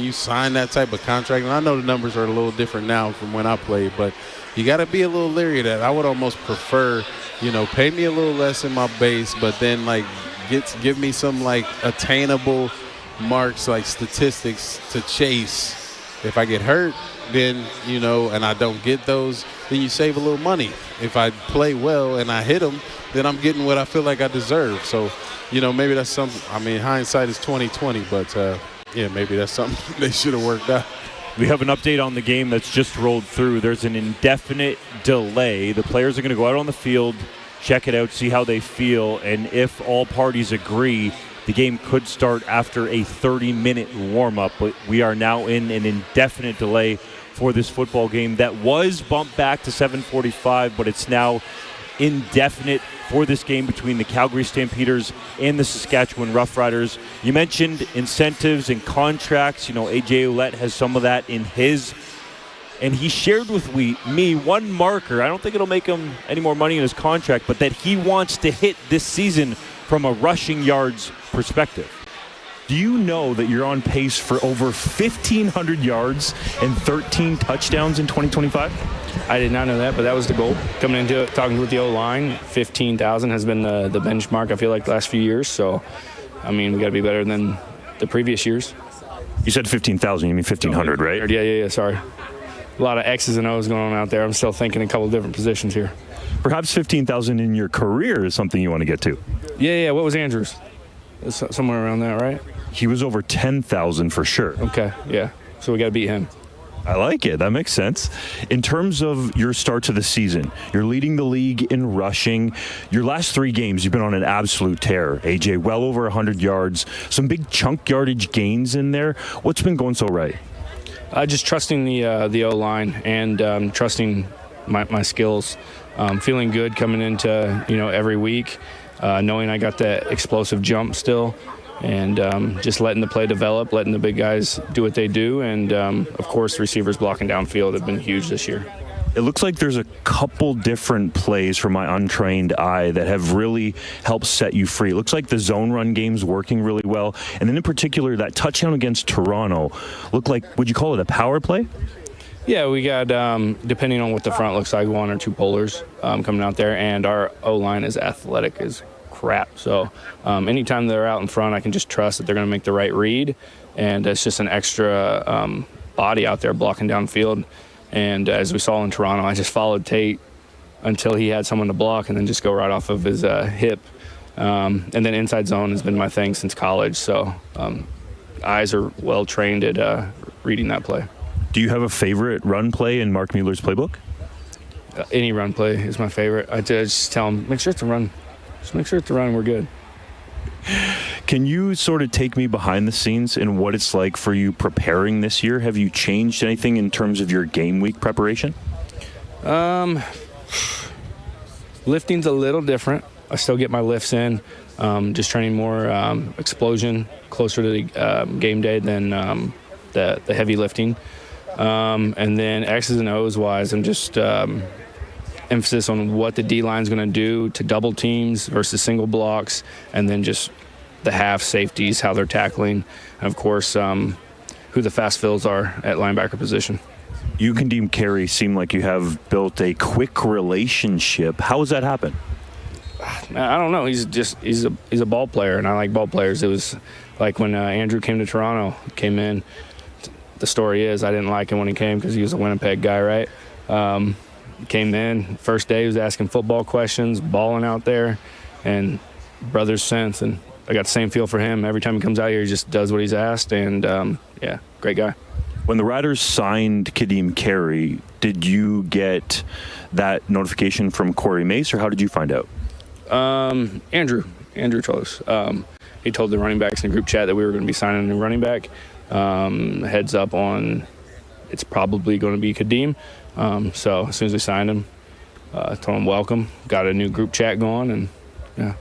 you sign that type of contract, and I know the numbers are a little different now from when I played, but you got to be a little leery of that. I would almost prefer, pay me a little less in my base, but then, like, give me some, like, attainable marks, like statistics to chase. If I get hurt, then, and I don't get those, then you save a little money. If I play well and I hit them, then I'm getting what I feel like I deserve. So, maybe that's something. I mean, hindsight is 20/20, but maybe that's something they should have worked out. We have an update on the game that's just rolled through. There's an indefinite delay. The players are going to go out on the field, check it out, see how they feel, and if all parties agree, the game could start after a 30-minute warm-up. But we are now in an indefinite delay for this football game that was bumped back to 7:45, but it's now indefinite for this game between the Calgary Stampeders and the Saskatchewan Roughriders. You mentioned incentives and contracts. AJ Olette has some of that in his and he shared with me one marker. I don't think it'll make him any more money in his contract, but that he wants to hit this season from a rushing yards perspective. Do you know that you're on pace for over 1,500 yards and 13 touchdowns in 2025? I did not know that, but that was the goal. Coming into it, talking with the O-line, 15,000 has been the benchmark, I feel like, the last few years. So, I mean, we got to be better than the previous years. You said 15,000, you mean 1,500, right? Yeah, sorry. A lot of X's and O's going on out there. I'm still thinking a couple of different positions here. Perhaps 15,000 in your career is something you want to get to. Yeah. What was Andrew's? Somewhere around that, right? He was over 10,000 for sure. Okay, yeah. So we got to beat him. I like it. That makes sense. In terms of your start to the season, you're leading the league in rushing. Your last 3 games, you've been on an absolute tear. AJ, well over 100 yards. Some big chunk yardage gains in there. What's been going so right? Just trusting the O-line and trusting my skills. Feeling good coming into every week, knowing I got that explosive jump still. And just letting the play develop, letting the big guys do what they do. And, of course, receivers blocking downfield have been huge this year. It looks like there's a couple different plays from my untrained eye that have really helped set you free. It looks like the zone run game's working really well. And then in particular, that touchdown against Toronto looked like, would you call it a power play? Yeah, we got, depending on what the front looks like, 1 or 2 pullers coming out there. And our O-line is athletic as crap. So anytime they're out in front, I can just trust that they're going to make the right read. And it's just an extra body out there blocking downfield. And as we saw in Toronto, I just followed Tate until he had someone to block and then just go right off of his hip. And then inside zone has been my thing since college. So eyes are well trained at reading that play. Do you have a favorite run play in Mark Mueller's playbook? Any run play is my favorite. I just tell him, make sure it's a run. Just make sure it's a run, we're good. Can you sort of take me behind the scenes in what it's like for you preparing this year? Have you changed anything in terms of your game week preparation? Lifting's a little different. I still get my lifts in. Just training more explosion closer to the game day than the heavy lifting. And then X's and O's wise, I'm just emphasis on what the D-line's going to do to double teams versus single blocks, and then just the half safeties, how they're tackling, and of course who the fast fills are at linebacker position. You and Dean Carey seem like you have built a quick relationship. How has that happened? I don't know. He's a ball player, and I like ball players. It was like when Andrew came to Toronto, came in. The story is I didn't like him when he came because he was a Winnipeg guy, right? Came in, first day he was asking football questions, balling out there, and brothers since. And I got the same feel for him. Every time he comes out here, he just does what he's asked, and yeah, great guy. When the Riders signed Teagan Carey, did you get that notification from Cory Mace, or how did you find out? Andrew told us. He told the running backs in the group chat that we were going to be signing a new running back. Heads up on it's probably going to be Kadeem. So as soon as we signed him, I told him welcome, got a new group chat going, and yeah.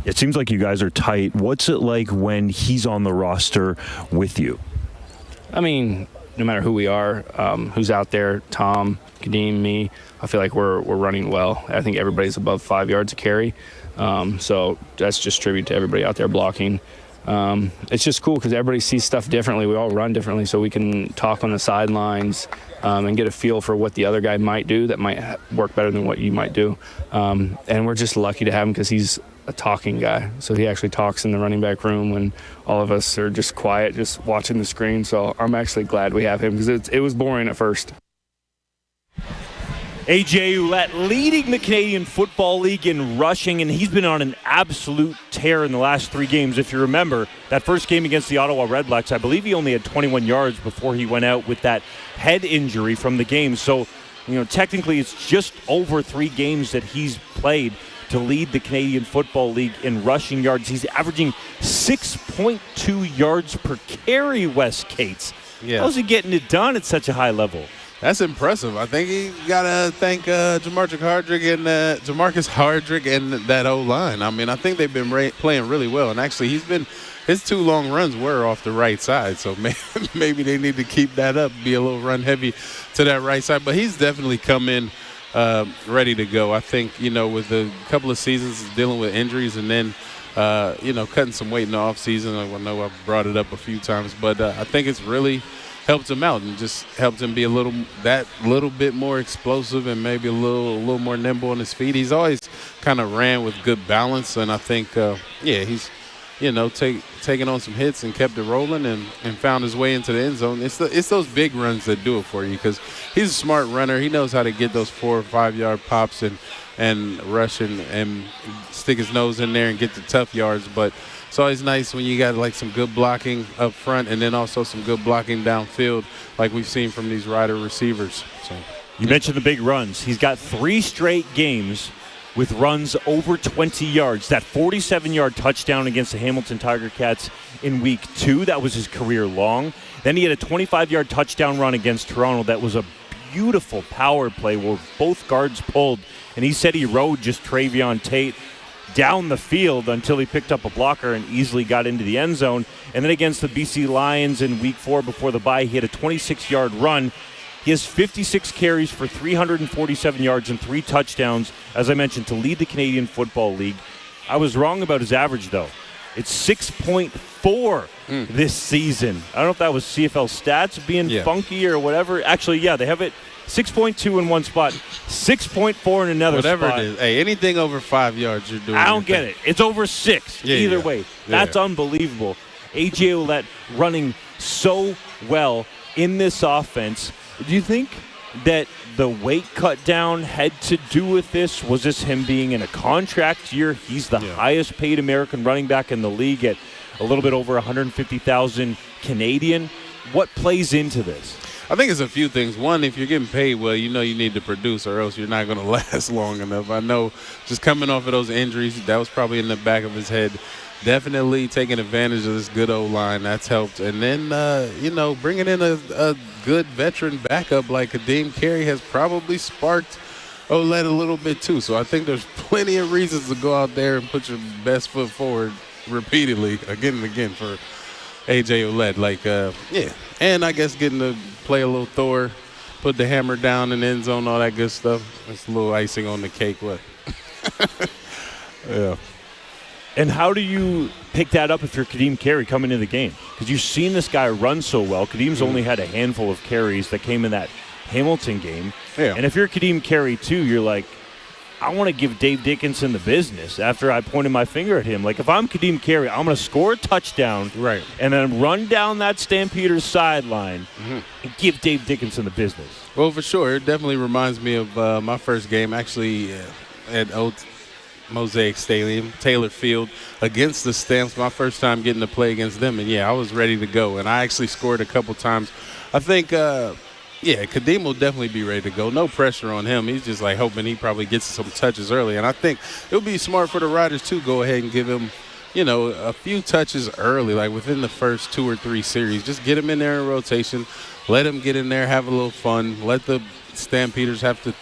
It seems like you guys are tight. What's it like when he's on the roster with you? I mean, no matter who we are, who's out there, Tom, Kadeem, me, I feel like we're running well. I think everybody's above 5 yards a carry. So that's just tribute to everybody out there blocking. It's just cool because everybody sees stuff differently. We all run differently, so we can talk on the sidelines and get a feel for what the other guy might do that might work better than what you might do. And we're just lucky to have him because he's a talking guy. So he actually talks in the running back room when all of us are just quiet, just watching the screen. So I'm actually glad we have him because it was boring at first. AJ Olette leading the Canadian Football League in rushing, and he's been on an absolute tear in the last 3 games. If you remember, that first game against the Ottawa Redblacks, I believe he only had 21 yards before he went out with that head injury from the game. So, technically it's just over 3 games that he's played to lead the Canadian Football League in rushing yards. He's averaging 6.2 yards per carry, Wes Cates. Yeah. How's he getting it done at such a high level? That's impressive. I think you got to thank Jamarcus Hardrick and that O-line. I mean, I think they've been playing really well. And actually, his 2 long runs were off the right side. So maybe they need to keep that up, be a little run heavy to that right side. But he's definitely come in ready to go. I think, with a couple of seasons dealing with injuries and then, cutting some weight in the offseason. I know I've brought it up a few times. But I think it's really helped him out and just helped him be a little bit more explosive and maybe a little more nimble on his feet. He's always kind of ran with good balance, and I think he's taking on some hits and kept it rolling and found his way into the end zone. It's those big runs that do it for you because he's a smart runner. He knows how to get those 4 or 5 yard pops and rush and stick his nose in there and get the tough yards. But it's always nice when you got like some good blocking up front and then also some good blocking downfield like we've seen from these Rider receivers. So you mentioned the big runs. He's got 3 straight games with runs over 20 yards. That 47-yard touchdown against the Hamilton Tiger Cats in week 2, that was his career long. Then he had a 25-yard touchdown run against Toronto that was a beautiful power play where both guards pulled, and he said he rode just Travion Tate down the field until he picked up a blocker and easily got into the end zone. And then against the BC Lions in week 4 before the bye, he had a 26-yard run. He has 56 carries for 347 yards and 3 touchdowns, as I mentioned, to lead the Canadian Football League. I was wrong about his average, though. It's 6.4 this season. I don't know if that was CFL stats being funky or whatever. Actually, they have it 6.2 in one spot, 6.4 in another whatever spot. It is. Hey, anything over 5 yards, you're doing. I don't get it. It's over 6 either way. That's unbelievable. A.J. Olette running so well in this offense. Do you think that the weight cut down had to do with this? Was this him being in a contract year? He's the highest paid American running back in the league at a little bit over 150,000 Canadian. What plays into this? I think it's a few things. One, if you're getting paid well, you need to produce or else you're not going to last long enough. I know just coming off of those injuries, that was probably in the back of his head. Definitely taking advantage of this good O-line. That's helped. And then, bringing in a good veteran backup like Kadeem Carey has probably sparked Olette a little bit too. So I think there's plenty of reasons to go out there and put your best foot forward repeatedly, again and again for A.J. Olette. And I guess getting to play a little Thor, put the hammer down in the end zone, all that good stuff. That's a little icing on the cake. What? Yeah. And how do you pick that up if you're Kadeem Carey coming into the game? Because you've seen this guy run so well. Kadeem's only had a handful of carries that came in that Hamilton game. Yeah. And if you're Kadeem Carey, too, you're like, I want to give Dave Dickinson the business after I pointed my finger at him. Like, if I'm Kadeem Carey, I'm going to score a touchdown and then run down that Stampeders sideline and give Dave Dickinson the business. Well, for sure. It definitely reminds me of my first game, actually, at Mosaic Stadium, Taylor Field, against the Stamps. My first time getting to play against them, and I was ready to go. And I actually scored a couple times. I think, Kadeem will definitely be ready to go. No pressure on him. He's just like hoping he probably gets some touches early. And I think it would be smart for the Riders to go ahead and give him, a few touches early, like within the first 2 or 3 series. Just get him in there in rotation. Let him get in there, have a little fun. Let the Stampeders have to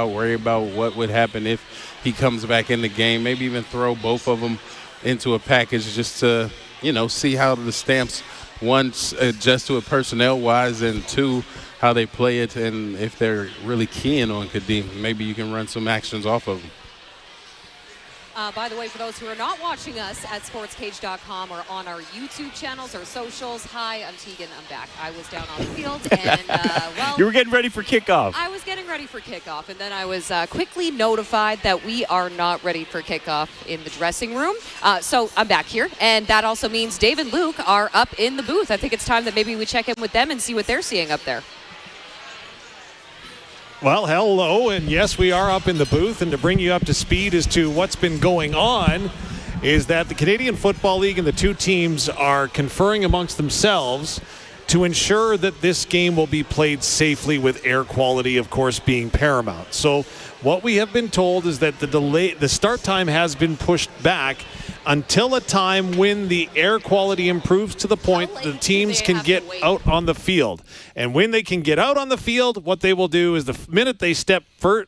worry about what would happen if he comes back in the game. Maybe even throw both of them into a package just to, see how the Stamps, one, adjust to it personnel-wise, and 2, how they play it, and if they're really keying on Kadeem, maybe you can run some actions off of him. By the way, for those who are not watching us at sportscage.com or on our YouTube channels or socials, hi, I'm Teagan. I'm back. I was down on the field, and, you were getting ready for kickoff. I was getting ready for kickoff, and then I was quickly notified that we are not ready for kickoff in the dressing room. So I'm back here, and that also means Dave and Luke are up in the booth. I think it's time that maybe we check in with them and see what they're seeing up there. Well, hello, and yes, we are up in the booth, and to bring you up to speed as to what's been going on is that the Canadian Football League and the 2 teams are conferring amongst themselves to ensure that this game will be played safely, with air quality, of course, being paramount. So what we have been told is that the start time has been pushed back until a time when the air quality improves to the point the teams can get out on the field. And when they can get out on the field, what they will do is the minute they step foot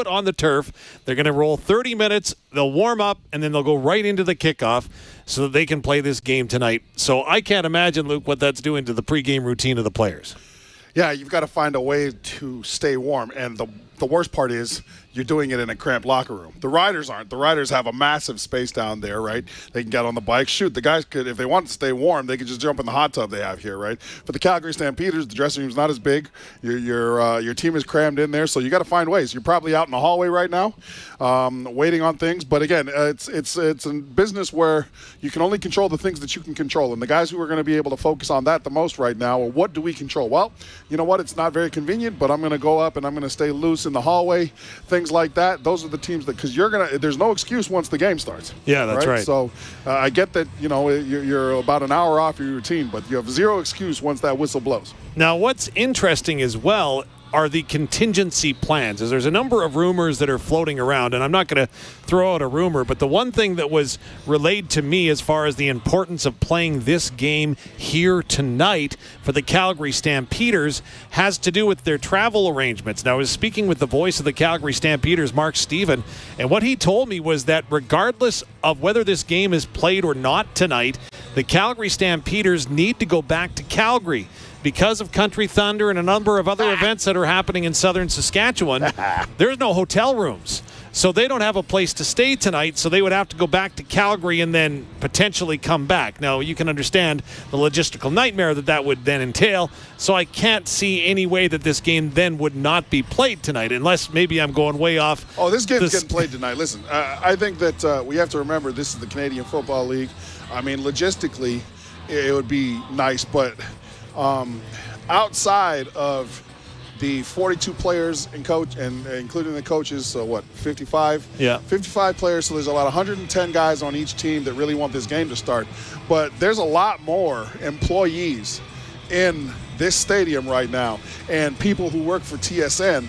on the turf, they're going to roll 30 minutes, they'll warm up, and then they'll go right into the kickoff so that they can play this game tonight. So I can't imagine, Luke, what that's doing to the pregame routine of the players. Yeah, you've got to find a way to stay warm. And the worst part is you're doing it in a cramped locker room. The Riders aren't. The Riders have a massive space down there, right? They can get on the bike. Shoot, the guys could, if they want to stay warm, they could just jump in the hot tub they have here, right? For the Calgary Stampeders, the dressing room's not as big. Your team is crammed in there, so you got to find ways. You're probably out in the hallway right now, waiting on things. But again, it's a business where you can only control the things that you can control. And the guys who are going to be able to focus on that the most right now, well, what do we control? Well, you know what? It's not very convenient, but I'm going to go up and I'm going to stay loose in the hallway. Things like that. Those are the teams that, because there's no excuse once the game starts. Yeah, that's right. So I get that, you're about an hour off your routine, but you have zero excuse once that whistle blows. Now, what's interesting as well are the contingency plans. As there's a number of rumors that are floating around, and I'm not going to throw out a rumor, but the one thing that was relayed to me as far as the importance of playing this game here tonight for the Calgary Stampeders has to do with their travel arrangements. Now, I was speaking with the voice of the Calgary Stampeders, Mark Stephen, and what he told me was that regardless of whether this game is played or not tonight, the Calgary Stampeders need to go back to Calgary. Because of Country Thunder and a number of other events that are happening in southern Saskatchewan, there's no hotel rooms. So they don't have a place to stay tonight, so they would have to go back to Calgary and then potentially come back. Now, you can understand the logistical nightmare that would then entail, so I can't see any way that this game then would not be played tonight, unless maybe I'm going way off. Oh, this game's getting played tonight. Listen, I think that we have to remember this is the Canadian Football League. I mean, logistically, it would be nice, but outside of the 42 players and coach, and including the coaches, so 55? Yeah. 55 players, so there's about 110 guys on each team that really want this game to start. But there's a lot more employees in this stadium right now and people who work for TSN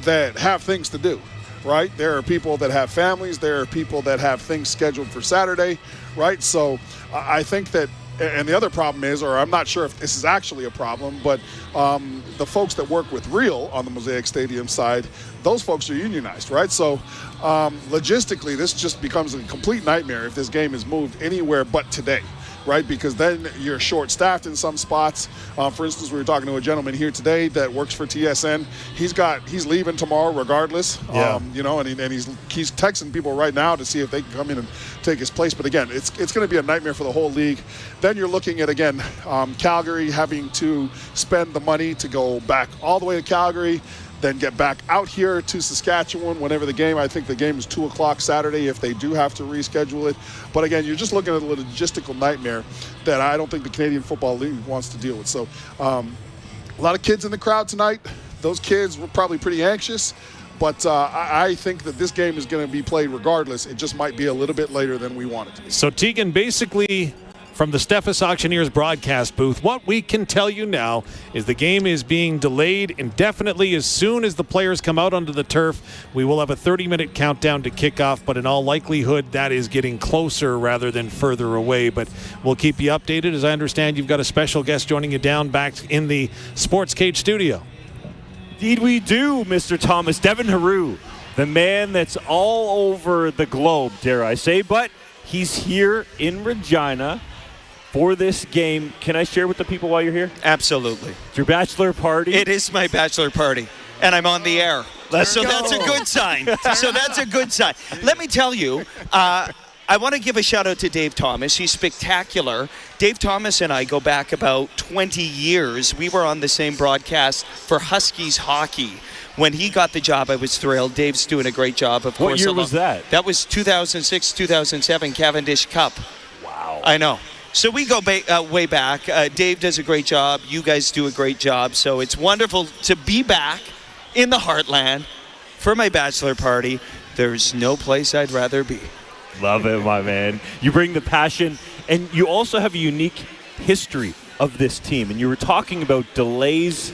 that have things to do, right? There are people that have families. There are people that have things scheduled for Saturday, right? So I think that. And the other problem is, or I'm not sure if this is actually a problem, but the folks that work with Real on the Mosaic Stadium side, those folks are unionized, right? So logistically, this just becomes a complete nightmare if this game is moved anywhere but today, right? Because then you're short-staffed in some spots. For instance, we were talking to a gentleman here today that works for TSN. He's leaving tomorrow regardless, yeah. And he's texting people right now to see if they can come in and take his place. But again, it's going to be a nightmare for the whole league. Then you're looking at, again, Calgary having to spend the money to go back all the way to Calgary, then get back out here to Saskatchewan whenever the game. I think the game is 2 o'clock Saturday if they do have to reschedule it. But again, you're just looking at a logistical nightmare that I don't think the Canadian Football League wants to deal with. So a lot of kids in the crowd tonight. Those kids were probably pretty anxious. But I think that this game is going to be played regardless. It just might be a little bit later than we want it to be. So, Teagan, basically, from the Steffes Auctioneers broadcast booth, what we can tell you now is the game is being delayed indefinitely. As soon as the players come out onto the turf, we will have a 30-minute countdown to kickoff, but in all likelihood, that is getting closer rather than further away. But we'll keep you updated. As I understand, you've got a special guest joining you down back in the Sports Cage studio. Indeed we do, Mr. Thomas. Devin Haru, the man that's all over the globe, dare I say, but he's here in Regina for this game. Can I share with the people why you're here? Absolutely. It's your bachelor party? It is my bachelor party, and I'm on the air. So that's a good sign. Let me tell you, I want to give a shout out to Dave Thomas. He's spectacular. Dave Thomas and I go back about 20 years. We were on the same broadcast for Huskies hockey. When he got the job, I was thrilled. Dave's doing a great job, of course. What year was that? That was 2006, 2007 Cavendish Cup. Wow. I know. So we go way back. Dave does a great job. You guys do a great job. So it's wonderful to be back in the heartland for my bachelor party. There's no place I'd rather be. Love it, my man. You bring the passion, and you also have a unique history of this team. And you were talking about delays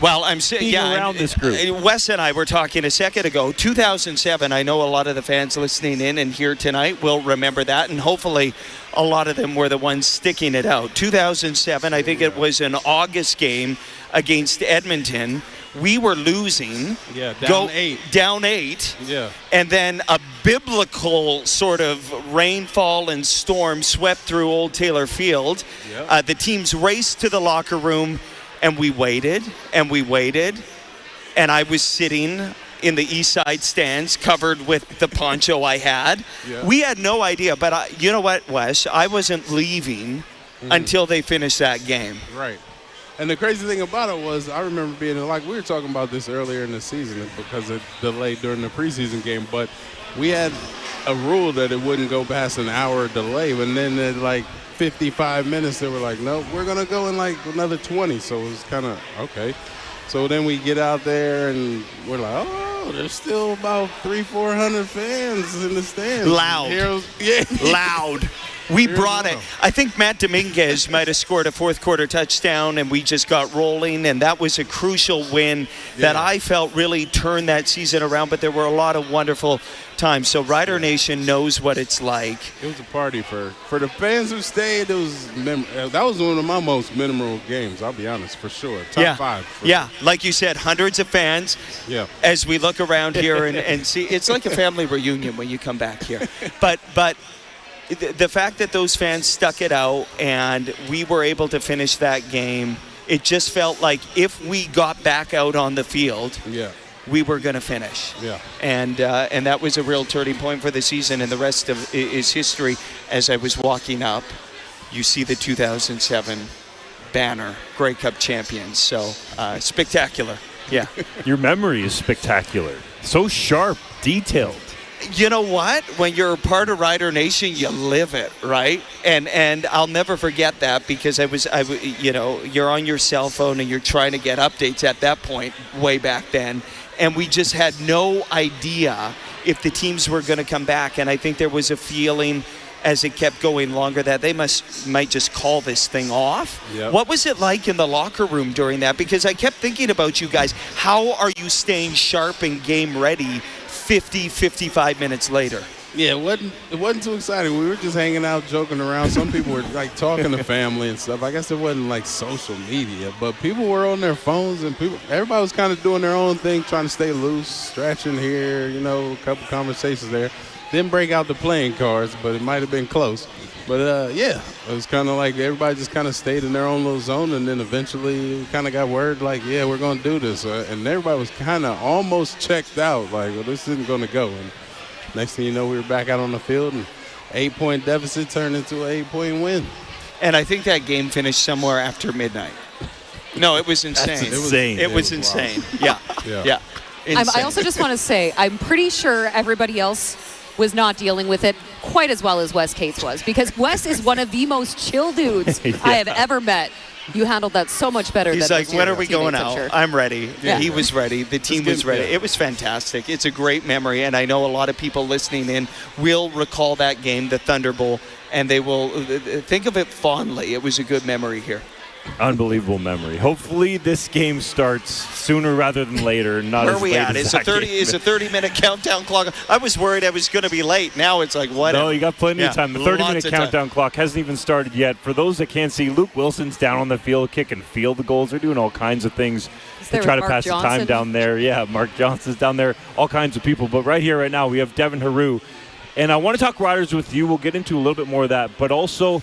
Well, around this group. Wes and I were talking a second ago. 2007, I know a lot of the fans listening in and here tonight will remember that, and hopefully a lot of them were the ones sticking it out. 2007, I think it was an August game against Edmonton. We were losing. Yeah, down 8. Down 8. Yeah. And then a biblical sort of rainfall and storm swept through Old Taylor Field. Yep. The teams raced to the locker room, and we waited, and we waited. And I was sitting in the east side stands covered with the poncho I had. Yeah. We had no idea, but you know what, Wes? I wasn't leaving until they finished that game. Right. And the crazy thing about it was, I remember being like, we were talking about this earlier in the season because it delayed during the preseason game, but we had a rule that it wouldn't go past an hour delay. And then at like 55 minutes, they were like, no, we're going to go in like another 20. So it was kind of, okay. So then we get out there and we're like, oh, there's still about 300-400 fans in the stands. Loud. Yeah. Loud. We brought it. I think Matt Dominguez might have scored a fourth quarter touchdown, and we just got rolling, and that was a crucial win that I felt really turned that season around, but there were a lot of wonderful times. So Rider Nation knows what it's like. It was a party for the fans who stayed. That was one of my most memorable games, I'll be honest, for sure. Top 5. Yeah, like you said, hundreds of fans. Yeah. As we look around here and see, it's like a family reunion when you come back here. But the fact that those fans stuck it out and we were able to finish that game, it just felt like if we got back out on the field, we were going to finish. Yeah. And that was a real turning point for the season, and the rest of is history. As I was walking up, you see the 2007 banner, Grey Cup champions. So spectacular. Yeah. Your memory is spectacular. So sharp, detailed. You know what? When you're part of Rider Nation, you live it, right? And I'll never forget that because you're on your cell phone and you're trying to get updates at that point way back then, and we just had no idea if the teams were going to come back. And I think there was a feeling as it kept going longer that they might just call this thing off. Yep. What was it like in the locker room during that? Because I kept thinking about you guys. How are you staying sharp and game ready 55 minutes later? Yeah, it wasn't too exciting. We were just hanging out, joking around. Some people were like talking to family and stuff. I guess it wasn't like social media, but people were on their phones and everybody was kind of doing their own thing, trying to stay loose, stretching here, a couple conversations there. Didn't break out the playing cards, but it might have been close. But it was kind of like everybody just kind of stayed in their own little zone, and then eventually we kind of got word like, yeah, we're going to do this. And everybody was kind of almost checked out, like, well, this isn't going to go. And next thing you know, we were back out on the field, and 8-point deficit turned into an 8-point win. And I think that game finished somewhere after midnight. No, it was insane. It was insane. Wow. Yeah. I also just want to say, I'm pretty sure everybody else was not dealing with it quite as well as Wes Cates was, because Wes is one of the most chill dudes I have ever met. You handled that so much better. He's than like, when are we going out? Sure. I'm ready. Yeah. He was ready. The team was ready. It was fantastic. It's a great memory, and I know a lot of people listening in will recall that game, the Thunder Bowl, and they will think of it fondly. It was a good memory here. Unbelievable memory. Hopefully this game starts sooner rather than later. Not Where as are we late at? as It's a 30-minute countdown clock. I was worried I was going to be late. Now it's like, what? No, you got plenty of time. The 30-minute countdown clock hasn't even started yet. For those that can't see, Luke Wilson's down on the field kicking field goals. They're doing all kinds of things to try to pass the time down there. Yeah, Mark Johnson's down there. All kinds of people. But right here, right now, we have Devin Haru. And I want to talk Riders with you. We'll get into a little bit more of that. But also,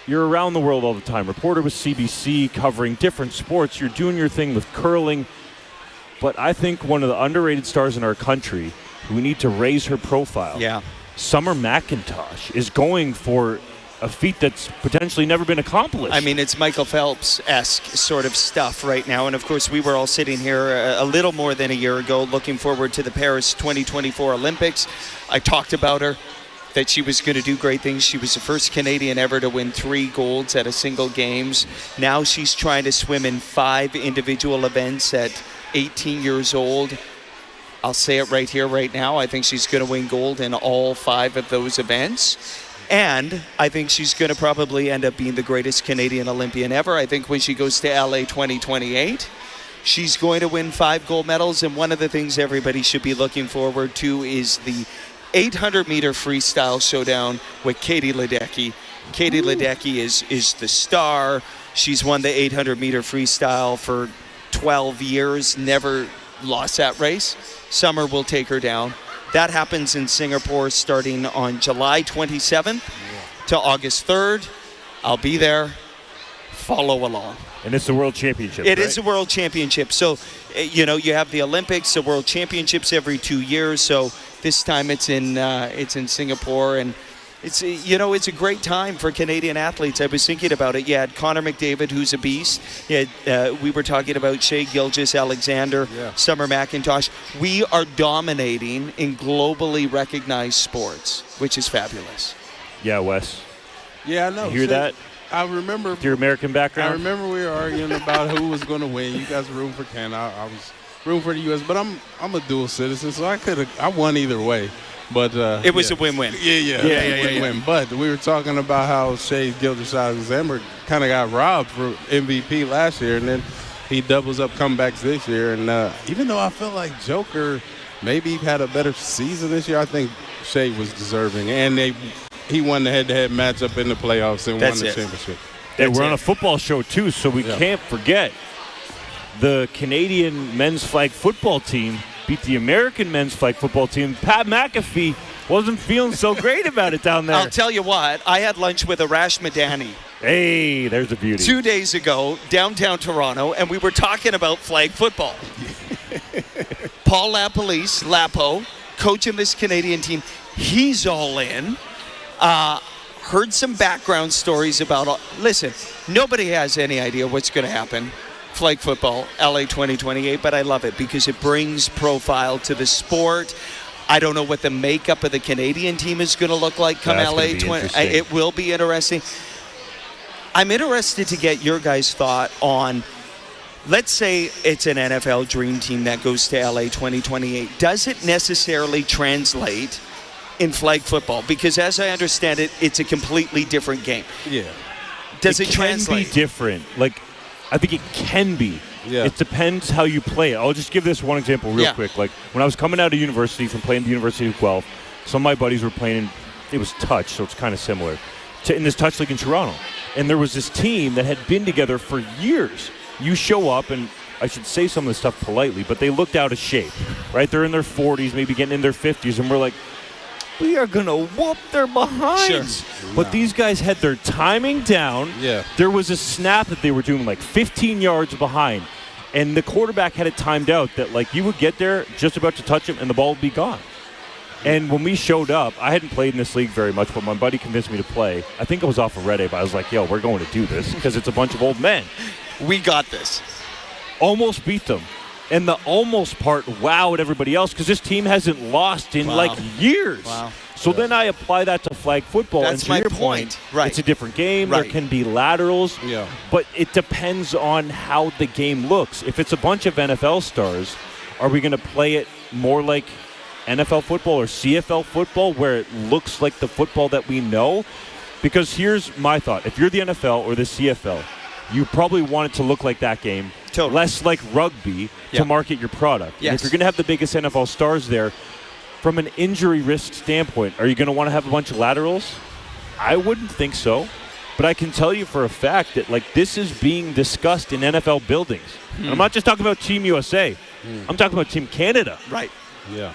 you're around the world all the time. Reporter with CBC, covering different sports. You're doing your thing with curling. But I think one of the underrated stars in our country, we need to raise her profile. Yeah. Summer McIntosh is going for a feat that's potentially never been accomplished. I mean, it's Michael Phelps-esque sort of stuff right now. And, of course, we were all sitting here a little more than a year ago looking forward to the Paris 2024 Olympics. I talked about her, that she was going to do great things. She was the first Canadian ever to win 3 golds at a single games. Now she's trying to swim in 5 individual events at 18 years old. I'll say it right here, right now. I think she's going to win gold in all 5 of those events. And I think she's going to probably end up being the greatest Canadian Olympian ever. I think when she goes to LA 2028, She's going to win 5 gold medals, and one of the things everybody should be looking forward to is the 800-meter freestyle showdown with Katie Ledecky. Katie Ledecky is the star. She's won the 800-meter freestyle for 12 years, never lost that race. Summer will take her down. That happens in Singapore starting on July 27th to August 3rd. I'll be there. Follow along. And it's the World Championship, It right? is a World Championship. So, you know, you have the Olympics, the World Championships every 2 years. So this time it's in Singapore, and it's a great time for Canadian athletes. I was thinking about it. You had Connor McDavid, who's a beast. We were talking about Shea Gilgeous-Alexander, Summer McIntosh. We are dominating in globally recognized sports, which is fabulous. Yeah, Wes. Yeah, I know. You hear that? I remember. With your American background? I remember we were arguing about who was going to win. You guys were rooting for Canada. I was rooting for the U.S., but I'm a dual citizen, so I won either way. But it was a win-win. Yeah. Win-win. But we were talking about how Shea Gilgeous-Alexander kind of got robbed for MVP last year, and then he doubles up comebacks this year. And even though I feel like Joker maybe had a better season this year, I think Shea was deserving, and he won the head-to-head matchup in the playoffs and won the championship. And we're on a football show, too, so we can't forget the Canadian men's flag football team beat the American men's flag football team. Pat McAfee wasn't feeling so great about it down there. I'll tell you what, I had lunch with Arash Madani. Hey, there's a beauty. 2 days ago, downtown Toronto, and we were talking about flag football. Paul LaPolice, Lapo, coaching this Canadian team, he's all in. Heard some background stories about, listen, nobody has any idea what's going to happen. Flag football, LA 2028, but I love it because it brings profile to the sport. I don't know what the makeup of the Canadian team is going to look like come LA 20. It will be interesting. I'm interested to get your guys' thought on, let's say it's an NFL dream team that goes to LA 2028. Does it necessarily translate in flag football? Because as I understand it, it's a completely different game. Yeah. Does it translate? It can be different. Like, I think it can be. Yeah. It depends how you play it. I'll just give this one example real quick. Like, when I was coming out of university from playing the University of Guelph, some of my buddies were playing, it was touch, so it's kind of similar, in this touch league in Toronto. And there was this team that had been together for years. You show up, and I should say some of this stuff politely, but they looked out of shape, right? They're in their 40s, maybe getting in their 50s, and we're like, we are going to whoop their behinds. Sure. But these guys had their timing down. Yeah. There was a snap that they were doing like 15 yards behind, and the quarterback had it timed out that, like, you would get there just about to touch him, and the ball would be gone. And when we showed up, I hadn't played in this league very much, but my buddy convinced me to play. I think I was off of Red A, but I was like, yo, we're going to do this because it's a bunch of old men. We got this. Almost beat them. And the almost part wowed everybody else because this team hasn't lost in like years. Wow. So then I apply that to flag football. That's and to my your point. Right. It's a different game. Right. There can be laterals. Yeah. But it depends on how the game looks. If it's a bunch of NFL stars, are we going to play it more like NFL football or CFL football where it looks like the football that we know? Because here's my thought. If you're the NFL or the CFL, you probably want it to look like that game, less like rugby to market your product. Yes. And if you're going to have the biggest NFL stars there, from an injury risk standpoint, are you going to want to have a bunch of laterals? I wouldn't think so. But I can tell you for a fact that, like, this is being discussed in NFL buildings. And I'm not just talking about Team USA. I'm talking about Team Canada. Right. Yeah.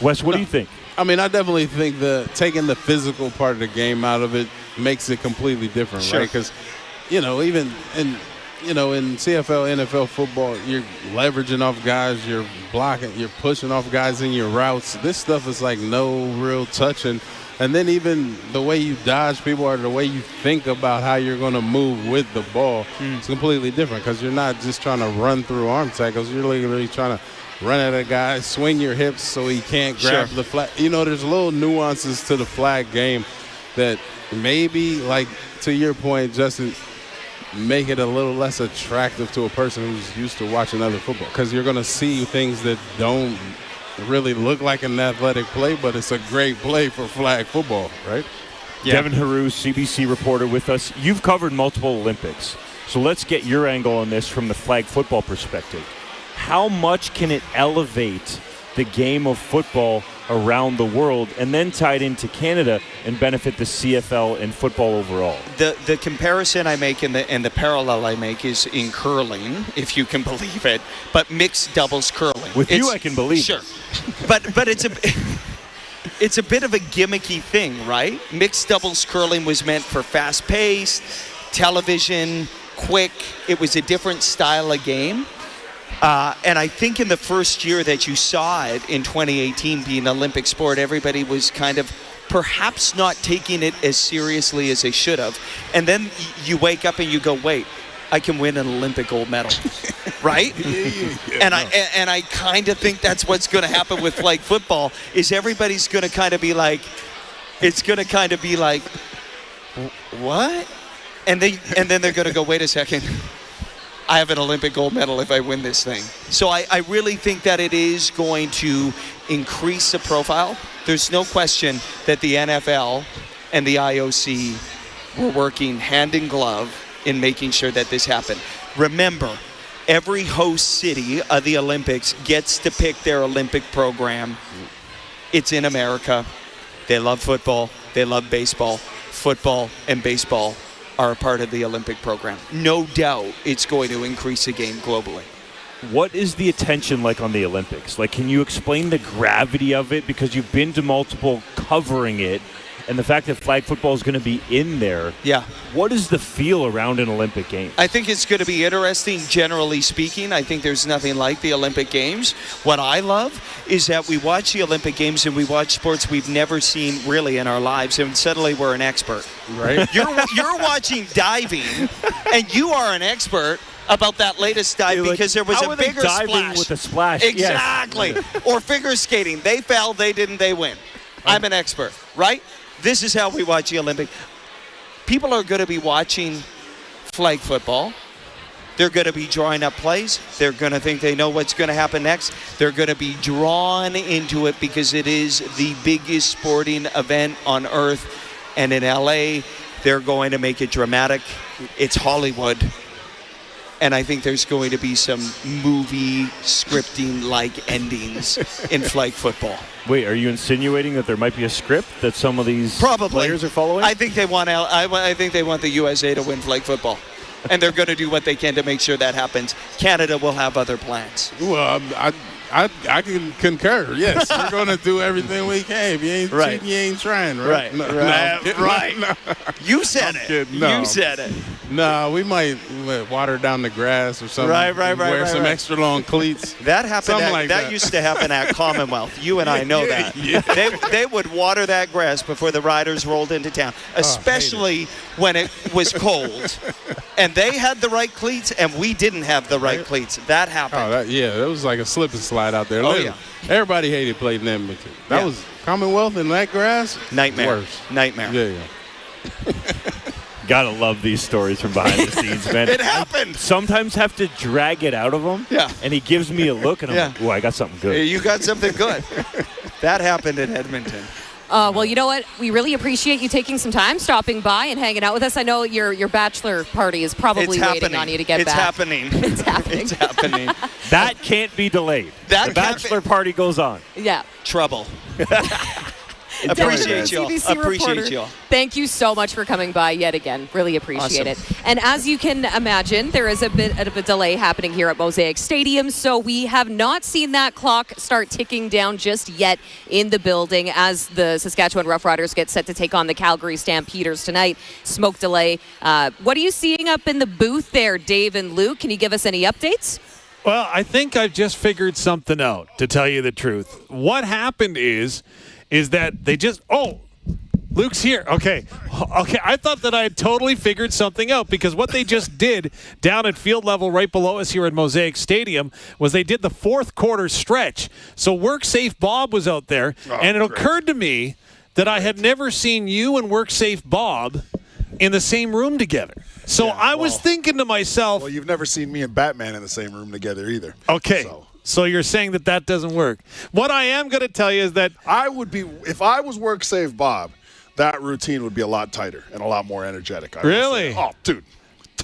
Wes, what do you think? I mean, I definitely think taking the physical part of the game out of it makes it completely different, right? Because, even in CFL, NFL football, you're leveraging off guys, you're blocking, you're pushing off guys in your routes. This stuff is like no real touching. And then even the way you dodge people or the way you think about how you're going to move with the ball is completely different because you're not just trying to run through arm tackles. You're literally trying to run at a guy, swing your hips so he can't grab the flag. There's little nuances to the flag game that maybe, like to your point, Justin, make it a little less attractive to a person who's used to watching other football because you're going to see things that don't really look like an athletic play, but it's a great play for flag football, right? Yeah. Devin Haru, CBC reporter with us. You've covered multiple Olympics. So let's get your angle on this from the flag football perspective. How much can it elevate the game of football around the world and then tied into Canada and benefit the CFL and football overall? The comparison I make and the parallel I make is in curling, if you can believe it, but mixed doubles curling. With you, I can believe sure. it. But it's a bit of a gimmicky thing, right? Mixed doubles curling was meant for fast-paced, television, quick. It was a different style of game. And I think in the first year that you saw it in 2018 being an Olympic sport, everybody was kind of perhaps not taking it as seriously as they should have. And then you wake up and you go, wait, I can win an Olympic gold medal, right? And I kind of think that's what's going to happen with flag football is everybody's going to kind of be like, what? And then they're going to go, wait a second. I have an Olympic gold medal if I win this thing. So I really think that it is going to increase the profile. There's no question that the NFL and the IOC were working hand in glove in making sure that this happened. Remember, every host city of the Olympics gets to pick their Olympic program. It's in America. They love football. They love baseball. Football and baseball are a part of the Olympic program. No doubt it's going to increase the game globally. What is the attention like on the Olympics? Like, can you explain the gravity of it? Because you've been to multiple covering it, and the fact that flag football is going to be in there. Yeah. What is the feel around an Olympic game? I think it's going to be interesting, generally speaking. I think there's nothing like the Olympic Games. What I love is that we watch the Olympic Games and we watch sports we've never seen really in our lives, and suddenly we're an expert. Right. You're watching diving, and you are an expert about that latest dive because there was a bigger splash. With a splash. Exactly. Yes. Or figure skating. They fell, they didn't, they win. I'm an expert, right? This is how we watch the Olympics. People are going to be watching flag football. They're going to be drawing up plays. They're going to think they know what's going to happen next. They're going to be drawn into it because it is the biggest sporting event on earth. And in LA, they're going to make it dramatic. It's Hollywood. And I think there's going to be some movie scripting-like endings in flag football. Wait, are you insinuating that there might be a script that some of these players are following? I think they want the USA to win flag football. And they're going to do what they can to make sure that happens. Canada will have other plans. Well, I can concur. Yes, we're going to do everything we can. If you ain't cheating, you ain't trying, right? Right. You said it. You said it. No, we might water down the grass or something. Right. Wear some extra long cleats. That happened. That Used to happen at Commonwealth. You and I know that. Yeah. They would water that grass before the Riders rolled into town, especially when it was cold. And they had the right cleats, and we didn't have the right cleats. That happened. That was like a slip and slide out there. Oh, yeah. Everybody hated playing in Edmonton. That was Commonwealth in that grass. Nightmare. Worse. Nightmare. Yeah. Gotta love these stories from behind the scenes, man. It happened. Sometimes have to drag it out of him. Yeah. And he gives me a look, and I'm like, "Ooh, I got something good." You got something good. That happened in Edmonton. Well, you know what? We really appreciate you taking some time, stopping by and hanging out with us. I know your bachelor party is probably waiting on you to get back. It's happening. It's happening. That can't be delayed. The bachelor party goes on. Yeah. Trouble. Appreciate you. Appreciate you. Thank you so much for coming by yet again. Really appreciate it. And as you can imagine, there is a bit of a delay happening here at Mosaic Stadium, so we have not seen that clock start ticking down just yet in the building as the Saskatchewan Roughriders get set to take on the Calgary Stampeders tonight. Smoke delay. What are you seeing up in the booth there, Dave and Luke? Can you give us any updates? Well, I think I've just figured something out, to tell you the truth. What happened is that they just, Luke's here. Okay. I thought that I had totally figured something out because what they just did down at field level right below us here at Mosaic Stadium was they did the fourth quarter stretch. So WorkSafe Bob was out there, and it occurred to me that I had never seen you and WorkSafe Bob in the same room together. So I was thinking to myself. Well, you've never seen me and Batman in the same room together either. Okay. So you're saying that doesn't work. What I am going to tell you is that if I was WorkSafe Bob, that routine would be a lot tighter and a lot more energetic. Really? Oh, dude.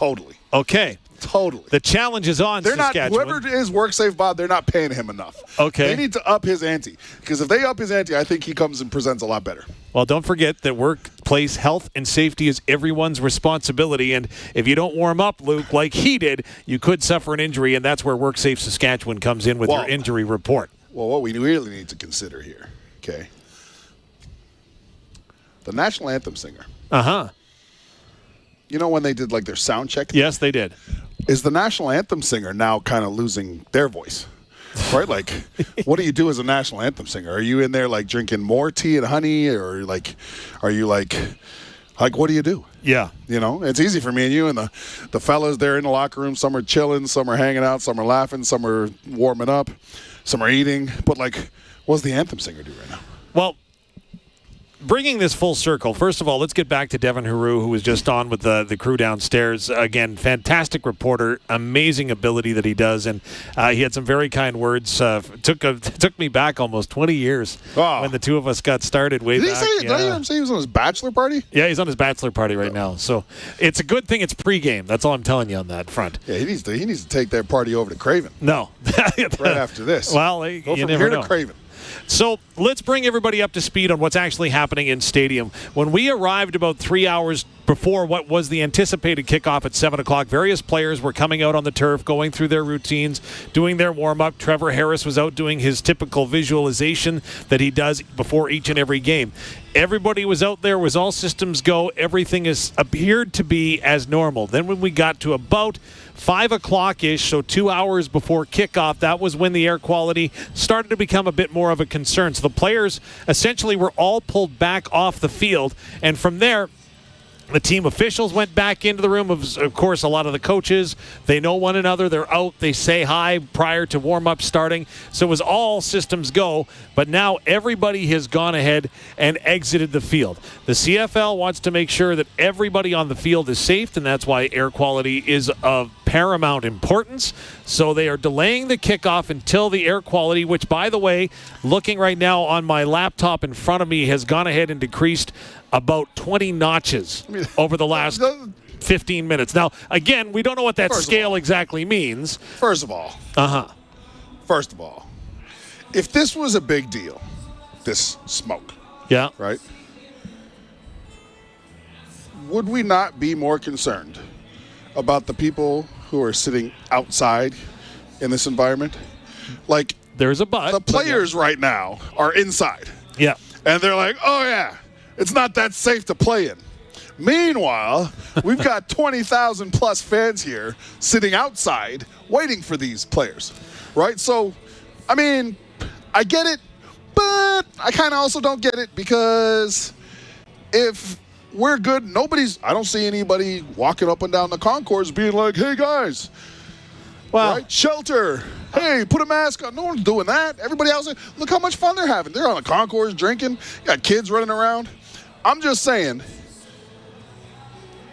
Totally. Okay. Totally. The challenge is on Saskatchewan. Whoever is WorkSafe Bob, they're not paying him enough. Okay. They need to up his ante. Because if they up his ante, I think he comes and presents a lot better. Well, don't forget that workplace health and safety is everyone's responsibility. And if you don't warm up, Luke, like he did, you could suffer an injury. And that's where WorkSafe Saskatchewan comes in with your injury report. Well, what we really need to consider here, okay, the national anthem singer. Uh-huh. You know when they did like their sound check? Yes, they did. Is the national anthem singer now kind of losing their voice? Right? Like, what do you do as a national anthem singer? Are you in there like drinking more tea and honey, or like, are you like what do you do? Yeah. You know, it's easy for me and you and the fellas there in the locker room. Some are chilling, some are hanging out, some are laughing, some are warming up, some are eating. But like, what does the anthem singer do right now? Well, bringing this full circle, first of all, let's get back to Devin Haru, who was just on with the crew downstairs. Again, fantastic reporter, amazing ability that he does, and he had some very kind words. Took me back almost 20 years when the two of us got started way back. Did I hear him say he was on his bachelor party? Yeah, he's on his bachelor party right now. So it's a good thing it's pregame. That's all I'm telling you on that front. Yeah, he needs to take that party over to Craven. No. Right after this. Well, go you from never here know. to Craven. So let's bring everybody up to speed on what's actually happening in stadium. When we arrived about 3 hours before what was the anticipated kickoff at 7 o'clock, various players were coming out on the turf, going through their routines, doing their warm-up. Trevor Harris was out doing his typical visualization that he does before each and every game. Everybody was out there, was all systems go. Everything appeared to be as normal. Then when we got to about 5 o'clock-ish, so 2 hours before kickoff, that was when the air quality started to become a bit more of a concern. So the players essentially were all pulled back off the field, and from there, the team officials went back into the room. Of course, a lot of the coaches, they know one another. They're out. They say hi prior to warm-up starting. So it was all systems go. But now everybody has gone ahead and exited the field. The CFL wants to make sure that everybody on the field is safe, and that's why air quality is of paramount importance. So they are delaying the kickoff until the air quality, which, by the way, looking right now on my laptop in front of me, has gone ahead and decreased about 20 notches over the last 15 minutes. Now, again, we don't know what that scale exactly means. First of all, if this was a big deal, this smoke, right, would we not be more concerned about the people who are sitting outside in this environment? Like, there's a but. The players right now are inside. Yeah. And they're like, oh, yeah, it's not that safe to play in. Meanwhile, we've got 20,000 plus fans here sitting outside waiting for these players, right? So, I mean, I get it, but I kind of also don't get it, because if we're good, I don't see anybody walking up and down the concourse being like, hey, guys, right? Shelter. Hey, put a mask on. No one's doing that. Everybody else, look how much fun they're having. They're on the concourse drinking. Got kids running around. I'm just saying,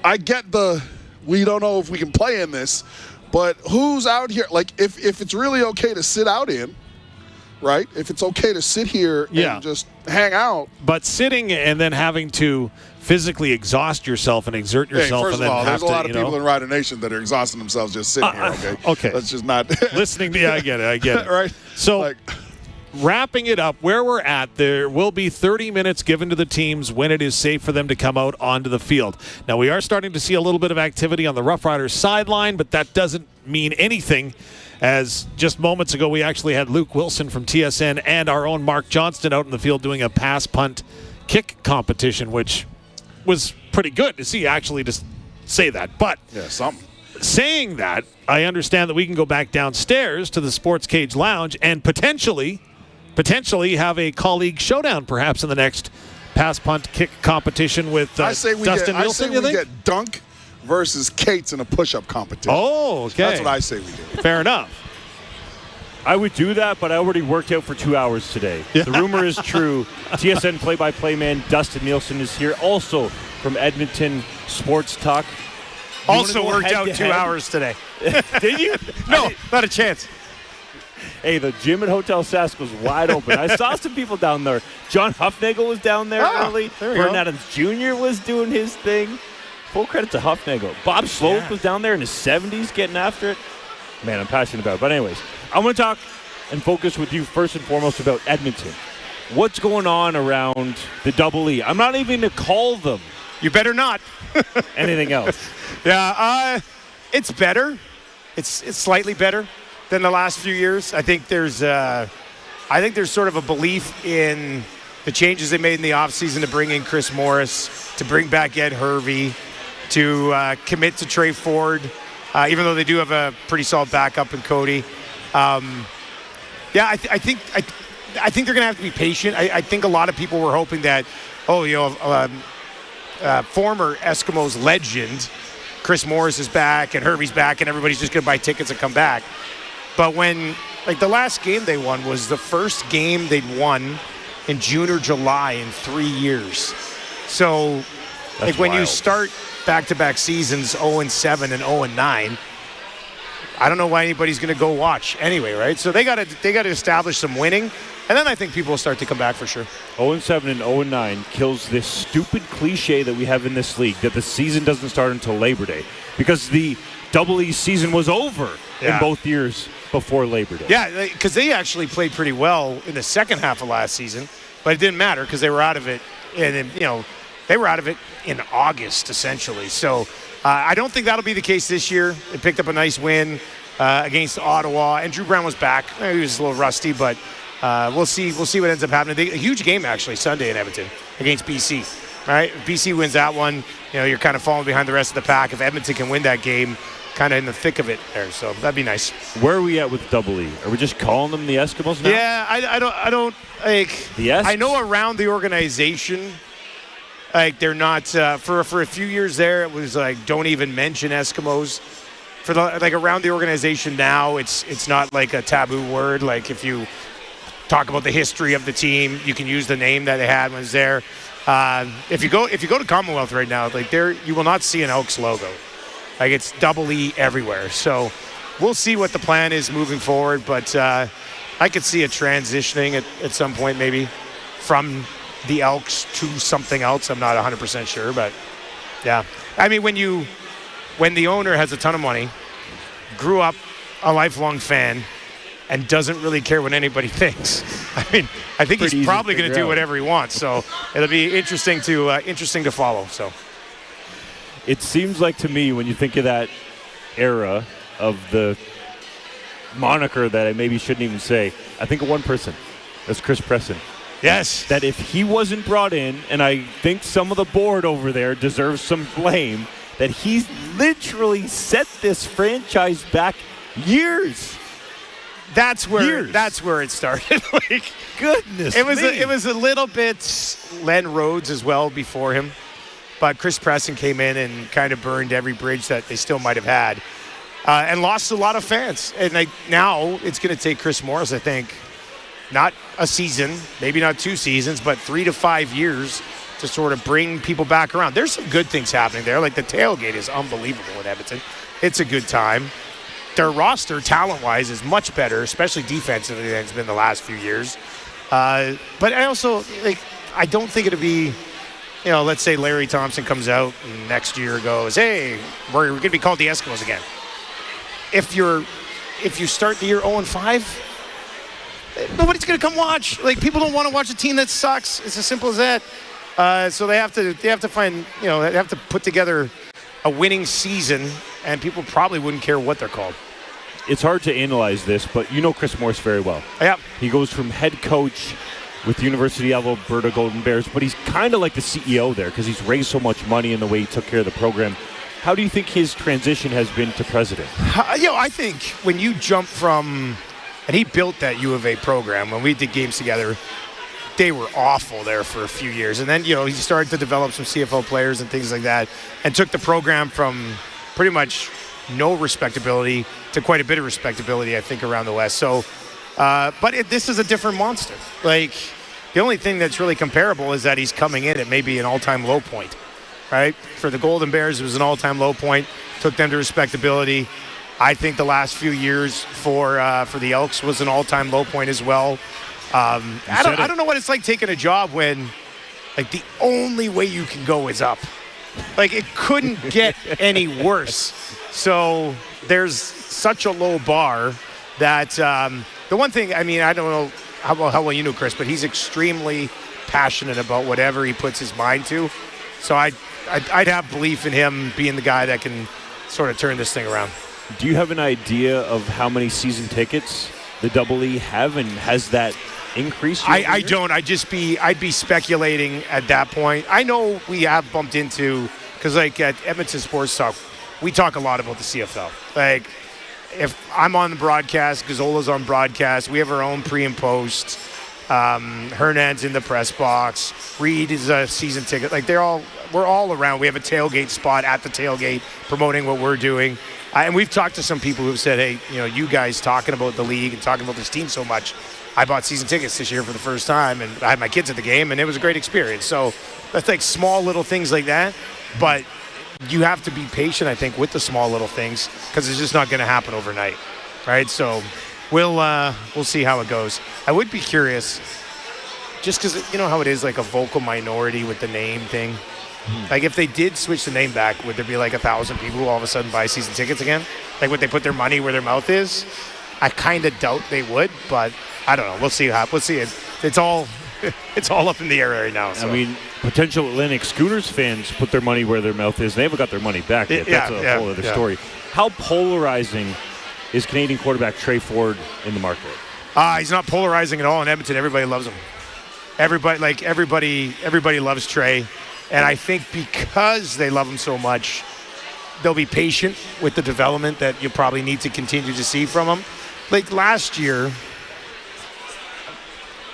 I get we don't know if we can play in this, but who's out here? Like, if it's really okay to sit out in, right? If it's okay to sit here and just hang out. But sitting and then having to physically exhaust yourself and exert yourself. Hey, first and then of all, have there's a lot of you know, people in Rider Nation that are exhausting themselves just sitting here, okay? Okay. That's just not. Listening to, I get it. Right? So, wrapping it up, where we're at, there will be 30 minutes given to the teams when it is safe for them to come out onto the field. Now, we are starting to see a little bit of activity on the Roughriders sideline, but that doesn't mean anything, as just moments ago we actually had Luke Wilson from TSN and our own Mark Johnston out in the field doing a pass, punt, kick competition, which was pretty good to see, actually, to say that. But saying that, I understand that we can go back downstairs to the Sports Cage Lounge and potentially have a colleague showdown perhaps in the next pass, punt, kick competition with Dustin Nielsen, you think? Get Dunk versus Cates in a push-up competition. Oh, okay. That's what I say we do. Fair enough. I would do that, but I already worked out for 2 hours today. The rumor is true. TSN play-by-play man Dustin Nielsen is here, also from Edmonton Sports Talk. Also worked out 2 hours today. Did you? No, not a chance. Hey, the gym at Hotel Sask was wide open. I saw some people down there. John Huffnagel was down there early. Vern Adams Jr. was doing his thing. full credit to Huffnagel. Bob Slope was down there in his 70s getting after it. Man, I'm passionate about it. But anyways, I want to talk and focus with you first and foremost about Edmonton. What's going on around the Double E? I'm not even going to call them. You better not. Anything else? Yeah, it's better. It's slightly better than the last few years. I think there's sort of a belief in the changes they made in the offseason to bring in Chris Morris, to bring back Ed Hervey, to commit to Trey Ford, even though they do have a pretty solid backup in Cody. I think they're going to have to be patient. I think a lot of people were hoping that, former Eskimos legend Chris Morris is back and Hervey's back and everybody's just going to buy tickets and come back. But when, the last game they won was the first game they'd won in June or July in 3 years. So, when you start back-to-back seasons 0-7 and 0-9, I don't know why anybody's going to go watch anyway, right? So they got to establish some winning, and then I think people will start to come back for sure. 0-7 and 0-9 kills this stupid cliche that we have in this league that the season doesn't start until Labor Day, because the Double E season was over in both years before Labor Day. Yeah, because they actually played pretty well in the second half of last season, but it didn't matter because they were out of it, and they were out of it in August essentially. So. I don't think that'll be the case this year. They picked up a nice win against Ottawa, and Drew Brown was back. He was a little rusty, but we'll see. We'll see what ends up happening. A huge game actually Sunday in Edmonton against BC. Right? If BC wins that one, you're kind of falling behind the rest of the pack. If Edmonton can win that game, kind of in the thick of it there, so that'd be nice. Where are we at with Double E? Are we just calling them the Eskimos now? Yeah, I don't like. The Esks? I know around the organization. They're not for a few years there. It was don't even mention Eskimos. For around the organization now, it's not like a taboo word. Like if you talk about the history of the team, you can use the name that they had when it was there. If you go to Commonwealth right now, you will not see an Elks logo. It's Double E everywhere. So we'll see what the plan is moving forward. But I could see it transitioning at some point, maybe from the Elks to something else. I'm not 100% sure, but yeah. I mean, when the owner has a ton of money, grew up a lifelong fan, and doesn't really care what anybody thinks, I think he's probably going to do whatever he wants. So it'll be interesting to follow. So it seems like to me when you think of that era of the moniker that I maybe shouldn't even say, I think of one person. That's Chris Presson. Yes. That if he wasn't brought in, and I think some of the board over there deserves some blame, that he's literally set this franchise back years. That's where it started. Goodness. It was a little bit Len Rhodes as well before him, but Chris Presson came in and kind of burned every bridge that they still might have had, and lost a lot of fans. And now it's going to take Chris Morris, I think. Not a season, maybe not 2 seasons, but 3 to 5 years to sort of bring people back around. There's some good things happening there. The tailgate is unbelievable in Edmonton. It's a good time. Their roster, talent-wise, is much better, especially defensively, than it's been the last few years. But I also, I don't think it'll be, let's say Larry Thompson comes out and next year goes, hey, we're going to be called the Eskimos again. If you start the year 0-5, nobody's going to come watch. People don't want to watch a team that sucks. It's as simple as that. So they have to find, they have to put together a winning season, and people probably wouldn't care what they're called. It's hard to analyze this, but you know Chris Morris very well. Yeah. He goes from head coach with University of Alberta Golden Bears, but he's kind of like the CEO there because he's raised so much money in the way he took care of the program. How do you think his transition has been to president? I think when you jump from... And he built that U of A program. When we did games together, they were awful there for a few years. And then, he started to develop some CFL players and things like that, and took the program from pretty much no respectability to quite a bit of respectability, I think, around the West. So, this is a different monster. The only thing that's really comparable is that he's coming in at maybe an all-time low point, right? For the Golden Bears, it was an all-time low point, took them to respectability. I think the last few years for the Elks was an all-time low point as well. I don't know what it's like taking a job when the only way you can go is up. Like, it couldn't get any worse. So there's such a low bar that the one thing, I mean, I don't know how well you know Chris, but he's extremely passionate about whatever he puts his mind to. So I'd have belief in him being the guy that can sort of turn this thing around. Do you have an idea of how many season tickets the Double E have, and has that increased? I don't. I'd be speculating at that point. I know we have bumped into, because like at Edmonton Sports Talk, we talk a lot about the CFL. Like, if I'm on the broadcast, Gazzola's on broadcast, we have our own pre and post. Hernan's in the press box. Reed is a season ticket. Like, we're all around. We have a tailgate spot at the tailgate promoting what we're doing. And we've talked to some people who've said, hey, you know, you guys talking about the league and talking about this team so much. I bought season tickets this year for the first time, and I had my kids at the game, and it was a great experience. So that's like small little things like that. But you have to be patient, I think, with the small little things, because it's just not going to happen overnight, right? So we'll see how it goes. I would be curious, just because you know how it is, like a vocal minority with the name thing. Like, if they did switch the name back, would there be like 1,000 people who all of a sudden buy season tickets again? Like, would they put their money where their mouth is? I kind of doubt they would, but I don't know. We'll see. We'll see. It's all up in the air right now. So. I mean, potential Atlantic Schooners fans put their money where their mouth is. They haven't got their money back yet. That's a whole other story. How polarizing is Canadian quarterback Trey Ford in the market? He's not polarizing at all in Edmonton. Everybody loves him. Everybody loves Trey. And I think because they love him so much, they'll be patient with the development that you'll probably need to continue to see from him. Like last year,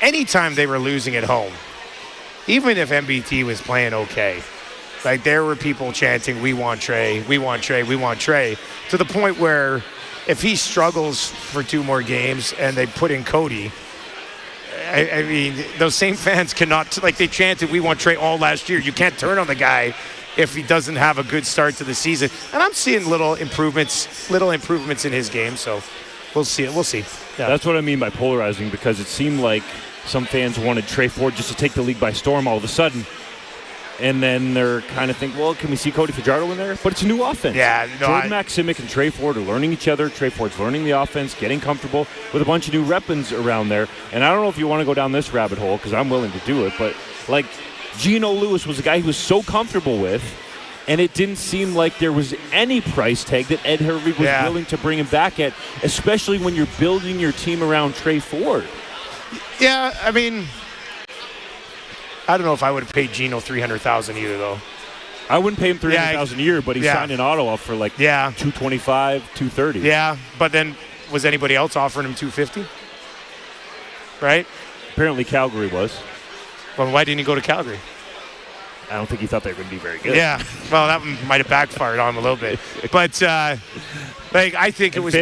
anytime they were losing at home, even if MBT was playing okay, like there were people chanting, we want Trey, we want Trey, we want Trey, to the point where if he struggles for 2 more games and they put in Cody, I mean, those same fans cannot, like they chanted, we want Trey all last year. You can't turn on the guy if he doesn't have a good start to the season. And I'm seeing little improvements in his game, so we'll see. Yeah. That's what I mean by polarizing, because it seemed like some fans wanted Trey Ford just to take the league by storm all of a sudden. And then they're kind of thinking, well, can we see Cody Fajardo in there? But it's a new offense. Yeah, no, Jordan Maksimic and Trey Ford are learning each other. Trey Ford's learning the offense, getting comfortable with a bunch of new weapons around there. And I don't know if you want to go down this rabbit hole, because I'm willing to do it, but like Geno Lewis was a guy he was so comfortable with, and it didn't seem like there was any price tag that Ed Hervey was willing to bring him back at, especially when you're building your team around Trey Ford. Yeah, I mean, I don't know if I would have paid Geno $300,000 either, though. I wouldn't pay him $300,000 a year, but he signed an auto off for like $225, $230. Yeah, but then was anybody else offering him $250? Right? Apparently Calgary was. Well, why didn't he go to Calgary? I don't think he thought they were going to be very good. Yeah, well, that might have backfired on him a little bit, but like I think it was.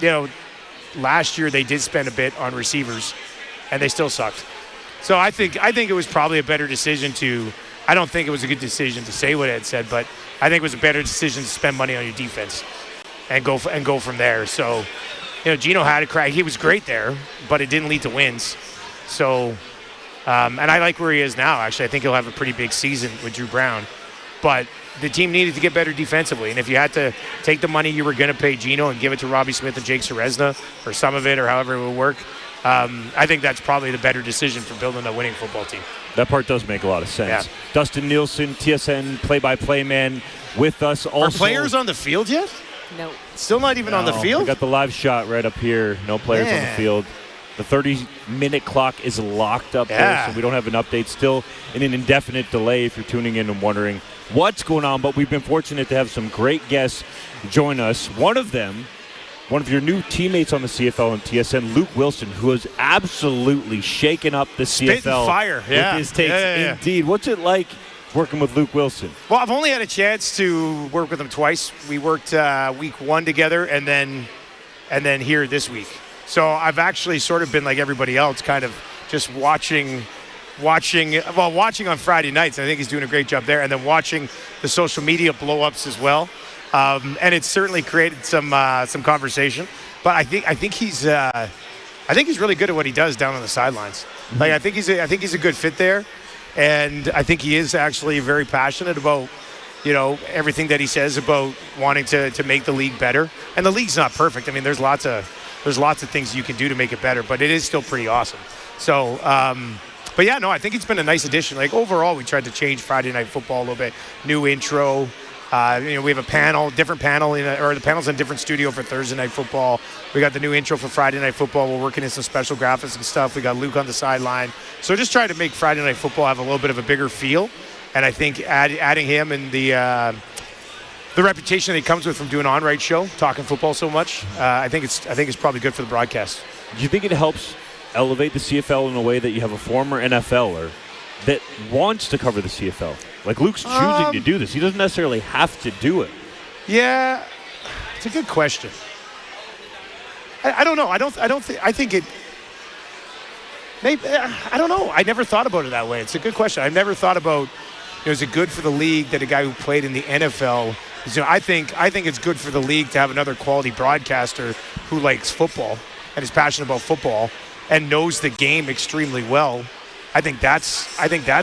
You know, last year they did spend a bit on receivers, and they still sucked. So I think it was probably a better decision to. I don't think it was a good decision to say what Ed said, but I think it was a better decision to spend money on your defense and go from there. So, you know, Geno had a crack. He was great there, but it didn't lead to wins. So, and I like where he is now. Actually, I think he'll have a pretty big season with Drew Brown, but the team needed to get better defensively. And if you had to take the money you were going to pay Geno and give it to Robbie Smith and Jake Ceresna, or some of it, or however it would work, I think that's probably the better decision for building a winning football team. That part does make a lot of sense. Yeah. Dustin Nielsen, TSN play-by-play man with us. Also, are players on the field yet? No. Still not even on the field? We got the live shot right up here. No players on the field. The 30-minute clock is locked up there, so we don't have an update. Still in an indefinite delay if you're tuning in and wondering what's going on. But we've been fortunate to have some great guests join us. One of them, one of your new teammates on the CFL and TSN, Luc Wilson, who has absolutely shaken up the CFL. Spitting fire, with his takes. Indeed. What's it like working with Luc Wilson? Well, I've only had a chance to work with him twice. We worked week 1 together, and then here this week. So I've actually sort of been like everybody else, kind of just watching on Friday nights. I think he's doing a great job there, and then watching the social media blow-ups as well. And it's certainly created some conversation. But I think he's really good at what he does down on the sidelines. Like I think he's a good fit there. And I think he is actually very passionate about, everything that he says about wanting to make the league better. And the league's not perfect. I mean, there's lots of things you can do to make it better, but it is still pretty awesome. So, but yeah, no, I think it's been a nice addition. Like overall, we tried to change Friday Night Football a little bit. New intro. We have a different panel, the panel's in a different studio for Thursday Night Football. We got the new intro for Friday Night Football. We're working in some special graphics and stuff. We got Luke on the sideline. So just trying to make Friday Night Football have a little bit of a bigger feel. And I think adding him and the reputation that he comes with from doing an on-right show, talking football so much, I think it's probably good for the broadcast. Do you think it helps elevate the CFL in a way that you have a former NFLer that wants to cover the CFL? Like Luke's choosing to do this. He doesn't necessarily have to do it. Yeah, it's a good question. I don't know. I think it. Maybe I don't know. I never thought about it that way. It's a good question. I've never thought about. Is it good for the league that a guy who played in the NFL? I think it's good for the league to have another quality broadcaster who likes football and is passionate about football and knows the game extremely well. I think that's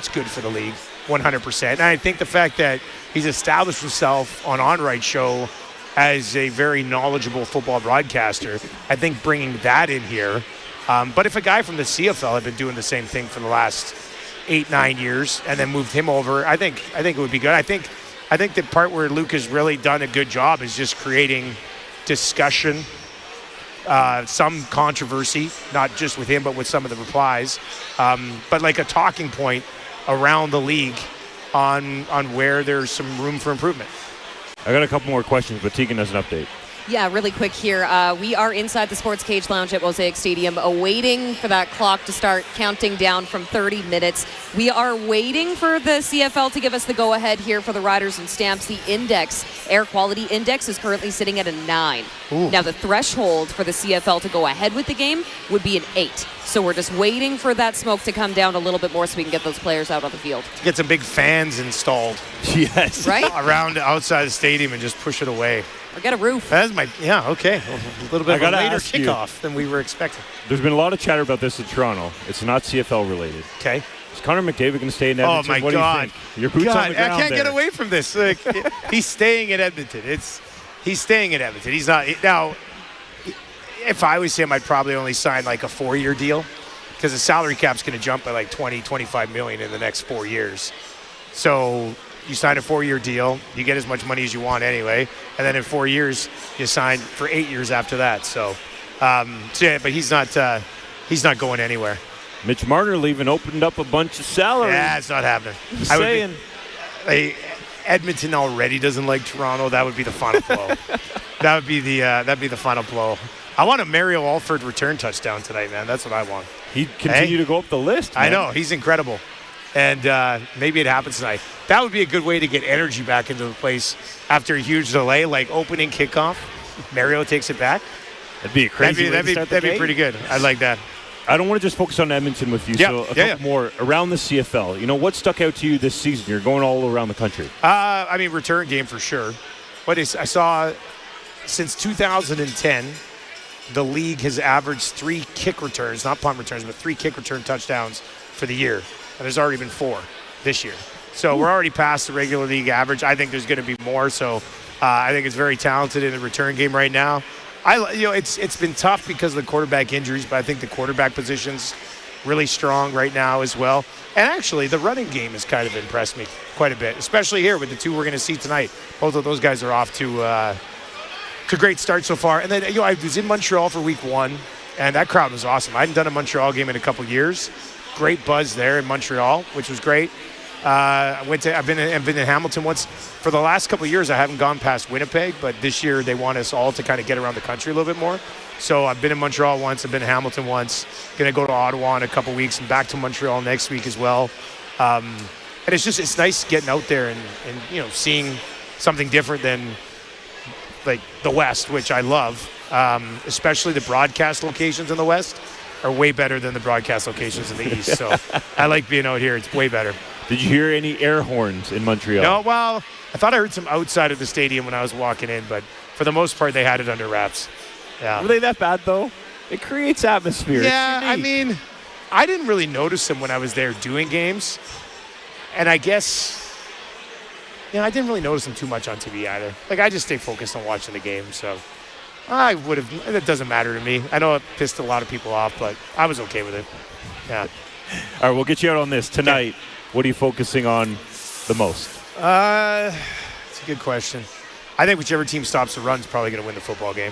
good for the league, 100%. And I think the fact that he's established himself on right show as a very knowledgeable football broadcaster, I think bringing that in here. But if a guy from the CFL had been doing the same thing for the last 8-9 years and then moved him over, I think it would be good. I think the part where Luke has really done a good job is just creating discussion, some controversy, not just with him, but with some of the replies, but like a talking point around the league on where there's some room for improvement. I got a couple more questions, but Teagan has an update. Yeah, really quick here. We are inside the Sports Cage Lounge at Mosaic Stadium, waiting for that clock to start counting down from 30 minutes. We are waiting for the CFL to give us the go-ahead here for the Riders and Stamps. The index, air quality index, is currently sitting at a 9. Ooh. Now, the threshold for the CFL to go ahead with the game would be an 8. So we're just waiting for that smoke to come down a little bit more so we can get those players out on the field. Get some big fans installed. Yes. Right? Around outside the stadium and just push it away. Or get a roof. That's okay. A little bit of a later kickoff than we were expecting. There's been a lot of chatter about this in Toronto. It's not CFL related. Okay. Is Connor McDavid going to stay in Edmonton? Oh, my what God. Do you think? Your boots on the ground I can't there. get away from this. Like, he's staying at Edmonton. He's staying at Edmonton. He's not. Now, if I was him, I'd probably only sign like a 4-year deal because the salary cap's going to jump by like 20-25 million in the next 4 years. So you sign a 4-year deal, you get as much money as you want anyway, and then in 4 years you sign for 8 years after that. So yeah, but he's not going anywhere. Mitch Marner leaving opened up a bunch of salaries. Yeah, it's not happening. Just saying. Edmonton already doesn't like Toronto. That would be the final blow. That'd be the final blow. I want a Mario Alford return touchdown tonight, man. That's what I want. He'd continue to go up the list, man. I know. He's incredible. And maybe it happens tonight. That would be a good way to get energy back into the place after a huge delay, like opening kickoff. Mario takes it back. That'd be a crazy That'd be pretty good. I like that. I don't want to just focus on Edmonton with you, so a couple more around the CFL. You know, what stuck out to you this season? You're going all around the country. Return game for sure. I saw since 2010, the league has averaged 3 kick returns, not punt returns, but 3 kick return touchdowns for the year. And there's already been 4 this year. So we're already past the regular league average. I think there's going to be more. So I think it's very talented in the return game right now. It's been tough because of the quarterback injuries, but I think the quarterback position's really strong right now as well. And actually, the running game has kind of impressed me quite a bit, especially here with the 2 we're going to see tonight. Both of those guys are off to great start so far. And then I was in Montreal for week 1, and that crowd was awesome. I hadn't done a Montreal game in a couple years. Great buzz there in Montreal, which was great. I've been in Hamilton once. For the last couple of years, I haven't gone past Winnipeg, but this year they want us all to kind of get around the country a little bit more. So I've been in Montreal once. I've been in Hamilton once. Going to go to Ottawa in a couple of weeks and back to Montreal next week as well. And it's nice getting out there and seeing something different than like the West, which I love. Especially the broadcast locations in the West are way better than the broadcast locations in the East. So I like being out here. It's way better. Did you hear any air horns in Montreal? No, well, I thought I heard some outside of the stadium when I was walking in, but for the most part, they had it under wraps. Yeah. Were they that bad, though? It creates atmosphere. Yeah, I mean, I didn't really notice them when I was there doing games, And I guess, I didn't really notice him too much on TV either. Like, I just stay focused on watching the game, so I would have, it doesn't matter to me. I know it pissed a lot of people off, but I was okay with it. Yeah. All right, we'll get you out on this. Tonight, what are you focusing on the most? It's a good question. I think whichever team stops the run is probably going to win the football game.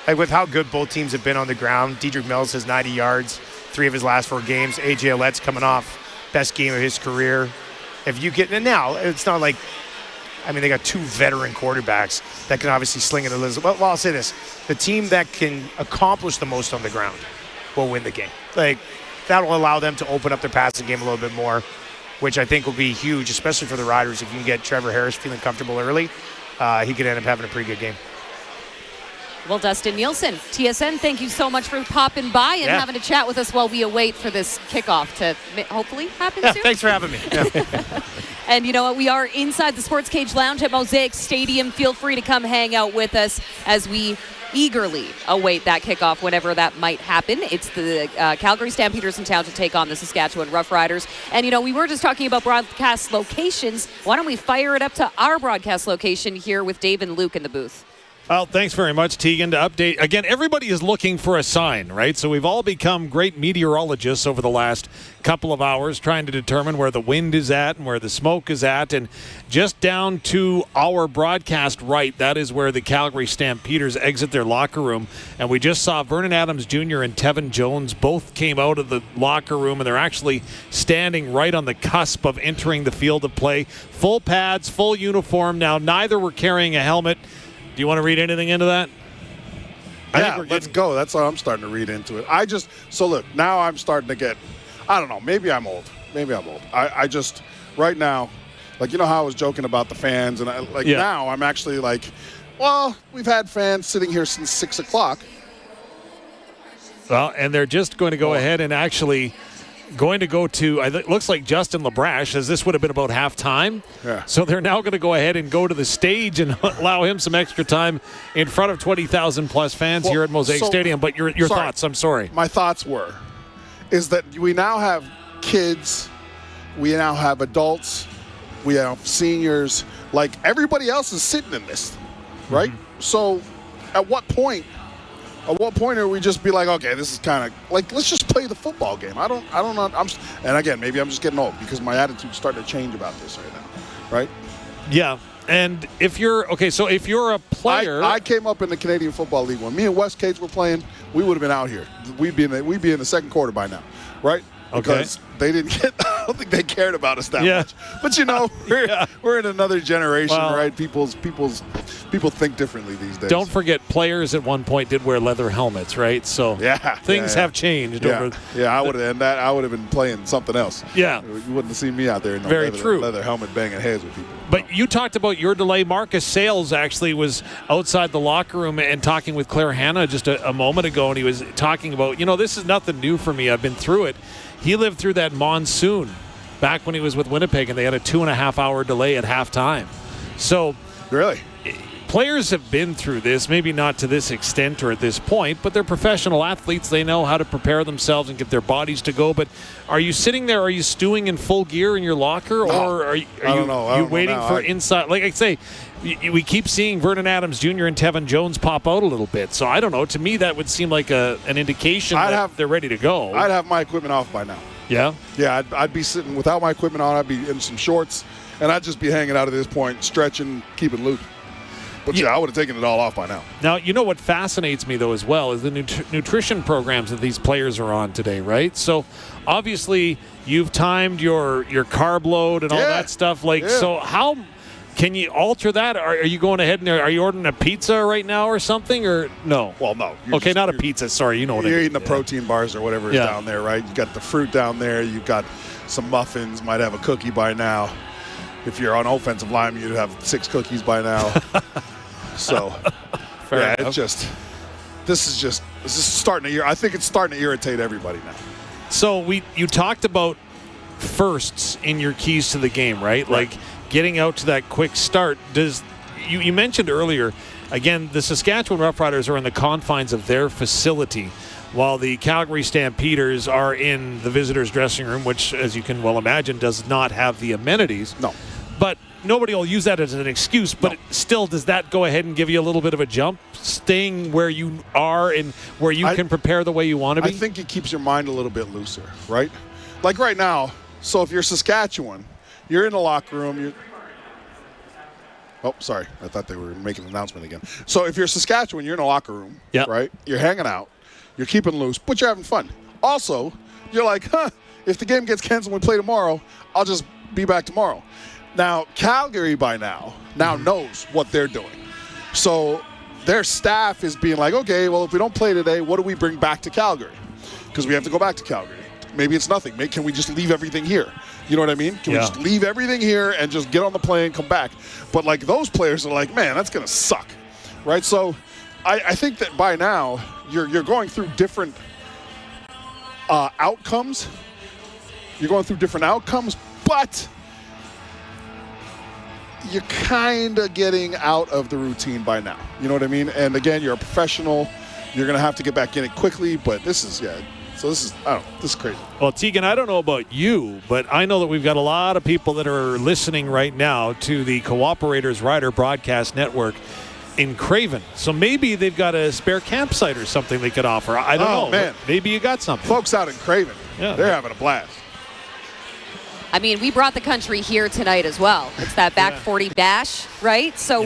Like, with how good both teams have been on the ground, Dedrick Mills has 90 yards, 3 of his last 4 games. A.J. Olette's coming off best game of his career. If you get, and now it's not like, they got 2 veteran quarterbacks that can obviously sling it a little. Well, I'll say this: the team that can accomplish the most on the ground will win the game. Like, that will allow them to open up their passing game a little bit more, which I think will be huge, especially for the Riders. If you can get Trevor Harris feeling comfortable early, he could end up having a pretty good game. Well, Dustin Nielsen, TSN, thank you so much for popping by and having a chat with us while we await for this kickoff to hopefully happen soon. Thanks for having me. And you know what? We are inside the Sports Cage Lounge at Mosaic Stadium. Feel free to come hang out with us as we eagerly await that kickoff whenever that might happen. It's the Calgary Stampeders in town to take on the Saskatchewan Roughriders. And, we were just talking about broadcast locations. Why don't we fire it up to our broadcast location here with Dave and Luke in the booth? Well, thanks very much, Teagan. To update, again, everybody is looking for a sign, right? So we've all become great meteorologists over the last couple of hours, trying to determine where the wind is at and where the smoke is at. And just down to our broadcast right, that is where the Calgary Stampeders exit their locker room. And we just saw Vernon Adams Jr. and Tevin Jones both came out of the locker room, and they're actually standing right on the cusp of entering the field of play. Full pads, full uniform. Now, neither were carrying a helmet. Do you want to read anything into that? Yeah, let's go. That's how I'm starting to read into it. So look, now I'm starting to get, I don't know, maybe I'm old. I just, right now, like, how I was joking about the fans, and now I'm actually like, well, we've had fans sitting here since 6 o'clock. Well, and they're just going to go ahead and actually going to go to, it looks like Justin LeBrash, as this would have been about halftime. Yeah. So they're now going to go ahead and go to the stage and allow him some extra time in front of 20,000 plus fans here at Mosaic Stadium. But your thoughts, I'm sorry. My thoughts is that we now have kids, we now have adults, we have seniors, like everybody else is sitting in this, right? Mm-hmm. So at what point are we just be like, okay, this is kind of like, let's just play the football game. I don't know. And again, maybe I'm just getting old because my attitude's starting to change about this right now, right? Yeah. And if you're a player, I came up in the Canadian Football League when me and Wes Cates were playing. We would have been out here. We'd be in the second quarter by now, right? Because they didn't get. I don't think they cared about us that much. But we're in another generation, right? People think differently these days. Don't forget, players at one point did wear leather helmets, right? So things have changed. I would have been playing something else. Yeah, you wouldn't have seen me out there in leather helmet banging heads with people. But you talked about your delay. Marcus Sales actually was outside the locker room and talking with Claire Hanna just a moment ago, and he was talking about, this is nothing new for me. I've been through it. He lived through that monsoon back when he was with Winnipeg, and they had a 2.5-hour delay at halftime. So really, players have been through this, maybe not to this extent or at this point, but they're professional athletes. They know how to prepare themselves and get their bodies to go. But are you sitting there, are you stewing in full gear in your locker, or are you waiting for inside? Like I say, we keep seeing Vernon Adams Jr. and Tevin Jones pop out a little bit. So I don't know. To me, that would seem like an indication that they're ready to go. I'd have my equipment off by now. Yeah? Yeah, I'd be sitting without my equipment on. I'd be in some shorts, and I'd just be hanging out at this point, stretching, keeping loose. But I would have taken it all off by now. Now, what fascinates me, though, as well, is the nutrition programs that these players are on today, right? So, obviously, you've timed your carb load and all that stuff. So how can you alter that? Are you going ahead and are you ordering a pizza right now or something, or no? Well, no. Okay, not a pizza. Sorry, you know what I mean. You're eating the protein bars or whatever is down there, right? You got the fruit down there. You got some muffins. Might have a cookie by now. If you're on offensive line, you'd have 6 cookies by now. So, it's just this is starting to. I think it's starting to irritate everybody now. So you talked about firsts in your keys to the game, right? Like getting out to that quick start. You mentioned earlier, again, the Saskatchewan Roughriders are in the confines of their facility. while the Calgary Stampeders are in the visitors' dressing room, which, as you can well imagine, does not have the amenities. No. But nobody will use that as an excuse, but still, does that go ahead and give you a little bit of a jump, staying where you are and where you can prepare the way you want to be? I think it keeps your mind a little bit looser, right? Like right now, so if you're Saskatchewan, you're in the locker room, oh, sorry. I thought they were making an announcement again. So if you're Saskatchewan, you're in a locker room, right? You're hanging out. You're keeping loose, but you're having fun. Also, you're like, if the game gets canceled and we play tomorrow, I'll just be back tomorrow. Now, Calgary by now knows what they're doing. So their staff is being like, okay, well, if we don't play today, what do we bring back to Calgary? Because we have to go back to Calgary. Maybe it's nothing. Can we just leave everything here? You know what I mean? Can we just leave everything here and just get on the plane and come back? But, like, those players are like, man, that's going to suck, right? So I think that by now you're going through different outcomes. You're going through different outcomes, but you're kind of getting out of the routine by now. You know what I mean? And, again, you're a professional. You're going to have to get back in it quickly, but this is, so this is, I don't know, this is crazy. Well, Teagan, I don't know about you, but I know that we've got a lot of people that are listening right now to the Cooperators Rider Broadcast Network in Craven. So maybe they've got a spare campsite or something they could offer. I don't know. Man. Maybe you got something. Folks out in Craven, they're having a blast. I mean, we brought the country here tonight as well. It's that back 40 bash, right? So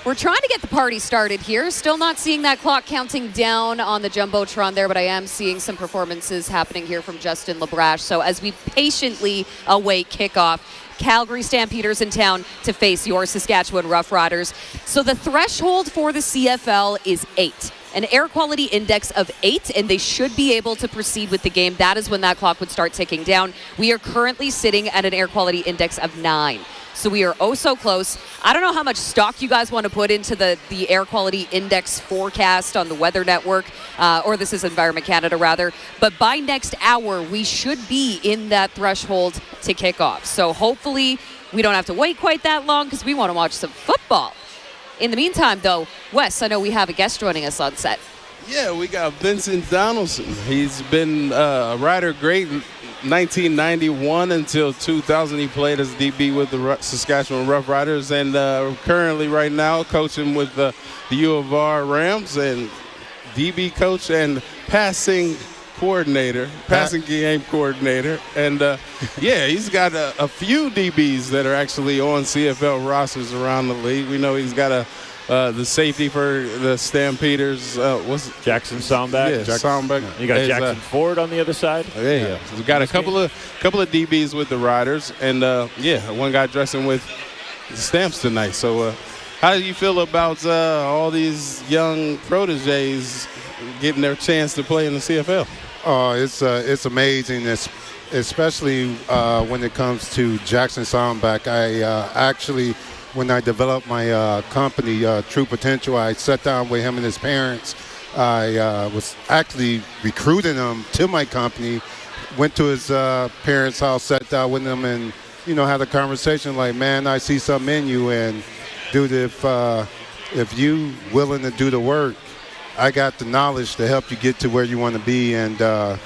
we're trying to get the party started here. Still not seeing that clock counting down on the Jumbotron there, but I am seeing some performances happening here from Justin Labrache. So as we patiently await kickoff, Calgary Stampeders in town to face your Saskatchewan Roughriders. So the threshold for the CFL is 8. An air quality index of 8, and they should be able to proceed with the game. That is when that clock would start ticking down. We are currently sitting at an air quality index of 9. So we are oh so close. I don't know how much stock you guys want to put into the air quality index forecast on the Weather Network, or this is Environment Canada rather, but by next hour, we should be in that threshold to kick off. So hopefully we don't have to wait quite that long because we want to watch some football. In the meantime, though, Wes, I know we have a guest joining us on set. Yeah, we got Vincent Donaldson. He's been a rider great 1991 until 2000. He played as DB with the Saskatchewan Roughriders, and currently right now coaching with the U of R Rams, and DB coach and passing game coordinator. And he's got a few DBs that are actually on CFL rosters around the league. We know he's got the safety for the Stampeders. Jackson Sombach? Yeah, Sombach. You got Jackson Ford on the other side? Yeah. So we got a couple of DBs with the Riders, and one guy dressing with the Stamps tonight. So how do you feel about all these young proteges getting their chance to play in the CFL? Oh, it's amazing, especially when it comes to Jackson Sombach. I actually, when I developed my company, True Potential, I sat down with him and his parents. I was actually recruiting him to my company, went to his parents' house, sat down with him, and, had a conversation like, man, I see something in you, and dude, if you willing to do the work, I got the knowledge to help you get to where you want to be, and the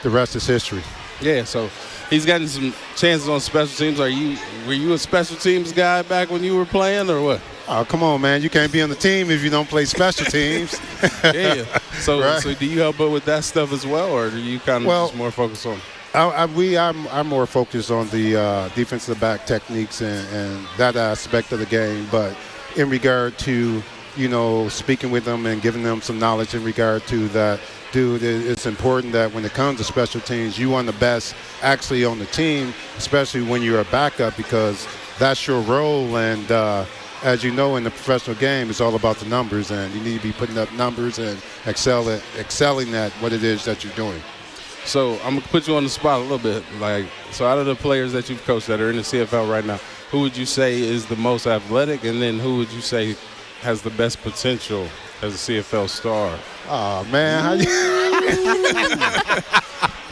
rest is history. Yeah, so he's gotten some chances on special teams. Were you a special teams guy back when you were playing, or what? Oh, come on, man. You can't be on the team if you don't play special teams. Yeah. So, right. So do you help out with that stuff as well, or do you kind of just more focus on? I'm more focused on the defensive back techniques and that aspect of the game. But in regard to, speaking with them and giving them some knowledge in regard to that, dude, it's important that when it comes to special teams, you want the best actually on the team, especially when you're a backup, because that's your role. And as you know, in the professional game, it's all about the numbers, and you need to be putting up numbers and excelling at what it is that you're doing. So I'm going to put you on the spot a little bit. So out of the players that you've coached that are in the CFL right now, who would you say is the most athletic, and then who would you say has the best potential as a CFL star? Oh, man.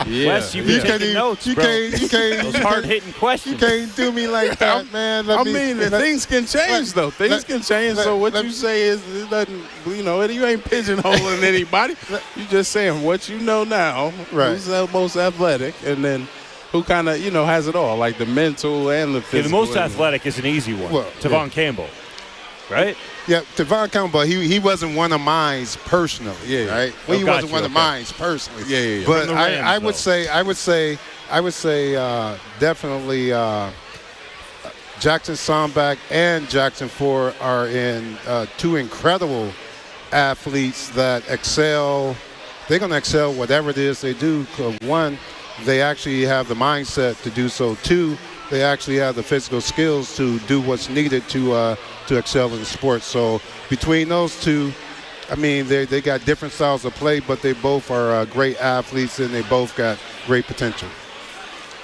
Wes, you've been taking notes, bro. Those hard-hitting questions. You can't do me like that, man. Things can change, though. Things can change. So what you say is, it doesn't, you ain't pigeonholing anybody. You just saying what you know now. Right. Who's the most athletic, and then who kind of, has it all, like the mental and the physical. The most athletic is an easy one. Well, Teagan Campbell, right? Yeah, Teagan Campbell, he wasn't one of mine personally. Yeah. Right? Well, he wasn't one of mine personally. Yeah. But Rams, I would say definitely Jackson Sombach and Jackson Ford are in two incredible athletes that excel. They're going to excel whatever it is they do. 'Cause one, they actually have the mindset to do so. Two, they actually have the physical skills to do what's needed to excel in sports. So between those two, I mean, they got different styles of play, but they both are great athletes, and they both got great potential.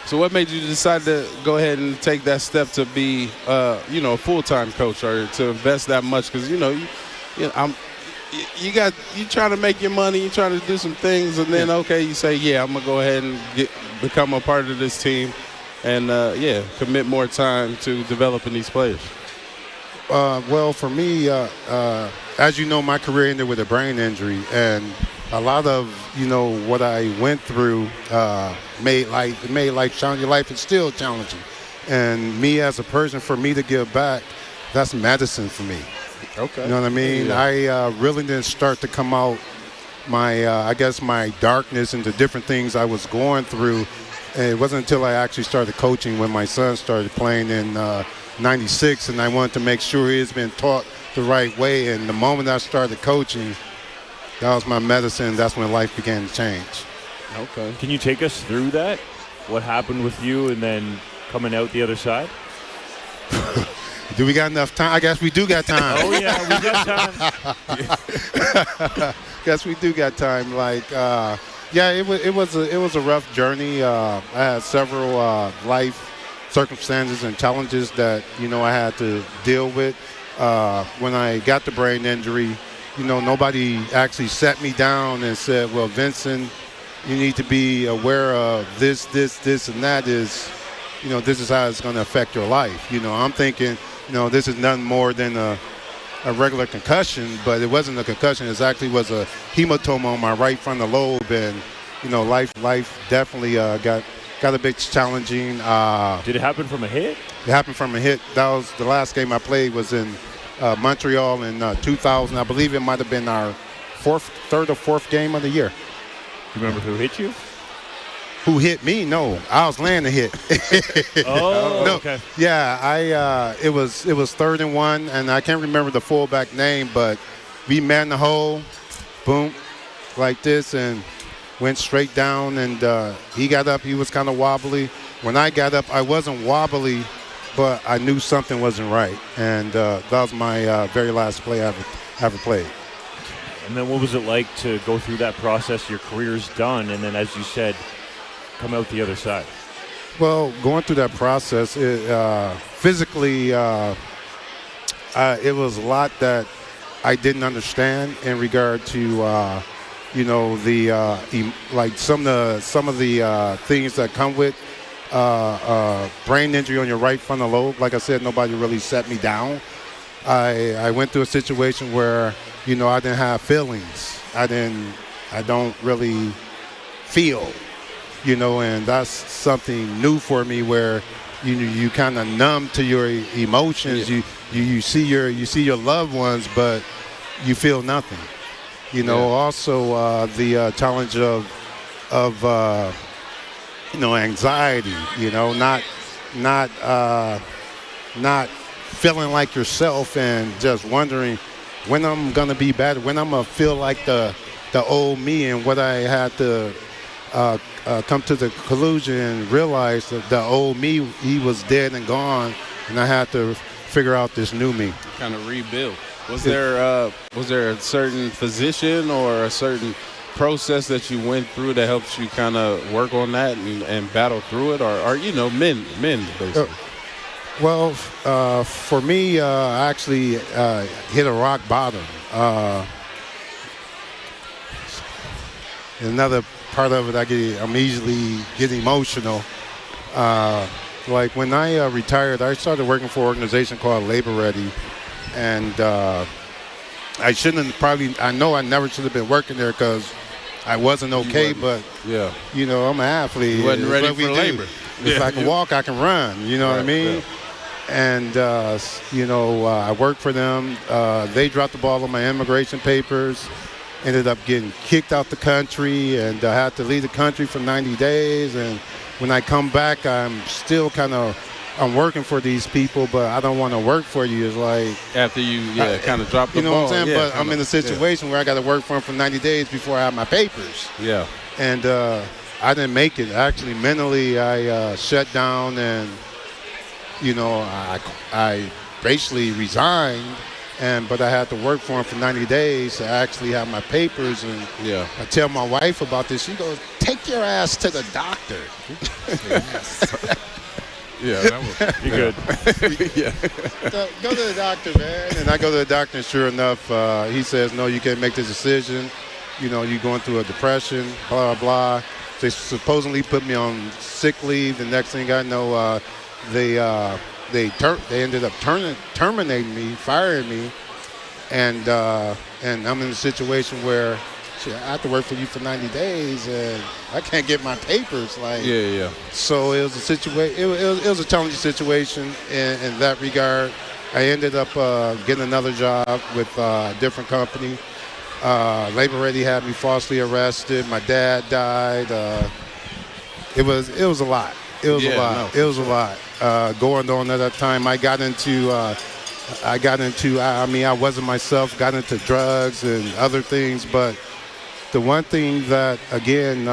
So what made you decide to go ahead and take that step to be, a full-time coach, or to invest that much? Because you trying to make your money, you trying to do some things, and then you say, I'm gonna go ahead and become a part of this team, and commit more time to developing these players. Well, for me, as you know, my career ended with a brain injury, and a lot of what I went through made life challenging. Life is still challenging, and me as a person, for me to give back, that's medicine for me. Okay. You know what I mean? Yeah. I really didn't start to come out my darkness and the different things I was going through. And it wasn't until I actually started coaching when my son started playing in '96, and I wanted to make sure he's been taught the right way. And the moment I started coaching, that was my medicine. That's when life began to change. Okay. Can you take us through that? What happened with you and then coming out the other side? Do we got enough time? I guess we do got time. Oh, yeah, we got time. Guess we do got time. It was a rough journey. I had several life circumstances and challenges that, I had to deal with. When I got the brain injury, nobody actually sat me down and said, well, Vincent, you need to be aware of this, and that is, this is how it's going to affect your life. I'm thinking, this is nothing more than a regular concussion, but it wasn't a concussion. It actually was a hematoma on my right frontal lobe, and, life definitely got a bit challenging. Did it happen from a hit? It happened from a hit. That was the last game I played was in Montreal in 2000. I believe it might have been our third or fourth game of the year. You remember who hit you? Who hit me? No, I was laying the hit. No. Okay. Yeah, it was 3rd and 1, and I can't remember the fullback name, but we manned the hole, boom, like this, and went straight down. And he got up. He was kind of wobbly. When I got up, I wasn't wobbly, but I knew something wasn't right, and that was my very last play I ever played. And then what was it like to go through that process? Your career's done, and then, as you said, come out the other side? Well, going through that process, physically, it was a lot that I didn't understand in regard to, some of the things that come with brain injury on your right frontal lobe. Like I said, nobody really sat me down. I went through a situation where, I didn't have feelings. I don't really feel. And that's something new for me, where you kind of numb to your emotions. Yeah. You see your loved ones, but you feel nothing. Also the challenge of anxiety. Not feeling like yourself, and just wondering when I'm gonna be better, when I'm gonna feel like the old me, and what I had to come to the conclusion and realize that the old me, he was dead and gone, and I had to figure out this new me. Kind of rebuild. Was there a certain physician or a certain process that you went through that helped you kind of work on that and battle through it, or men basically? Well, for me, I actually hit a rock bottom. Another part of it, I'm easily get emotional. Like when I retired, I started working for an organization called Labra, and I know I never should have been working there because I wasn't okay, but you know, I'm an athlete. You wasn't ready for labor. If I can walk, I can run. You know what I mean? And you know, I worked for them. They dropped the ball on my immigration papers. Ended up getting kicked out the country, and I had to leave the country for 90 days. And when I come back, I'm still I'm working for these people, but I don't want to work for you. It's like after you, kind of drop the ball. You know what I'm saying? Yeah, but I'm in a situation where I got to work for them for 90 days before I have my papers. Yeah. And I didn't make it. Actually, mentally, I shut down, and you know, I basically resigned. But I had to work for him for 90 days to actually have my papers. And I tell my wife about this. She goes, "Take your ass to the doctor." Yeah, that was you're good. Go to the doctor, man. And I go to the doctor, and sure enough, he says, "No, you can't make this decision. You know, you're going through a depression, blah, blah." They supposedly put me on sick leave. The next thing I know, they ended up terminating me, firing me, and I'm in a situation where I have to work for you for 90 days, and I can't get my papers. Like, So it was a situation. It was a challenging situation in that regard. I ended up getting another job with a different company. Labor already had me falsely arrested. My dad died. It was a lot. It was a lot. It was a lot going on at that time. I wasn't myself, got into drugs and other things. But the one thing that, again,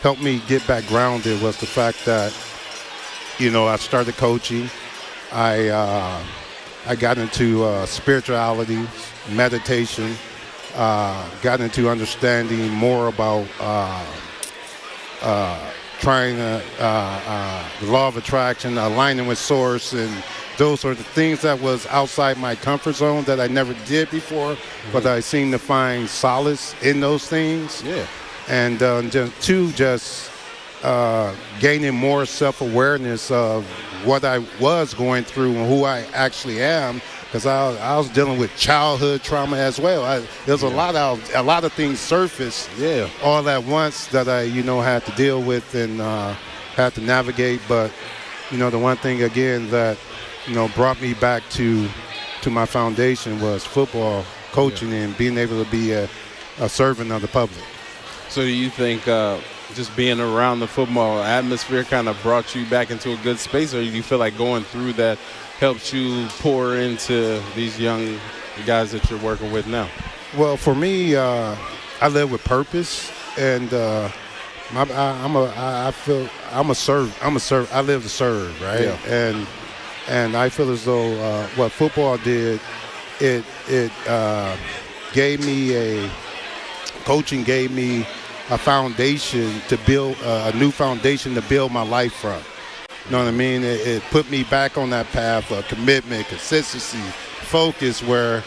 helped me get back grounded was the fact that, you know, I started coaching. I got into spirituality, meditation, got into understanding more about trying the law of attraction, aligning with source, and those sort of things that was outside my comfort zone that I never did before, but I seem to find solace in those things. Yeah. And just gaining more self-awareness of what I was going through and who I actually am, because I was dealing with childhood trauma as well. There's a lot of things surfaced all at once that I had to deal with and had to navigate. But the one thing again that brought me back to my foundation was football coaching and being able to be a servant of the public. So do you think just being around the football atmosphere kind of brought you back into a good space, or do you feel like going through that helped you pour into these young guys that you're working with now? Well, for me, I live with purpose, and I live to serve, right? Yeah. And I feel as though what football did, it gave me coaching gave me a foundation to build, a new foundation to build my life from. You know what I mean? It put me back on that path of commitment, consistency, focus, where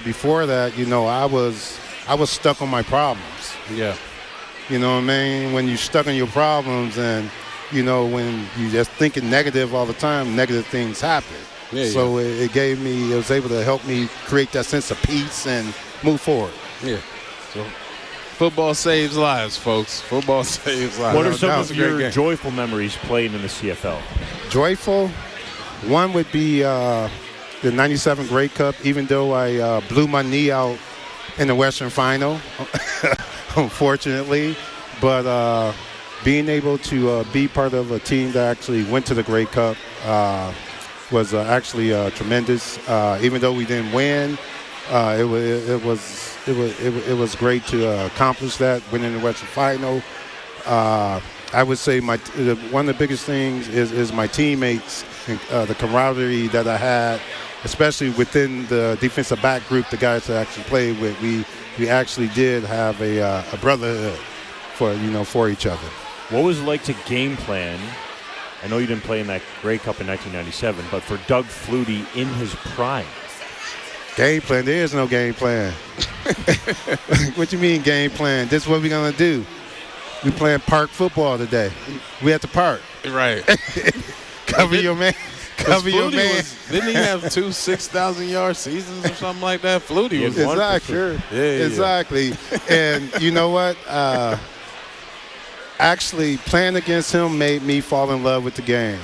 before that, I was stuck on my problems. Yeah. You know what I mean? When you're stuck on your problems and, when you're just thinking negative all the time, negative things happen. Yeah, so it was able to help me create that sense of peace and move forward. Yeah. So football saves lives, folks. Football saves lives. What are some of your joyful memories playing in the CFL? Joyful? One would be the 97 Grey Cup, even though I blew my knee out in the Western Final, unfortunately. But being able to be part of a team that actually went to the Grey Cup was actually tremendous. Even though we didn't win, it was great to accomplish that, winning the Western Final. I would say one of the biggest things is my teammates and the camaraderie that I had, especially within the defensive back group, the guys that I actually played with. We actually did have a brotherhood for each other. What was it like to game plan? I know you didn't play in that Grey Cup in 1997, but for Doug Flutie in his prime. Game plan? There is no game plan. What you mean game plan? This is what we're going to do. We playing park football today. We at the park. Right. Cover your man. Cover your man. Didn't he have 2 6,000-yard seasons or something like that? Flutie was one for sure. Yeah, exactly. And you know what? Actually, playing against him made me fall in love with the game.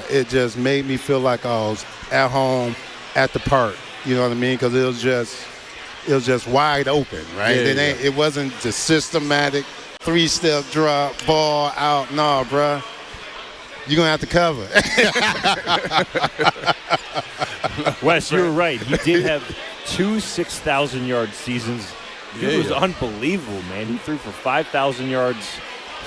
It just made me feel like I was at home at the park. You know what I mean? Because it was just wide open, right? It wasn't the systematic 3-step drop, ball out. No, bruh. You're going to have to cover. Wes, you were right. He did have 2 6,000-yard seasons. It was unbelievable, man. He threw for 5,000 yards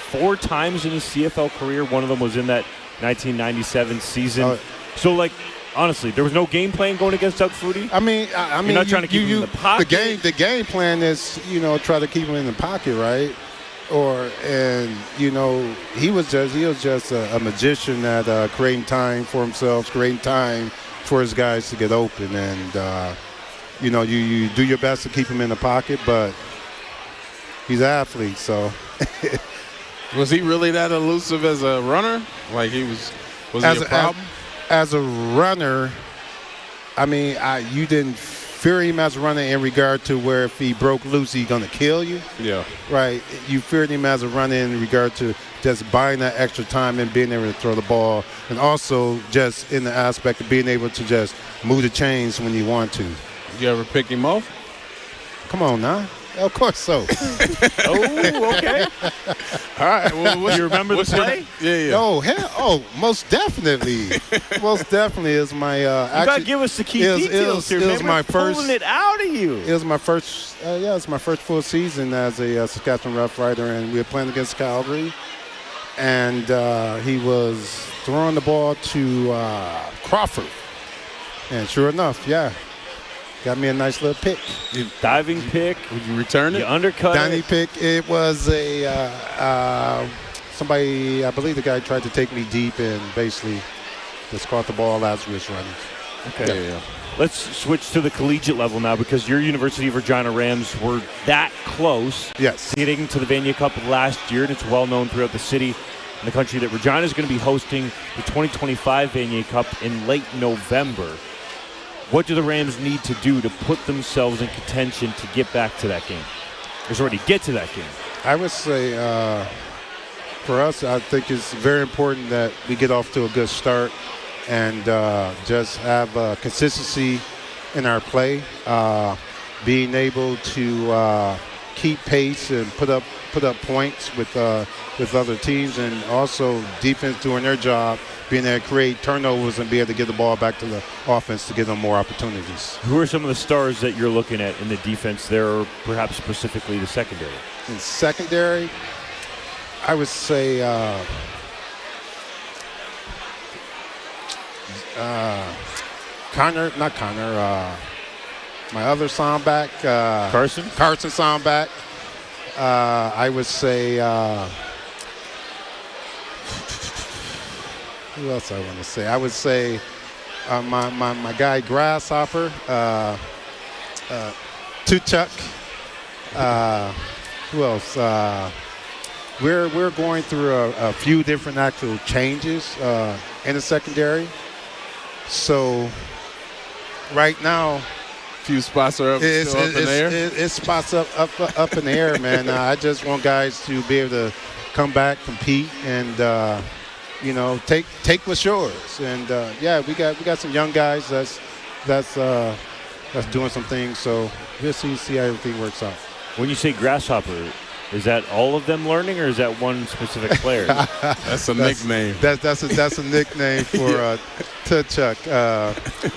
4 times in his CFL career. One of them was in that 1997 season. So, like, honestly, there was no game plan going against Doug Flutie? I mean, you're not trying to keep him in the pocket. The game plan is, try to keep him in the pocket, right? He was just a magician at creating time for himself, creating time for his guys to get open, and you do your best to keep him in the pocket, but he's an athlete, so. Was he really that elusive as a runner? Like he was he a problem? As a runner, I mean, you didn't fear him as a runner in regard to where if he broke loose, he's going to kill you. Yeah. Right. You feared him as a runner in regard to just buying that extra time and being able to throw the ball, and also just in the aspect of being able to just move the chains when you want to. You ever pick him off? Come on now. Of course so. Oh, okay. All right. Well, you remember the play? Yeah. Oh, most definitely. Most definitely is my. You gotta give us the key details here, man. We're pulling it out of you. It was my first. It's my first full season as a Saskatchewan Roughrider, and we were playing against Calgary, and he was throwing the ball to Crawford, and sure enough, got me a nice little pick. Diving pick. Would you return it? You undercut Diving it. pick. It was somebody, I believe the guy tried to take me deep and basically just caught the ball as we was running. Okay. Yeah. Let's switch to the collegiate level now, because your University of Regina Rams were that close to getting to the Vanier Cup last year, and it's well known throughout the city and the country that Regina is going to be hosting the 2025 Vanier Cup in late November. What do the Rams need to do to put themselves in contention to get back to that game? Or already get to that game? I would say for us, I think it's very important that we get off to a good start and just have consistency in our play, being able to keep pace and put up points with other teams, and also defense doing their job, being able to create turnovers and be able to get the ball back to the offense to give them more opportunities. Who are some of the stars that you're looking at in the defense there, or perhaps specifically the secondary? In secondary, I would say my other Sombach. Carson Sombach. I would say, who else I want to say? I would say my guy Grasshopper, Tuchuk. Who else? We're going through a few different actual changes in the secondary. So right now, few spots are still up in the air. It's spots up in the air, man. I just want guys to be able to come back, compete, and take what's yours. And we got some young guys that's doing some things. So we'll see how everything works out. When you say Grasshopper, is that all of them learning, or is that one specific player? That's a nickname. That's a nickname for Tuchuk.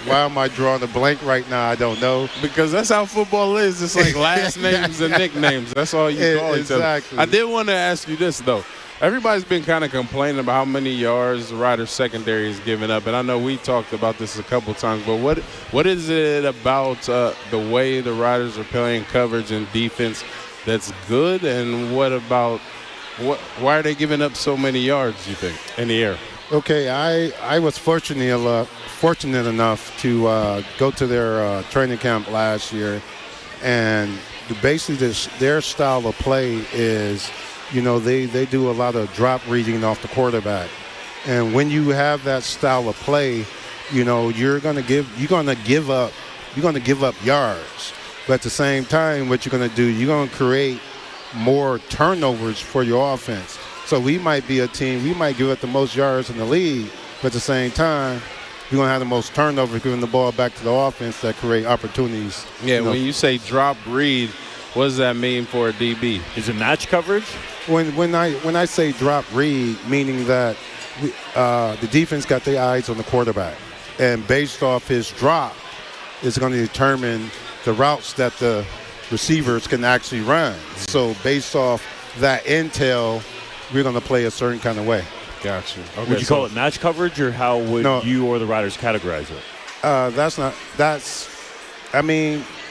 Why am I drawing a blank right now? I don't know. Because that's how football is. It's like last names and nicknames. That's all you call each other. I did want to ask you this, though. Everybody's been kind of complaining about how many yards the Riders secondary is giving up, and I know we talked about this a couple times, but what is it about the way the Riders are playing coverage and defense that's good, and why are they giving up so many yards, you think, in the air? Okay, I was fortunate enough to go to their training camp last year, and basically their style of play is, they do a lot of drop reading off the quarterback, and when you have that style of play, you're gonna give up yards, but at the same time, what you're gonna do, you're gonna create more turnovers for your offense. So we might be a team, we might give up the most yards in the league, but at the same time, we're going to have the most turnovers giving the ball back to the offense that create opportunities. Yeah, when you say drop read, what does that mean for a DB? Is it match coverage? When I say drop read, meaning that the defense got their eyes on the quarterback, and based off his drop, is going to determine the routes that the receivers can actually run. So based off that intel, we're going to play a certain kind of way. Gotcha. Okay, would you call it match coverage, or how would you or the Riders categorize it?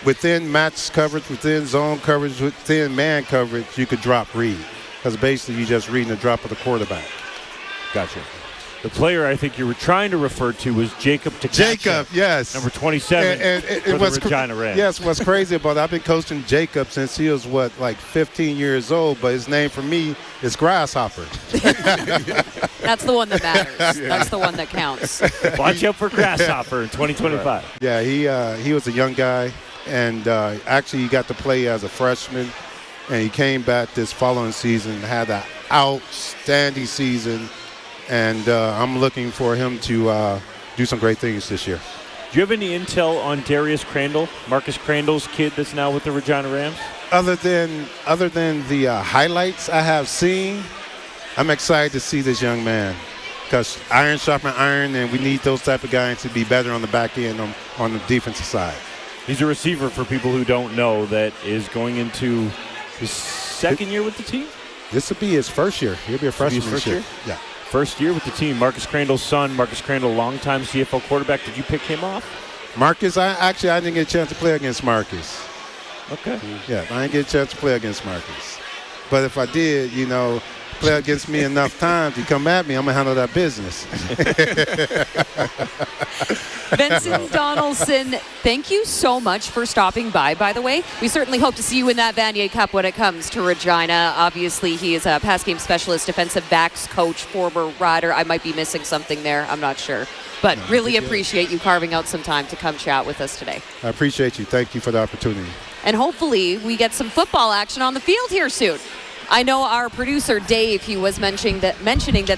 Within match coverage, within zone coverage, within man coverage, you could drop read. Because basically you're just reading the drop of the quarterback. Gotcha. The player I think you were trying to refer to was Jacob Teagan. Jacob, yes. Number 27 for the Regina Rams. Yes, what's crazy about it, I've been coaching Jacob since he was, 15 years old, but his name for me is Grasshopper. That's the one that matters. Yeah. That's the one that counts. Watch out for Grasshopper in 2025. Yeah, he was a young guy, and actually he got to play as a freshman, and he came back this following season and had an outstanding season. And I'm looking for him to do some great things this year. Do you have any intel on Darius Crandall, Marcus Crandall's kid that's now with the Regina Rams? Other than the highlights I have seen, I'm excited to see this young man, because iron sharpens iron, and we need those type of guys to be better on the back end on the defensive side. He's a receiver, for people who don't know, that is going into his second year with the team? This will be his first year. He'll be a freshman this year. Yeah. First year with the team. Marcus Crandall's son, Marcus Crandall, longtime CFL quarterback. Did you pick him off? Marcus, I didn't get a chance to play against Marcus. Okay. Yeah, I didn't get a chance to play against Marcus. But if I did, play against me enough times to come at me, I'm going to handle that business. Vincent Donaldson, thank you so much for stopping by the way. We certainly hope to see you in that Vanier Cup when it comes to Regina. Obviously, he is a pass game specialist, defensive backs coach, former rider. I might be missing something there. I'm not sure. But really appreciate you carving out some time to come chat with us today. I appreciate you. Thank you for the opportunity. And hopefully we get some football action on the field here soon. I know our producer, Dave, he was mentioning that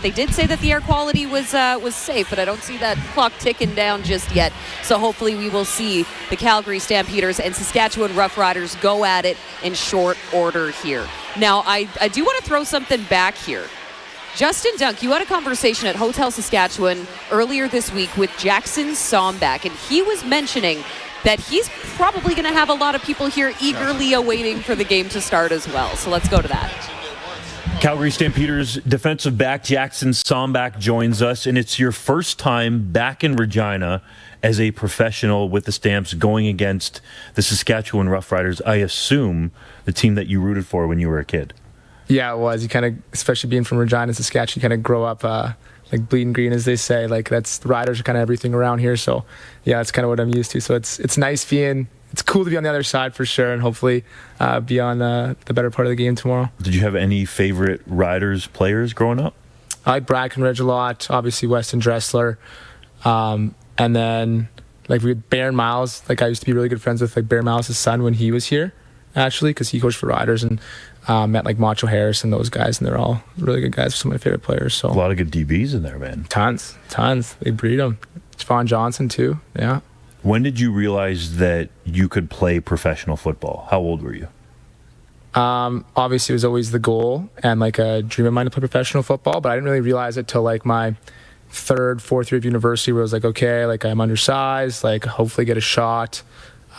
they did say that the air quality was safe, but I don't see that clock ticking down just yet. So hopefully we will see the Calgary Stampeders and Saskatchewan Roughriders go at it in short order here. Now, I do want to throw something back here. Justin Dunk, you had a conversation at Hotel Saskatchewan earlier this week with Jackson Sombach, and he was mentioning that he's probably going to have a lot of people here eagerly awaiting for the game to start as well. So let's go to that. Calgary Stampeders defensive back Jackson Sombach joins us, and it's your first time back in Regina as a professional with the Stamps going against the Saskatchewan Roughriders. I assume the team that you rooted for when you were a kid. Yeah, it was. You kind of, especially being from Regina, Saskatchewan, you kind of grow up like bleeding green, as they say. Like, that's, the Riders are kind of everything around here. So yeah, that's kind of what I'm used to. So it's nice it's cool to be on the other side for sure, and hopefully be on the better part of the game tomorrow. Did you have any favorite Riders players growing up? I like Brackenridge a lot, obviously Weston Dressler. And then like we had Baron Miles. Like, I used to be really good friends with like Baron Miles' son when he was here, actually, because he coached for Riders, and met like Macho Harris and those guys, and they're all really good guys. Some of my favorite players. So a lot of good DBs in there, man. Tons. They breed them. Javon Johnson too. Yeah. When did you realize that you could play professional football? How old were you? Obviously, it was always the goal and like a dream of mine to play professional football, but I didn't really realize it till like my fourth year of university, where I was like, okay, like I'm undersized, like hopefully get a shot.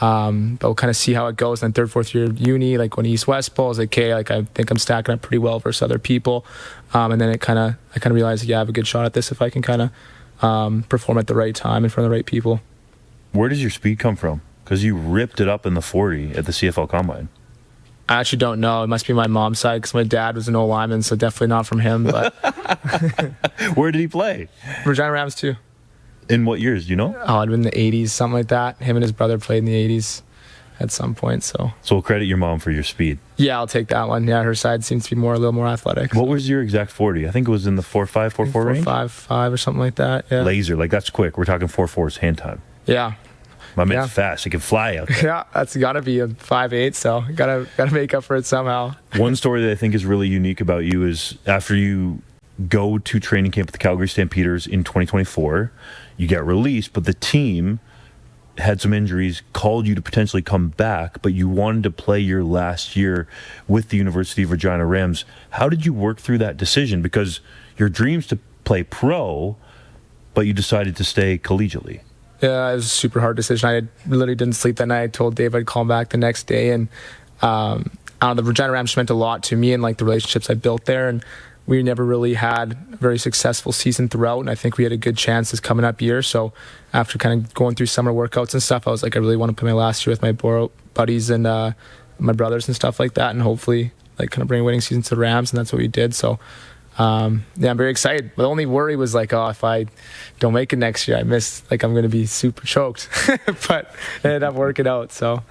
But we'll kind of see how it goes. And then fourth year of uni, like when East West Bowl, I was like, okay, like I think I'm stacking up pretty well versus other people. And then I kind of realized, yeah, I have a good shot at this if I can kind of perform at the right time in front of the right people. Where does your speed come from? Because you ripped it up in the 40 at the CFL Combine. I actually don't know. It must be my mom's side because my dad was an old lineman, so definitely not from him. But Where did he play? Regina Rams too. In what years? Do you know? Oh, it'd been the 80s, something like that. Him and his brother played in the 80s at some point. So we'll credit your mom for your speed. Yeah, I'll take that one. Yeah, her side seems to be a little more athletic. What was your exact 40? I think it was in the 4.5, 4.4 range? 4.55 or something like that. Yeah. Laser, like that's quick. We're talking 4.4's hand time. Yeah. My man's fast. He can fly out there. Yeah, that's got to be a 5.8, so gotta make up for it somehow. One story that I think is really unique about you is after you go to training camp with the Calgary Stampeders in 2024, you get released, but the team had some injuries, called you to potentially come back, but you wanted to play your last year with the University of Regina Rams. How did you work through that decision? Because your dream's to play pro, but you decided to stay collegiately. Yeah, it was a super hard decision. I literally didn't sleep that night. I told Dave I'd call him back the next day, and the Regina Rams meant a lot to me and like the relationships I built there. And we never really had a very successful season throughout, and I think we had a good chance this coming up year. So after kind of going through summer workouts and stuff, I was like, I really want to play my last year with my buddies and my brothers and stuff like that, and hopefully like kind of bring a winning season to the Rams, and that's what we did. So I'm very excited. The only worry was like, if I don't make it next year, I'm going to be super choked. But it ended up working out. So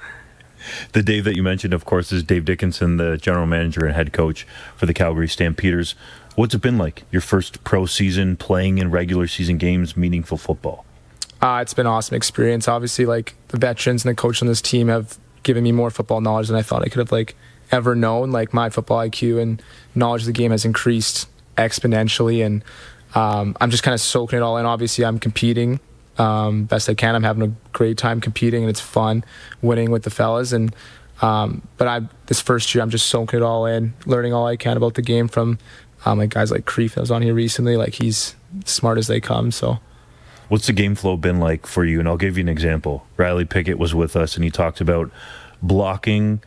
the Dave that you mentioned, of course, is Dave Dickinson, the general manager and head coach for the Calgary Stampeders. What's it been like, your first pro season playing in regular season games, meaningful football? It's been an awesome experience. Obviously, like the veterans and the coach on this team have given me more football knowledge than I thought I could have ever known. Like my football IQ and knowledge of the game has increased exponentially, and I'm just kind of soaking it all in. Obviously, I'm competing best I can. I'm having a great time competing, and it's fun winning with the fellas. And but this first year, I'm just soaking it all in, learning all I can about the game from like guys like Creef that was on here recently. Like he's smart as they come. So what's the game flow been like for you? And I'll give you an example. Riley Pickett was with us, and he talked about blocking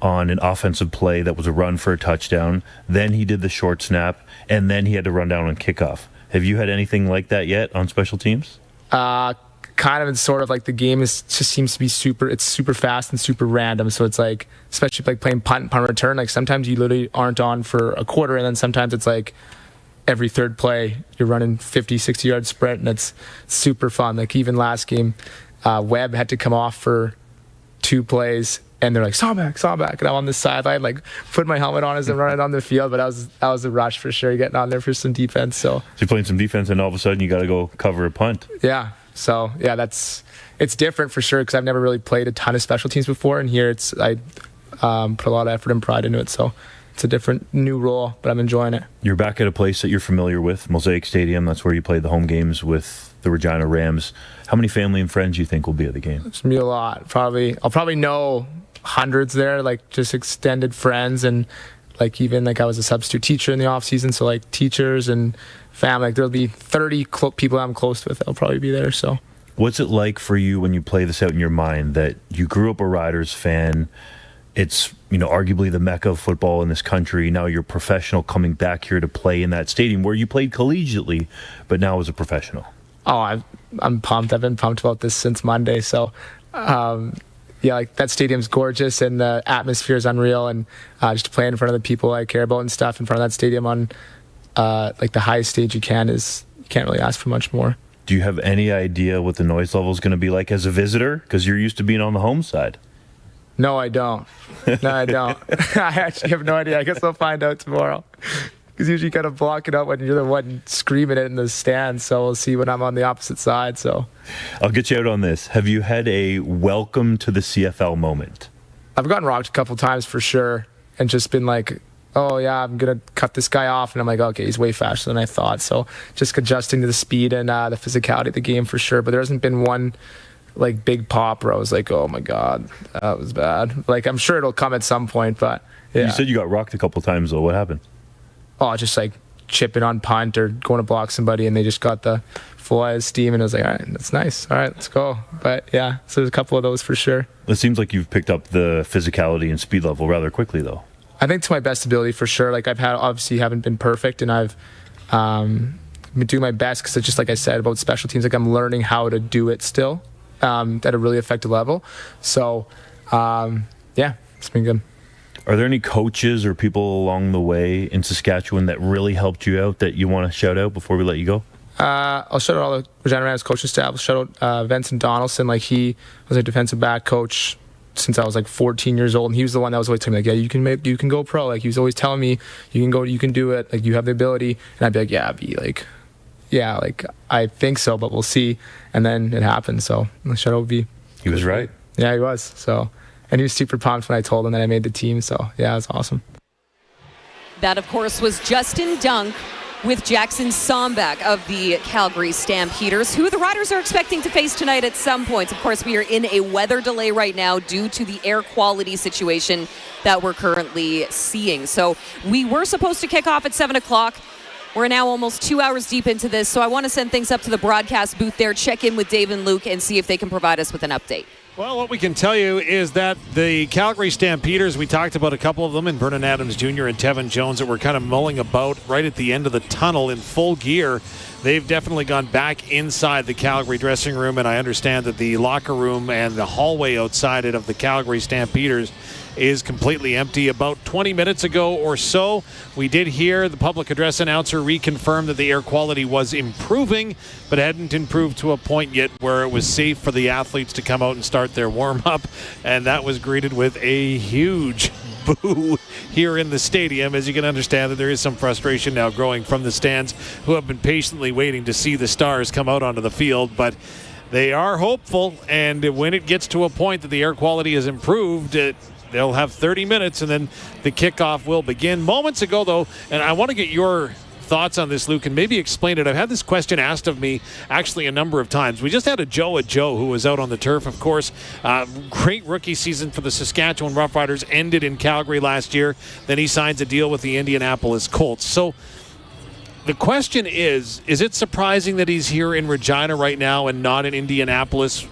on an offensive play that was a run for a touchdown. Then he did the short snap, and then he had to run down on kickoff. Have you had anything like that yet on special teams? Kind of, and sort of. Like the game just seems to be super fast and super random. So it's like, especially like playing punt and punt return, like sometimes you literally aren't on for a quarter, and then sometimes it's like every third play you're running 50, 60-yard sprint, and it's super fun. Like even last game, Webb had to come off for 2 plays, and they're like, Sombach, and I'm on the sideline, like putting my helmet on as I'm running on the field. But that was a rush for sure, getting on there for some defense. So you're playing some defense, and all of a sudden you got to go cover a punt. Yeah. So yeah, it's different for sure, because I've never really played a ton of special teams before, and here I put a lot of effort and pride into it. So it's a different new role, but I'm enjoying it. You're back at a place that you're familiar with, Mosaic Stadium. That's where you played the home games with the Regina Rams. How many family and friends do you think will be at the game? It's gonna be a lot. I'll probably know hundreds there, like just extended friends, and like even like I was a substitute teacher in the off season, so like teachers and family. Like there'll be 30 people I'm close with that'll probably be there. So what's it like for you when you play this out in your mind that you grew up a Riders fan? It's, arguably the mecca of football in this country. Now you're professional, coming back here to play in that stadium where you played collegiately, but now as a professional. Oh, I'm pumped. I've been pumped about this since Monday. So yeah, like that stadium's gorgeous, and the atmosphere is unreal, and just to play in front of the people I care about and stuff in front of that stadium on like the highest stage you can't really ask for much more. Do you have any idea what the noise level is going to be like as a visitor? Because you're used to being on the home side. No, I don't. I actually have no idea. I guess I'll find out tomorrow. Because usually you kind of block it out when you're the one screaming it in the stands. So we'll see when I'm on the opposite side. So I'll get you out on this. Have you had a welcome to the CFL moment? I've gotten rocked a couple times for sure, and just been like, oh yeah, I'm gonna cut this guy off, and I'm like, okay, he's way faster than I thought. So just adjusting to the speed and the physicality of the game for sure. But there hasn't been one like big pop where I was like, oh my god, that was bad. Like I'm sure it'll come at some point, but yeah. You said you got rocked a couple times though. What happened? Oh, just like chipping on punt or going to block somebody, and they just got the full eye of steam, and I was like, all right, that's nice. All right, let's go. But yeah, so there's a couple of those for sure. It seems like you've picked up the physicality and speed level rather quickly though. I think to my best ability for sure. Like obviously haven't been perfect, and I've been doing my best, because it's just like I said about special teams, like I'm learning how to do it still at a really effective level. So yeah, it's been good. Are there any coaches or people along the way in Saskatchewan that really helped you out that you want to shout out before we let you go? I'll shout out all the Regina Rams coaching staff. I'll shout out Vincent Donaldson. Like, he was a defensive back coach since I was like 14 years old, and he was the one that was always telling me, like, yeah, you can go pro. Like, he was always telling me, you can do it. Like, you have the ability. And I'd be like, yeah, I think so, but we'll see. And then it happened. So shout out V. He was right. Yeah, he was. So, and he was super pumped when I told him that I made the team. So yeah, it was awesome. That, of course, was Justin Dunk with Jackson Sombach of the Calgary Stampeders, who the Riders are expecting to face tonight at some point. Of course, we are in a weather delay right now due to the air quality situation that we're currently seeing. So we were supposed to kick off at 7 o'clock. We're now almost 2 hours deep into this, so I want to send things up to the broadcast booth there, check in with Dave and Luc, and see if they can provide us with an update. Well, what we can tell you is that the Calgary Stampeders, we talked about a couple of them, and Vernon Adams Jr. and Tevin Jones, that were kind of mulling about right at the end of the tunnel in full gear. They've definitely gone back inside the Calgary dressing room, and I understand that the locker room and the hallway outside it of the Calgary Stampeders is completely empty. About 20 minutes ago or so, we did hear the public address announcer reconfirm that the air quality was improving, but hadn't improved to a point yet where it was safe for the athletes to come out and start their warm-up, and that was greeted with a huge boo here in the stadium. As you can understand, that there is some frustration now growing from the stands, who have been patiently waiting to see the Stars come out onto the field, but they are hopeful, and when it gets to a point that the air quality has improved, they'll have 30 minutes, and then the kickoff will begin. Moments ago, though, and I want to get your thoughts on this, Luc, and maybe explain it. I've had this question asked of me actually a number of times. We just had a Joe who was out on the turf, of course. Great rookie season for the Saskatchewan Roughriders, ended in Calgary last year. Then he signs a deal with the Indianapolis Colts. So the question is it surprising that he's here in Regina right now and not in Indianapolis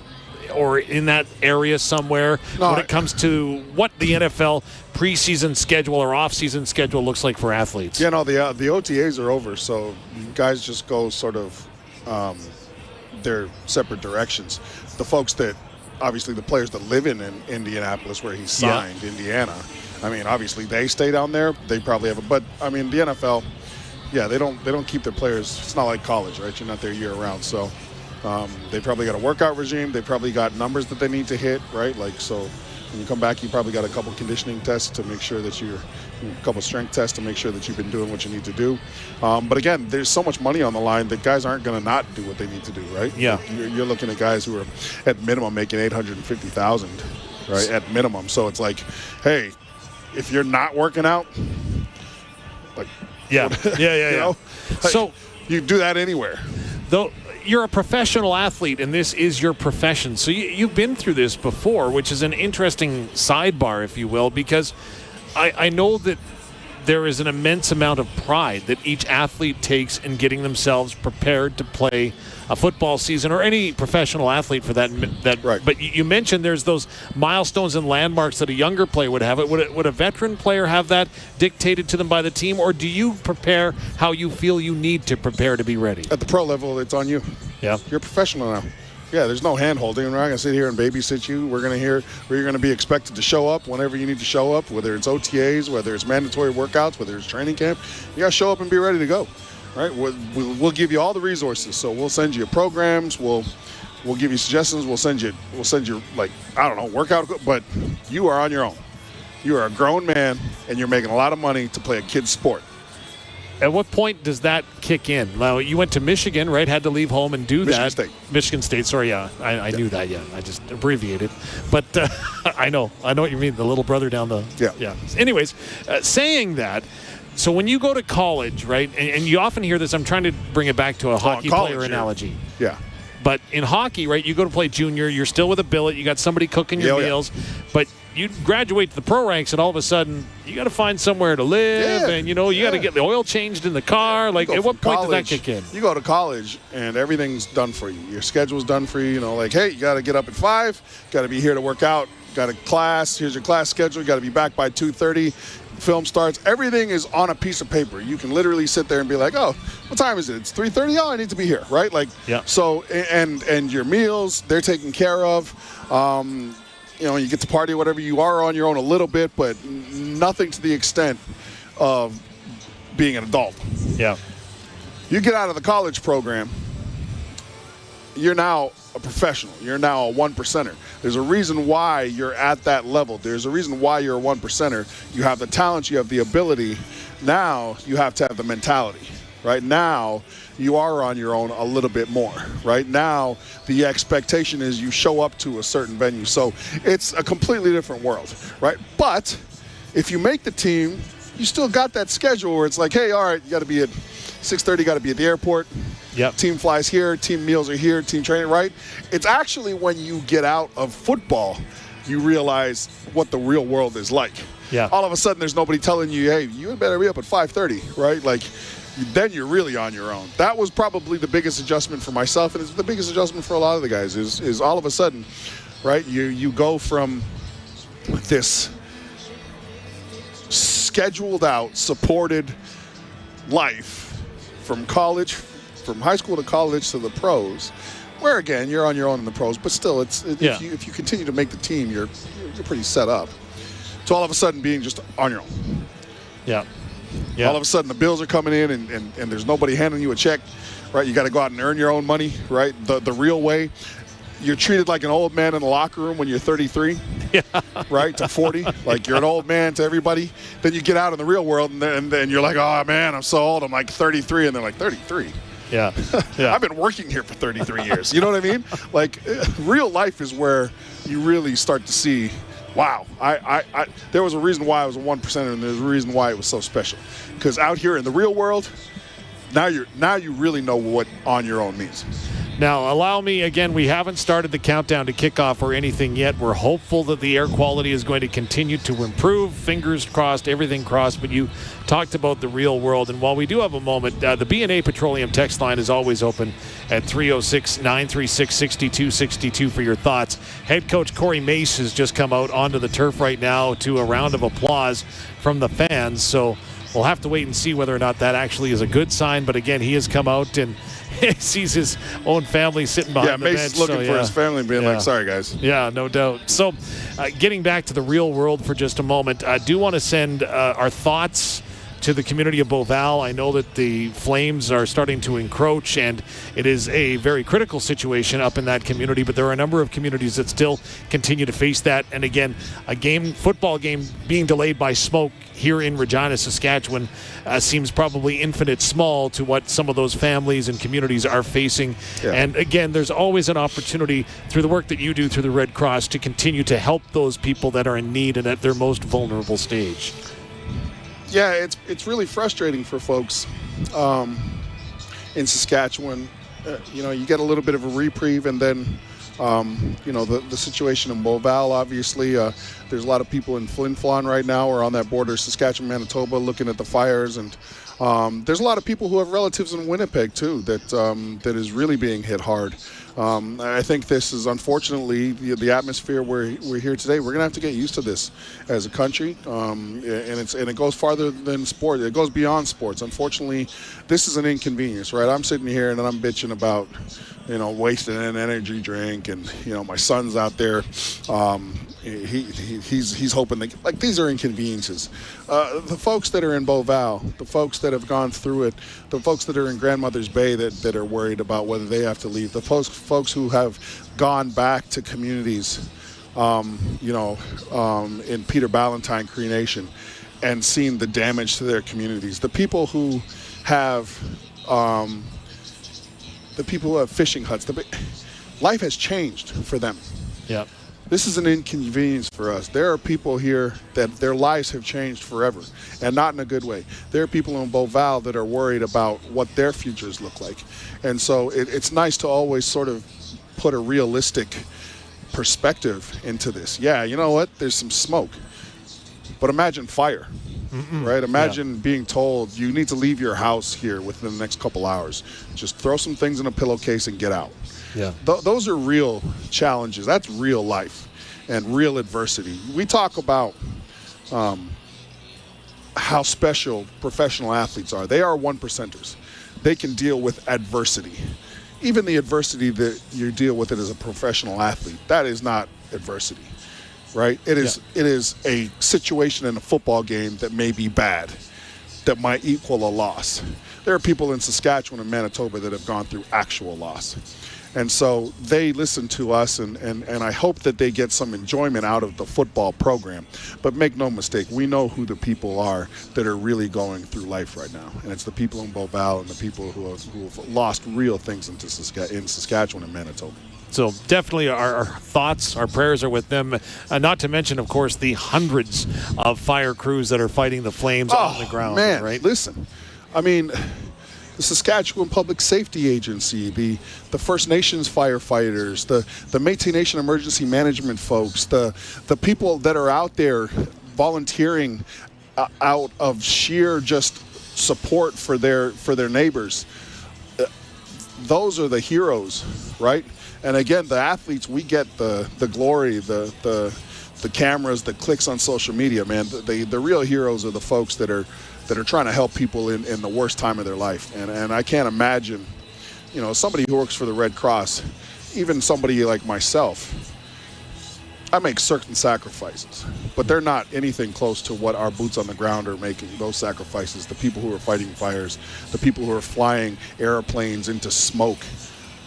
or in that area somewhere when it comes to what the NFL preseason schedule or off-season schedule looks like for athletes? Yeah, no, the OTAs are over, so guys just go sort of their separate directions. The folks that, obviously the players that live in Indianapolis where he's signed, Indiana, I mean, obviously they stay down there. They probably have but I mean, the NFL, yeah, they don't keep their players. It's not like college, right? You're not there year-round, so they probably got a workout regime. They probably got numbers that they need to hit, right? Like, so when you come back, you probably got a couple conditioning tests to make sure that a couple strength tests to make sure that you've been doing what you need to do. But again, there's so much money on the line that guys aren't going to not do what they need to do, right? Yeah. Like you're looking at guys who are at minimum making $850,000, right? At minimum. So it's like, hey, if you're not working out, like, yeah. You know? Like, so you do that anywhere. Though you're a professional athlete and this is your profession, so you've been through this before, which is an interesting sidebar, if you will, because I know that there is an immense amount of pride that each athlete takes in getting themselves prepared to play a football season, or any professional athlete for that. Right. But you mentioned there's those milestones and landmarks that a younger player would have. Would a veteran player have that dictated to them by the team, or do you prepare how you feel you need to prepare to be ready? At the pro level, it's on you. Yeah. You're a professional now. Yeah, there's no hand-holding. We're not going to sit here and babysit you. We're going to hear where you're going to be expected to show up whenever you need to show up, whether it's OTAs, whether it's mandatory workouts, whether it's training camp. You got to show up and be ready to go. Right? We'll give you all the resources. So we'll send you programs. We'll give you suggestions. We'll send you like, I don't know, workout. But you are on your own. You are a grown man, and you're making a lot of money to play a kid's sport. At what point does that kick in? Now, you went to Michigan, right? Had to leave home and do that. Michigan State. Sorry, yeah. I knew that, yeah. I just abbreviated. But I know what you mean, the little brother down the... Yeah. Anyways, saying that, so when you go to college, right, and you often hear this, I'm trying to bring it back to a hockey player analogy. Yeah. But in hockey, right, you go to play junior, you're still with a billet, you got somebody cooking your meals, but you graduate to the pro ranks, and all of a sudden, you got to find somewhere to live, and, you got to get the oil changed in the car. Like, at what point does that kick in? You go to college, and everything's done for you. Your schedule's done for you. Like, hey, you got to get up at 5, got to be here to work out, got a class, here's your class schedule, you got to be back by 2:30. Film starts. Everything is on a piece of paper. You can literally sit there and be like, oh, what time is it? It's 3:30. Oh, I need to be here, right? Like, yeah. So, and your meals, they're taken care of. you get to party or whatever. You are on your own a little bit, but nothing to the extent of being an adult. Yeah. You get out of the college program, you're now a professional. You're now a 1%er. There's a reason why you're at that level. There's a reason why you're a 1%er. You have the talent, you have the ability. Now you have to have the mentality. Right now, you are on your own a little bit more. Right now, the expectation is you show up to a certain venue. So it's a completely different world, right? But if you make the team, you still got that schedule where it's like, hey, all right, you got to be at 6:30, got to be at the airport. Yep. Team flies here, team meals are here, team training, right? It's actually when you get out of football, you realize what the real world is like. Yeah. All of a sudden, there's nobody telling you, hey, you better be up at 5:30, right? Like, then you're really on your own. That was probably the biggest adjustment for myself, and it's the biggest adjustment for a lot of the guys, is all of a sudden, right, you go from this scheduled out, supported life from college, from high school to college to the pros, where, again, you're on your own in the pros, but still, if you continue to make the team, you're pretty set up. To all of a sudden being just on your own. Yeah. All of a sudden the bills are coming in and there's nobody handing you a check, right? You got to go out and earn your own money, right? The real way. You're treated like an old man in the locker room when you're 33, right, to 40. Like you're an old man to everybody. Then you get out in the real world and then you're like, oh, man, I'm so old. I'm like 33. And they're like, 33? Yeah. I've been working here for 33 years. You know what I mean? Like real life is where you really start to see, wow, there was a reason why I was a 1%er, and there's a reason why it was so special. Because out here in the real world, now you really know what on your own means. Now, allow me, again, we haven't started the countdown to kickoff or anything yet. We're hopeful that the air quality is going to continue to improve. Fingers crossed, everything crossed. But you talked about the real world. And while we do have a moment, the B&A Petroleum text line is always open at 306-936-6262 for your thoughts. Head coach Cory Mace has just come out onto the turf right now to a round of applause from the fans. So we'll have to wait and see whether or not that actually is a good sign. But again, he has come out and sees his own family sitting behind the bench. Mace is looking for his family and being like, sorry, guys. Yeah, no doubt. So getting back to the real world for just a moment, I do want to send our thoughts to the community of Beauval. I know that the flames are starting to encroach, and it is a very critical situation up in that community, but there are a number of communities that still continue to face that. And again, football game being delayed by smoke here in Regina, Saskatchewan, seems probably infinite small to what some of those families and communities are facing. Yeah. And again, there's always an opportunity through the work that you do through the Red Cross to continue to help those people that are in need and at their most vulnerable stage. Yeah, it's really frustrating for folks in Saskatchewan. You get a little bit of a reprieve, and then the situation in Beauval, obviously. There's a lot of people in Flin Flon right now, or on that border, Saskatchewan, Manitoba, looking at the fires. And there's a lot of people who have relatives in Winnipeg, too, that is really being hit hard. I think this is, unfortunately, the atmosphere we're here today. We're going to have to get used to this as a country, and it goes farther than sport. It goes beyond sports. Unfortunately, this is an inconvenience, right? I'm sitting here and I'm bitching about, wasting an energy drink, and my son's out there. He's hoping that, these are inconveniences. The folks that are in Beauval, the folks that have gone through it, the folks that are in Grandmother's Bay that are worried about whether they have to leave, the folks who have gone back to communities, in Peter Ballantyne Cree Nation, and seen the damage to their communities. The people who have fishing huts. Life has changed for them. Yeah. This is an inconvenience for us. There are people here that their lives have changed forever, and not in a good way. There are people in Beauval that are worried about what their futures look like. And so it's nice to always sort of put a realistic perspective into this. Yeah, you know what? There's some smoke. But imagine fire, right? Imagine being told you need to leave your house here within the next couple hours. Just throw some things in a pillowcase and get out. Yeah. Those are real challenges. That's real life and real adversity. We talk about how special professional athletes are. They are 1%ers. They can deal with adversity. Even the adversity that you deal with it as a professional athlete, that is not adversity. right? It is a situation in a football game that may be bad, that might equal a loss. There are people in Saskatchewan and Manitoba that have gone through actual loss. And so they listen to us, and I hope that they get some enjoyment out of the football program. But make no mistake, we know who the people are that are really going through life right now. And it's the people in Beauval and the people who have lost real things in Saskatchewan and Manitoba. So definitely our thoughts, our prayers are with them. Not to mention, of course, the hundreds of fire crews that are fighting the flames on the ground. Man, right? Listen, I mean, the Saskatchewan Public Safety Agency, the First Nations firefighters, the Métis Nation emergency management folks, the people that are out there volunteering out of sheer just support for their neighbors. Those are the heroes, right? And again, the athletes, we get the glory, the cameras, the clicks on social media, man. The real heroes are the folks that are trying to help people in the worst time of their life. And I can't imagine, somebody who works for the Red Cross, even somebody like myself, I make certain sacrifices, but they're not anything close to what our boots on the ground are making, those sacrifices, the people who are fighting fires, the people who are flying airplanes into smoke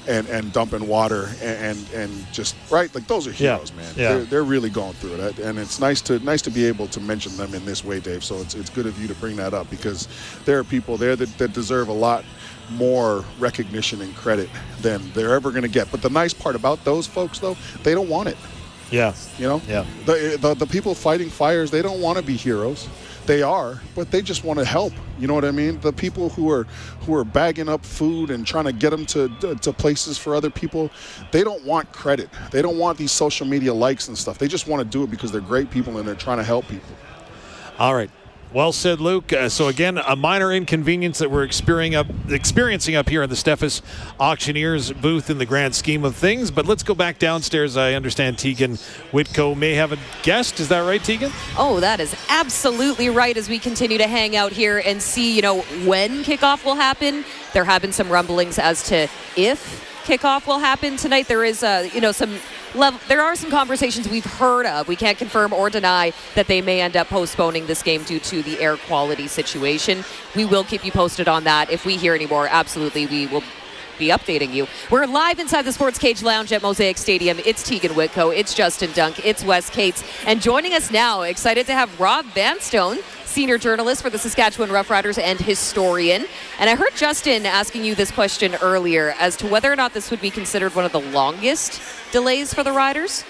and dumping water and just, right? Like, those are heroes, man. Yeah. They're really going through it. And it's nice to be able to mention them in this way, Dave. So it's good of you to bring that up, because there are people there that deserve a lot more recognition and credit than they're ever going to get. But the nice part about those folks, though, they don't want it. Yeah. Yeah. The people fighting fires, they don't want to be heroes. They are, but they just want to help. You know what I mean? The people who are bagging up food and trying to get them to places for other people, they don't want credit. They don't want these social media likes and stuff. They just want to do it because they're great people and they're trying to help people. All right. Well said, Luc. So again, a minor inconvenience that we're experiencing up here in the Steffes Auctioneers booth in the grand scheme of things. But let's go back downstairs. I understand Teagan Witko may have a guest. Is that right, Teagan? Oh, that is absolutely right. As we continue to hang out here and see, when kickoff will happen. There have been some rumblings as to if kickoff will happen tonight. There is, there are some conversations we've heard of. We can't confirm or deny that they may end up postponing this game due to the air quality situation. We will keep you posted on that. If we hear any more, absolutely, we will be updating you. We're live inside the Sports Cage Lounge at Mosaic Stadium. It's Teagan Witko, it's Justin Dunk, it's Wes Cates, and joining us now, excited to have Rob Vanstone, senior journalist for the Saskatchewan Roughriders and historian. And I heard Justin asking you this question earlier as to whether or not this would be considered one of the longest delays for the Riders.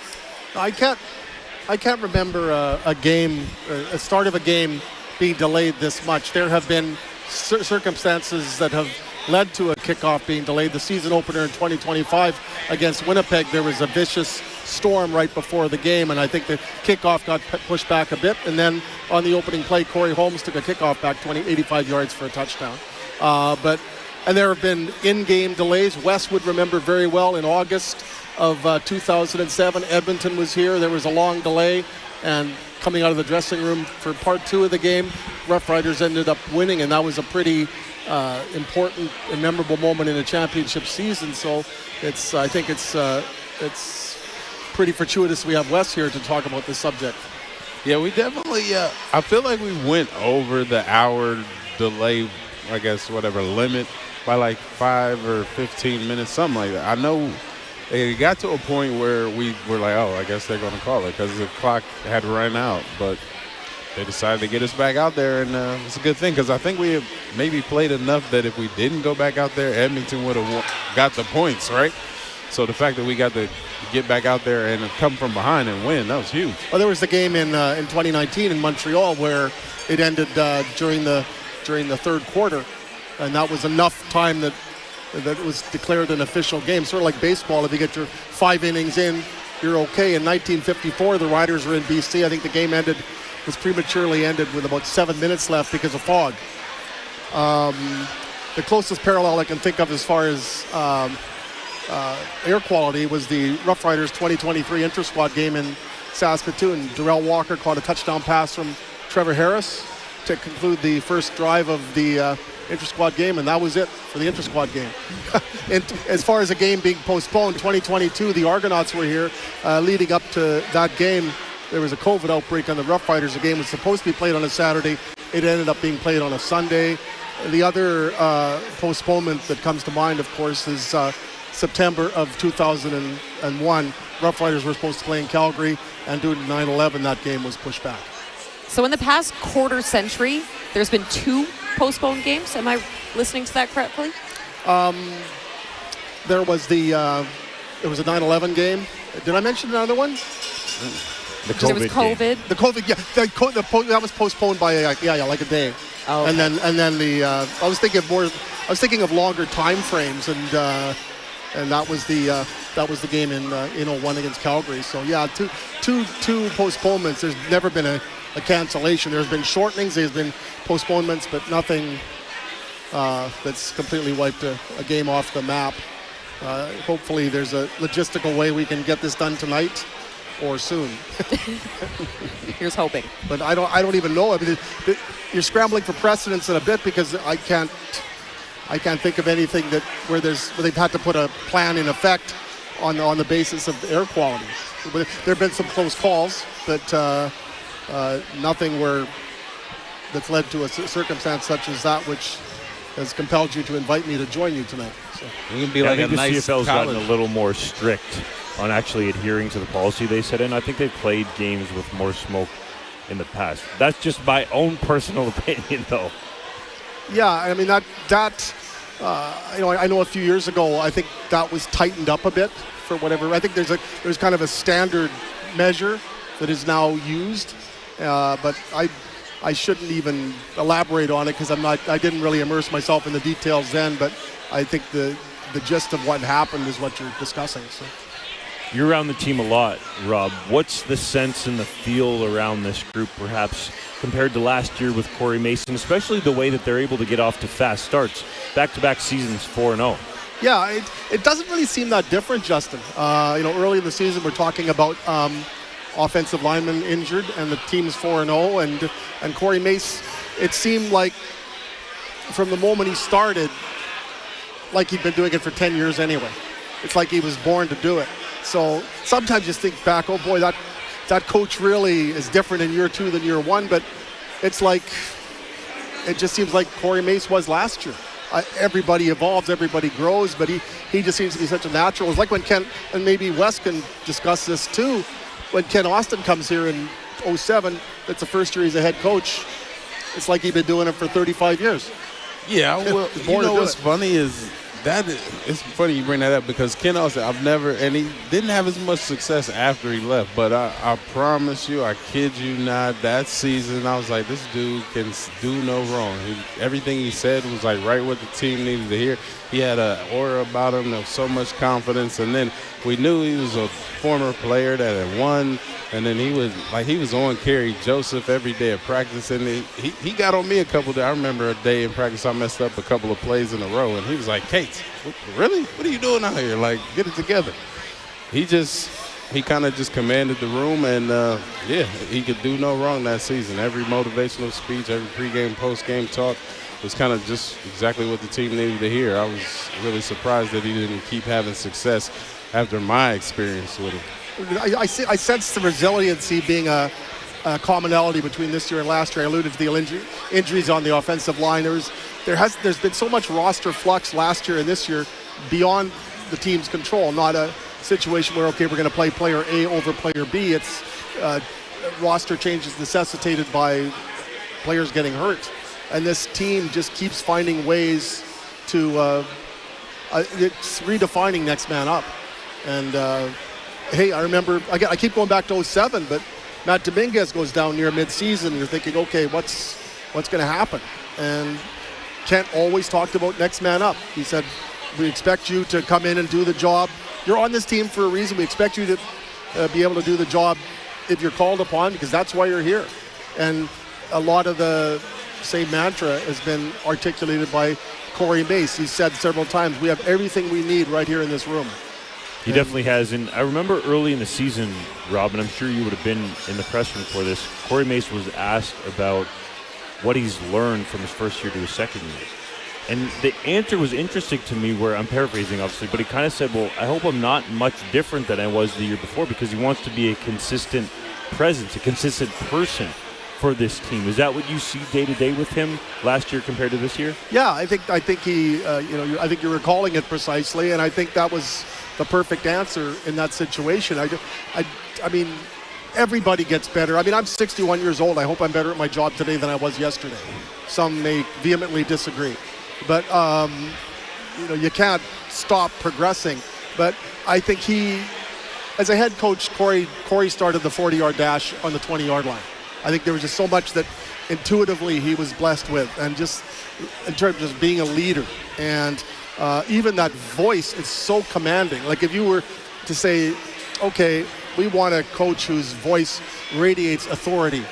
I can't remember a start of a game being delayed this much. There have been circumstances that have led to a kickoff being delayed. The season opener in 2025 against Winnipeg, there was a vicious storm right before the game, and I think the kickoff got pushed back a bit. And then on the opening play, Corey Holmes took a kickoff back 85 yards for a touchdown. And there have been in-game delays. Wes would remember very well in August of 2007, Edmonton was here. There was a long delay, and coming out of the dressing room for part two of the game, Roughriders ended up winning, and that was a pretty important and memorable moment in a championship season. So I think it's pretty fortuitous we have Wes here to talk about this subject. Yeah, we definitely, I feel like we went over the hour delay, I guess, whatever limit, by like 5 or 15 minutes, something like that. I know it got to a point where we were like, oh, I guess they're going to call it because the clock had run out. But they decided to get us back out there, and it's a good thing because I think we have maybe played enough that if we didn't go back out there, Edmonton would have got the points, right? So the fact that we got to get back out there and come from behind and win, that was huge. Well, there was the game in 2019 in Montreal where it ended during the third quarter, and that was enough time that it was declared an official game. Sort of like baseball, if you get your 5 innings in, you're okay. In 1954, the Riders were in BC. I think the game was prematurely ended with about 7 minutes left because of fog. The closest parallel I can think of as far as air quality was the Roughriders 2023 inter-squad game in Saskatoon. Darrell Walker caught a touchdown pass from Trevor Harris to conclude the first drive of the inter-squad game, and that was it for the inter-squad game. And as far as a game being postponed, 2022, the Argonauts were here leading up to that game. there was a COVID outbreak on the Roughriders. The game was supposed to be played on a Saturday. It ended up being played on a Sunday. The other postponement that comes to mind, of course, is September of 2001. Roughriders were supposed to play in Calgary, and due to 9/11, that game was pushed back. So in the past quarter century, there's been 2 postponed games. Am I listening to that correctly? There was a 9/11 game. Did I mention another one? The There was COVID. game. The COVID, yeah. That was postponed by like a day. Oh, okay. And then the I was thinking of longer time frames, and that was the game in 01 against Calgary. So yeah, two postponements. There's never been a cancellation. There's been shortenings, there's been postponements, but nothing that's completely wiped a game off the map. Hopefully there's a logistical way we can get this done tonight or soon. Here's hoping. But I don't even know. I mean, you're scrambling for precedence in a bit, because I can't think of anything where they've had to put a plan in effect on the basis of air quality. But there have been some close calls, but nothing that's led to a circumstance such as that, which has compelled you to invite me to join you tonight. So. You can be like I think a the nice CFL's college. gotten a little more strict on actually adhering to the policy they set in. I think they've played games with more smoke in the past. That's just my own personal opinion, though. Yeah, I mean that I know a few years ago, I think that was tightened up a bit for whatever. I think there's kind of a standard measure that is now used, but I shouldn't even elaborate on it, because I didn't really immerse myself in the details then. But I think the gist of what happened is what you're discussing. So. You're around the team a lot, Rob. What's the sense and the feel around this group, perhaps, compared to last year with Cory Mace, especially the way that they're able to get off to fast starts, back-to-back seasons 4-0? Yeah, it doesn't really seem that different, Justin. Early in the season, we're talking about offensive linemen injured, and the team's 4-0, and Cory Mace, it seemed like from the moment he started, like he'd been doing it for 10 years anyway. It's like he was born to do it. So sometimes you think back, oh boy, that coach really is different in year 2 than year 1, but it's like, it just seems like Cory Mace was last year. Everybody evolves, everybody grows, but he just seems to be such a natural. It's like when Ken, and maybe Wes can discuss this too, when Ken Austin comes here in 07, that's the first year he's a head coach. It's like he'd been doing it for 35 years. Yeah, well, you know what's funny is it's funny you bring that up, because Ken Austin, he didn't have as much success after he left, but I promise you, I kid you not, that season I was like, this dude can do no wrong. Everything he said was like right what the team needed to hear. He had an aura about him of so much confidence, and then we knew he was a former player that had won, and then he was on Kerry Joseph every day of practice, and he got on me a couple days. I remember a day in practice I messed up a couple of plays in a row, and he was like, Cates, really? What are you doing out here? Like, get it together. He kind of just commanded the room, and he could do no wrong that season. Every motivational speech, every pregame, postgame talk was kind of just exactly what the team needed to hear. I was really surprised that he didn't keep having success after my experience with him. I sense the resiliency being a commonality between this year and last year. I alluded to the injuries on the offensive liners. There's been so much roster flux last year and this year beyond the team's control. Not a situation where, okay, we're going to play player A over player B. It's roster changes necessitated by players getting hurt. And this team just keeps finding ways to it's redefining next man up. And hey, I remember, I keep going back to 07, but Matt Dominguez goes down near midseason, and you're thinking, okay, what's going to happen? And Kent always talked about next man up. He said, we expect you to come in and do the job. You're on this team for a reason. We expect you to be able to do the job if you're called upon, because that's why you're here. And a lot of the same mantra has been articulated by Cory Mace. He said several times, we have everything we need right here in this room. He definitely has. And I remember early in the season, Rob, and I'm sure you would have been in the press room for this, Cory Mace was asked about what he's learned from his first year to his second year. And the answer was interesting to me, where I'm paraphrasing, obviously, but he kind of said, well, I hope I'm not much different than I was the year before, because he wants to be a consistent presence, a consistent person for this team. Is that what you see day to day with him last year compared to this year? Yeah, I think he, I think you're recalling it precisely, and I think that was the perfect answer in that situation. I mean, everybody gets better. I mean, I'm 61 years old. I hope I'm better at my job today than I was yesterday. Some may vehemently disagree, but you can't stop progressing. But I think he, as a head coach, Cory started the 40-yard dash on the 20-yard line. I think there was just so much that intuitively he was blessed with, and just in terms of just being a leader. And even that voice is so commanding. Like if you were to say, okay, we want a coach whose voice radiates authority,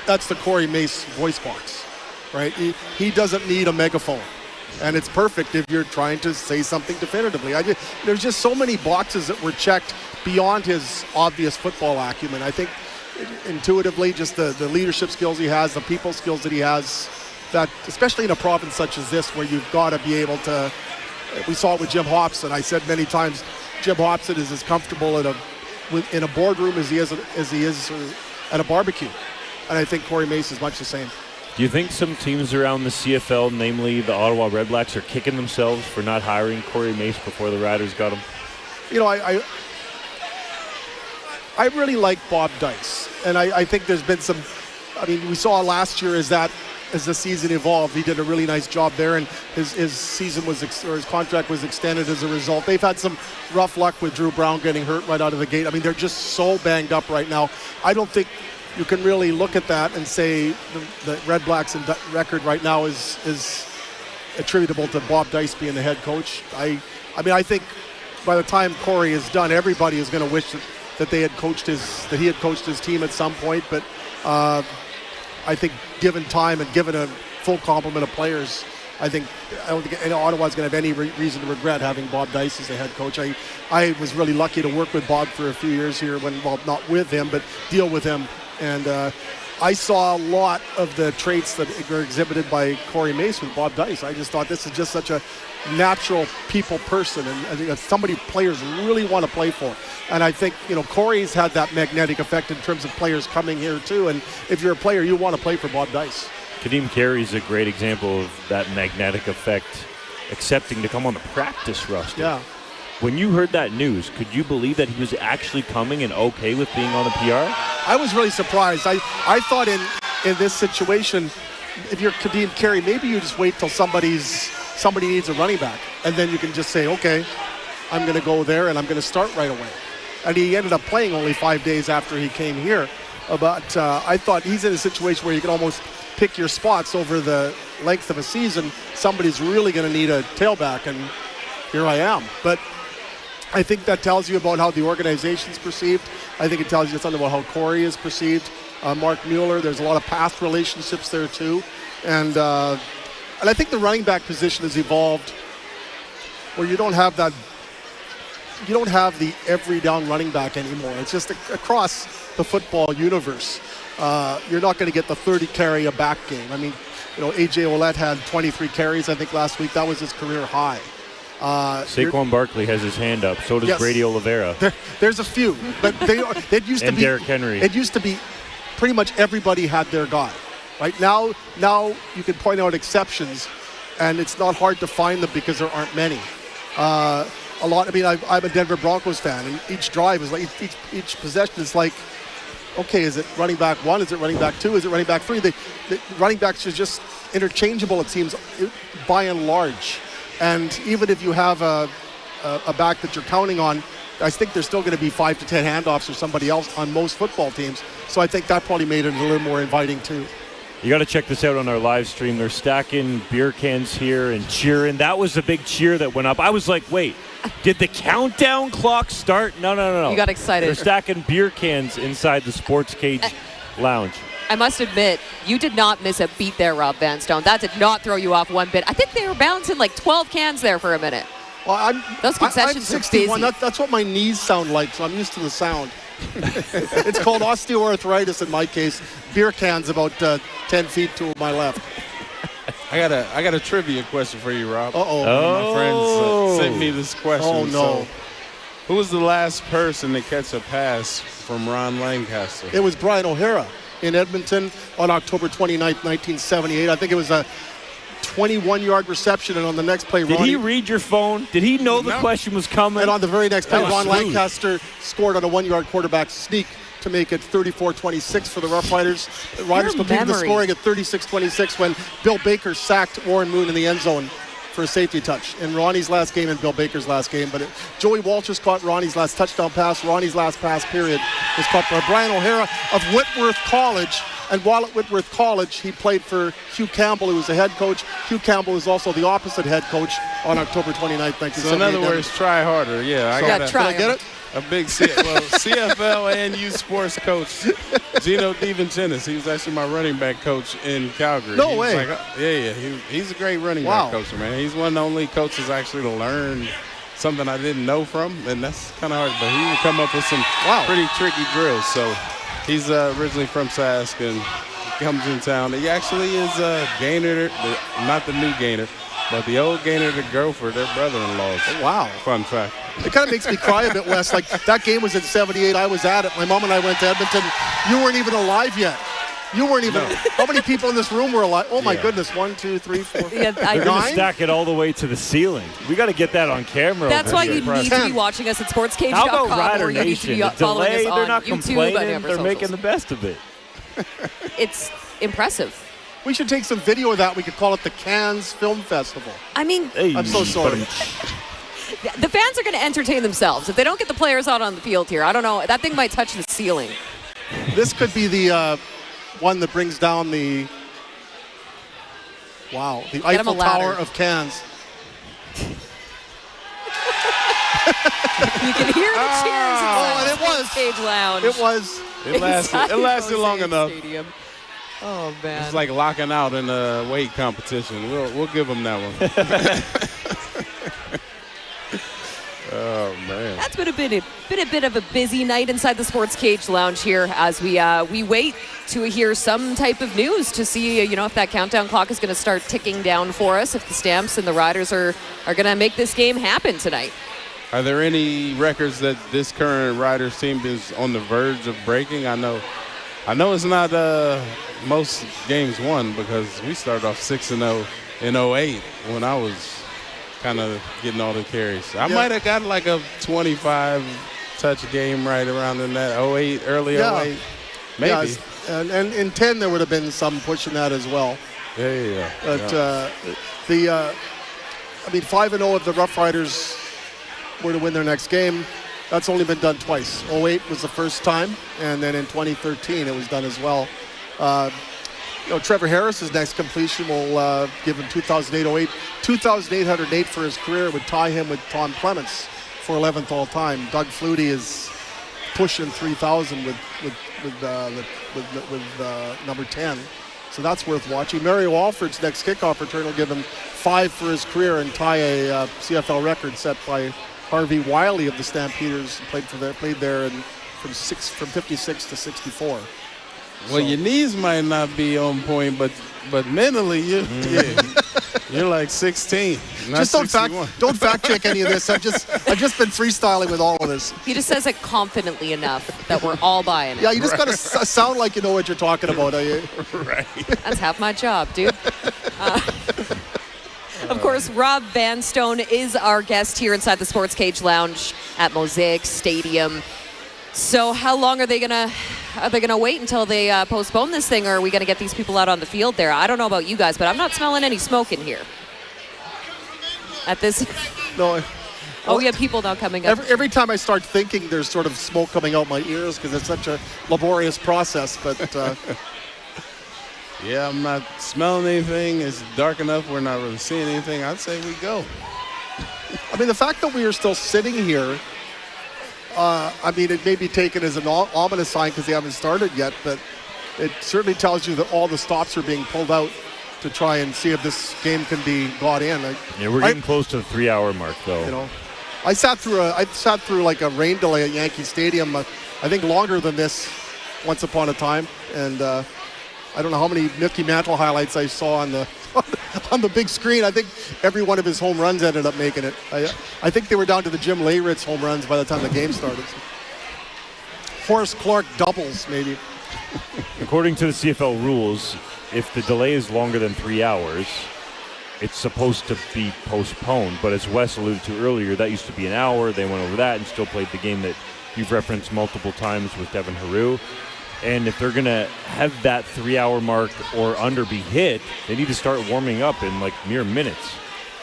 that's the Cory Mace voice box, right? He doesn't need a megaphone. And it's perfect if you're trying to say something definitively. There's just so many boxes that were checked beyond his obvious football acumen. I think intuitively, just the leadership skills he has, the people skills that he has, that especially in a province such as this where you've got to be able to, we saw it with Jim Hobson. I said many times, Jim Hobson is as comfortable in a boardroom as he is at a barbecue. And I think Cory Mace is much the same. Do you think some teams around the CFL, namely the Ottawa Redblacks, are kicking themselves for not hiring Cory Mace before the Riders got him? I really like Bob Dice, and I think there's been some. I mean, we saw last year as the season evolved, he did a really nice job there, and his season was his contract was extended as a result. They've had some rough luck with Drew Brown getting hurt right out of the gate. I mean, they're just so banged up right now. I don't think you can really look at that and say the Red Blacks' record right now is attributable to Bob Dice being the head coach. I think by the time Cory is done, everybody is going to wish that he had coached his team at some point. But I think given time and given a full complement of players, I don't think Ottawa's going to have any reason to regret having Bob Dice as the head coach. I was really lucky to work with Bob for a few years here, not with him, but deal with him. And I saw a lot of the traits that were exhibited by Cory Mace with Bob Dice. I just thought this is just such a natural people person, and I think that's somebody players really want to play for. And I think, Cory's had that magnetic effect in terms of players coming here too. And if you're a player, you want to play for Bob Dice. Kadeem Carey's a great example of that magnetic effect, accepting to come on the practice roster. Yeah. When you heard that news, could you believe that he was actually coming and okay with being on the PR? I was really surprised. I thought in this situation, if you're Kadeem Carey, maybe you just wait till somebody needs a running back, and then you can just say, okay, I'm going to go there and I'm going to start right away. And he ended up playing only 5 days after he came here. But I thought he's in a situation where you can almost pick your spots over the length of a season. Somebody's really going to need a tailback, and here I am. But I think that tells you about how the organization's perceived. I think it tells you something about how Cory is perceived. Mark Mueller, there's a lot of past relationships there too. And I think the running back position has evolved where you don't have the every down running back anymore. It's just across the football universe. You're not going to get the 30 carry a back game. I mean, AJ Olette had 23 carries, I think, last week. That was his career high. Saquon Barkley has his hand up. So does yes. Brady Oliveira. There's a few, but it used to and be Derrick Henry. It used to be pretty much everybody had their guy. Right now you can point out exceptions, and it's not hard to find them because there aren't many. I'm a Denver Broncos fan, and each drive is like each possession is like, okay, is it running back one? Is it running back two? Is it running back three? The running backs are just interchangeable, it seems, by and large. And even if you have a back that you're counting on, I think there's still going to be 5 to 10 handoffs or somebody else on most football teams. So I think that probably made it a little more inviting too. You got to check this out on our live stream. They're stacking beer cans here and cheering. That was a big cheer that went up. I was like, wait, did the countdown clock start? No. You got excited. They're stacking beer cans inside the Sports Cage Lounge. I must admit, you did not miss a beat there, Rob Vanstone. That did not throw you off one bit. I think they were bouncing like 12 cans there for a minute. Well, those concessions I'm 61. That's what my knees sound like, so I'm used to the sound. It's called osteoarthritis in my case. Beer cans about 10 feet to my left. I got a trivia question for you, Rob. Uh-oh. My friends sent me this question. Oh, no. So Who was the last person to catch a pass from Ron Lancaster? It was Brian O'Hara in Edmonton on October 29th, 1978. I think it was a 21-yard reception, and on the next play, Did he read your phone? Did he know the question was coming? And on the very next play, Ron smooth. Lancaster scored on a 1-yard quarterback sneak to make it 34-26 for the Roughriders. The Riders completed the scoring at 36-26 when Bill Baker sacked Warren Moon in the end zone for a safety touch in Ronnie's last game and Bill Baker's last game. But Joey Walters caught Ronnie's last touchdown pass. Ronnie's last pass period was caught by Brian O'Hara of Whitworth College. And while at Whitworth College, he played for Hugh Campbell, who was the head coach. Hugh Campbell was also the opposite head coach on October 29th, 1978. So in other words, try harder. Yeah, Did I get it? A big CFL and youth sports coach, Gino DiVincentis. He was actually my running back coach in Calgary. No way. He's a great running back coach, man. He's one of the only coaches actually to learn something I didn't know from, and that's kind of hard. But he would come up with some pretty tricky drills. So he's originally from Sask and comes in town. He actually is Gaynor, not the new Gaynor, but the old Gaynor to Gopher, their brother-in-laws. Oh, wow. Fun fact. It kind of makes me cry a bit, Wes. Like, that game was in 78. I was at it. My mom and I went to Edmonton. You weren't even alive yet. You weren't even. No. How many people in this room were alive? Oh, my goodness. 1, 2, 3, 4. They're going to stack it all the way to the ceiling. We got to get that on camera. That's why you need to be watching us at sportscage.com. How about Rider or you need to Nation? be following us on they're not YouTube complaining. and They're making the best of it. It's impressive. We should take some video of that. We could call it the Cannes Film Festival. I mean, I'm so sorry. The fans are going to entertain themselves. If they don't get the players out on the field here, I don't know. That thing might touch the ceiling. This could be the one that brings down the Eiffel Tower of Cannes. You can hear the cheers inside and it was Stage Lounge. It was. It lasted long enough. Stadium. Oh man! It's like locking out in a weight competition. We'll give them that one. Oh man! That's been a bit of a busy night inside the Sports Cage Lounge here as we wait to hear some type of news to see if that countdown clock is going to start ticking down for us, if the Stamps and the Riders are going to make this game happen tonight. Are there any records that this current Riders team is on the verge of breaking? I know it's not most games won because we started off 6-0 in 08 when I was kind of getting all the carries. I might have got like a 25 touch game right around in that 08, early 08. Maybe. Yeah, and in 10 there would have been some pushing that as well. Yeah. But 5-0 if the Roughriders were to win their next game. That's only been done twice. 08 was the first time, and then in 2013 it was done as well. Trevor Harris's next completion will give him 2,808. 2,808 for his career would tie him with Tom Clements for 11th all time. Doug Flutie is pushing 3,000 with number 10. So that's worth watching. Mario Alford's next kickoff return will give him 5 for his career and tie a CFL record set by Harvey Wiley of the Stampeders. Played there from 56 to 64. Well, your knees might not be on point, but mentally you're like 16. Just don't fact check any of this. I've just been freestyling with all of this. He just says it confidently enough that we're all buying it. Yeah, you just got to sound like you know what you're talking about. Right. That's half my job, dude. Of course, Rob Vanstone is our guest here inside the Sports Cage Lounge at Mosaic Stadium. So how long are they gonna wait until they postpone this thing, or are we gonna get these people out on the field there? I don't know about you guys, but I'm not smelling any smoke in here. At this. No. We have people now coming up. Every time I start thinking, there's sort of smoke coming out my ears because it's such a laborious process. But yeah, I'm not smelling anything. It's dark enough. We're not really seeing anything. I'd say we go. I mean, the fact that we are still sitting here. It may be taken as an ominous sign because they haven't started yet, but it certainly tells you that all the stops are being pulled out to try and see if this game can be got in. We're getting close to the 3-hour mark, though. I sat through like a rain delay at Yankee Stadium. I think longer than this once upon a time, and I don't know how many Mickey Mantle highlights I saw on the on the big screen. I think every one of his home runs ended up making it. I think they were down to the Jim Leyritz home runs by the time the game started. Horace Clark doubles, maybe. According to the CFL rules, if the delay is longer than 3 hours, it's supposed to be postponed. But as Wes alluded to earlier, that used to be an hour. They went over that and still played the game that you've referenced multiple times with Devin Haru. And if they're going to have that 3 hour mark or under be hit, they need to start warming up in like mere minutes.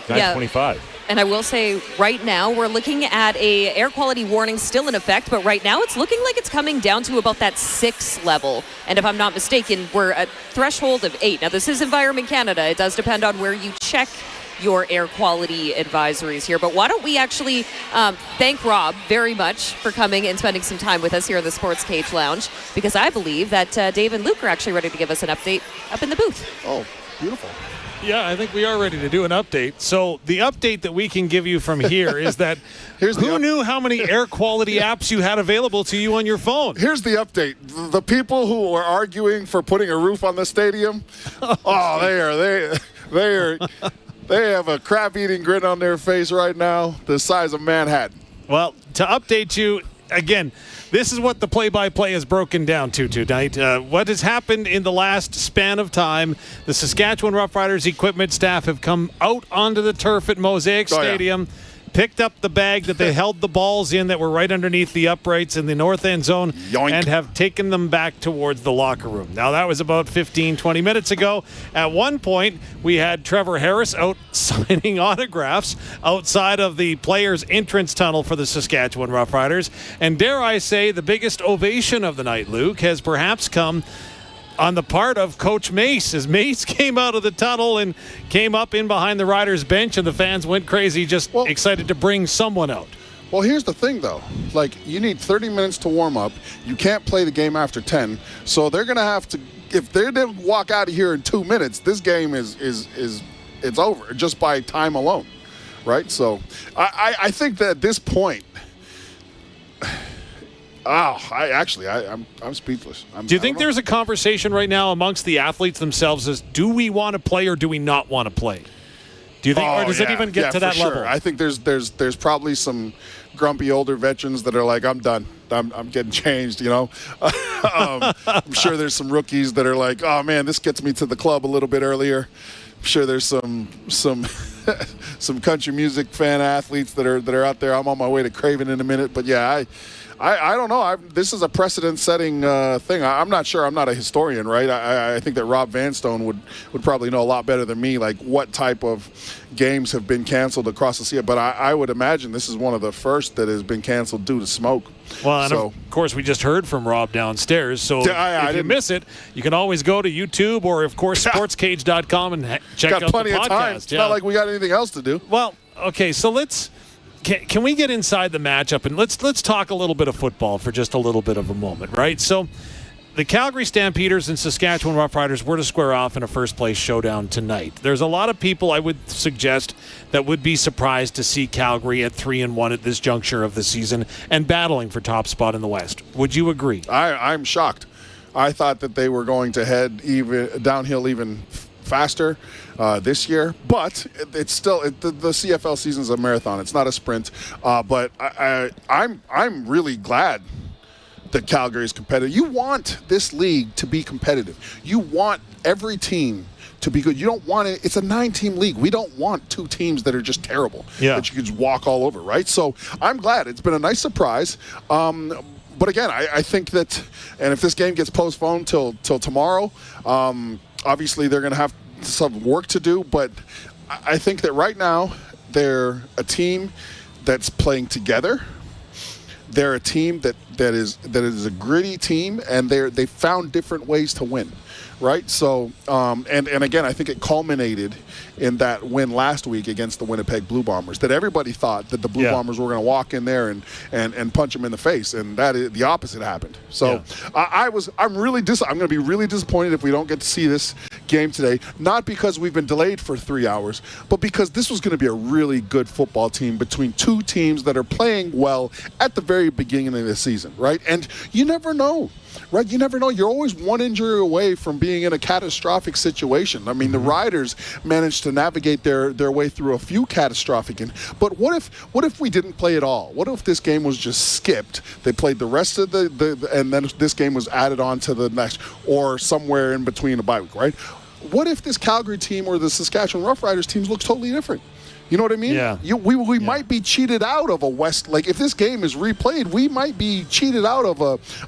9:25. And I will say right now we're looking at a air quality warning still in effect, but right now it's looking like it's coming down to about that 6 level. And if I'm not mistaken, we're at threshold of 8. Now this is Environment Canada. It does depend on where you check your air quality advisories here. But why don't we actually thank Rob very much for coming and spending some time with us here in the Sports Cage Lounge, because I believe that Dave and Luc are actually ready to give us an update up in the booth. Oh, beautiful. Yeah, I think we are ready to do an update. So the update that we can give you from here is that who knew how many air quality apps you had available to you on your phone? Here's the update. The people who are arguing for putting a roof on the stadium, they have a crap-eating grin on their face right now, the size of Manhattan. Well, to update you, again, this is what the play-by-play is broken down to tonight. What has happened in the last span of time, the Saskatchewan Roughriders equipment staff have come out onto the turf at Mosaic Stadium, picked up the bag that they held the balls in that were right underneath the uprights in the north end zone, and have taken them back towards the locker room. Now, that was about 15, 20 minutes ago. At one point, we had Trevor Harris out signing autographs outside of the players' entrance tunnel for the Saskatchewan Roughriders. And dare I say, the biggest ovation of the night, Luke, has perhaps come on the part of Coach Mace, as Mace came out of the tunnel and came up in behind the Riders bench, and the fans went crazy, just excited to bring someone out. Well, here's the thing, though. Like, you need 30 minutes to warm up. You can't play the game after 10. So they're going to have to, if they didn't walk out of here in 2 minutes, this game is it's over just by time alone, right? So I think that at this point, I'm speechless. Do you think there's a conversation right now amongst the athletes themselves as, do we want to play or do we not want to play? Do you think, or does it even get to that level? I think there's probably some grumpy older veterans that are like, I'm done. I'm getting changed, you know. I'm sure there's some rookies that are like, oh man, this gets me to the club a little bit earlier. I'm sure there's some some country music fan athletes that are out there. I'm on my way to Craven in a minute, but yeah, I don't know. This is a precedent-setting thing. I'm not sure. I'm not a historian, right? I think that Rob Vanstone would probably know a lot better than me, like what type of games have been canceled across the sea. But I would imagine this is one of the first that has been canceled due to smoke. Well, and of course, we just heard from Rob downstairs. So if you miss it, you can always go to YouTube or, of course, sportscage.com and check out the podcast. Got plenty of time. It's not like we got anything else to do. Well, okay, so Can we get inside the matchup and let's talk a little bit of football for just a little bit of a moment, right? So the Calgary Stampeders and Saskatchewan Roughriders were to square off in a first-place showdown tonight. There's a lot of people, I would suggest, that would be surprised to see Calgary at 3-1 at this juncture of the season and battling for top spot in the West. Would you agree? I'm shocked. I thought that they were going to head even downhill even faster this year, but it's still the CFL season is a marathon. It's not a sprint. But I'm really glad that Calgary is competitive. You want this league to be competitive. You want every team to be good. You don't want it. It's a 9-team league. We don't want 2 teams that are just terrible that you can just walk all over, right? So I'm glad. It's been a nice surprise. But again, I think that, and if this game gets postponed till tomorrow, obviously they're going to have some work to do. But I think that right now they're a team that's playing together. They're a team that is a gritty team, and they found different ways to win, right? So, and again, I think it culminated in that win last week against the Winnipeg Blue Bombers. That everybody thought that the Blue Bombers were going to walk in there and punch them in the face, and the opposite happened. So, I'm going to be really disappointed if we don't get to see this game today, not because we've been delayed for 3 hours, but because this was going to be a really good football team between two teams that are playing well at the very beginning of the season, right? And you never know. Right, you never know. You're always one injury away from being in a catastrophic situation. I mean, the Riders managed to navigate their way through a few catastrophic. But what if we didn't play at all? What if this game was just skipped? They played the rest of and then this game was added on to the next, or somewhere in between a bye week, right? What if this Calgary team or the Saskatchewan Roughriders teams look totally different? You know what I mean? Yeah. We might be cheated out of a West. Like, if this game is replayed, we might be cheated out of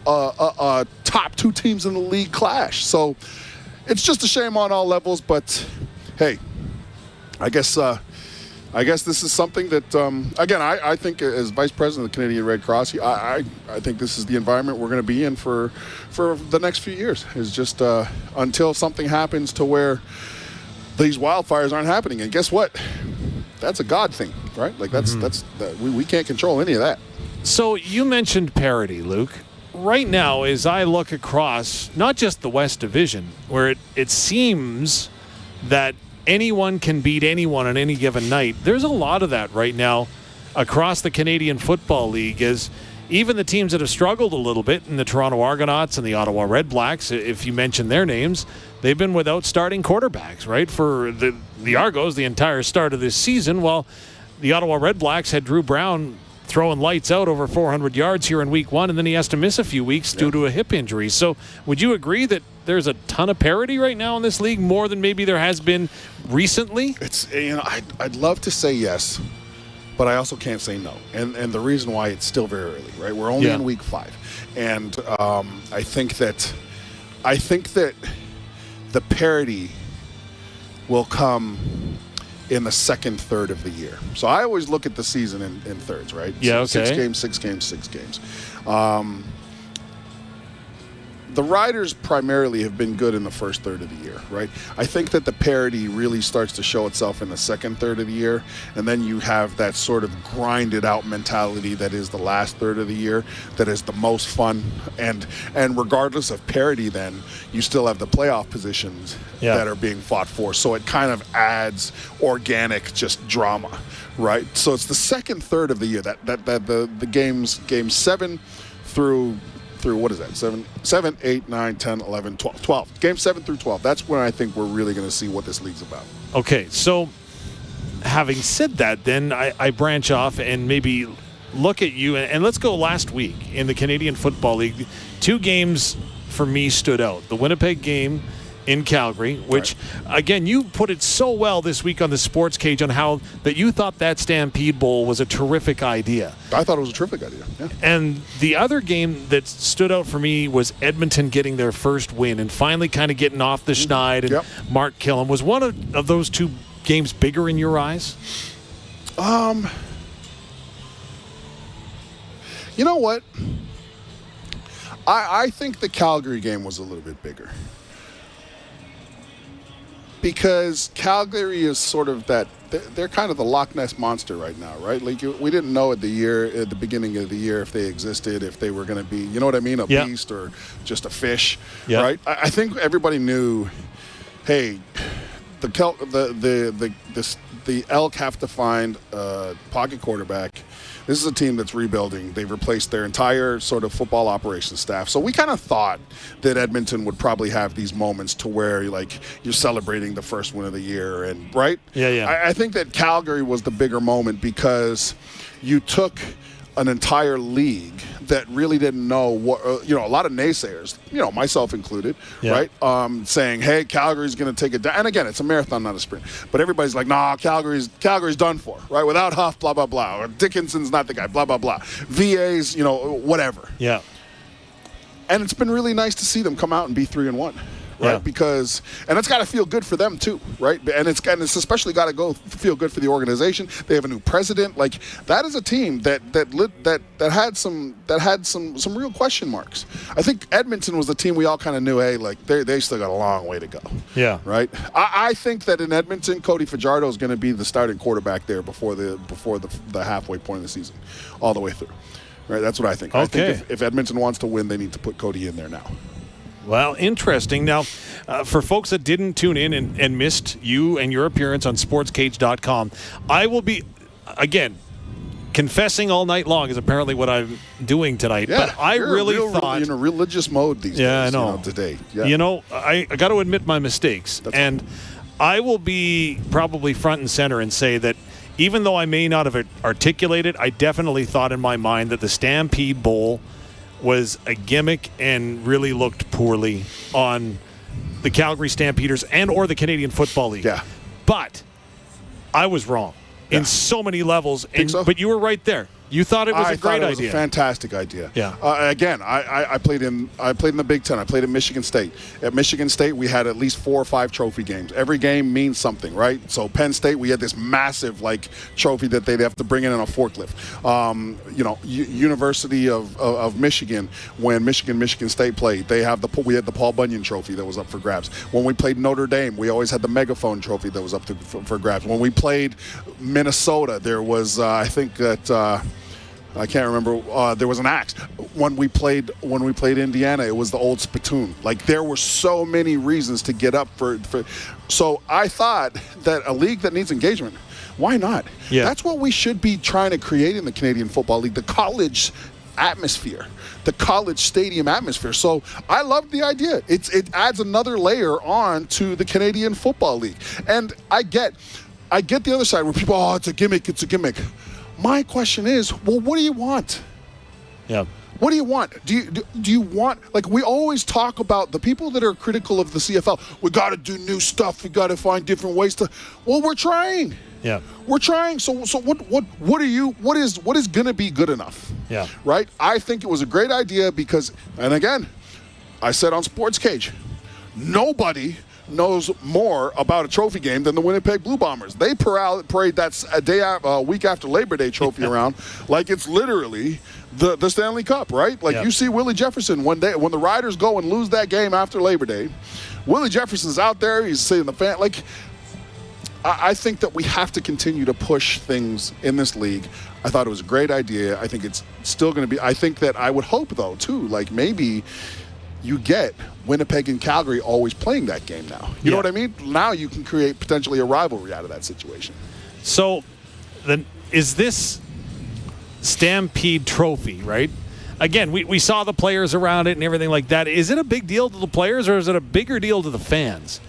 a top two teams in the league clash. So it's just a shame on all levels. But hey, I guess this is something that again, I think as vice president of the Canadian Red Cross, I think this is the environment we're going to be in for the next few years. Is just until something happens to these wildfires aren't happening. And guess what? That's a God thing, right? Like we can't control any of that. So you mentioned parity, Luc. Right now, as I look across not just the West Division, where it seems that anyone can beat anyone on any given night, there's a lot of that right now across the Canadian Football League, as even the teams that have struggled a little bit in the Toronto Argonauts and the Ottawa Red Blacks, if you mention their names, they've been without starting quarterbacks, right? For the Argos, the entire start of this season, while the Ottawa Red Blacks had Drew Brown throwing lights out over 400 yards here in week one, and then he has to miss a few weeks due to a hip injury. So would you agree that there's a ton of parity right now in this league, more than maybe there has been recently? It's, I'd love to say yes, but I also can't say no. And the reason why, it's still very early, right? We're only in week 5. And I think that the parity will come in the second third of the year. So I always look at the season in thirds, right? Yeah, okay. 6 games, 6 games, 6 games. The Riders primarily have been good in the first third of the year, right? I think that the parity really starts to show itself in the second third of the year, and then you have that sort of grinded out mentality that is the last third of the year that is the most fun. And regardless of parity, then you still have the playoff positions that are being fought for. So it kind of adds organic just drama, right? So it's the second third of the year that the games 7 through what is that? 7, 8, 9, 10, 11, 12. Game 7 through 12. That's when I think we're really going to see what this league's about. Okay, so having said that, then I branch off and maybe look at you, and let's go last week in the Canadian Football League. 2 games for me stood out. The Winnipeg game in Calgary, which, again, you put it so well this week on the Sports Cage on how that you thought that Stampede Bowl was a terrific idea. I thought it was a terrific idea, yeah. And the other game that stood out for me was Edmonton getting their first win and finally kind of getting off the schneid and Mark Killam. Was one of those 2 games bigger in your eyes? You know what? I think the Calgary game was a little bit bigger. Because Calgary is sort of they're kind of the Loch Ness Monster right now, right? Like, we didn't know at the beginning of the year if they existed, if they were going to be, you know what I mean, a beast or just a fish, right? I think everybody knew, hey, the Elk have to find a pocket quarterback. This is a team that's rebuilding. They've replaced their entire sort of football operations staff. So we kind of thought that Edmonton would probably have these moments to where, like, you're celebrating the first win of the year, and right? Yeah. I think that Calgary was the bigger moment because you took an entire league that really didn't know what, a lot of naysayers, myself included, right? Saying, hey, Calgary's going to take it down. And again, it's a marathon, not a sprint. But everybody's like, nah, Calgary's done for, right? Without Huff, blah, blah, blah. Or Dickinson's not the guy, blah, blah, blah. VA's, whatever. Yeah. And it's been really nice to see them come out and be 3-1. Right, because it's got to feel good for them too, right? And it's especially got to feel good for the organization. They have a new president. Like, that is a team that had some real question marks. I think Edmonton was the team we all kind of knew, hey, like, they still got a long way to go. Yeah. Right. I think that in Edmonton, Cody Fajardo is going to be the starting quarterback there before the halfway point of the season, all the way through. Right. That's what I think. Okay. I think if Edmonton wants to win, they need to put Cody in there now. Well, interesting. Now, for folks that didn't tune in and missed you and your appearance on sportscage.com, I will be, again, confessing all night long is apparently what I'm doing tonight. Yeah, but I really thought... You're in a religious mode these days. I know. Today. Yeah. You know, I got to admit my mistakes. I will be probably front and center and say that even though I may not have articulated, I definitely thought in my mind that the Stampede Bowl was a gimmick and really looked poorly on the Calgary Stampeders and or the Canadian Football League. Yeah. But I was wrong in so many levels. But you were right there. You thought it was a great idea. It was a fantastic idea. Yeah. Again, I played in the Big Ten. I played at Michigan State. At Michigan State, we had at least 4 or 5 trophy games. Every game means something, right? So Penn State, we had this massive trophy that they'd have to bring in on a forklift. University of Michigan, when Michigan State played, we had the Paul Bunyan Trophy that was up for grabs. When we played Notre Dame, we always had the Megaphone Trophy that was up for grabs. When we played Minnesota, there was I can't remember. There was an axe. When we played Indiana, it was the old spittoon. There were so many reasons to get up for. So I thought that a league that needs engagement, why not? Yeah. That's what we should be trying to create in the Canadian Football League, the college atmosphere, the college stadium atmosphere. So I love the idea. It adds another layer on to the Canadian Football League. And I get the other side where people, it's a gimmick. My question is, well, what do you want? Yeah. What do you want? Do you want, we always talk about the people that are critical of the CFL. We got to do new stuff. We got to find different ways to. Well, we're trying. Yeah. We're trying. So what is going to be good enough? Yeah. Right? I think it was a great idea because, and again, I said on Sports Cage, nobody knows more about a trophy game than the Winnipeg Blue Bombers. They parade that week after Labor Day trophy around like it's literally the Stanley Cup, right? You see Willie Jefferson when the Riders go and lose that game after Labor Day. Willie Jefferson's out there. He's saying the fan I think that we have to continue to push things in this league. I thought it was a great idea. I think it's still going to be. I think that I would hope though too, maybe you get Winnipeg and Calgary always playing that game now. You know what I mean? Now you can create potentially a rivalry out of that situation. So then is this Stampede Trophy, right? Again, we saw the players around it and everything like that. Is it a big deal to the players or is it a bigger deal to the fans?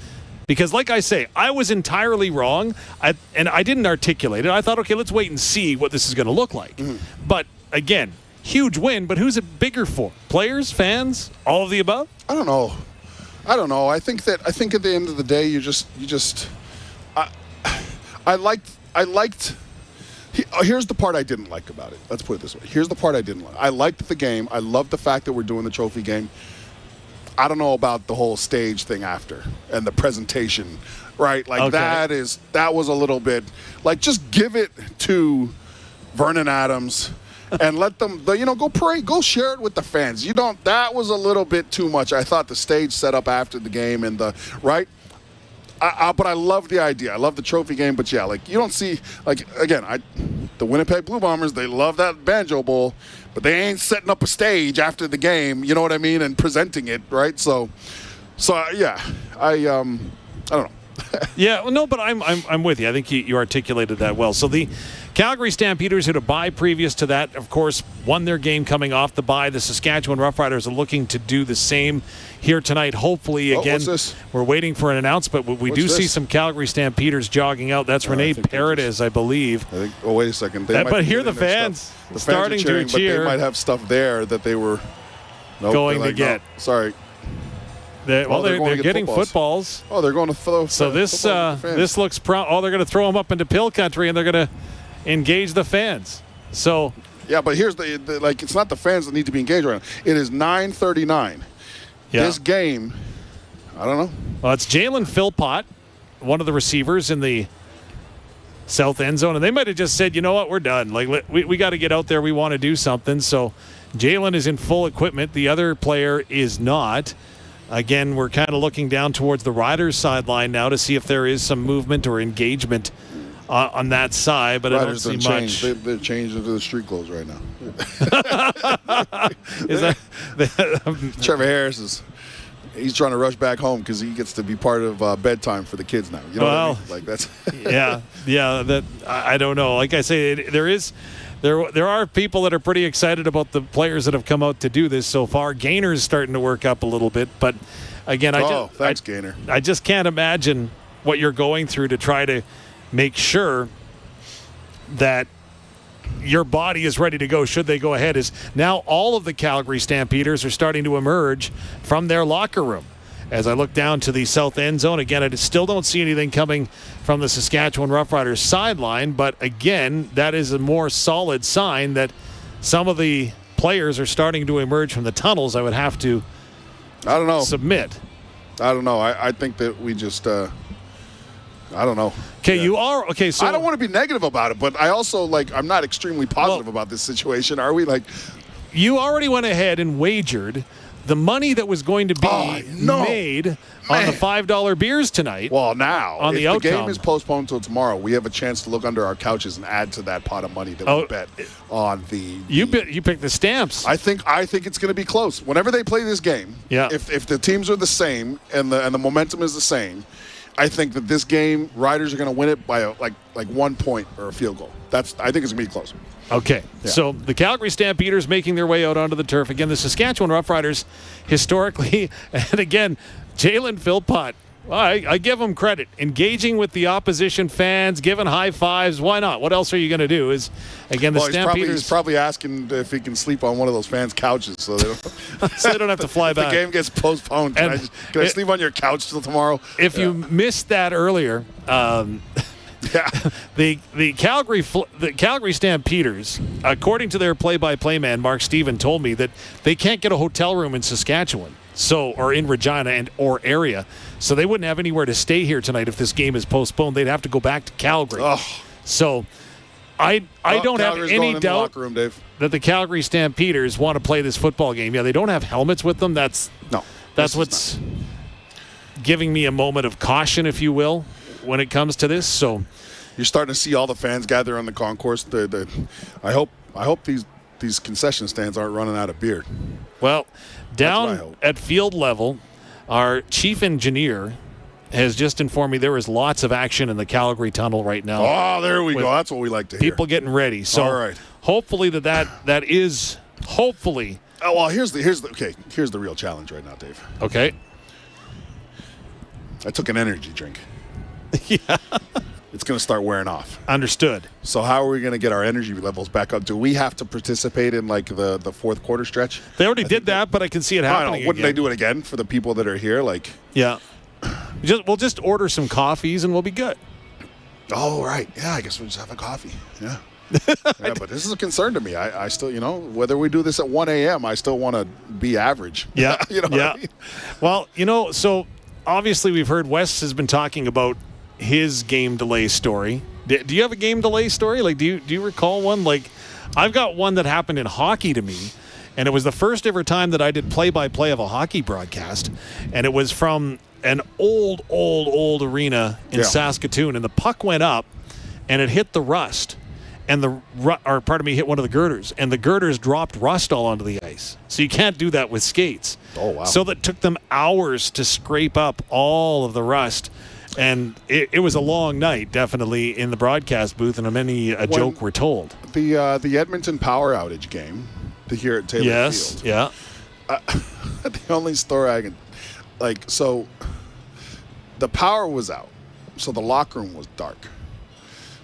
Because like I say, I was entirely wrong and I didn't articulate it. I thought, okay, let's wait and see what this is going to look like. Mm-hmm. But again, huge win, but who's it bigger for? Players, fans, all of the above? I don't know. I think at the end of the day, I liked. Here's the part I didn't like about it. Let's put it this way. Here's the part I didn't like. I liked the game. I loved the fact that we're doing the trophy game. I don't know about the whole stage thing after and the presentation, right? That was a little bit just give it to Vernon Adams. And let them, go parade, go share it with the fans. That was a little bit too much. I thought the stage set up after the game and right? But I love the idea. I love the trophy game. But yeah, you don't see, again, the Winnipeg Blue Bombers, they love that Banjo Bowl, but they ain't setting up a stage after the game, you know what I mean, and presenting it, right? So yeah, I don't know. Yeah, well, no, but I'm with you. I think you articulated that well. So the Calgary Stampeders, who had a bye previous to that, of course, won their game coming off the bye. The Saskatchewan Roughriders are looking to do the same here tonight. Hopefully, again, we're waiting for an announcement, but we do see some Calgary Stampeders jogging out. That's Renee Paredes, I believe. Wait a second. But here the fans starting to cheer. But they might have stuff there that they were going to get. No, sorry. They're getting footballs. Oh, they're going to throw. So this looks they're going to throw them up into Pill Country and they're going to engage the fans. So yeah, but here's the it's not the fans that need to be engaged right now. It is 9:39. Yeah. This game, I don't know. Well, it's Jalen Philpott, one of the receivers in the south end zone, and they might have just said, you know what, we're done. We got to get out there. We want to do something. So Jalen is in full equipment. The other player is not. Again, we're kind of looking down towards the Riders sideline now to see if there is some movement or engagement on that side, but Riders I don't see much. They're changed into the street clothes right now. Is that Trevor Harris is He's trying to rush back home because he gets to be part of bedtime for the kids now. You know what I mean? Like that's yeah. That I don't know. Like I say, there are people that are pretty excited about the players that have come out to do this so far. Gainer's starting to work up a little bit, but again, thanks, Gainer. I just can't imagine what you're going through to try to make sure that your body is ready to go should they go ahead. Is now all of the Calgary Stampeders are starting to emerge from their locker room. As I look down to the south end zone, again, I still don't see anything coming from the Saskatchewan Roughriders sideline, but again, that is a more solid sign that some of the players are starting to emerge from the tunnels. I would have to submit. I don't know. I think that we just I don't know. Okay, you are okay. So I don't want to be negative about it, but I also I'm not extremely positive about this situation. Are we? You already went ahead and wagered the money that was going to be made on the $5 beers tonight. Well, now on the outcome, the game is postponed until tomorrow, we have a chance to look under our couches and add to that pot of money that we bet on the. You picked the Stamps. I think it's going to be close. Whenever they play this game, if the teams are the same and the momentum is the same, I think that this game, Riders are going to win it by like 1 point or a field goal. I think it's going to be close. Okay, so the Calgary Stampeders making their way out onto the turf. Again, the Saskatchewan Roughriders historically, and again, Jalen Philpott, I give him credit. Engaging with the opposition fans, giving high fives. Why not? What else are you going to do? Is again the Stampeders. He's probably asking if he can sleep on one of those fans' couches, so they don't have to fly back. The game gets postponed. Can I sleep on your couch till tomorrow? If you missed that earlier, the Calgary Stampeders, according to their play-by-play man Mark Steven, told me that they can't get a hotel room in Saskatchewan, or in Regina or area, so they wouldn't have anywhere to stay here tonight if this game is postponed. They'd have to go back to Calgary. So I don't have any doubt that the Calgary Stampeders want to play this football game. Yeah, they don't have helmets with them. That's what's giving me a moment of caution, if you will, when it comes to this. So you're starting to see all the fans gather on the concourse. I hope these concession stands aren't running out of beer. Well, down at field level, our chief engineer has just informed me there is lots of action in the Calgary tunnel right now. Oh, there we go. That's what we like to hear. People getting ready. So all right. Hopefully that is hopefully. Oh, well, here's the real challenge right now, Dave. Okay. I took an energy drink. Yeah. It's going to start wearing off. Understood. So how are we going to get our energy levels back up? Do we have to participate in the fourth quarter stretch? They already did that, but I can see it happening. Wouldn't they do it again for the people that are here? Yeah. We'll just order some coffees and we'll be good. Oh, right. Yeah, I guess we'll just have a coffee. Yeah. Yeah, but this is a concern to me. I still, whether we do this at 1 a.m., I still want to be average. Yeah. What I mean? Well, so obviously we've heard Wes has been talking about his game delay story. Do you have a game delay story? Do you recall one? I've got one that happened in hockey to me, and it was the first ever time that I did play-by-play of a hockey broadcast, and it was from an old arena in Saskatoon, and the puck went up, and it hit the rust, and hit one of the girders, and the girders dropped rust all onto the ice. So you can't do that with skates. Oh, wow. So that took them hours to scrape up all of the rust. And it was a long night, definitely, in the broadcast booth, and many a joke were told. The Edmonton power outage game here at Taylor Field. Yeah. The only story I can, so the power was out, so the locker room was dark.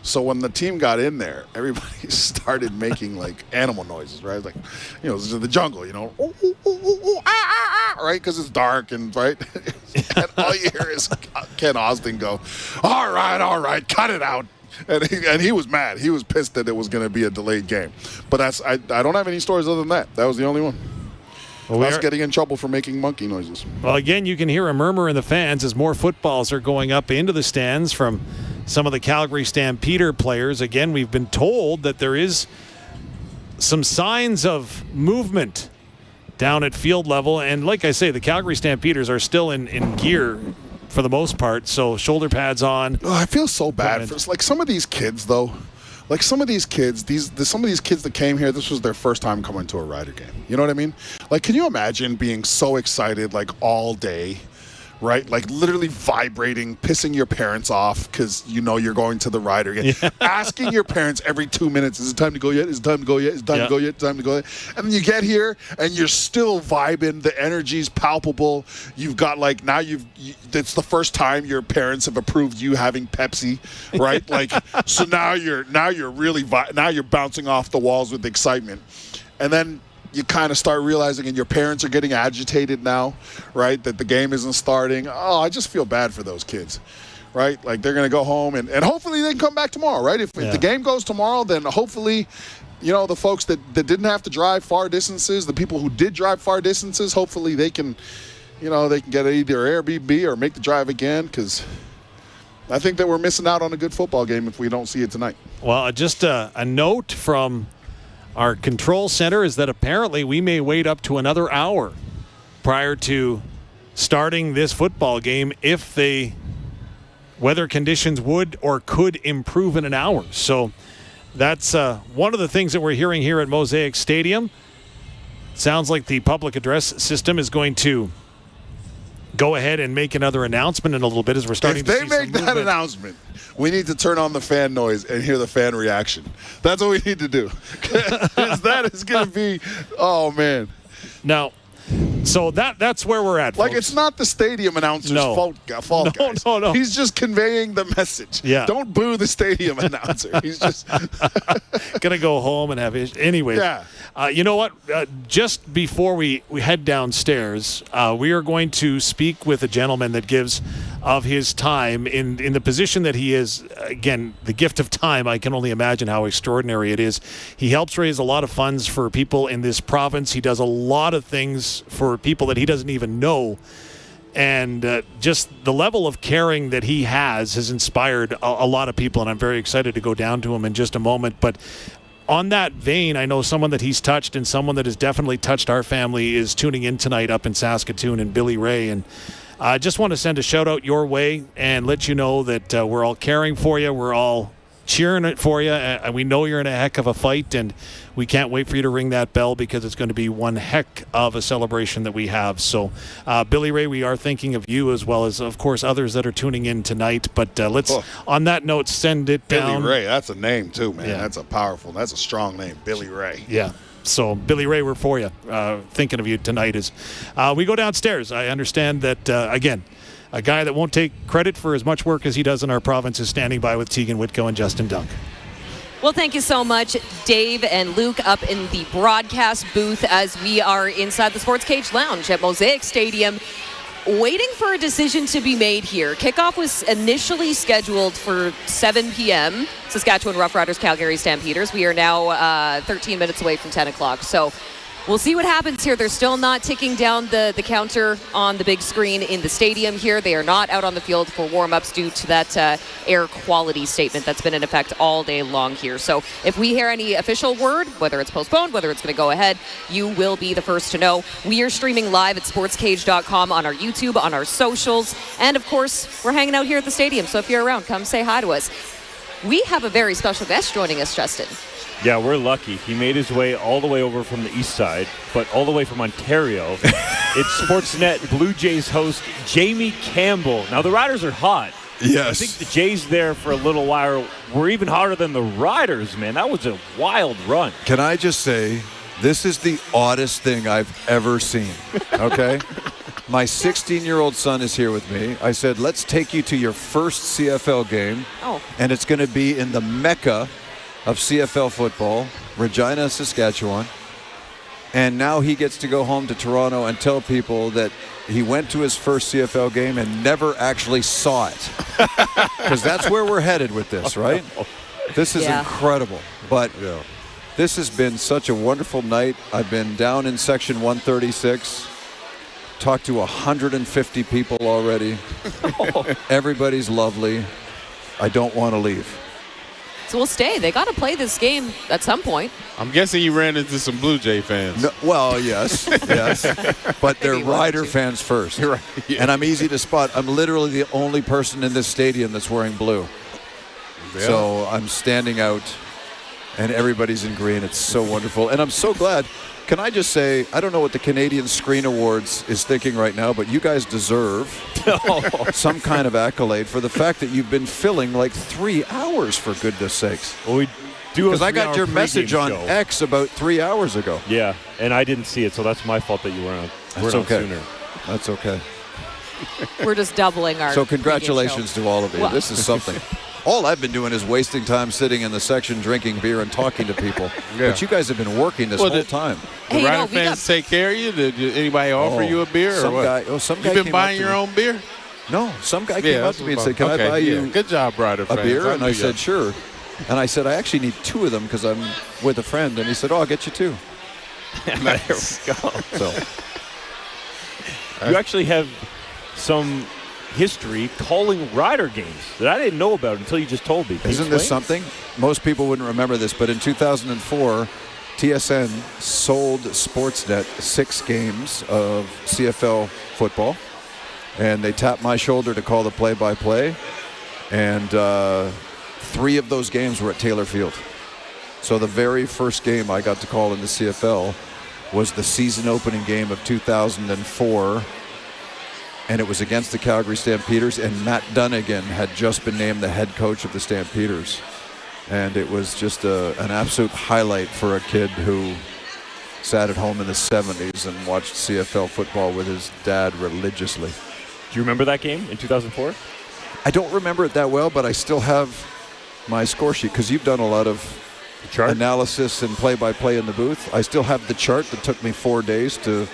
So when the team got in there, everybody started making animal noises, right? This is the jungle, ooh, ooh, ooh, ooh, ah, ah, ah, right? Because it's dark and right, and all you hear is Ken Austin go, all right, cut it out. And he was mad. He was pissed that it was going to be a delayed game. But I don't have any stories other than that. That was the only one. Well, us getting in trouble for making monkey noises. Well, again, you can hear a murmur in the fans as more footballs are going up into the stands from some of the Calgary Stampeder players. Again, we've been told that there is some signs of movement down at field level. And like I say, the Calgary Stampeders are still in gear for the most part. So shoulder pads on. Oh, I feel so bad for some of these kids, though. like some of these kids, some of these kids that came here, this was their first time coming to a Rider game. You know what I mean? Like, can you imagine being so excited like all day? Right? Like literally vibrating, pissing your parents off because you know you're going to the Rider game. Yeah. Asking your parents every 2 minutes, is it time to go yet? Is it time to go yet? Is it time to go yet? Is it time to go yet? And then you get here and you're still vibing. The energy's palpable. You've got like, now it's the first time your parents have approved you having Pepsi, right? Like, so now you're really, now you're bouncing off the walls with excitement. And then you kind of start realizing, and your parents are getting agitated now, right, that the game isn't starting. Oh, I just feel bad for those kids, right? Like, they're going to go home, and hopefully they can come back tomorrow, right? If the game goes tomorrow, then hopefully, you know, the folks that didn't have to drive far distances, the people who did drive far distances, hopefully they can, you know, they can get either Airbnb or make the drive again, because I think that we're missing out on a good football game if we don't see it tonight. Well, just a note from our control center is that apparently we may wait up to another hour prior to starting this football game if the weather conditions would or could improve in an hour. So that's one of the things that we're hearing here at Mosaic Stadium. Sounds like the public address system is going to go ahead and make another announcement in a little bit as we're starting to see some movement. If they make that announcement, we need to turn on the fan noise and hear the fan reaction. That's what we need to do. Because that is going to be, oh, man. Now, so that's where we're at, like, folks. It's not the stadium announcer's fault, guys. No. He's just conveying the message. Yeah. Don't boo the stadium announcer. He's just going to go home and have his. Anyways, yeah. You know what? Just before we head downstairs, we are going to speak with a gentleman that gives of his time in the position that he is. Again, the gift of time, I can only imagine how extraordinary it is. He helps raise a lot of funds for people in this province. He does a lot of things for people that he doesn't even know. And just the level of caring that he has inspired a lot of people, and I'm very excited to go down to him in just a moment. But on that vein, I know someone that he's touched and someone that has definitely touched our family is tuning in tonight up in Saskatoon, and Billy Ray. And I just want to send a shout out your way and let you know that we're all caring for you. We're all cheering it for you. And we know you're in a heck of a fight, and we can't wait for you to ring that bell because it's going to be one heck of a celebration that we have. So, Billy Ray, we are thinking of you as well as, of course, others that are tuning in tonight. But let's, on that note, send it down. Billy Ray, that's a name too, man. Yeah. That's a strong name, Billy Ray. Yeah. So, Billy Ray, we're for you. Thinking of you tonight as we go downstairs. I understand that, again, a guy that won't take credit for as much work as he does in our province is standing by with Teagan Witko and Justin Dunk. Well, thank you so much, Dave and Luke, up in the broadcast booth as we are inside the Sports Cage Lounge at Mosaic Stadium, waiting for a decision to be made here. Kickoff was initially scheduled for 7 p.m. Saskatchewan Roughriders, Calgary Stampeders. We are now 13 minutes away from 10 o'clock. So we'll see what happens here. They're still not ticking down the counter on the big screen in the stadium here. They are not out on the field for warm-ups due to that air quality statement that's been in effect all day long here. So if we hear any official word, whether it's postponed, whether it's going to go ahead, you will be the first to know. We are streaming live at sportscage.com on our YouTube, on our socials, and of course, we're hanging out here at the stadium. So if you're around, come say hi to us. We have a very special guest joining us, Justin. Yeah, we're lucky. He made his way all the way over from the east side, but all the way from Ontario. It's Sportsnet Blue Jays host Jamie Campbell. Now, the Riders are hot. Yes. I think the Jays there for a little while were even hotter than the Riders, man. That was a wild run. Can I just say, this is the oddest thing I've ever seen, okay? My 16-year-old son is here with me. I said, let's take you to your first CFL game, and it's going to be in the Mecca of CFL football, Regina, Saskatchewan. And now he gets to go home to Toronto and tell people that he went to his first CFL game and never actually saw it. Because that's where we're headed with this, right? This is incredible. But this has been such a wonderful night. I've been down in section 136, talked to 150 people already. Everybody's lovely. I don't want to leave. So we'll stay. They got to play this game at some point. I'm guessing you ran into some Blue Jay fans. No, well, yes. But they're Rider fans first. Right, yeah. And I'm easy to spot. I'm literally the only person in this stadium that's wearing blue. Yeah. So I'm standing out and everybody's in green. It's so wonderful. And I'm so glad. Can I just say, I don't know what the Canadian Screen Awards is thinking right now, but you guys deserve some kind of accolade for the fact that you've been filling like 3 hours, for goodness sakes. Well, we do have because I got your message on show. X about 3 hours ago. Yeah, and I didn't see it, so that's my fault that you weren't on. That's on okay. Sooner. That's okay. We're just doubling our. So congratulations to all of you. Well. This is something. All I've been doing is wasting time sitting in the section drinking beer and talking to people. Yeah. But you guys have been working this whole time. The Rider fans take care of you? Did anybody offer you a beer or what? Some guy you been came buying up to your me. own beer? No, some guy came up to me and said, can I buy you Good job, Rider a fans. beer? And I knew said, sure. And I said, I actually need 2 of them because I'm with a friend. And he said, I'll get you 2. There we go. So you actually have some history calling Rider games that I didn't know about until you just told me. Can you Isn't this explain? something? Most people wouldn't remember this, but in 2004, TSN sold Sportsnet 6 games of CFL football, and they tapped my shoulder to call the play-by-play, and 3 of those games were at Taylor Field. So the very first game I got to call in the CFL was the season opening game of 2004, and it was against the Calgary Stampeders, and Matt Dunnigan had just been named the head coach of the Stampeders. And it was just an absolute highlight for a kid who sat at home in the 70s and watched CFL football with his dad religiously. Do you remember that game in 2004? I don't remember it that well, but I still have my score sheet because you've done a lot of analysis and play-by-play in the booth. I still have the chart that took me 4 days to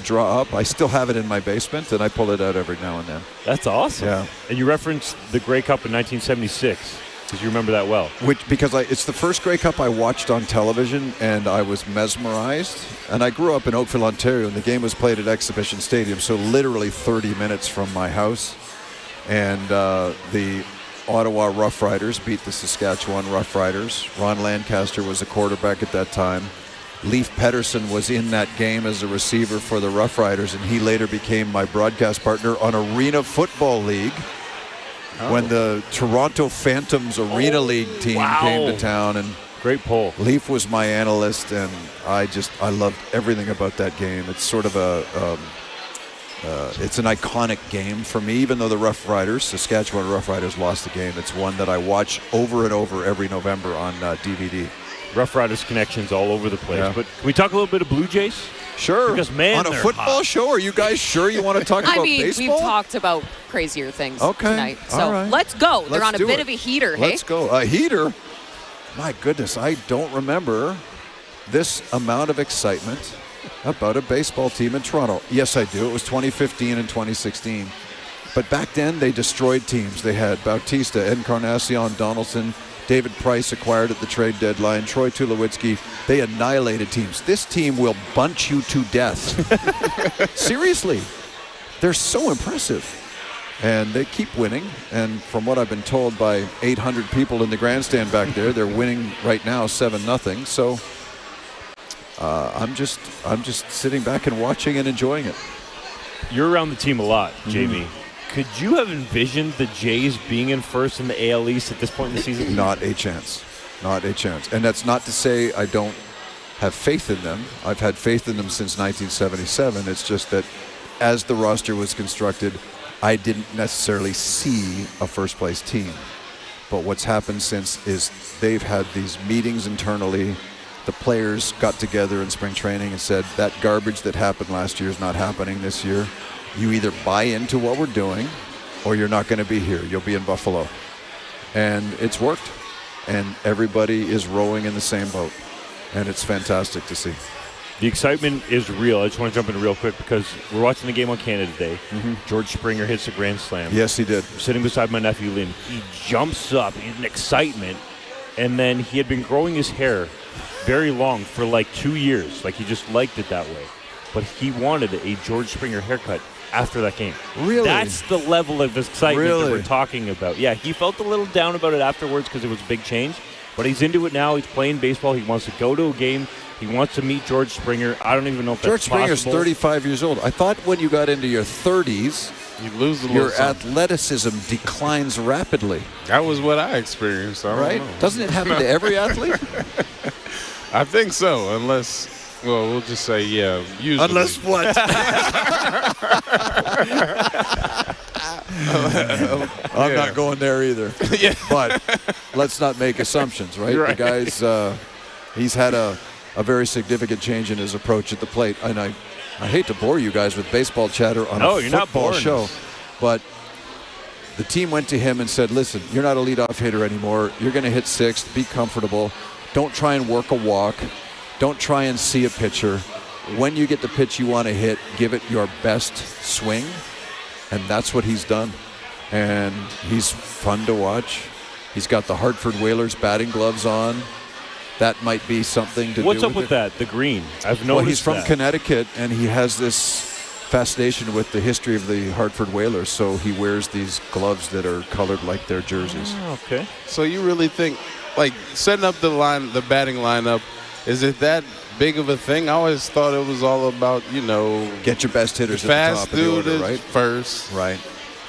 draw up. I still have it in my basement, and I pull it out every now and then. That's awesome. Yeah. And you referenced the Grey Cup in 1976 because you remember that well. Because it's the first Grey Cup I watched on television, and I was mesmerized. And I grew up in Oakville, Ontario, and the game was played at Exhibition Stadium, so literally 30 minutes from my house. And the Ottawa Roughriders beat the Saskatchewan Roughriders. Ron Lancaster was the quarterback at that time. Leif Pettersson was in that game as a receiver for the Roughriders, and he later became my broadcast partner on Arena Football League when the Toronto Phantoms Arena League team came to town. And great poll. Leif was my analyst, and I loved everything about that game. It's sort of it's an iconic game for me, even though the Roughriders, Saskatchewan Roughriders, lost the game. It's one that I watch over and over every November on DVD. Roughriders connections all over the place. Yeah. But can we talk a little bit of Blue Jays? Sure. Because, man, on a football show, are you guys sure you want to talk about baseball? We've talked about crazier things tonight. So all right. let's go. They're Let's on a bit of a heater, hey? Let's go. A heater? My goodness, I don't remember this amount of excitement about a baseball team in Toronto. Yes, I do. It was 2015 and 2016. But back then, they destroyed teams. They had Bautista, Encarnacion, Donaldson, David Price acquired at the trade deadline, Troy Tulowitzki. They annihilated teams. This team will bunch you to death. Seriously. They're so impressive. And they keep winning. And from what I've been told by 800 people in the grandstand back there, they're winning right now 7-0. So I'm just sitting back and watching and enjoying it. You're around the team a lot, Jamie. Could you have envisioned the Jays being in first in the AL East at this point in the season? Not a chance. Not a chance. And that's not to say I don't have faith in them. I've had faith in them since 1977. It's just that as the roster was constructed, I didn't necessarily see a first-place team. But what's happened since is they've had these meetings internally. The players got together in spring training and said, that garbage that happened last year is not happening this year. You either buy into what we're doing or you're not going to be here. You'll be in Buffalo. And it's worked. And everybody is rowing in the same boat. And it's fantastic to see. The excitement is real. I just want to jump in real quick because we're watching the game on Canada Day. George Springer hits a grand slam. Yes, he did. I'm sitting beside my nephew, Lynn. He jumps up in excitement. And then he had been growing his hair very long for like 2 years. Like he just liked it that way. But he wanted a George Springer haircut after that game. Really? That's the level of excitement that we're talking about. Yeah, he felt a little down about it afterwards because it was a big change. But he's into it now. He's playing baseball. He wants to go to a game He wants to meet George Springer. I don't even know if George that's Springer's possible. 35 years old. I thought when you got into your 30s, you lose a your little something. athleticism declines rapidly. That was what I experienced. I don't know. Doesn't it happen to every athlete? I think so, unless, well, we'll just say, yeah, usually. Unless what? I'm not going there either. Yeah. But let's not make assumptions, right? Right. The guy's, he's had a very significant change in his approach at the plate. And I hate to bore you guys with baseball chatter on a you're not football boring show, us. but the team went to him and said, listen, you're not a leadoff hitter anymore. You're going to hit sixth. Be comfortable. Don't try and work a walk. Don't try and see a pitcher. When you get the pitch you want to hit, give it your best swing. And that's what he's done. And he's fun to watch. He's got the Hartford Whalers batting gloves on. That might be something to What's do up with with it. that? The green. I've noticed Well, he's from that. Connecticut, and he has this fascination with the history of the Hartford Whalers, so he wears these gloves that are colored like their jerseys. Oh, okay. So you really think, like, setting up the batting lineup, is it that big of a thing? I always thought it was all about, Get your best hitters at fast the top of the dude order, is right? first. Right.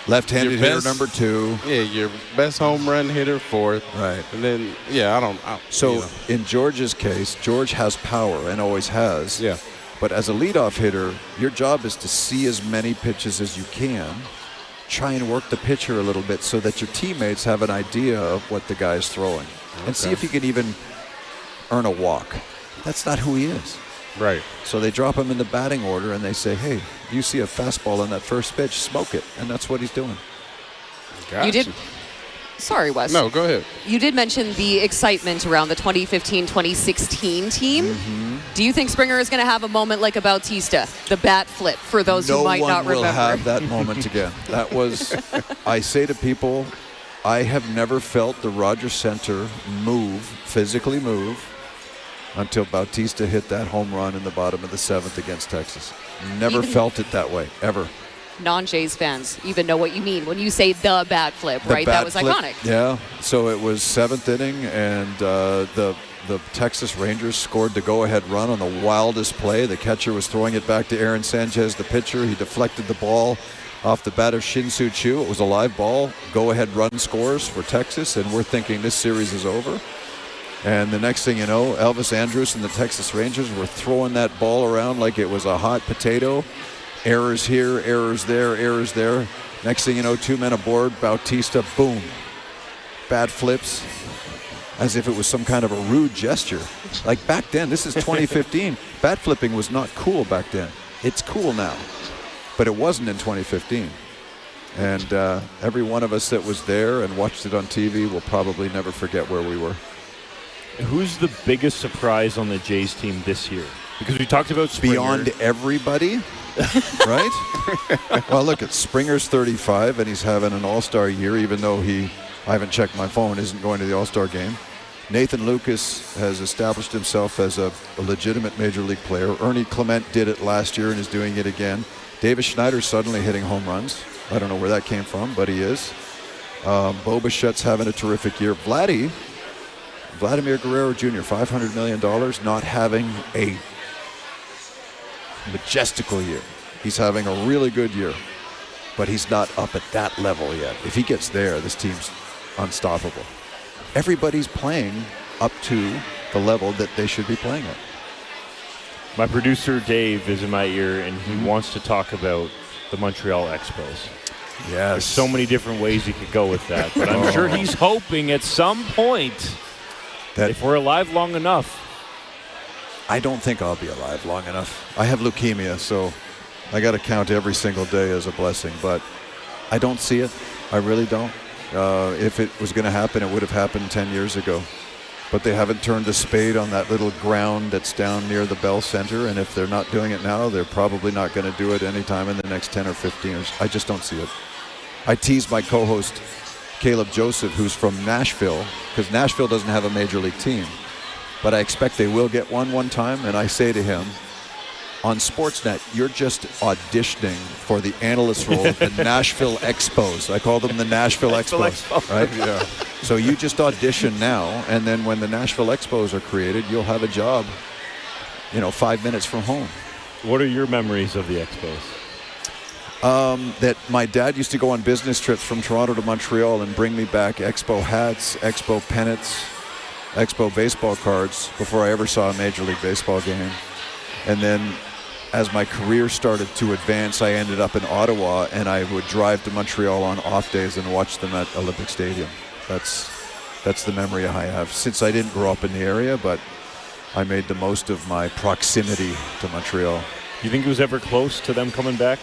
Left-handed Your hitter best- number 2. Yeah, your best home run hitter fourth. Right. And then, I don't. So in George's case, George has power and always has. Yeah. But as a leadoff hitter, your job is to see as many pitches as you can, try and work the pitcher a little bit so that your teammates have an idea of what the guy is throwing. And see if you can even earn a walk. That's not who he is. Right. So they drop him in the batting order and they say, hey, you see a fastball on that first pitch, smoke it. And that's what he's doing. You did. Sorry, Wes. No, go ahead. You did mention the excitement around the 2015-2016 team. Mm-hmm. Do you think Springer is going to have a moment like a Bautista, the bat flip, for those who might not remember? No one will have that moment again. That was, I say to people, I have never felt the Rogers Center physically move, until Bautista hit that home run in the bottom of the 7th against Texas. Never felt it that way, ever. Non-Jays fans even know what you mean when you say the bat flip, The right? bat That was flip, iconic. Yeah. So it was 7th inning, and the Texas Rangers scored the go-ahead run on the wildest play. The catcher was throwing it back to Aaron Sanchez, the pitcher. He deflected the ball off the bat of Shin-Soo Choo. It was a live ball. Go-ahead run scores for Texas, and we're thinking this series is over. And the next thing you know, Elvis Andrus and the Texas Rangers were throwing that ball around like it was a hot potato. Errors here, errors there, errors there. Next thing you know, 2 men aboard, Bautista, boom. Bad flips, as if it was some kind of a rude gesture. Like back then, this is 2015. Bat flipping was not cool back then. It's cool now, but it wasn't in 2015. And every one of us that was there and watched it on TV will probably never forget where we were. Who's the biggest surprise on the Jays team this year? Because we talked about Springer. Beyond everybody, right? Well, look, Springer's 35, and he's having an all-star year, even though I haven't checked my phone, isn't going to the all-star game. Nathan Lucas has established himself as a legitimate major league player. Ernie Clement did it last year and is doing it again. Davis Schneider's suddenly hitting home runs. I don't know where that came from, but he is. Bo Bichette's having a terrific year. Vladimir Guerrero Jr., $500 million, not having a majestical year. He's having a really good year, but he's not up at that level yet. If he gets there, this team's unstoppable. Everybody's playing up to the level that they should be playing at. My producer, Dave, is in my ear, and he wants to talk about the Montreal Expos. Yes. There's so many different ways you could go with that, but I'm sure he's hoping at some point that if we're alive long enough. I don't think I'll be alive long enough. I have leukemia, so I got to count every single day as a blessing, but I don't see it. I really don't. If it was going to happen, it would have happened 10 years ago. But they haven't turned a spade on that little ground that's down near the Bell Center, and if they're not doing it now, they're probably not going to do it anytime in the next 10 or 15 years. I just don't see it. I tease my co-host, Caleb Joseph, who's from Nashville, because Nashville doesn't have a major league team. But I expect they will get one time, and I say to him, on Sportsnet, you're just auditioning for the analyst role of the Nashville Expos. I call them the Nashville Expos, right? Yeah. So you just audition now, and then when the Nashville Expos are created, you'll have a job 5 minutes from home. What are your memories of the Expos? That my dad used to go on business trips from Toronto to Montreal and bring me back Expo hats, Expo pennants, Expo baseball cards before I ever saw a Major League Baseball game. And then as my career started to advance, I ended up in Ottawa, and I would drive to Montreal on off days and watch them at Olympic Stadium. That's the memory I have. Since I didn't grow up in the area, but I made the most of my proximity to Montreal. You think it was ever close to them coming back?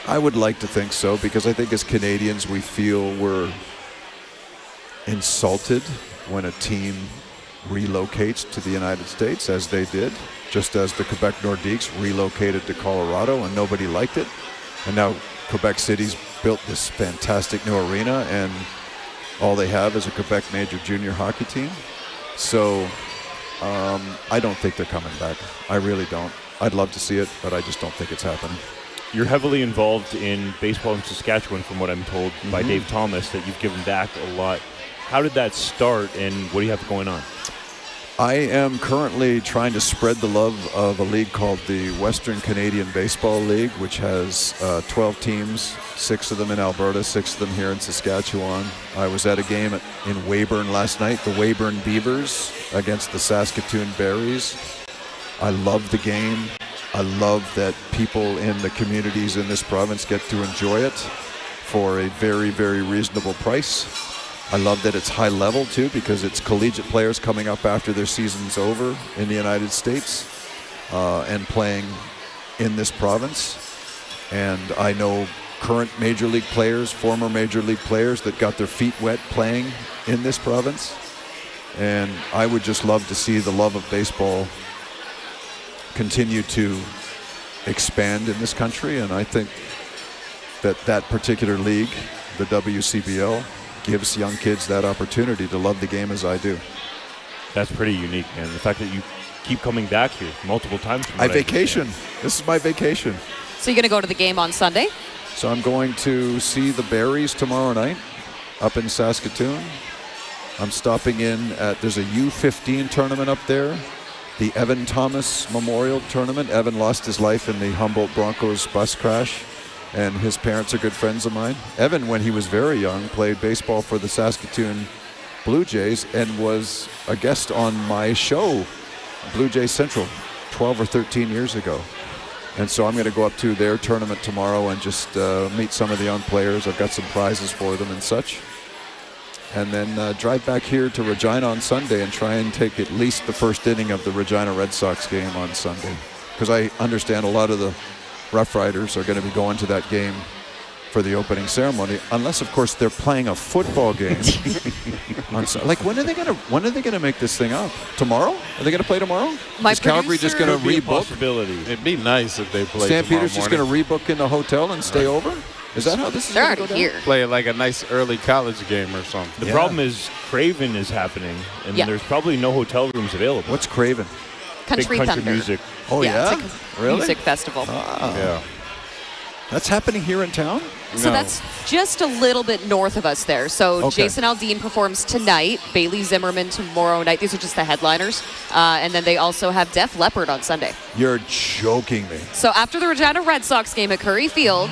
I would like to think so, because I think as Canadians we feel we're insulted when a team relocates to the United States, as they did, just as the Quebec Nordiques relocated to Colorado and nobody liked it. And now Quebec City's built this fantastic new arena, and all they have is a Quebec Major Junior hockey team. So I don't think they're coming back. I really don't. I'd love to see it, but I just don't think it's happening. You're heavily involved in baseball in Saskatchewan, from what I'm told by Dave Thomas, that you've given back a lot. How did that start, and what do you have going on? I am currently trying to spread the love of a league called the Western Canadian Baseball League, which has 12 teams, 6 of them in Alberta, 6 of them here in Saskatchewan. I was at a game in Weyburn last night, the Weyburn Beavers against the Saskatoon Berries. I love the game. I love that people in the communities in this province get to enjoy it for a very, very reasonable price. I love that it's high level too, because it's collegiate players coming up after their season's over in the United States and playing in this province. And I know current Major League players, former Major League players that got their feet wet playing in this province. And I would just love to see the love of baseball continue to expand in this country. And I think that particular league, the WCBL, gives young kids that opportunity to love the game as I do. That's pretty unique, man. The fact that you keep coming back here multiple times. I vacation. This is my vacation. So you're going to go to the game on Sunday? So I'm going to see the Berries tomorrow night up in Saskatoon. I'm stopping in at, there's a U15 tournament up there, the Evan Thomas Memorial Tournament. Evan lost his life in the Humboldt Broncos bus crash, and his parents are good friends of mine. Evan, when he was very young, played baseball for the Saskatoon Blue Jays and was a guest on my show, Blue Jays Central, 12 or 13 years ago. And so I'm going to go up to their tournament tomorrow and just meet some of the young players. I've got some prizes for them and such. And then drive back here to Regina on Sunday and try and take at least the first inning of the Regina Red Sox game on Sunday. Because I understand a lot of the Roughriders are going to be going to that game for the opening ceremony, unless of course they're playing a football game. Like when are they going to make this thing up? Tomorrow? Are they going to play tomorrow? Is Calgary just going to rebook? It'd be nice if they play. Stampeders just going to rebook in the hotel and stay over? Is that how this is going to go down? Here. Play like a nice early college game or something. The problem is Craven is happening, and there's probably no hotel rooms available. What's Craven? Country Big country Thunder. music. Oh, yeah? It's like a Really? music festival. Yeah. That's happening here in town? So that's just a little bit north of us there. So Okay. Jason Aldean performs tonight, Bailey Zimmerman tomorrow night. These are just the headliners. And then they also have Def Leppard on Sunday. You're joking me. So after the Regina Red Sox game at Curry Field,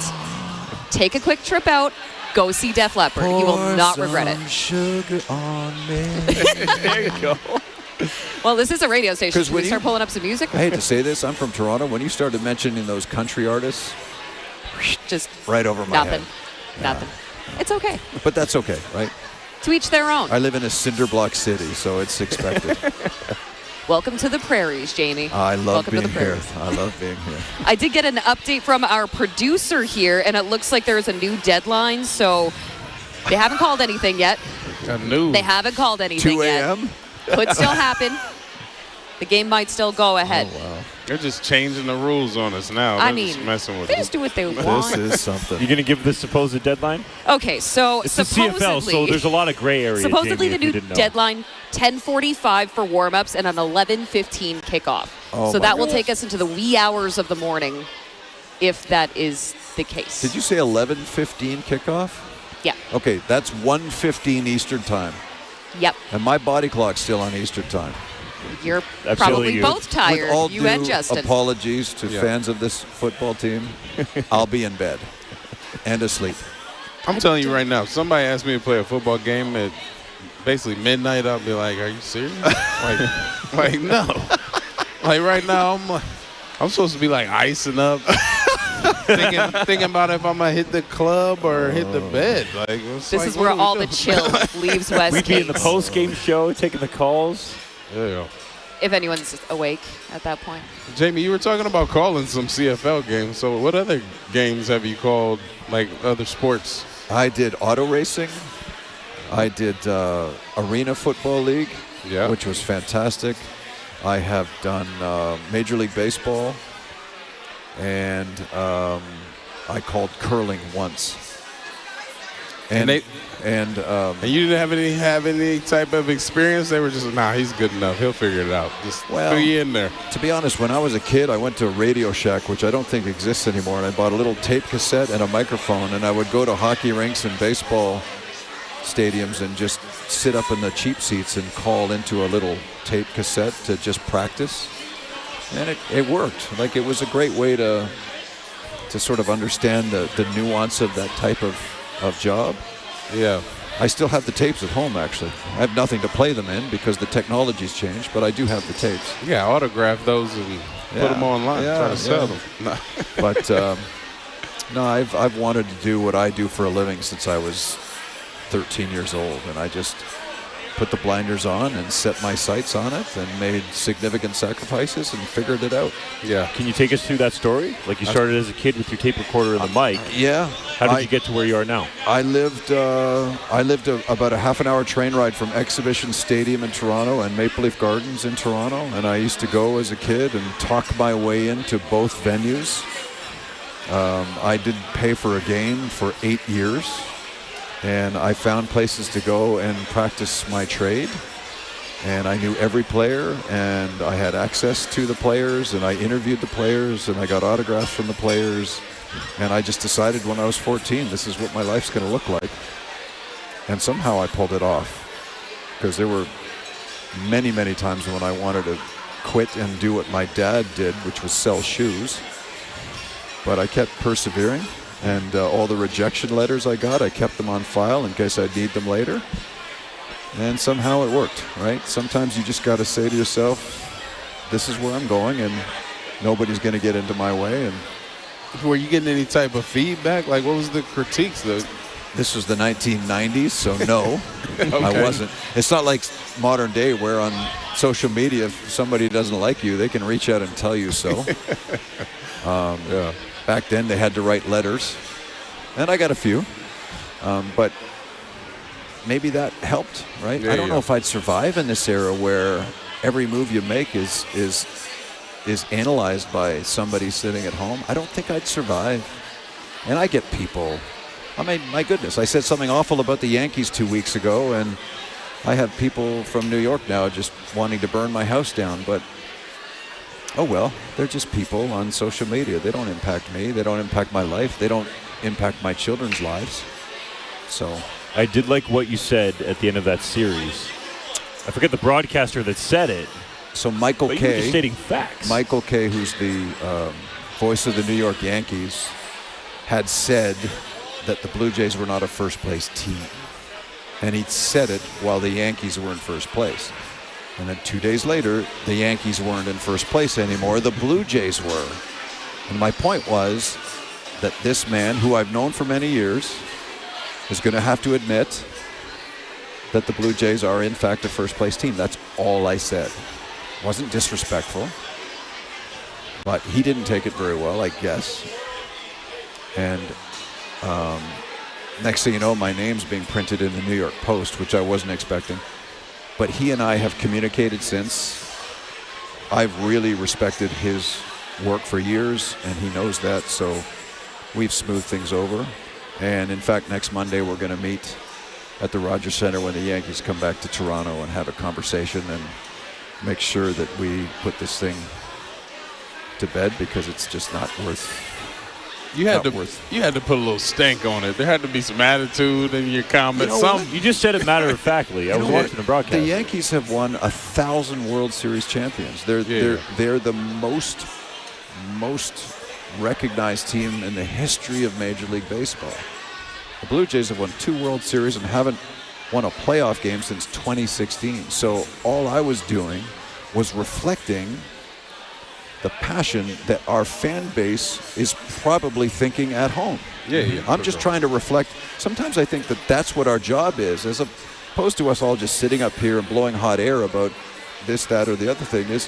take a quick trip out, go see Def Leppard. You will not regret it. Sugar on me. There you go. Well, this is a radio station. 'Cause Should we when start pulling up some music? I hate to say this, I'm from Toronto. When you started mentioning those country artists, Just right over my nothing. head. Nothing. It's okay. But that's okay, right? To each their own. I live in a cinder block city, so it's expected. Welcome to the prairies, Jamie. I love Welcome to being the here. prairies. I love being here. I did get an update from our producer here, and it looks like there's a new deadline, so they haven't called anything yet. They haven't called anything 2 yet. a.m.? Could still happen. The game might still go ahead. Oh, wow. They're just changing the rules on us now. I They're mean, just messing with they us. just do what they want. This is something. You're going to give the supposed deadline? Okay, so It's the supposedly, CFL, so there's a lot of gray area. supposedly Jamie, the if you new didn't know. deadline, 10:45 for warm-ups and an 11:15 kickoff. Oh so my that will gosh. take us into the wee hours of the morning, if that is the case. Did you say 11:15 kickoff? Yeah. Okay, that's 1:15 Eastern time. Yep. And my body clock's still on Eastern time. You're Absolutely probably you. both tired, With all you and due Justin. apologies to fans of this football team, I'll be in bed and asleep. I'm telling you right now, if somebody asked me to play a football game at basically midnight, I'll be like, are you serious? like no. Like right now, I'm supposed to be like icing up, thinking about if I'm going to hit the club or hit the bed. Like, This is where all the chill leaves Wes We'd be in the Cates. post-game show, taking the calls. Yeah. If anyone's awake at that point. Jamie, you were talking about calling some CFL games. So what other games have you called, like other sports? I did auto racing. I did Arena Football League, which was fantastic. I have done Major League Baseball, and I called curling once. And you didn't have any type of experience? They were just, nah, he's good enough. He'll figure it out. Just throw you in there. To be honest, when I was a kid, I went to a Radio Shack, which I don't think exists anymore, and I bought a little tape cassette and a microphone, and I would go to hockey rinks and baseball stadiums and just sit up in the cheap seats and call into a little tape cassette to just practice. And it worked. Like, it was a great way to sort of understand the nuance of that type of job. Yeah. I still have the tapes at home, actually. I have nothing to play them in because the technology's changed, but I do have the tapes. Yeah, autograph those and put them online, try to sell them. No. But, no, I've wanted to do what I do for a living since I was 13 years old, and I just put the blinders on and set my sights on it and made significant sacrifices and figured it out. Yeah. Can you take us through that story? Like, you started as a kid with your tape recorder and the mic. Yeah. How did you get to where you are now? I lived about a half an hour train ride from Exhibition Stadium in Toronto and Maple Leaf Gardens in Toronto, and I used to go as a kid and talk my way into both venues. I didn't pay for a game for 8 years. And I found places to go and practice my trade. And I knew every player, and I had access to the players, and I interviewed the players, and I got autographs from the players. And I just decided when I was 14, this is what my life's going to look like. And somehow I pulled it off. Because there were many, many times when I wanted to quit and do what my dad did, which was sell shoes. But I kept persevering. And all the rejection letters I got, I kept them on file in case I'd need them later. And somehow it worked, right? Sometimes you just got to say to yourself, this is where I'm going, and nobody's going to get into my way. And were you getting any type of feedback? Like, what was the critiques? This was the 1990s, so no, Okay. I wasn't. It's not like modern day where on social media, if somebody doesn't like you, they can reach out and tell you so. Yeah. Back then, they had to write letters, and I got a few, but maybe that helped, right? Yeah, I don't know yeah. if I'd survive in this era where every move you make is analyzed by somebody sitting at home. I don't think I'd survive. And I get people. I mean, my goodness, I said something awful about the Yankees 2 weeks ago, and I have people from New York now just wanting to burn my house down, but oh well, they're just people on social media. They don't impact me. They don't impact my life. They don't impact my children's lives. So I did like what you said at the end of that series. I forget the broadcaster that said it. So Michael but Kay, you were just stating facts. Michael Kay, who's the voice of the New York Yankees, had said that the Blue Jays were not a first-place team. And he said it while the Yankees were in first place. And then 2 days later, the Yankees weren't in first place anymore. The Blue Jays were. And my point was that this man, who I've known for many years, is going to have to admit that the Blue Jays are, in fact, a first-place team. That's all I said. Wasn't disrespectful. But he didn't take it very well, I guess. And next thing you know, my name's being printed in the New York Post, which I wasn't expecting. But he and I have communicated since. I've really respected his work for years, and he knows that, so we've smoothed things over. And in fact, next Monday we're going to meet at the Rogers Center when the Yankees come back to Toronto and have a conversation and make sure that we put this thing to bed, because it's just not worth You had to put a little stank on it. There had to be some attitude in your comments. You just said it matter-of-factly. I was watching the broadcast. The Yankees have won 1,000 World Series champions. They're the most recognized team in the history of Major League Baseball. The Blue Jays have won 2 World Series and haven't won a playoff game since 2016. So all I was doing was reflecting the passion that our fan base is probably thinking at home. I'm just trying to reflect. Sometimes I think that that's what our job is, as opposed to us all just sitting up here and blowing hot air about this, that, or the other thing, is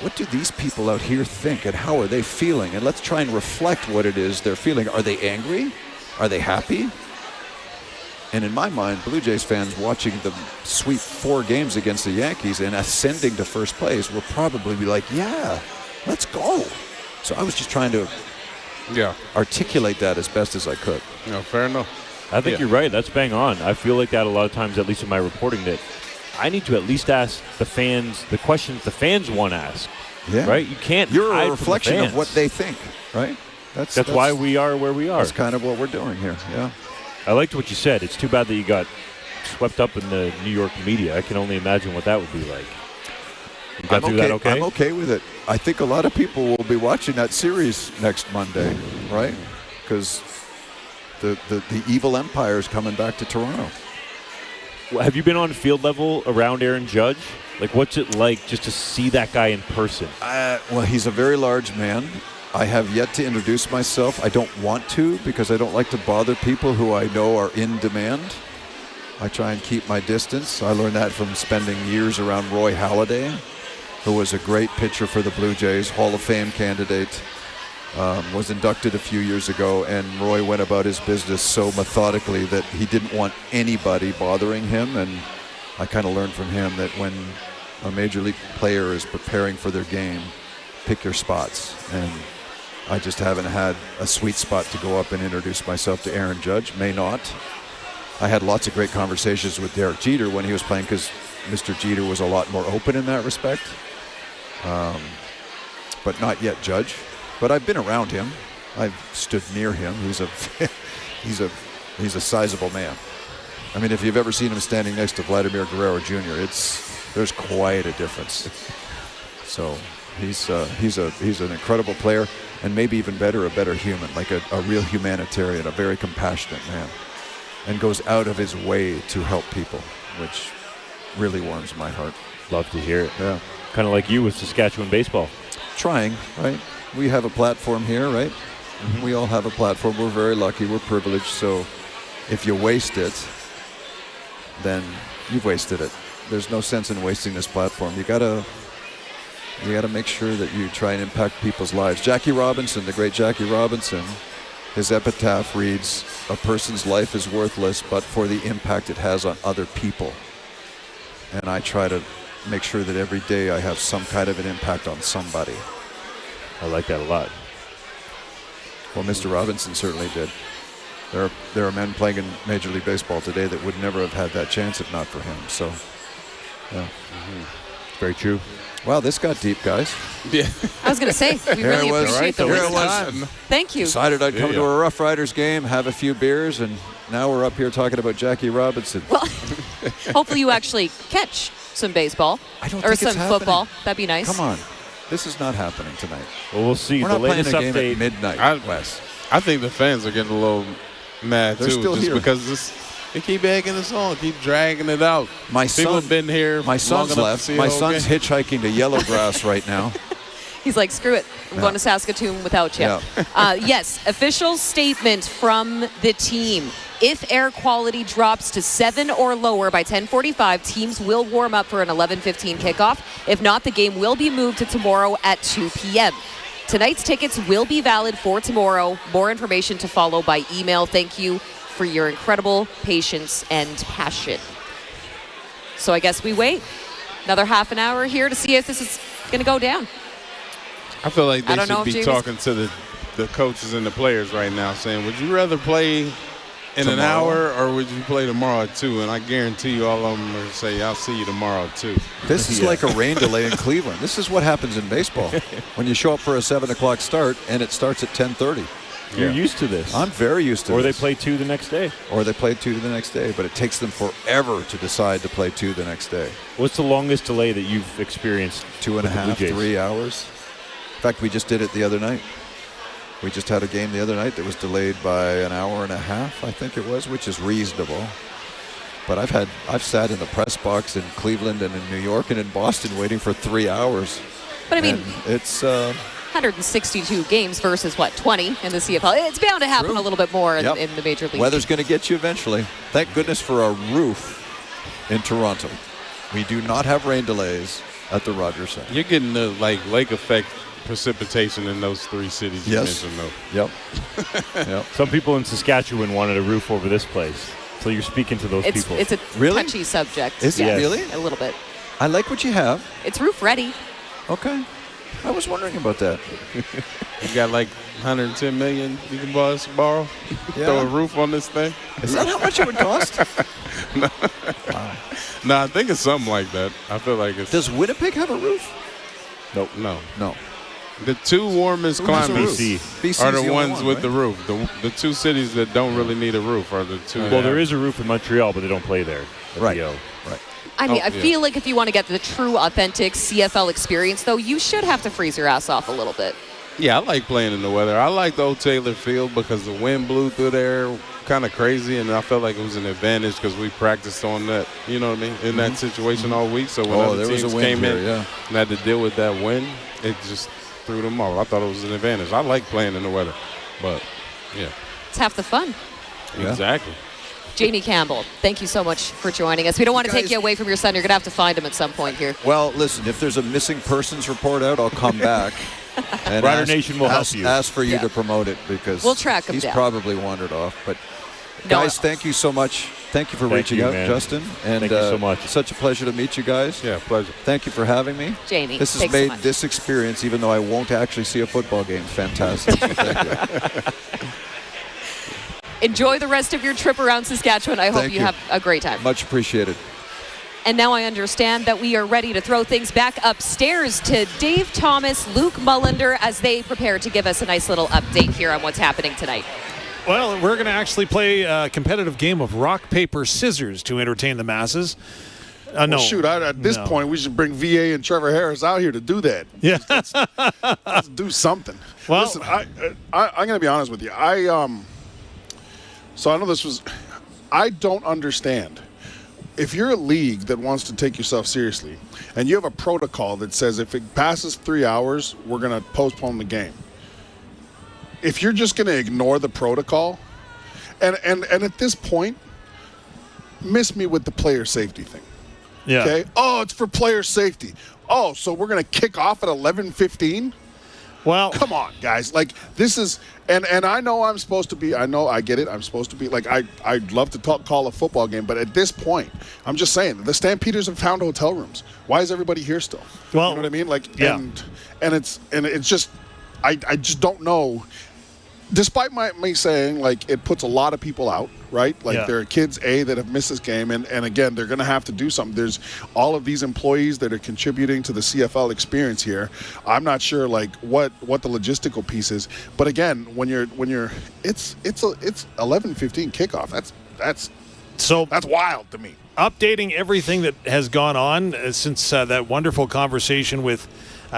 what do these people out here think and how are they feeling? And let's try and reflect what it is they're feeling. Are they angry? Are they happy? And in my mind, Blue Jays fans watching them sweep 4 games against the Yankees and ascending to first place will probably be like, yeah, let's go. So I was just trying to articulate that as best as I could. Fair enough. I think you're right. That's bang on. I feel like that a lot of times, at least in my reporting, that I need to at least ask the fans the questions the fans want to ask. Yeah. Right? You can't You're hide a reflection from the of what they think, right? That's why we are where we are. That's kind of what we're doing here, yeah. I liked what you said. It's too bad that you got swept up in the New York media. I can only imagine what that would be like. You got through that okay? I'm okay with it. I think a lot of people will be watching that series next Monday, right? Because the evil empire is coming back to Toronto. Well, have you been on field level around Aaron Judge? Like, what's it like just to see that guy in person? Well, he's a very large man. I have yet to introduce myself. I don't want to because I don't like to bother people who I know are in demand. I try and keep my distance. I learned that from spending years around Roy Halladay, who was a great pitcher for the Blue Jays, Hall of Fame candidate, was inducted a few years ago, and Roy went about his business so methodically that he didn't want anybody bothering him, and I kind of learned from him that when a major league player is preparing for their game, pick your spots, and I just haven't had a sweet spot to go up and introduce myself to Aaron Judge. May not. I had lots of great conversations with Derek Jeter when he was playing because Mr. Jeter was a lot more open in that respect. But not yet Judge. But I've been around him. I've stood near him. He's a sizable man. I mean, if you've ever seen him standing next to Vladimir Guerrero Jr., there's quite a difference. So he's an incredible player, and maybe even better, a better human, like a real humanitarian, a very compassionate man, and goes out of his way to help people, which really warms my heart. Love to hear it. Yeah. Kind of like you with Saskatchewan baseball. Trying, right? We have a platform here, right? Mm-hmm. We all have a platform. We're very lucky. We're privileged. So if you waste it, then you've wasted it. There's no sense in wasting this platform. You gotta make sure that you try and impact people's lives. Jackie Robinson, the great Jackie Robinson, his epitaph reads, "A person's life is worthless but for the impact it has on other people." And I try to make sure that every day I have some kind of an impact on somebody. I like that a lot. Well, Mr. Robinson certainly did. There are men playing in Major League Baseball today that would never have had that chance if not for him. So, yeah. Mm-hmm. Very true. Wow, this got deep, guys. Yeah. I was going to say, we really appreciate the wisdom. Thank you. Decided I'd come to a Roughriders game, have a few beers, and now we're up here talking about Jackie Robinson. Well, hopefully you actually catch some baseball or some football. That'd be nice. Come on. This is not happening tonight. Well, we'll see. We're the not playing latest a game update at midnight, Wes. I think the fans are getting a little mad, They're too, still just here. because they keep egging us on, keep dragging it out. People have been here. My son's left. My son's hitchhiking to Yellowgrass right now. He's like, screw it. I'm going to Saskatoon without you. Yeah. Yes, official statement from the team. If air quality drops to 7 or lower by 10:45, teams will warm up for an 11:15 kickoff. If not, the game will be moved to tomorrow at 2 p.m. Tonight's tickets will be valid for tomorrow. More information to follow by email. Thank you for your incredible patience and passion. So I guess we wait another half an hour here to see if this is going to go down. I feel like they should be talking to the coaches and the players right now, saying, would you rather play in an hour or would you play tomorrow at 2? And I guarantee you all of them are say, I'll see you tomorrow at 2. This is like a rain delay in Cleveland. This is what happens in baseball when you show up for a 7 o'clock start and it starts at 10:30. You're used to this. I'm very used to this. this. Or they play 2 the next day. But it takes them forever to decide to play 2 the next day. What's the longest delay that you've experienced? 2.5, 3 hours. In fact, we just did it the other night. We just had a game the other night that was delayed by an hour and a half, I think it was, which is reasonable. But I've sat in the press box in Cleveland and in New York and in Boston waiting for 3 hours. But I mean, and it's 162 games versus 20 in the CFL. It's bound to happen a little bit more in the major league. Weather's going to get you eventually. Thank goodness for a roof in Toronto. We do not have rain delays at the Rogers Center. You're getting the lake effect precipitation in those 3 cities you mentioned, though. Yep. Some people in Saskatchewan wanted a roof over this place. So you're speaking to those people. It's a touchy subject. Is it really? A little bit. I like what you have. It's roof ready. Okay. I was wondering about that. You got 110 million you can borrow? Yeah. Throw a roof on this thing? Is that how much it would cost? No, I think it's something like that. I feel like it's... Does Winnipeg have a roof? Nope. No. The 2 warmest climates BC are the ones with the roof. The 2 cities that don't really need a roof are the 2. Well, there is a roof in Montreal, but they don't play there. Right. I mean, I feel like if you want to get the true, authentic CFL experience, though, you should have to freeze your ass off a little bit. Yeah, I like playing in the weather. I like the old Taylor Field because the wind blew through there kind of crazy, and I felt like it was an advantage because we practiced on that, you know what I mean, in that situation all week. So when other teams came in and had to deal with that wind, it just threw them off. I thought it was an advantage. I like playing in the weather, but yeah. It's half the fun. Yeah. Exactly. Jamie Campbell, thank you so much for joining us. We don't want to take you away from your son. You're going to have to find him at some point here. Well, listen, if there's a missing persons report out, I'll come back. And Rider Nation will help you. Ask for you to promote it because we'll track him he's down. Probably wandered off. But guys, thank you so much. Thank you for reaching out, man. Justin. And thank you so much. Such a pleasure to meet you guys. Yeah, pleasure. Thank you for having me. Jamie, this has thanks so made much. this experience, even though I won't actually see a football game, fantastic. So thank you. Enjoy the rest of your trip around Saskatchewan. I hope you have a great time. Much appreciated. And now I understand that we are ready to throw things back upstairs to Dave Thomas, Luc Mullinder, as they prepare to give us a nice little update here on what's happening tonight. Well, we're going to actually play a competitive game of rock, paper, scissors to entertain the masses. No. Shoot, at this point, we should bring VA and Trevor Harris out here to do that. Yeah. Let's do something. Well, listen, I'm going to be honest with you. So I know I don't understand. If you're a league that wants to take yourself seriously and you have a protocol that says if it passes 3 hours, we're going to postpone the game. If you're just going to ignore the protocol, and at this point, miss me with the player safety thing. Yeah. Okay. Oh, it's for player safety. Oh, so we're going to kick off at 11:15? Well, come on, guys. This is, and I know I'm supposed to be. I get it. I'm supposed to be I'd love to call a football game, but at this point, I'm just saying the Stampeders have found hotel rooms. Why is everybody here still? Well, you know what I mean? yeah. And it's just, I just don't know. Despite me saying it puts a lot of people out, right? There are kids that have missed this game, and again, they're going to have to do something. There's all of these employees that are contributing to the CFL experience here. I'm not sure what the logistical piece is, but again, when you're it's 11:15 kickoff. That's wild to me. Updating everything that has gone on since that wonderful conversation with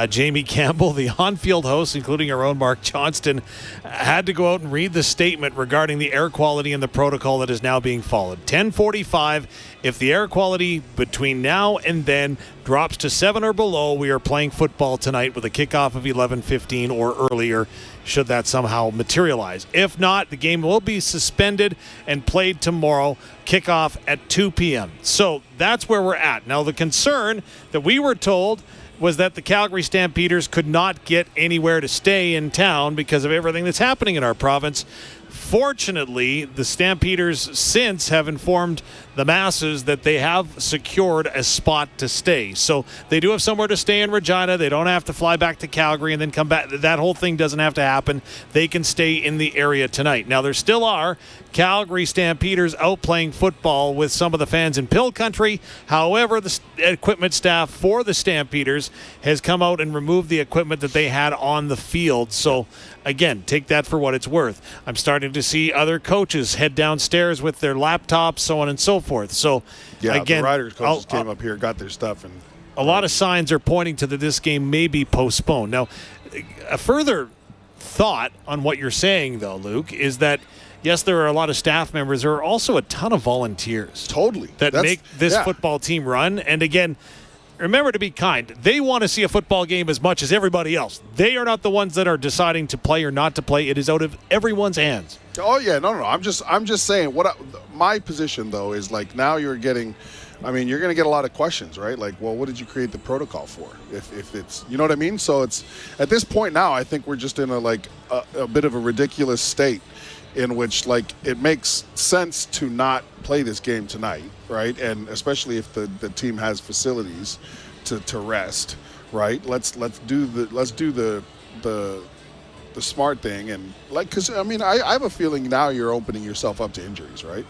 Jamie Campbell, the on-field host, including our own Mark Johnston, had to go out and read the statement regarding the air quality and the protocol that is now being followed. 10:45, if the air quality between now and then drops to 7 or below, we are playing football tonight with a kickoff of 11:15 or earlier, should that somehow materialize. If not, the game will be suspended and played tomorrow, kickoff at 2 p.m. So that's where we're at. Now, the concern that we were told was that the Calgary Stampeders could not get anywhere to stay in town because of everything that's happening in our province. Fortunately, the Stampeders since have informed the masses that they have secured a spot to stay. So they do have somewhere to stay in Regina. They don't have to fly back to Calgary and then come back. That whole thing doesn't have to happen. They can stay in the area tonight. Now, there still are Calgary Stampeders out playing football with some of the fans in Pill Country. However, the equipment staff for the Stampeders has come out and removed the equipment that they had on the field. So again, take that for what it's worth. I'm starting to see other coaches head downstairs with their laptops, so on and so forth. So, again, the Riders coaches came up here, got their stuff, and a lot of signs are pointing to that this game may be postponed. Now, a further thought on what you're saying, though, Luc, is that yes, there are a lot of staff members. There are also a ton of volunteers. Totally. That make this football team run. And again, remember to be kind. They want to see a football game as much as everybody else. They are not the ones that are deciding to play or not to play. It is out of everyone's hands. Oh yeah, no. I'm just saying my position though is like now you're getting. I mean, you're going to get a lot of questions, right? Like, well, what did you create the protocol for? If it's, you know what I mean? So it's at this point now, I think we're just in a bit of a ridiculous state in which like it makes sense to not play this game tonight, right? And especially if the team has facilities to rest, right? Let's do the smart thing and like because I mean I have a feeling now you're opening yourself up to injuries, right?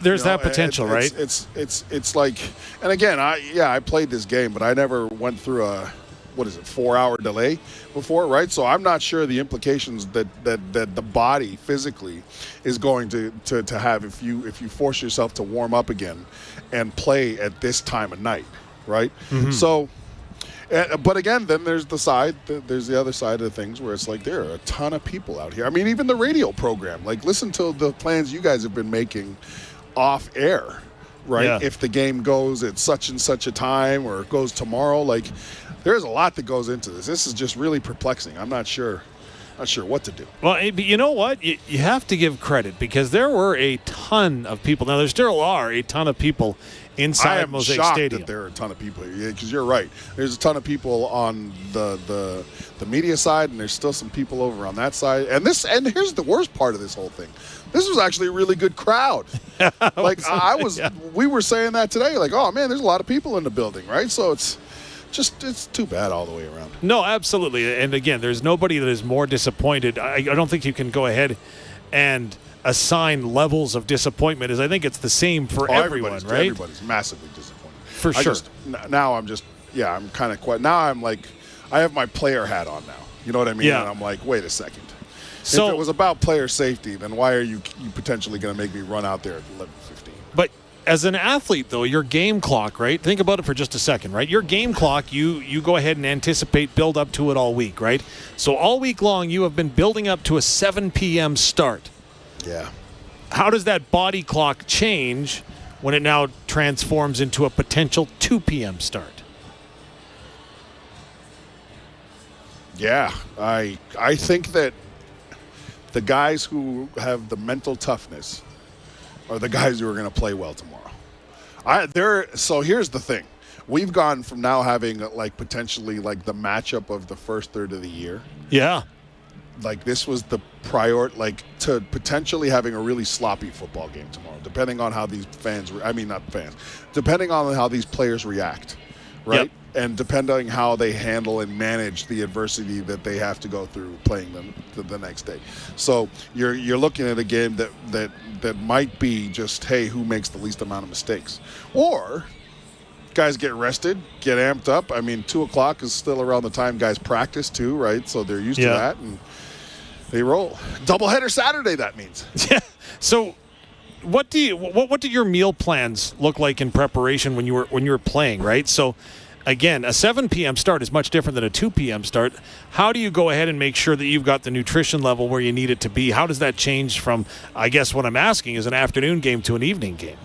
There's that potential, right? It's like, and again, I played this game, but I never went through a 4-hour delay before, right? So I'm not sure the implications that the body physically is going to have if you force yourself to warm up again and play at this time of night, right? Mm-hmm. So, but again, then there's the other side of things where it's like there are a ton of people out here. I mean, even the radio program, like listen to the plans you guys have been making off air, right? Yeah. If the game goes at such and such a time or it goes tomorrow, like there's a lot that goes into this. This is just really perplexing. I'm not sure what to do. Well, but you know what? You have to give credit because there were a ton of people. Now, there still are a ton of people inside Mosaic Stadium. Stadium. That there are a ton of people here because you're right. There's a ton of people on the media side, and there's still some people over on that side. And here's the worst part of this whole thing. This was actually a really good crowd. Like we were saying that today. Like, oh man, there's a lot of people in the building, right? So it's too bad all the way around. No, absolutely. And again, there's nobody that is more disappointed. I don't think you can go ahead and assign levels of disappointment as I think it's the same for everyone, right? Everybody's massively disappointed. For sure. I'm kind of quite, now I'm like, I have my player hat on now. You know what I mean? Yeah. And I'm like, wait a second. So, if it was about player safety, then why are you potentially going to make me run out there at 11:15? But as an athlete, though, your game clock, right? Think about it for just a second, right? Your game clock, you go ahead and anticipate, build up to it all week, right? So all week long, you have been building up to a 7 p.m. start. Yeah. How does that body clock change when it now transforms into a potential 2 p.m. start? Yeah, I think that the guys who have the mental toughness are the guys who are going to play well tomorrow. So here's the thing. We've gone from now having like potentially like the matchup of the first third of the year. Yeah. Like this was the prior, like to potentially having a really sloppy football game tomorrow, depending on how these depending on how these players react, right? Yep. And depending how they handle and manage the adversity that they have to go through playing them the next day. So you're looking at a game that might be just, hey, who makes the least amount of mistakes? Or guys get rested, get amped up. I mean, 2 o'clock is still around the time guys practice too, right? So they're used to that, and they roll. Doubleheader Saturday, that means. Yeah. So what did your meal plans look like in preparation when you were playing, right? So again, a 7 p.m. start is much different than a 2 p.m. start. How do you go ahead and make sure that you've got the nutrition level where you need it to be? How does that change from, I guess what I'm asking is an afternoon game to an evening game?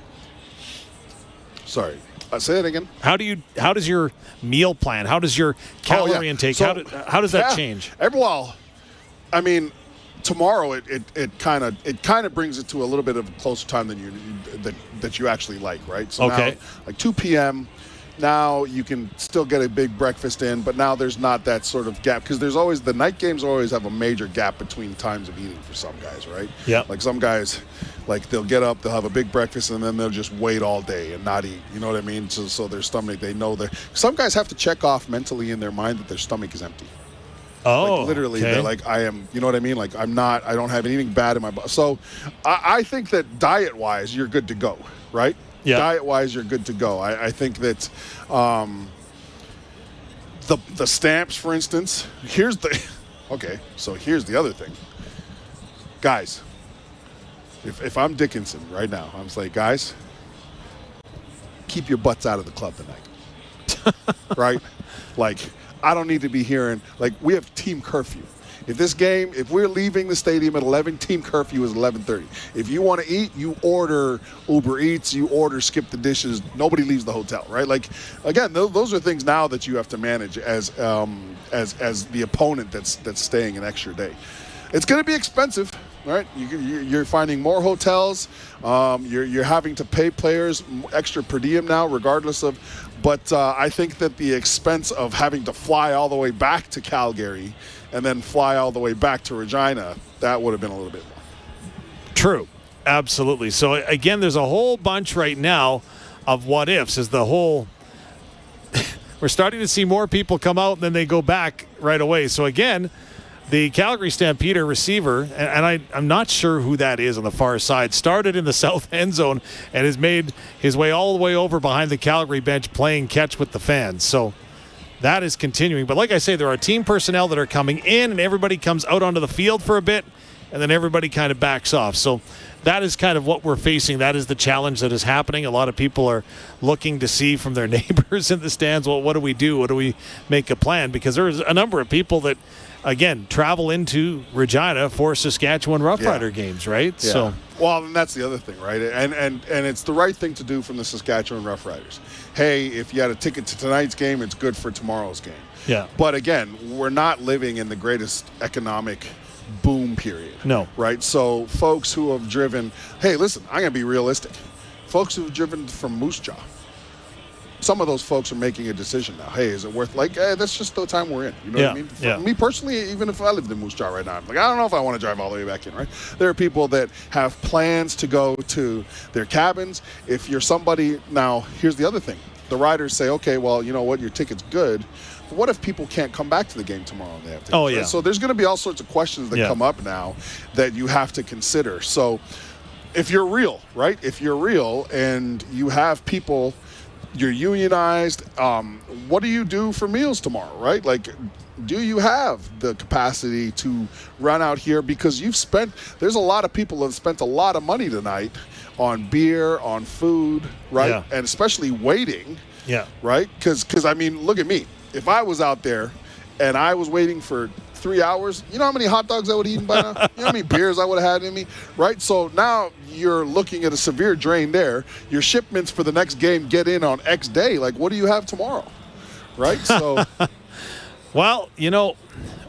Sorry. Say it again. How does your meal plan, how does your calorie intake, so, how does that change? Well, I mean, tomorrow it kind of brings it to a little bit of a closer time than that you actually like, right? So now, like 2 p.m., now you can still get a big breakfast in, but now there's not that sort of gap because there's always the night games always have a major gap between times of eating for some guys, right? Yeah. Like some guys, like they'll get up, they'll have a big breakfast, and then they'll just wait all day and not eat. You know what I mean? So their stomach, they know some guys have to check off mentally in their mind that their stomach is empty. Oh, like literally, they're like, I am. You know what I mean? Like I don't have anything bad in my body. So I think that diet-wise, you're good to go, right? Yeah. Diet-wise, you're good to go. I think that the stamps, for instance, Okay, so here's the other thing. Guys, if I'm Dickinson right now, I'm just like, guys, keep your butts out of the club tonight. Right? Like, I don't need to be hearing, like, we have team curfew. If we're leaving the stadium at 11, team curfew is 11:30. If you want to eat, you order Uber Eats, you order Skip the Dishes. Nobody leaves the hotel, right? Like, again, those are things now that you have to manage as the opponent that's staying an extra day. It's going to be expensive, right? You're finding more hotels. You're having to pay players extra per diem now, regardless of. But I think that the expense of having to fly all the way back to Calgary and then fly all the way back to Regina, that would have been a little bit more. True. Absolutely. So, again, there's a whole bunch right now of what ifs. We're starting to see more people come out and then they go back right away. So, again, the Calgary Stampeder receiver, and I'm not sure who that is on the far side, started in the south end zone and has made his way all the way over behind the Calgary bench playing catch with the fans. So that is continuing. But like I say, there are team personnel that are coming in and everybody comes out onto the field for a bit and then everybody kind of backs off. So that is kind of what we're facing. That is the challenge that is happening. A lot of people are looking to see from their neighbors in the stands, well, what do we do? What do we make a plan? Because there's a number of people that, again, travel into Regina for Saskatchewan Roughrider games, right? Yeah. So, well, and that's the other thing, right? And it's the right thing to do from the Saskatchewan Roughriders. Hey, if you had a ticket to tonight's game, it's good for tomorrow's game. Yeah. But again, we're not living in the greatest economic boom period. No. Right? So folks who have driven, hey, listen, I'm going to be realistic. Folks who have driven from Moose Jaw, some of those folks are making a decision now. Hey, is it worth, that's just the time we're in. You know what I mean? For me personally, even if I lived in Moose Jaw right now, I'm like, I don't know if I want to drive all the way back in, right? There are people that have plans to go to their cabins. If you're somebody, now, here's the other thing. The riders say, okay, well, you know what, your ticket's good. But what if people can't come back to the game tomorrow and they have tickets? Oh, yeah. Right? So there's going to be all sorts of questions that come up now that you have to consider. So if you're real, right? If you're real and you have people, you're unionized, what do you do for meals tomorrow, right? Like, do you have the capacity to run out here? Because there's a lot of people that have spent a lot of money tonight on beer, on food, right? Yeah. And especially waiting, yeah, right? Because I mean, look at me. If I was out there and I was waiting for 3 hours, you know how many hot dogs I would have eaten by now? You know how many beers I would have had in me, right? So now you're looking at a severe drain there. Your shipments for the next game get in on X day. Like, what do you have tomorrow, right? So, well, you know,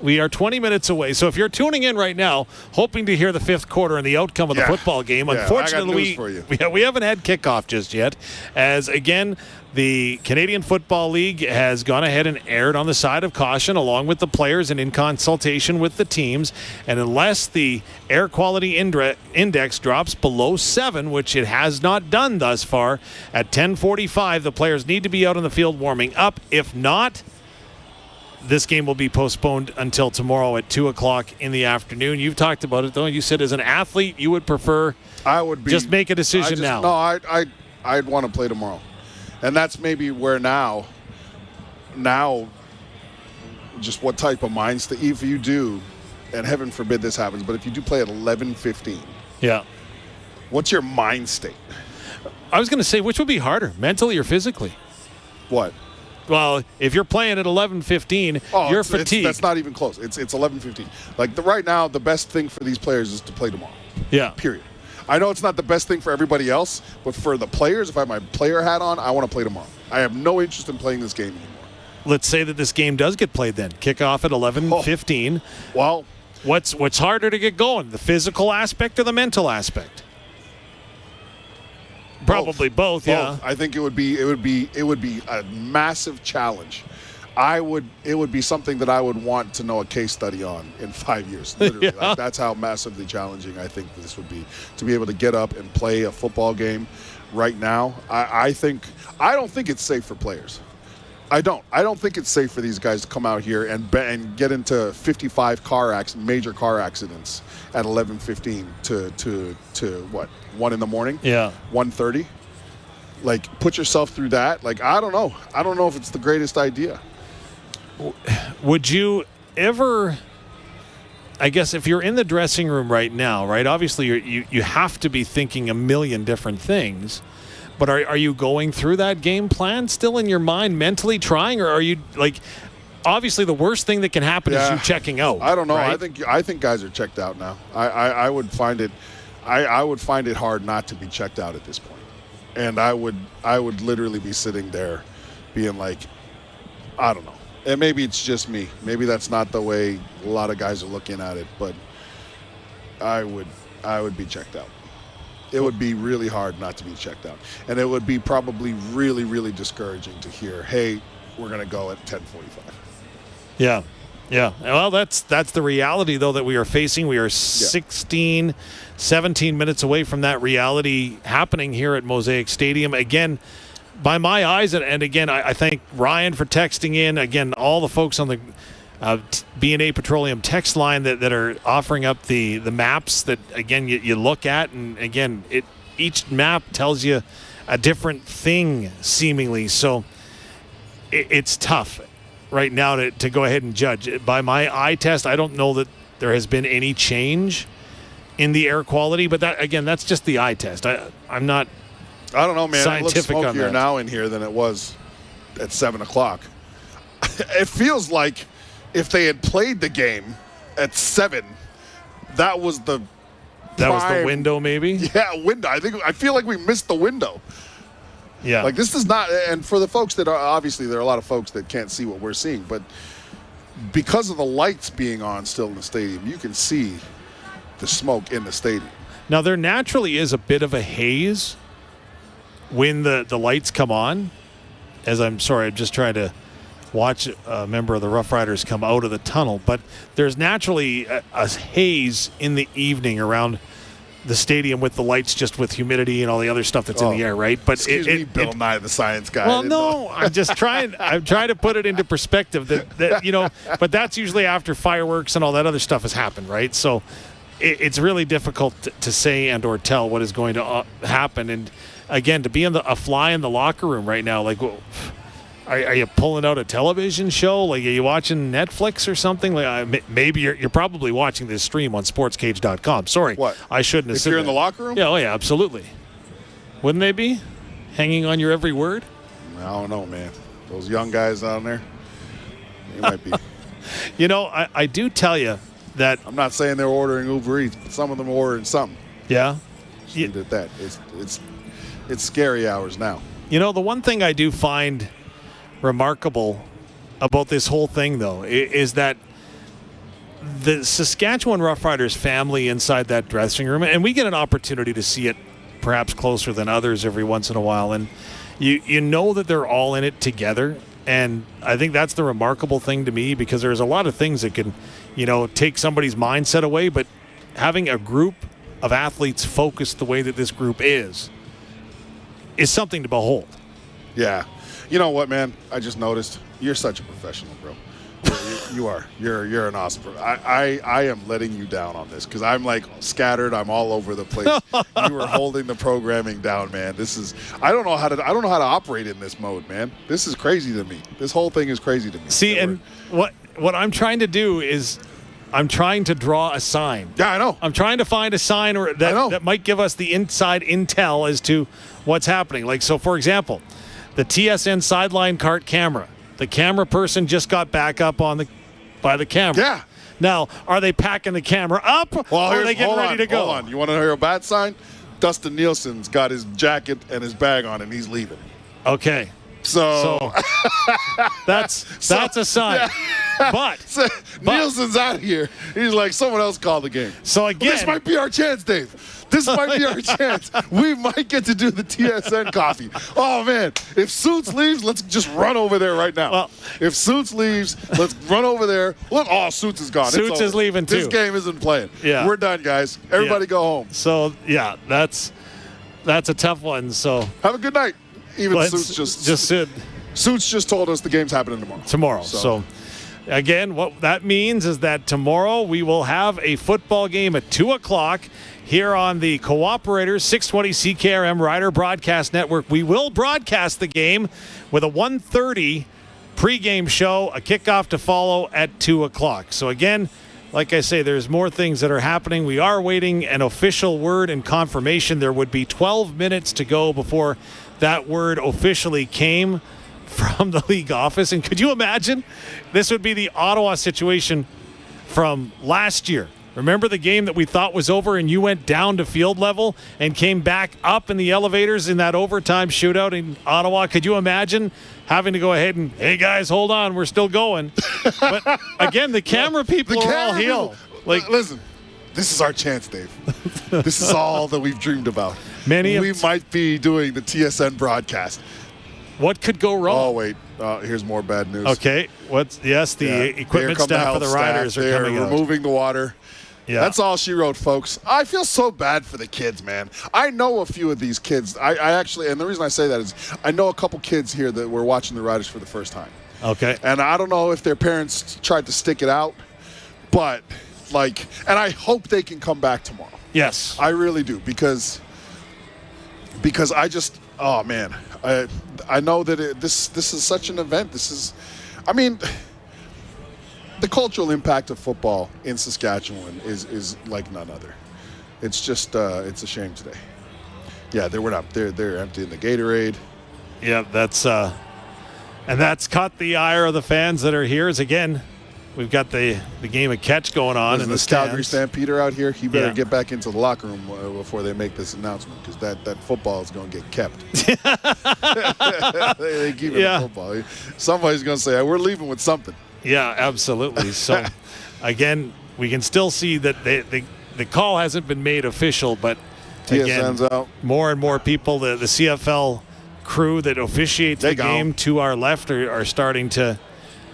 we are 20 minutes away. So if you're tuning in right now, hoping to hear the fifth quarter and the outcome of the football game, unfortunately, we haven't had kickoff just yet. As, again, the Canadian Football League has gone ahead and erred on the side of caution along with the players and in consultation with the teams. And unless the air quality index drops below 7, which it has not done thus far, at 10:45, the players need to be out on the field warming up. If not, this game will be postponed until tomorrow at 2 o'clock in the afternoon. You've talked about it, though. You said as an athlete, you would prefer just make a decision now. No, I'd want to play tomorrow. And that's maybe where now, just what type of mind state, if you do, and heaven forbid this happens, but if you do play at 11:15, what's your mind state? I was going to say, which would be harder, mentally or physically? What? Well, if you're playing at 11:15, you're fatigued. That's not even close. It's 11:15. Like right now, the best thing for these players is to play tomorrow. Yeah. Period. I know it's not the best thing for everybody else, but for the players, if I have my player hat on, I want to play tomorrow. I have no interest in playing this game anymore. Let's say that this game does get played then. Kickoff at 11:15. Well, what's harder to get going, the physical aspect or the mental aspect? Probably both. Yeah. I think it would be a massive challenge. It would be something that I would want to know a case study on in 5 years. Literally. Like, that's how massively challenging I think this would be, to be able to get up and play a football game right now. I don't think it's safe for players. I don't think it's safe for these guys to come out here and get into 55 major car accidents at 11:15 to what, 1 in the morning? Yeah. 1:30. Like, put yourself through that. Like, I don't know. I don't know if it's the greatest idea. Would you ever I guess if you're in the dressing room right now, right, obviously you have to be thinking a million different things. But are you going through that game plan still in your mind, mentally trying, or are you like, obviously the worst thing that can happen is you checking out? I don't know. Right? I think guys are checked out now. I would find it hard not to be checked out at this point. And I would literally be sitting there being like, I don't know. And maybe it's just me. Maybe that's not the way a lot of guys are looking at it, but I would be checked out. It would be really hard not to be checked out. And it would be probably really, really discouraging to hear, hey, we're going to go at 10:45. Yeah. Yeah. Well, that's the reality, though, that we are facing. We are 17 minutes away from that reality happening here at Mosaic Stadium. Again, by my eyes, and again, I thank Ryan for texting in. Again, all the folks on the B&A Petroleum text line that are offering up the maps that, again, you look at. And, again, each map tells you a different thing, seemingly. So it's tough right now to go ahead and judge. By my eye test, I don't know that there has been any change in the air quality, but that, again, that's just the eye test. I'm not I don't know, man. scientific it looks on smokier that. now in here than it was at 7 o'clock. It feels like if they had played the game at 7, that was the window, maybe? Yeah, window. I feel like we missed the window. Yeah. Like, this is not, and for the folks that are, obviously there are a lot of folks that can't see what we're seeing, but because of the lights being on still in the stadium, you can see the smoke in the stadium. Now, there naturally is a bit of a haze when the lights come on. I'm just trying to watch a member of the Roughriders come out of the tunnel. But there's naturally a haze in the evening around the stadium with the lights, just with humidity and all the other stuff that's in the air, right? But Excuse me, Bill Nye, the science guy. Well, no, I'm just trying. I'm trying to put it into perspective that but that's usually after fireworks and all that other stuff has happened, right? So it's really difficult to say and or tell what is going to happen. And again, to be a fly in the locker room right now, like, are you pulling out a television show? Like, are you watching Netflix or something? Like, maybe you're probably watching this stream on sportscage.com. Sorry, what? I shouldn't have If said you're in that. the locker room? Yeah, oh yeah, absolutely. Wouldn't they be hanging on your every word? I don't know, man. Those young guys down there, they might be. I do tell you that I'm not saying they're ordering Uber Eats, but some of them are ordering something. Yeah. Just leave it at that. It's scary hours now. The one thing I do find remarkable about this whole thing, though, is that the Saskatchewan Roughriders family inside that dressing room, and we get an opportunity to see it perhaps closer than others every once in a while, and you know that they're all in it together. And I think that's the remarkable thing to me, because there's a lot of things that can, take somebody's mindset away, but having a group of athletes focused the way that this group is something to behold. Yeah. You know what, man? I just noticed you're such a professional, bro. You are. You're an awesome person. I am letting you down on this because I'm like scattered. I'm all over the place. You are holding the programming down, man. I don't know how to operate in this mode, man. This is crazy to me. This whole thing is crazy to me. See, and what I'm trying to do is I'm trying to draw a sign. Yeah, I know. I'm trying to find a sign that might give us the inside intel as to what's happening. Like, so for example, the TSN sideline cart camera. The camera person just got back up by the camera. Yeah. Now, are they packing the camera up, or are they getting ready to go? Hold on. You want to hear a bad sign? Dustin Nielsen's got his jacket and his bag on, and he's leaving. Okay. So that's a sign. Yeah. But Nielsen's out of here. He's like, someone else called the game. So again, this might be our chance, Dave. This might be our chance. We might get to do the TSN coffee. Oh, man. If Suits leaves, let's just run over there right now. Well, if Suits leaves, let's run over there. Look, Suits is gone. Suits is leaving, too. This game isn't playing. Yeah. We're done, guys. Everybody go home. So, yeah, that's a tough one. So have a good night. Even Suits Suits just told us the game's happening tomorrow. So again, what that means is that tomorrow we will have a football game at 2 o'clock here on the Cooperators 620 CKRM Rider Broadcast Network. We will broadcast the game with a 1:30 pregame show, a kickoff to follow at 2 o'clock. So again, like I say, there's more things that are happening. We are waiting an official word and confirmation. There would be 12 minutes to go before that word officially came from the league office. And could you imagine? This would be the Ottawa situation from last year. Remember the game that we thought was over and you went down to field level and came back up in the elevators in that overtime shootout in Ottawa? Could you imagine having to go ahead and, hey guys, hold on, we're still going? But again, the camera people are all heel. Like, listen, this is our chance, Dave. This is all that we've dreamed about. We might be doing the TSN broadcast. What could go wrong? Oh, wait. Here's more bad news. Okay. The equipment staff for the Riders are coming out. They're removing the water. Yeah. That's all she wrote, folks. I feel so bad for the kids, man. I know a few of these kids. I actually, and the reason I say that is I know a couple kids here that were watching the Riders for the first time. Okay. And I don't know if their parents tried to stick it out, but, and I hope they can come back tomorrow. Yes. I really do, because I just, oh, man. I know that this is such an event. The cultural impact of football in Saskatchewan is like none other. It's just it's a shame today. Yeah, they're emptying the Gatorade. Yeah, that's caught the ire of the fans that are here. As again, we've got the game of catch going on in the Calgary Stampeder out here. He better get back into the locker room before they make this announcement, because that football is going to get kept. they keep it in football. Somebody's going to say, we're leaving with something. Yeah, absolutely. So, again, we can still see that the call hasn't been made official, but TSN's again, out. More and more people, the CFL crew that officiates the game to our left are starting to.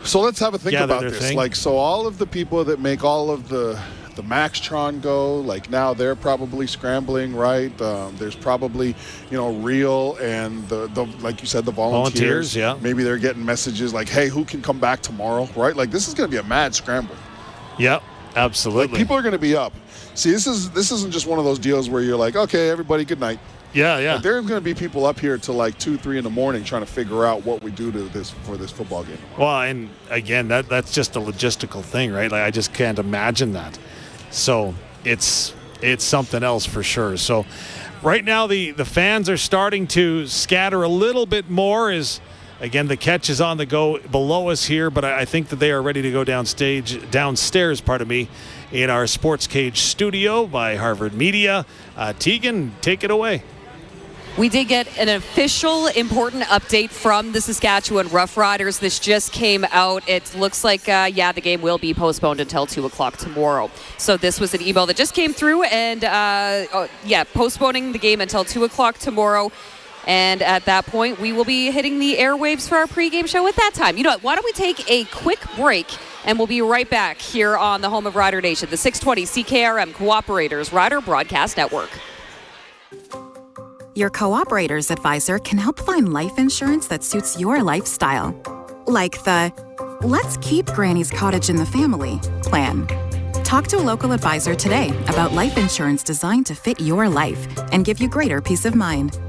So let's have a think about this. Thing. So all of the people that make all of the Maxtron go, now they're probably scrambling, right? There's probably, Real and the like you said, the volunteers. Yeah. Maybe they're getting messages like, hey, who can come back tomorrow, right? This is going to be a mad scramble. Yep, absolutely. People are going to be up. See, this isn't just one of those deals where you're like, okay, everybody, good night. Yeah. There's going to be people up here till 2, 3 in the morning trying to figure out what we do for this football game. Well, and again, that's just a logistical thing, right? I just can't imagine that. So it's something else for sure. So right now the fans are starting to scatter a little bit more as, again, the catch is on the go below us here, but I think that they are ready to go downstairs, in our Sports Cage studio by Harvard Media. Teagan, take it away. We did get an official important update from the Saskatchewan Roughriders. This just came out. It looks like, the game will be postponed until 2 o'clock tomorrow. So this was an email that just came through, and postponing the game until 2 o'clock tomorrow. And at that point, we will be hitting the airwaves for our pregame show at that time. You know what? Why don't we take a quick break, and we'll be right back here on the home of Rider Nation, the 620 CKRM Cooperators Rider Broadcast Network. Your Cooperator's advisor can help find life insurance that suits your lifestyle. Like the Let's Keep Granny's Cottage in the Family plan. Talk to a local advisor today about life insurance designed to fit your life and give you greater peace of mind.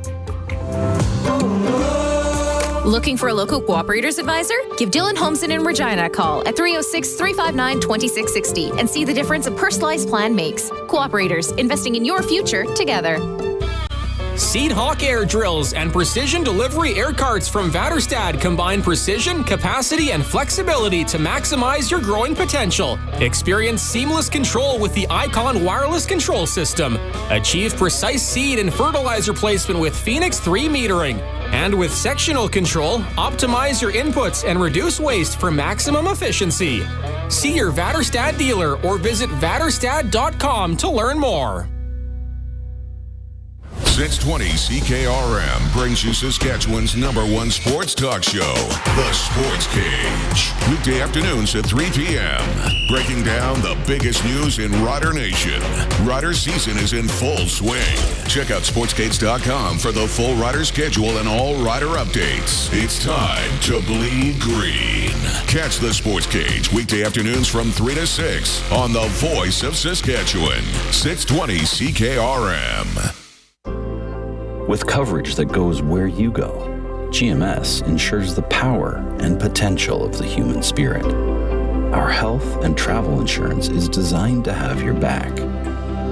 Looking for a local Cooperators advisor? Give Dylan Holmson in Regina a call at 306-359-2660 and see the difference a personalized plan makes. Cooperators, investing in your future together. Seed Hawk air drills and precision delivery air carts from Vaterstad combine precision, capacity, and flexibility to maximize your growing potential. Experience seamless control with the Icon wireless control system. Achieve precise seed and fertilizer placement with Phoenix 3 metering. And with sectional control, optimize your inputs and reduce waste for maximum efficiency. See your Vaterstad dealer or visit vaterstad.com to learn more. 620 CKRM brings you Saskatchewan's #1 sports talk show, The Sports Cage. Weekday afternoons at 3 p.m. Breaking down the biggest news in Rider Nation. Rider season is in full swing. Check out sportscage.com for the full Rider schedule and all Rider updates. It's time to bleed green. Catch The Sports Cage weekday afternoons from 3 to 6 on the voice of Saskatchewan, 620 CKRM. With coverage that goes where you go, GMS ensures the power and potential of the human spirit. Our health and travel insurance is designed to have your back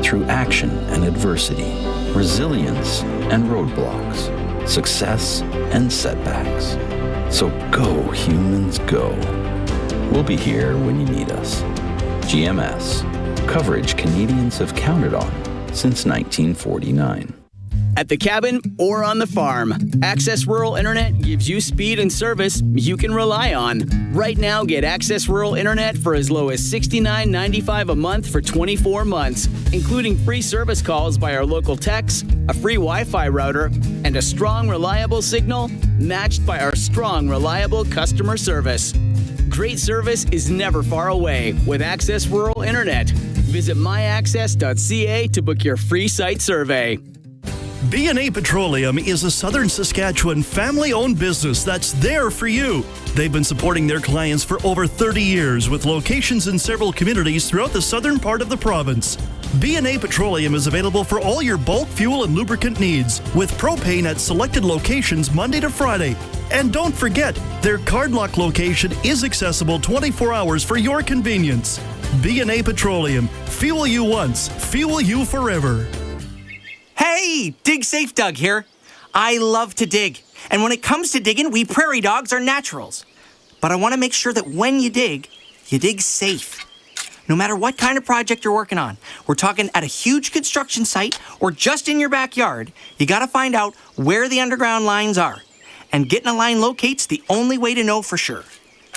through action and adversity, resilience and roadblocks, success and setbacks. So go, humans, go. We'll be here when you need us. GMS. Coverage Canadians have counted on since 1949. At the cabin or on the farm, Access Rural Internet gives you speed and service you can rely on. Right now, get Access Rural Internet for as low as $69.95 a month for 24 months, including free service calls by our local techs, a free Wi-Fi router, and a strong, reliable signal matched by our strong, reliable customer service. Great service is never far away with Access Rural Internet. Visit myaccess.ca to book your free site survey. B&A Petroleum is a Southern Saskatchewan family-owned business that's there for you. They've been supporting their clients for over 30 years with locations in several communities throughout the southern part of the province. B&A Petroleum is available for all your bulk fuel and lubricant needs, with propane at selected locations Monday to Friday. And don't forget, their Cardlock location is accessible 24 hours for your convenience. B&A Petroleum. Fuel you once, fuel you forever. Hey, Dig Safe Doug here. I love to dig. And when it comes to digging, we prairie dogs are naturals. But I want to make sure that when you dig safe. No matter what kind of project you're working on, we're talking at a huge construction site or just in your backyard, you got to find out where the underground lines are. And getting a line locate's the only way to know for sure.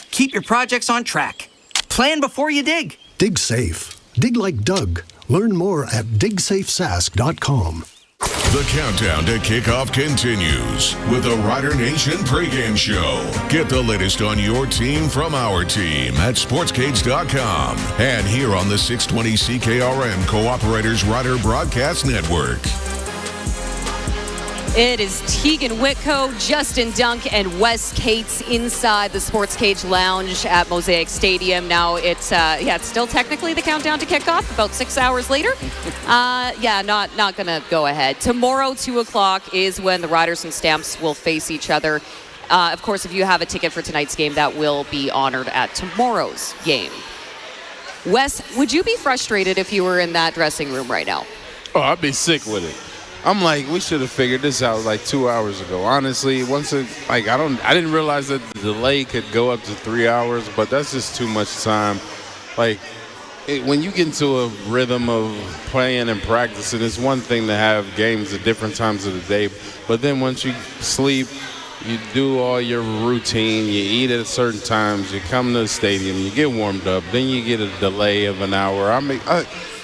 Keep your projects on track. Plan before you dig. Dig safe. Dig like Doug. Learn more at digsafesask.com. The countdown to kickoff continues with the Rider Nation pregame show. Get the latest on your team from our team at sportscage.com and here on the 620 CKRM Cooperators Rider Broadcast Network. It is Teagan Witko, Justin Dunk, and Wes Cates inside the Sports Cage Lounge at Mosaic Stadium. Now it's still technically the countdown to kickoff. About 6 hours later, not gonna go ahead. Tomorrow, 2:00 is when the Riders and Stamps will face each other. Of course, if you have a ticket for tonight's game, that will be honored at tomorrow's game. Wes, would you be frustrated if you were in that dressing room right now? Oh, I'd be sick with it. I'm like, we should have figured this out like 2 hours ago. Honestly, I didn't realize that the delay could go up to 3 hours, but that's just too much time. When you get into a rhythm of playing and practicing, it's one thing to have games at different times of the day, but then once you sleep, you do all your routine, you eat at certain times, you come to the stadium, you get warmed up, then you get a delay of an hour.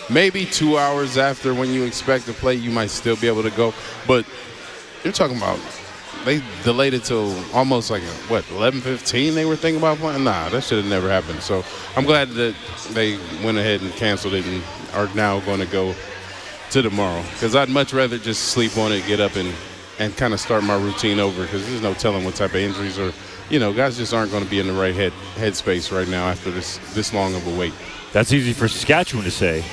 Maybe 2 hours after when you expect to play, you might still be able to go. But you're talking about they delayed it till almost 11:15 they were thinking about playing? Nah, that should have never happened. So I'm glad that they went ahead and canceled it and are now going to go to tomorrow. Because I'd much rather just sleep on it, get up and kind of start my routine over, because there's no telling what type of injuries or, guys just aren't going to be in the right headspace right now after this long of a wait. That's easy for Saskatchewan to say.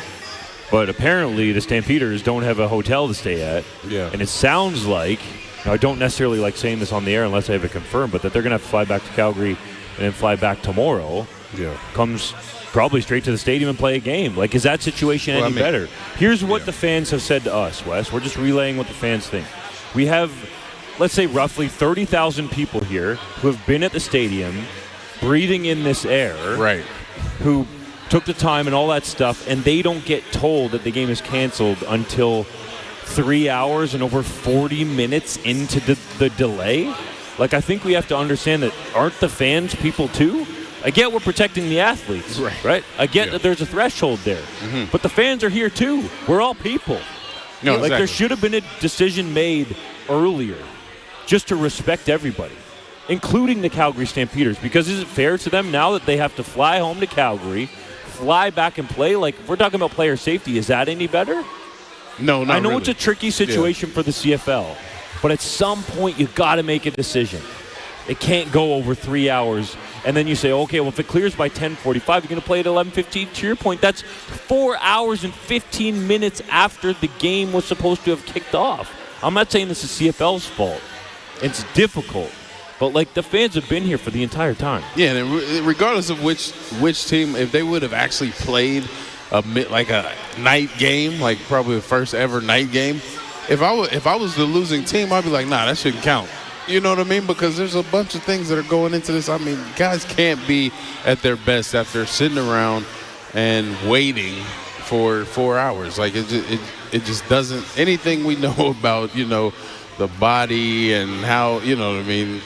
But apparently the Stampeders don't have a hotel to stay at. Yeah. And it sounds like, I don't necessarily like saying this on the air unless I have it confirmed, but that they're going to have to fly back to Calgary and then fly back tomorrow. Yeah. Comes probably straight to the stadium and play a game. Is that situation any better? Here's what the fans have said to us, Wes. We're just relaying what the fans think. We have, let's say, roughly 30,000 people here who have been at the stadium breathing in this air. Right. Who took the time and all that stuff, and they don't get told that the game is canceled until 3 hours and over 40 minutes into the delay. I think we have to understand that aren't the fans people too? I get we're protecting the athletes, right? I get that there's a threshold there. Mm-hmm. But the fans are here too. We're all people. No, exactly. There should have been a decision made earlier just to respect everybody, including the Calgary Stampeders, because is it fair to them now that they have to fly home to Calgary, fly back and play? If we're talking about player safety, is that any better? No, not I know really. It's a tricky situation for the CFL, but at some point you got to make a decision. It can't go over 3 hours, and then you say, okay, well, if it clears by 10:45, you're going to play at 11:15. To your point, that's 4 hours and 15 minutes after the game was supposed to have kicked off. I'm not saying this is CFL's fault. It's difficult. But, like, the fans have been here for the entire time. Yeah, and regardless of which team, if they would have actually played a night game, like probably the first ever night game, if I was the losing team, I'd be like, nah, that shouldn't count. You know what I mean? Because there's a bunch of things that are going into this. I mean, guys can't be at their best after sitting around and waiting for 4 hours. Like, it just doesn't – anything we know about, you know, the body and how, you know what I mean,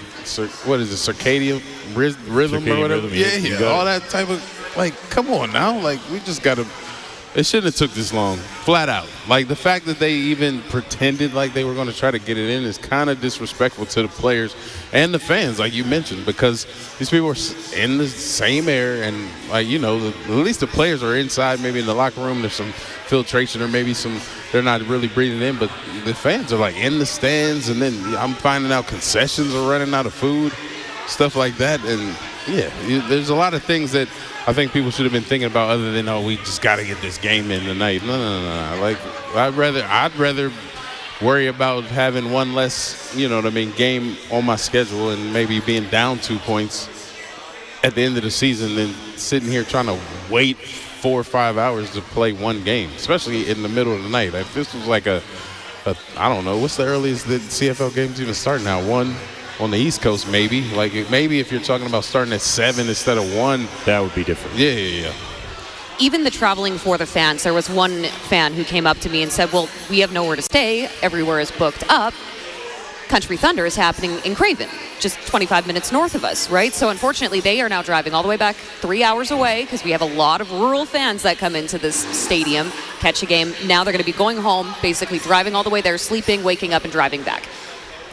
what is it, circadian rhythm or whatever? Rhythm, yeah, all that type of – like, come on now. Like, we just got to – it shouldn't have took this long, flat out. Like, the fact that they even pretended like they were going to try to get it in is kind of disrespectful to the players and the fans, like you mentioned, because these people are in the same air and, like, you know, at least the players are inside, maybe in the locker room. There's some filtration or maybe they're not really breathing in, but the fans are, like, in the stands, and then I'm finding out concessions are running out of food, stuff like that. And, yeah, there's a lot of things that I think people should have been thinking about other than, oh, we just got to get this game in tonight. No. Like, I'd rather worry about having one less, you know what I mean, game on my schedule and maybe being down 2 points at the end of the season than sitting here trying to wait 4 or 5 hours to play one game, especially in the middle of the night. If this was like I don't know, what's the earliest that CFL games even start now? 1 on the East Coast, maybe. Like, maybe if you're talking about starting at 7 instead of 1. That would be different. Yeah. Even the traveling for the fans, there was one fan who came up to me and said, well, we have nowhere to stay. Everywhere is booked up. Country Thunder is happening in Craven, just 25 minutes north of us, right? So unfortunately, they are now driving all the way back 3 hours away because we have a lot of rural fans that come into this stadium, catch a game. Now they're going to be going home, basically driving all the way there, sleeping, waking up, and driving back.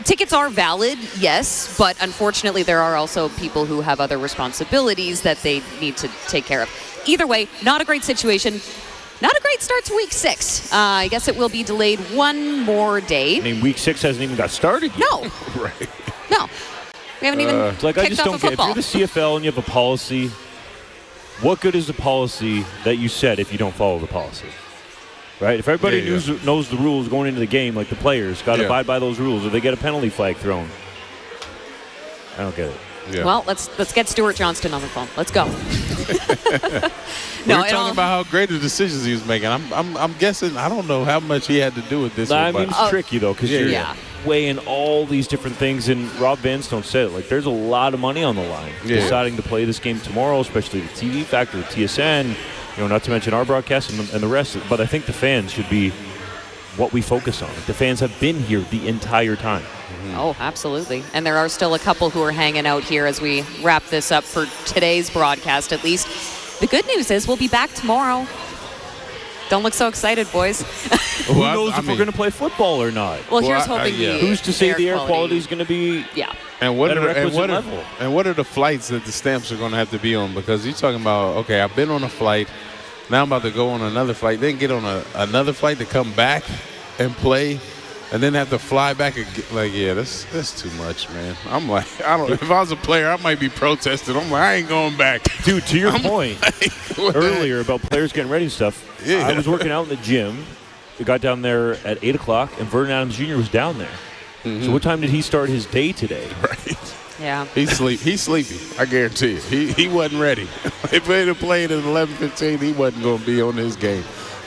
Tickets are valid, yes, but unfortunately there are also people who have other responsibilities that they need to take care of. Either way, not a great situation. Not a great start to week 6. I guess it will be delayed one more day. I mean, week 6 hasn't even got started yet. No. Right. No. We haven't even like, I kicked just off don't a get, football. if you're the CFL and you have a policy, what good is the policy that you set if you don't follow the policy? Right? If everybody knows the rules going into the game, like the players, got to abide by those rules, or they get a penalty flag thrown. I don't get it. Yeah. Well, let's get Stuart Johnston on the phone. Let's go. We were talking about how great the decisions he was making. I'm guessing, I don't know how much he had to do with this one. I mean, it's tricky, though, because you're weighing all these different things. And Rob Vanstone said, like, there's a lot of money on the line deciding to play this game tomorrow, especially the TV factor, the TSN, you know, not to mention our broadcast and the rest. But I think the fans should be what we focus on. The fans have been here the entire time. Oh, absolutely. And there are still a couple who are hanging out here as we wrap this up for today's broadcast, at least. The good news is we'll be back tomorrow. Don't look so excited, boys. Who knows if we're going to play football or not? Well, here's hoping Who's to say the air quality is going to be and what at a requisite level? And what are the flights that the Stamps are going to have to be on? Because you're talking about, okay, I've been on a flight. Now I'm about to go on another flight, then get on another flight to come back and play, and then have to fly back again. Like, yeah, that's too much, man. I'm like, if I was a player, I might be protesting. I'm like, I ain't going back. Dude, to your point earlier about players getting ready and stuff, I was working out in the gym. We got down there at 8 o'clock, and Vernon Adams Jr. was down there. So what time did he start his day today? Right. Yeah. He's sleepy. I guarantee you. He wasn't ready. If he'd have played at 11:15, he wasn't going to be on his game.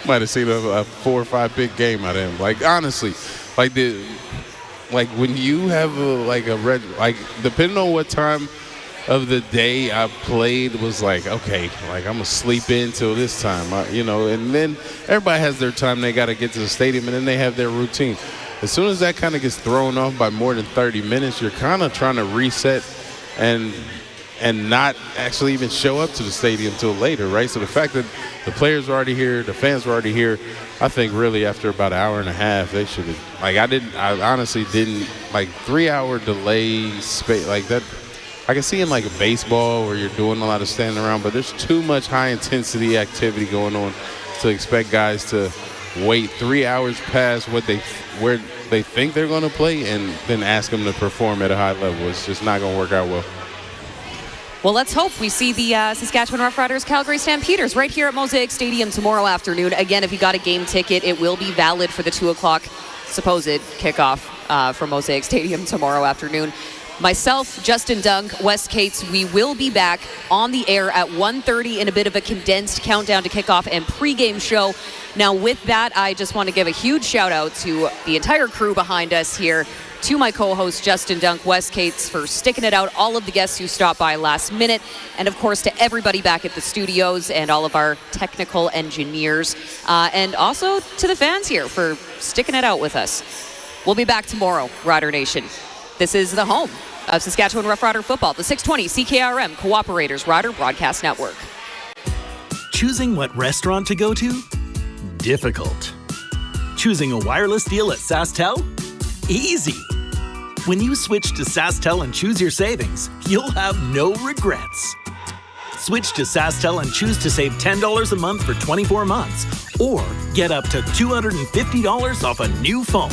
Might have seen a 4 or 5 big game out of him. Like, honestly, like when you have depending on what time of the day I played, was like, okay, like I'm gonna sleep in till this time, and then everybody has their time. They got to get to the stadium, and then they have their routine. As soon as that kind of gets thrown off by more than 30 minutes, you're kind of trying to reset and not actually even show up to the stadium till later, right? So the fact that the players were already here, the fans were already here, I think really after about an hour and a half, they should have, I honestly didn't, 3-hour delay space like that. I can see in like a baseball where you're doing a lot of standing around, but there's too much high intensity activity going on to expect guys to wait 3 hours past where they think they're going to play and then ask them to perform at a high level. It's just not going to work out well. Well, let's hope we see the Saskatchewan Roughriders Calgary Stampeders right here at Mosaic Stadium tomorrow afternoon. Again, if you got a game ticket, it will be valid for the 2 o'clock supposed kickoff from Mosaic Stadium tomorrow afternoon. Myself, Justin Dunk, Wes Cates, we will be back on the air at 1:30 in a bit of a condensed countdown to kickoff and pregame show. Now, with that, I just want to give a huge shout out to the entire crew behind us here, to my co-host Justin Dunk, Wes Cates, for sticking it out, all of the guests who stopped by last minute, and of course to everybody back at the studios and all of our technical engineers, and also to the fans here for sticking it out with us. We'll be back tomorrow, Rider Nation. This is the home of Saskatchewan Roughrider football, the 620 CKRM Cooperators Rider Broadcast Network. Choosing what restaurant to go to? Difficult. Choosing a wireless deal at SaskTel? Easy. When you switch to SaskTel and choose your savings, you'll have no regrets. Switch to SaskTel and choose to save $10 a month for 24 months, or get up to $250 off a new phone.